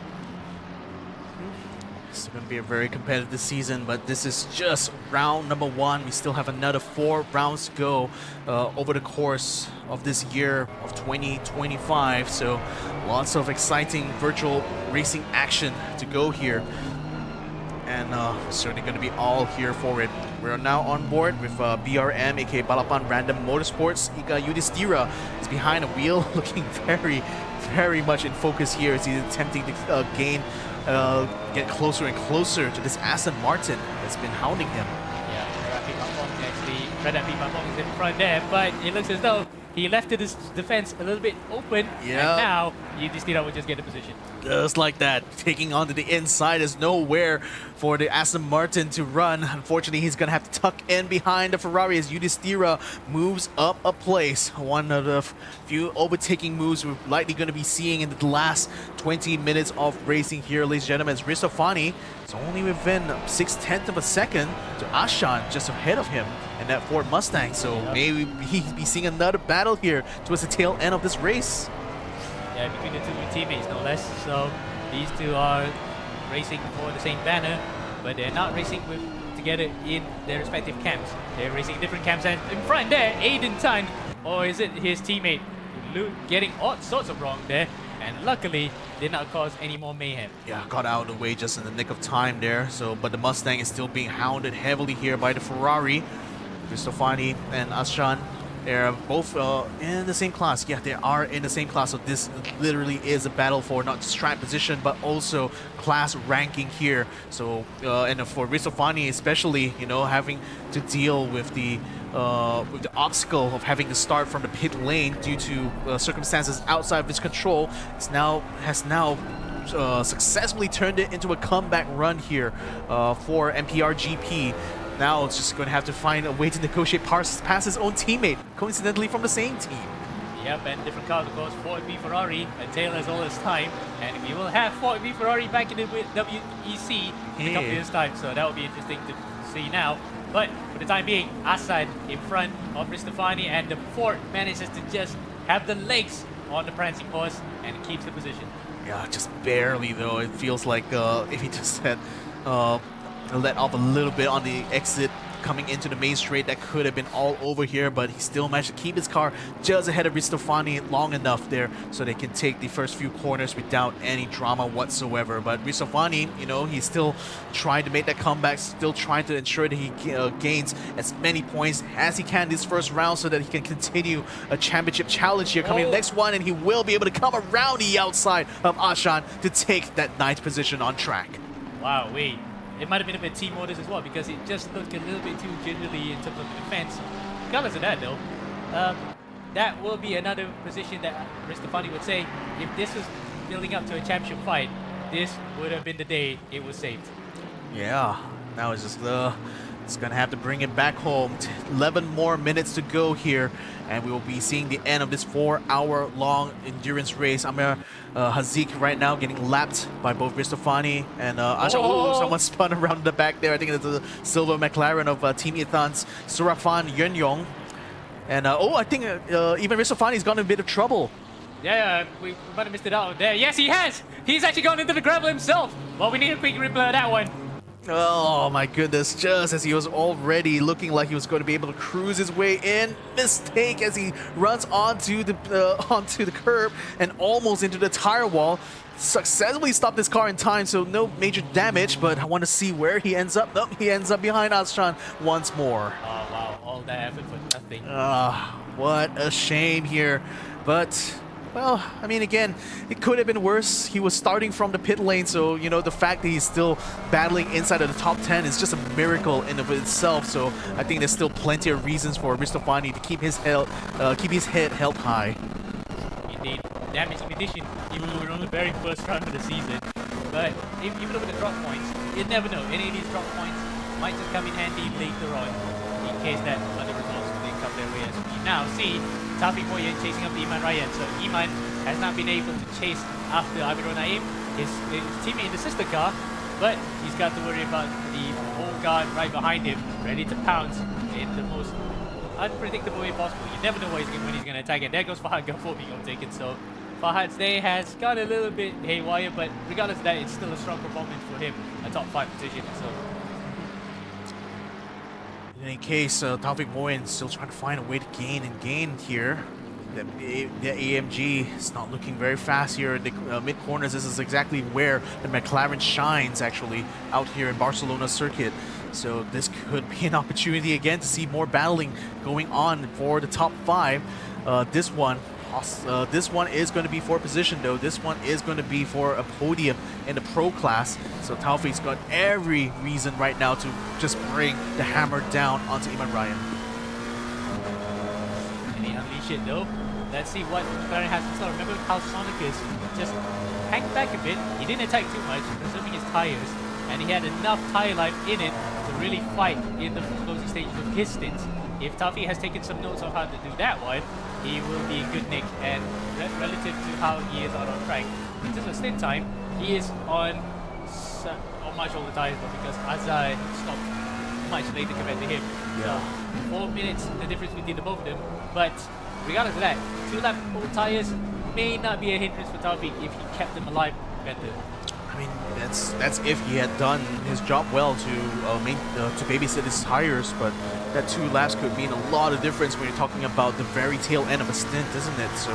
It's going to be a very competitive season, but this is just round number 1. We still have another 4 rounds to go over the course of this year of 2025. So lots of exciting virtual racing action to go here. And we're certainly going to be all here for it. We're now on board with BRM, aka Balapan Random Motorsports. Iga Yudhistira is behind the wheel, looking very, very much in focus here as he's attempting to get closer and closer to this Aston Martin that's been hounding him. Yeah, Fred Pipapong is in front there, but it looks as though he left his defense a little bit open, and now Yudhistira will just get the position. Just like that, taking onto the inside. There's nowhere for the Aston Martin to run. Unfortunately, he's going to have to tuck in behind the Ferrari as Yudhistira moves up a place. One of the few overtaking moves we're likely going to be seeing in the last 20 minutes of racing here, ladies and gentlemen. As Ristofani is only within 0.6 of a second to Ashan, just ahead of him in that Ford Mustang. So maybe he'll be seeing another battle here towards the tail end of this race. Yeah, between the 2 teammates, no less. So these 2 are racing for the same banner, but they're not racing together in their respective camps. They're racing in different camps, and in front there, Aiden Tan, or is it his teammate, getting all sorts of wrong there, and luckily did not cause any more mayhem. Yeah, got out of the way just in the nick of time there. So, but the Mustang is still being hounded heavily here by the Ferrari. Ristofani and Ashan, they're both in the same class. Yeah, they are in the same class. So this literally is a battle for not just track position, but also class ranking here. So, and for Ristofani especially, you know, having to deal with the obstacle of having to start from the pit lane due to circumstances outside of his control, has now successfully turned it into a comeback run here for MPRGP. Now it's just going to have to find a way to negotiate past his own teammate, coincidentally from the same team. Yep, and different cars, of course. Ford v Ferrari, and Taylor has all his time, and we will have Ford v Ferrari back in the WEC in a couple of years' time, so that will be interesting to see now. But for the time being, Assad in front of Ristofani, and the Ford manages to just have the legs on the prancing horse and keeps the position. Yeah, just barely though. It feels like if he just had let off a little bit on the exit coming into the main straight, that could have been all over here, but he still managed to keep his car just ahead of Ristofani long enough there so they can take the first few corners without any drama whatsoever. But Ristofani, you know, he's still trying to make that comeback, still trying to ensure that he gains as many points as he can this first round so that he can continue a championship challenge here coming next one, and he will be able to come around the outside of Ashan to take that 9th position on track. Wow, it might have been a bit team orders as well, because it just looked a little bit too gingerly in terms of the defense. Regardless of that though, that will be another position that Ristofani would say, if this was building up to a championship fight, this would have been the day it was saved. Yeah, now it's just It's going to have to bring it back home. 11 more minutes to go here, and we will be seeing the end of this 4-hour-long endurance race. Amir Hazik right now getting lapped by both Ristofani and someone spun around the back there. I think it's the silver McLaren of Team Ethan's Surafan Yenyong. And I think even Ristofani's gone in a bit of trouble. Yeah, we might have missed it out there. Yes, he has! He's actually gone into the gravel himself! Well, we need a quick replay of that one. Oh my goodness, just as he was already looking like he was going to be able to cruise his way in. Mistake as he runs onto the curb and almost into the tire wall. Successfully stopped this car in time, so no major damage, but I want to see where he ends up. Nope, he ends up behind Ashan once more. Oh wow, all that effort for nothing. What a shame here. But well, I mean, again, it could have been worse. He was starting from the pit lane, so, you know, the fact that he's still battling inside of the top 10 is just a miracle in of itself. So I think there's still plenty of reasons for Ristofani to keep his head held high. Indeed, damage in addition, even though we're on the very first run of the season. But even over the drop points, you never know. Any of these drop points might just come in handy later on, in case that other results didn't come their way. As we now see Taufik Moyen chasing up Iman Ryan. So Iman has not been able to chase after Amirul Naim, his teammate in the sister car, but he's got to worry about the whole guard right behind him, ready to pounce in the most unpredictable way possible. You never know when he's going to attack, and there goes Fahad Ghafour being overtaken. So Fahad's day has got a little bit haywire, but regardless of that, it's still a strong performance for him, a top 5 position. So in any case, Taufik Moyen still trying to find a way to gain here. The AMG is not looking very fast here in the mid-corners. This is exactly where the McLaren shines, actually, out here in Barcelona circuit. So this could be an opportunity again to see more battling going on for the top 5. This one is going to be for position, though. This one is going to be for a podium in the pro class. So Taufik's got every reason right now to just bring the hammer down onto Iman Ryan. And he unleashed it, though. Let's see what McLaren has in store. Remember how Sonicus just hanged back a bit. He didn't attack too much, preserving his tires, and he had enough tire life in it to really fight in the closing stages of his stints. If Taufik has taken some notes on how to do that one, he will be in good nick. And relative to how he is out on track, in terms of stint time, he is on much older tires, but because Azai stopped much later compared to him. Yeah. So 4 minutes, the difference between the both of them. But regardless of that, 2-lap old tires may not be a hindrance for Taufik if he kept them alive better. I mean, that's if he had done his job well to babysit his tires, but that 2 laps could mean a lot of difference when you're talking about the very tail end of a stint, isn't it? So,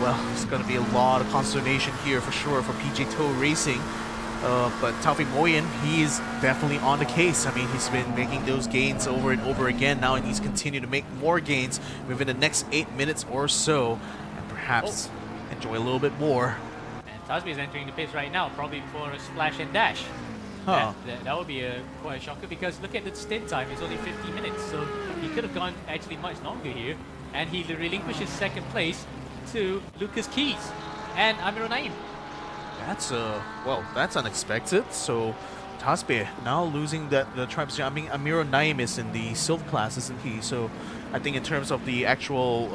well, it's going to be a lot of consternation here for sure for PJ Tow Racing. But Taufik Moyen, he is definitely on the case. I mean, he's been making those gains over and over again now, and he's continued to make more gains within the next 8 minutes or so, and perhaps enjoy a little bit more. Tasby is entering the pits right now, probably for a splash and dash. Huh. That would be quite a shocker, because look at the stint time, it's only 50 minutes, so he could have gone actually much longer here, and he relinquishes second place to Lucas Keys and Amirul Naim. That's well, that's unexpected. So Tasbe now losing the tri position. I mean, Amirul Naim is in the silver class, isn't he? So I think in terms of the actual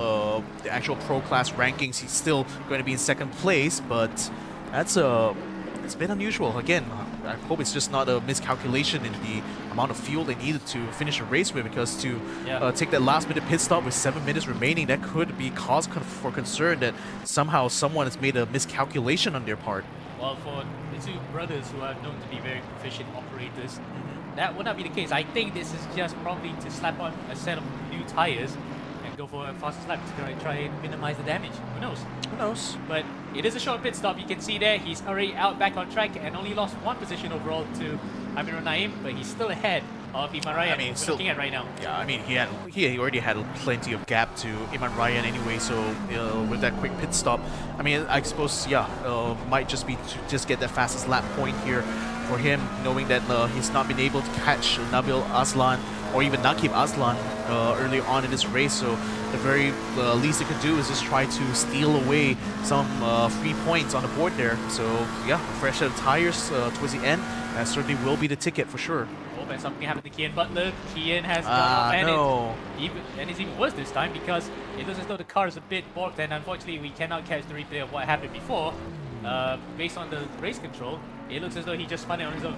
pro class rankings, he's still going to be in second place. But that's it's been unusual. Again, I hope it's just not a miscalculation in the amount of fuel they needed to finish a race with, because to take that last minute pit stop with 7 minutes remaining, that could be cause for concern that somehow someone has made a miscalculation on their part. Well, for the 2 brothers who are known to be very proficient operators, that would not be the case. I think this is just probably to slap on a set of new tires and go for a faster lap to try and minimize the damage. Who knows? Who knows? But it is a short pit stop. You can see there he's already out back on track and only lost 1 position overall to Amirul Naim, but he's still ahead of Iman Ryan. I mean, still looking at right now. Yeah, I mean, he already had plenty of gap to Iman Ryan anyway. So with that quick pit stop, I mean, I suppose might just be to just get that fastest lap point here for him, knowing that he's not been able to catch Nabil Aslan or even Nakib Aslan earlier on in this race. So the very least they could do is just try to steal away some free points on the board there. So yeah, a fresh set of tires towards the end, that certainly will be the ticket for sure. Oh, off and something happened to Kian Butler. Kian has gone off and it's even worse this time because it looks as though the car is a bit warped and unfortunately we cannot catch the replay of what happened before. Based on the race control, it looks as though he just spun it on his own.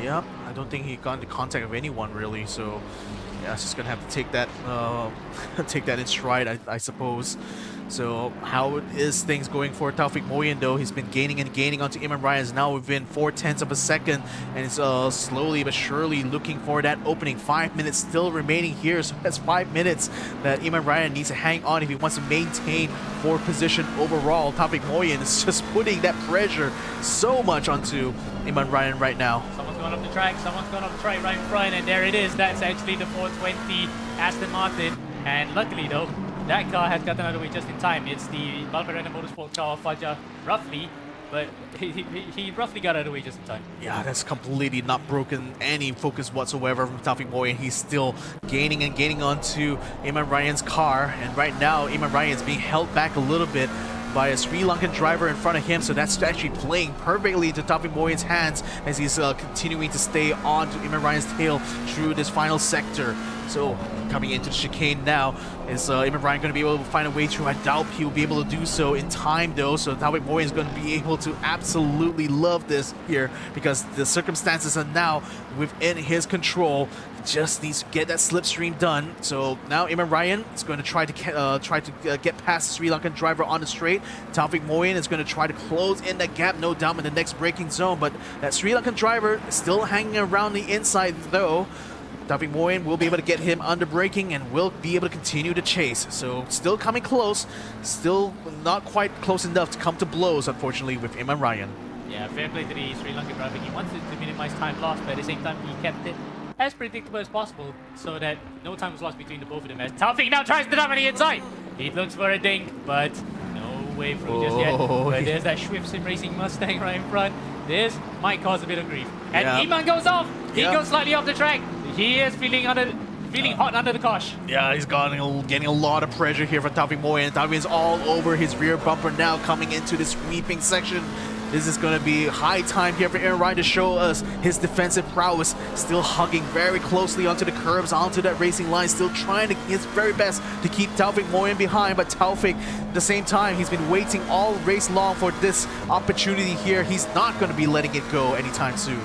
Yeah, I don't think he got into contact of anyone really, so yeah, it's just gonna have to take that take that in stride, I suppose. So how is things going for Taufik Moyen though? He's been gaining and gaining onto Eamon Ryan. Now within 0.4 of a second, and it's slowly but surely looking for that opening. 5 minutes still remaining here, so that's 5 minutes that Eamon Ryan needs to hang on if he wants to maintain 4th position overall. Taufik Moyen is just putting that pressure so much onto Eamon Ryan right now. Someone's gone off the track, right in front, and there it is. That's actually the 420 Aston Martin, and luckily though, that car has gotten out of the way just in time. It's the Valparaiso Motorsport car of Fajar, roughly, but he roughly got out of the way just in time. Yeah, that's completely not broken any focus whatsoever from Taufik Moyen. He's still gaining and gaining onto Eamon Ryan's car, and right now Eamon Ryan is being held back a little bit by a Sri Lankan driver in front of him, so that's actually playing perfectly into Taufik Moyen's hands as he's continuing to stay on to Eamon Ryan's tail through this final sector. So coming into the chicane now, is Eamon Ryan going to be able to find a way through? I doubt he'll be able to do so in time though, so Taufik Moyen is going to be able to absolutely love this here because the circumstances are now within his control. Just needs to get that slipstream done. So now Eamon Ryan is going to try to get past the Sri Lankan driver on the straight. Taufik Moyen is going to try to close in that gap, no doubt, in the next braking zone, but that Sri Lankan driver is still hanging around the inside though. Taufik Moyen will be able to get him under braking and will be able to continue to chase. So still coming close, still not quite close enough to come to blows, unfortunately, with Eamon Ryan. Yeah, fair play to the Sri Lankan driver. He wanted to minimize time lost, but at the same time he kept it as predictable as possible so that no time was lost between the both of them. As Taufik now tries to dive on the inside. He looks for a dink, but no way through just yet. But there's that Swift Sim Racing Mustang right in front. This might cause a bit of grief. And Iman goes off. He goes slightly off the track. He is feeling hot under the cosh. Yeah, he's getting a lot of pressure here from Taufik Moyen. Taufik is all over his rear bumper now coming into the sweeping section. This is going to be high time here for Eamon Ryan to show us his defensive prowess. Still hugging very closely onto the curbs, onto that racing line, still trying his very best to keep Taufik Moyen behind. But Taufik, at the same time, he's been waiting all race long for this opportunity here. He's not going to be letting it go anytime soon.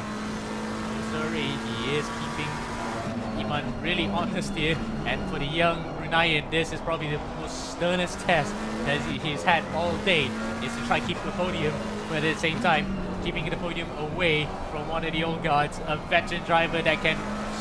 Sorry, he is keeping Iman really honest here. And for the young Bruneian, this is probably the most sternest test that he's had all day, is to try to keep the podium, but at the same time, keeping the podium away from one of the old guards, a veteran driver that can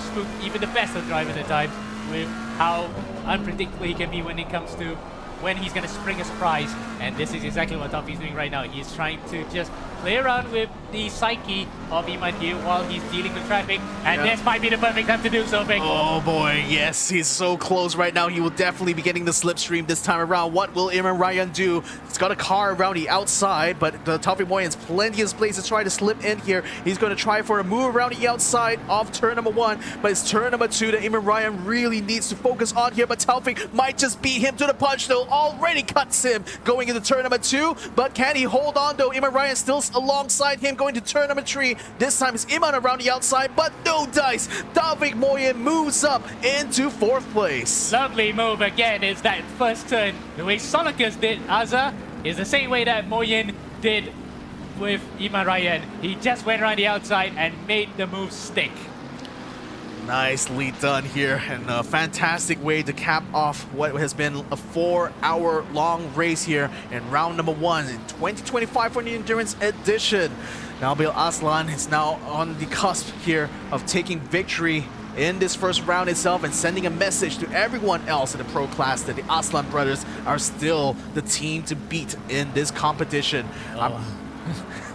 spook even the best of drivers at times with how unpredictable he can be when it comes to when he's going to spring a surprise. And this is exactly what Taufik is doing right now. He's trying to just play around with the psyche of Iman here while he's dealing with traffic, and this might be the perfect time to do so, Vic. Oh boy, yes, he's so close right now. He will definitely be getting the slipstream this time around. What will Eamon Ryan do? He's got a car around the outside, but the Taufik Moyen has plenty of space to try to slip in here. He's going to try for a move around the outside of turn number 1, but it's turn number 2 that Eamon Ryan really needs to focus on here. But Taufik might just beat him to the punch though. Already cuts him going into turn number 2, but can he hold on though? Eamon Ryan still alongside him going to turn number 3. This time it's Iman around the outside, but no dice. Taufik Moyen moves up into 4th place. Lovely move again. Is that first turn. The way Sonicus did Azza is the same way that Moyen did with Iman Ryan. He just went around the outside and made the move stick. Nicely done here, and a fantastic way to cap off what has been a 4-hour-long race here in round number 1 in 2025 for the Endurance Edition. Nabil Aslan is now on the cusp here of taking victory in this first round itself and sending a message to everyone else in the pro class that the Aslan brothers are still the team to beat in this competition.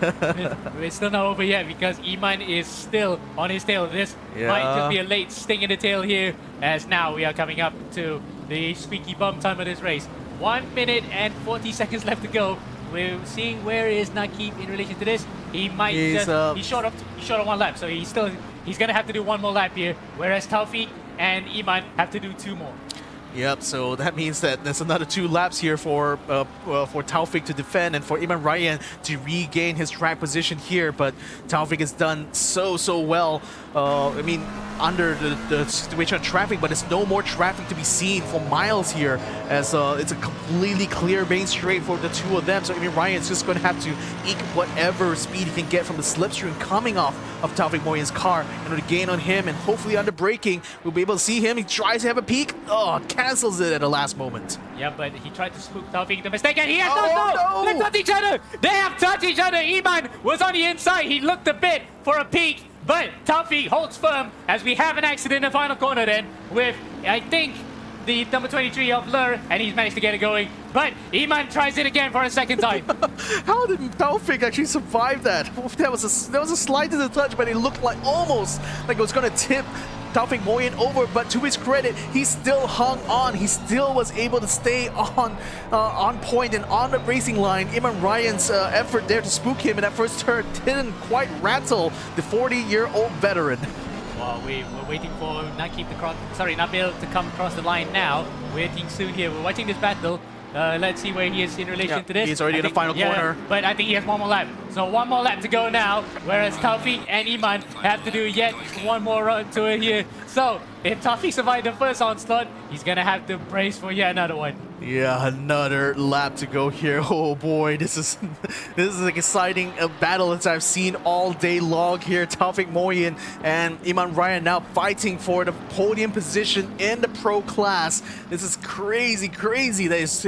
It's still not over yet because Iman is still on his tail. This might just be a late sting in the tail here, as now we are coming up to the squeaky bum time of this race. 1 minute and 40 seconds left to go. We're seeing where is Nakib in relation to this. He might he's short of 1 lap, so he's gonna have to do 1 more lap here, whereas Taufik and Iman have to do 2 more. Yep, so that means that there's another 2 laps here for Taufik to defend and for Iman Ryan to regain his track position here. But Taufik has done so well. I mean, under the situation of traffic, but there's no more traffic to be seen for miles here, as it's a completely clear main straight for the 2 of them. So Iman Ryan's just going to have to eke whatever speed he can get from the slipstream coming off of Taufik Moyen's car in order to gain on him, and hopefully under braking we'll be able to see him. He tries to have a peek, cancels it at the last moment. Yeah, but he tried to spook Taufik the mistake, and he has no! They touched each other! They have touched each other! Iman was on the inside, he looked a bit for a peek, but Taufik holds firm as we have an accident in the final corner then with, I think, the number 23 of Lur, and he's managed to get it going. But Iman tries it again for a second time. How did Taufik actually survive that? That was a slide to the touch, but it looked like almost like it was going to tip Taufik Moyen over, but to his credit, he still hung on. He still was able to stay on point and on the racing line. Iman Ryan's effort there to spook him in that first turn didn't quite rattle the 40-year-old veteran. Well, we're waiting for Nabil to come across the line now. Waiting soon here. We're watching this battle. Let's see where he is in relation to this. He's already in the final corner. But I think he has one more lap. So 1 more lap to go now, whereas Taufik and Iman have to do yet 1 more run to it here. So if Taufik survived the first onslaught, he's going to have to brace for yet another one. Yeah, another lap to go here. Oh boy, this is an exciting battle as I've seen all day long here. Taufik Moyen and Iman Ryan now fighting for the podium position in the pro class. This is crazy that is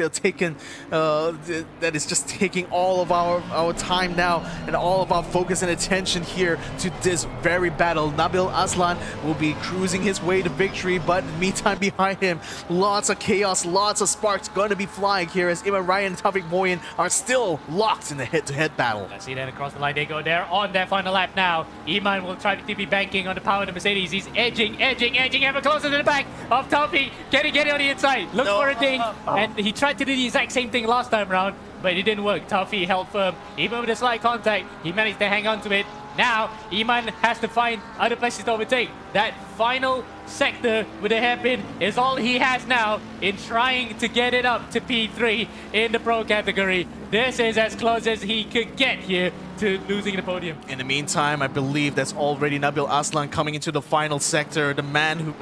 just taking all of our time now and all of our focus and attention here to this very battle. Nabil Aslan will be cruising his way to victory, but in the meantime behind him, lots of chaos, lots of sparks going to be flying here as Iman Ryan and Taufik Moyen are still locked in the head-to-head battle. Let's see that across the line they go. They're on their final lap now. Iman will try to be banking on the power of the Mercedes. He's edging ever closer to the back of Taufik. Can he get it on the inside? Looks for a ding, and he tried to do the exact same thing last time around, but it didn't work. Taufik held firm. Even with a slight contact, he managed to hang on to it. Now, Iman has to find other places to overtake. That final sector with a hairpin is all he has now in trying to get it up to P3 in the pro category. This is as close as he could get here to losing the podium. In the meantime, I believe that's already Nabil Aslan coming into the final sector. The man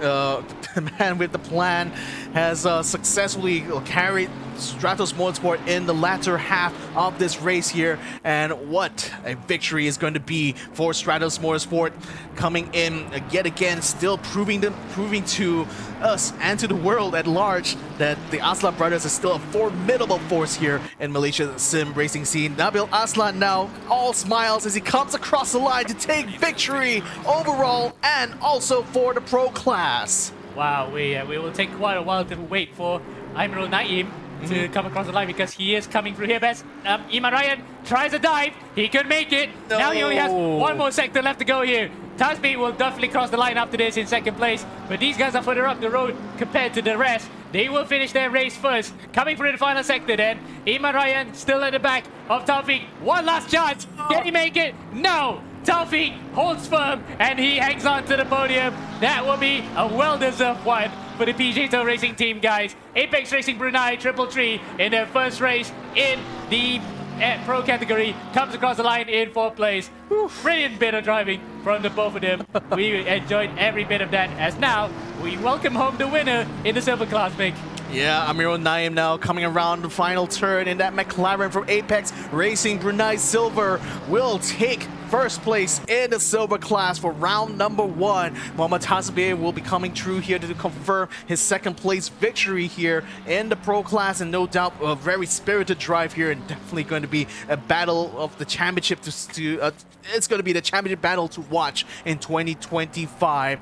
with the plan has successfully carried Stratos Motorsport in the latter half of this race here, and what a victory is going to be for Stratos Motorsport, coming in yet again, still proving to us and to the world at large that the Aslan brothers are still a formidable force here in Malaysia's sim racing scene. Nabil Aslan now all smiles as he comes across the line to take victory overall and also for the pro class. Wow, we will take quite a while to wait for Amirul Naim to come across the line, because he is coming through here best. Iman Ryan tries a dive. He could make it. No. Now he only has 1 more sector left to go here. Tasby will definitely cross the line after this in second place, but these guys are further up the road compared to the rest. They will finish their race first. Coming through the final sector then. Iman Ryan still at the back of Taufik. One last chance. Can he make it? No. Taufik holds firm and he hangs on to the podium. That will be a well-deserved one for the PJ Tour Racing team, guys. Apex Racing Brunei 333 in their first race in the pro category comes across the line in 4th place. Brilliant bit of driving from the both of them. We enjoyed every bit of that, as now we welcome home the winner in the silver class, Mick. Yeah, Amirul Naim now coming around the final turn in that McLaren from Apex Racing Brunei Silver will take first place in the silver class for round number 1. Mohamed Hasbe will be coming through here to confirm his second place victory here in the pro class, and no doubt a very spirited drive here, and definitely going to be a battle of the championship it's going to be the championship battle to watch in 2025.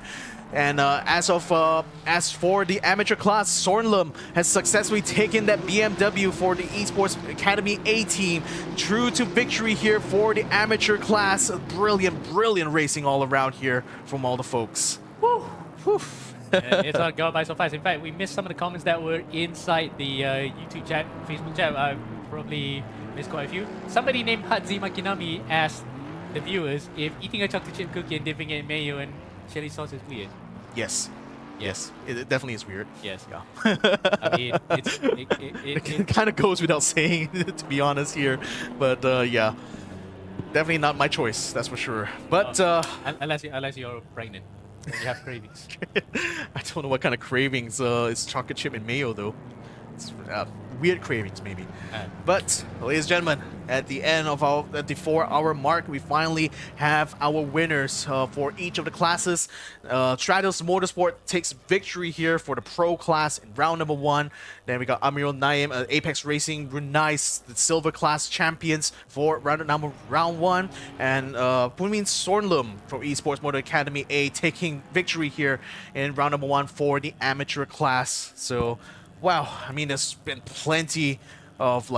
And as for the amateur class, Sornlum has successfully taken that BMW for the Esports Academy A team. True to victory here for the amateur class. Brilliant racing all around here from all the folks. Woo. Woo. It's not going by so fast. In fact, we missed some of the comments that were inside the YouTube chat, Facebook chat. I probably missed quite a few. Somebody named Hadzi Makinami asked the viewers if eating a chocolate chip cookie and dipping it in mayo and chili sauce is weird. Yes. Yes, it definitely is weird. Yes. Yeah. I mean, It kind of goes without saying, to be honest here. But yeah, definitely not my choice, that's for sure. But unless you're pregnant and you have cravings. I don't know what kind of cravings. It's chocolate chip and mayo, though. It's weird cravings, maybe. But, ladies and gentlemen, at the end of the 4-hour mark, we finally have our winners for each of the classes. Stratos Motorsport takes victory here for the Pro class in round number 1. Then we got Amiral Naim, Apex Racing, Brunei, the Silver class champions for round 1. And Punmin Sornlum from Esports Motor Academy A taking victory here in round number 1 for the amateur class. So, wow, I mean, there's been plenty of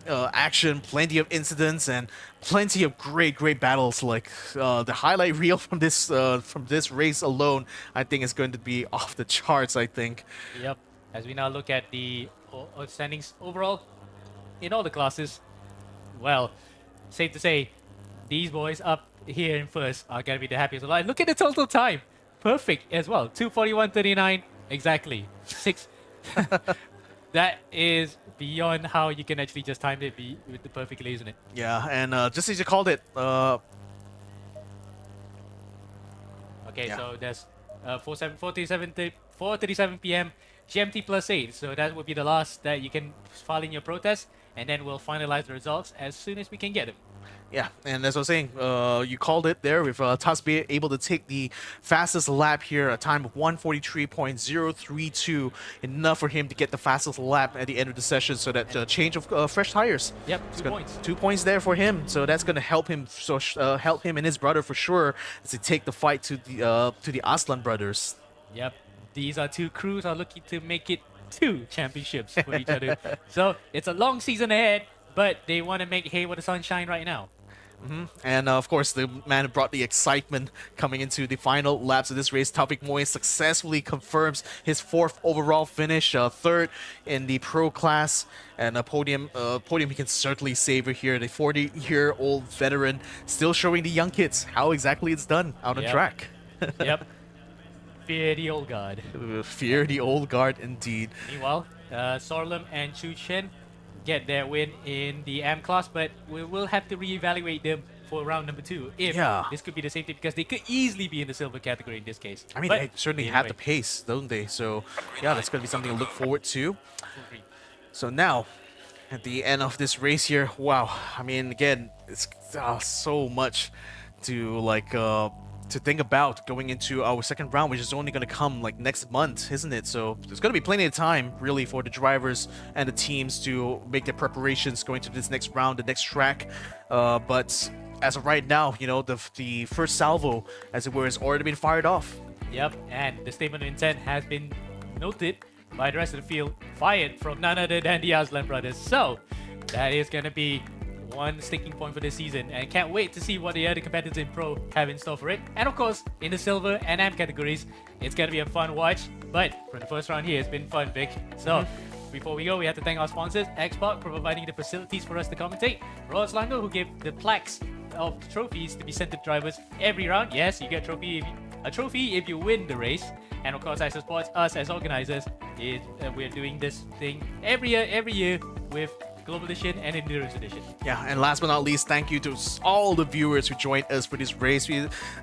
action, plenty of incidents, and plenty of great battles. Like the highlight reel from this race alone, I think is going to be off the charts. I think. Yep. As we now look at the standings overall in all the classes, well, safe to say, these boys up here in first are gonna be the happiest alive. Look at the total time, perfect as well, 2:41:39 exactly. 6. That is beyond how you can actually just time it with the perfectly, isn't it? Yeah, and just as you called it, okay, yeah. so there's 4:37 p.m. GMT +8, so that would be the last that you can file in your protest, and then we'll finalize the results as soon as we can get them. Yeah, and as I was saying, you called it there with Tasbe able to take the fastest lap here, a time of 1:43.032, enough for him to get the fastest lap at the end of the session. So that change of fresh tires. Yep, 2 points. 2 points there for him. So that's going to help him. So help him and his brother for sure as they take the fight to the Aslan brothers. Yep, these are 2 crews are looking to make it 2 championships for each other. So it's a long season ahead, but they want to make hay with the sunshine right now. And of course, the man who brought the excitement coming into the final laps of this race, Taufik Moy, successfully confirms his 4th overall finish, 3rd in the Pro class, and a podium he can certainly savor here. The 40-year-old veteran still showing the young kids how exactly it's done out on track. Yep. Fear the old guard. Fear the old guard, indeed. Meanwhile, Sorlum and Chu Chen get their win in the M class, but we will have to reevaluate them for round number 2 if this could be the same thing, because they could easily be in the silver category in this case. I mean, they certainly have the pace, don't they? So yeah, that's going to be something to look forward to. So now, at the end of this race here, wow, I mean, again, it's so much to to think about going into our 2nd round, which is only going to come next month, isn't it? So there's going to be plenty of time really for the drivers and the teams to make their preparations going to this next round, the next track. But as of right now, you know, the first salvo, as it were, has already been fired off. Yep, and the statement of intent has been noted by the rest of the field, fired from none other than the Aslan brothers. So that is going to be one sticking point for this season, and can't wait to see what the other competitors in Pro have in store for it. And of course, in the Silver and AM categories, it's gonna be a fun watch. But for the first round here, it's been fun, Vic. So before we go, we have to thank our sponsors, Xbox, for providing the facilities for us to commentate, Royal Selangor, who gave the plaques of trophies to be sent to drivers every round. Yes, you get a trophy if you win the race. And of course, ISO Sports, us as organizers, we're doing this thing every year with Global Edition and Endurance Edition. Yeah, and last but not least, thank you to all the viewers who joined us for this race.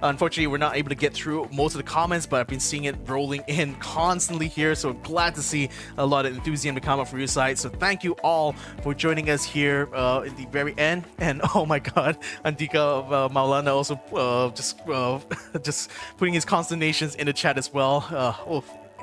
Unfortunately, we're not able to get through most of the comments, but I've been seeing it rolling in constantly here, so glad to see a lot of enthusiasm to come up from your side. So thank you all for joining us here in the very end. And oh my god, Andika Maulana also just putting his consternations in the chat as well.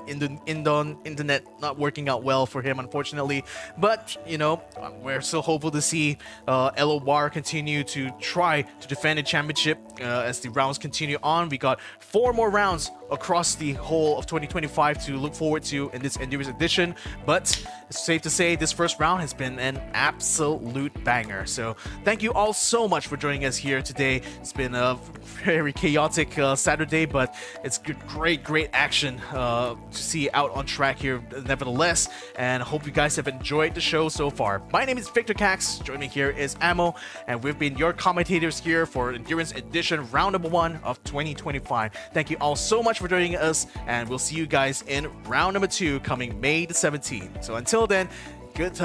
Internet not working out well for him, unfortunately, but you know, we're still hopeful to see LOR continue to try to defend the championship as the rounds continue on. We got 4 more rounds across the whole of 2025 to look forward to in this Endurance edition, but it's safe to say this first round has been an absolute banger. So thank you all so much for joining us here today. It's been a very chaotic Saturday, but it's great action to see out on track here nevertheless, and I hope you guys have enjoyed the show so far. My name is Victor Cax, joining me here is Ammo, and we've been your commentators here for Endurance edition round number 1 of 2025. Thank you all so much much for joining us, and we'll see you guys in round number 2 coming May the 17th. So until then, good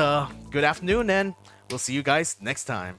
afternoon, and we'll see you guys next time.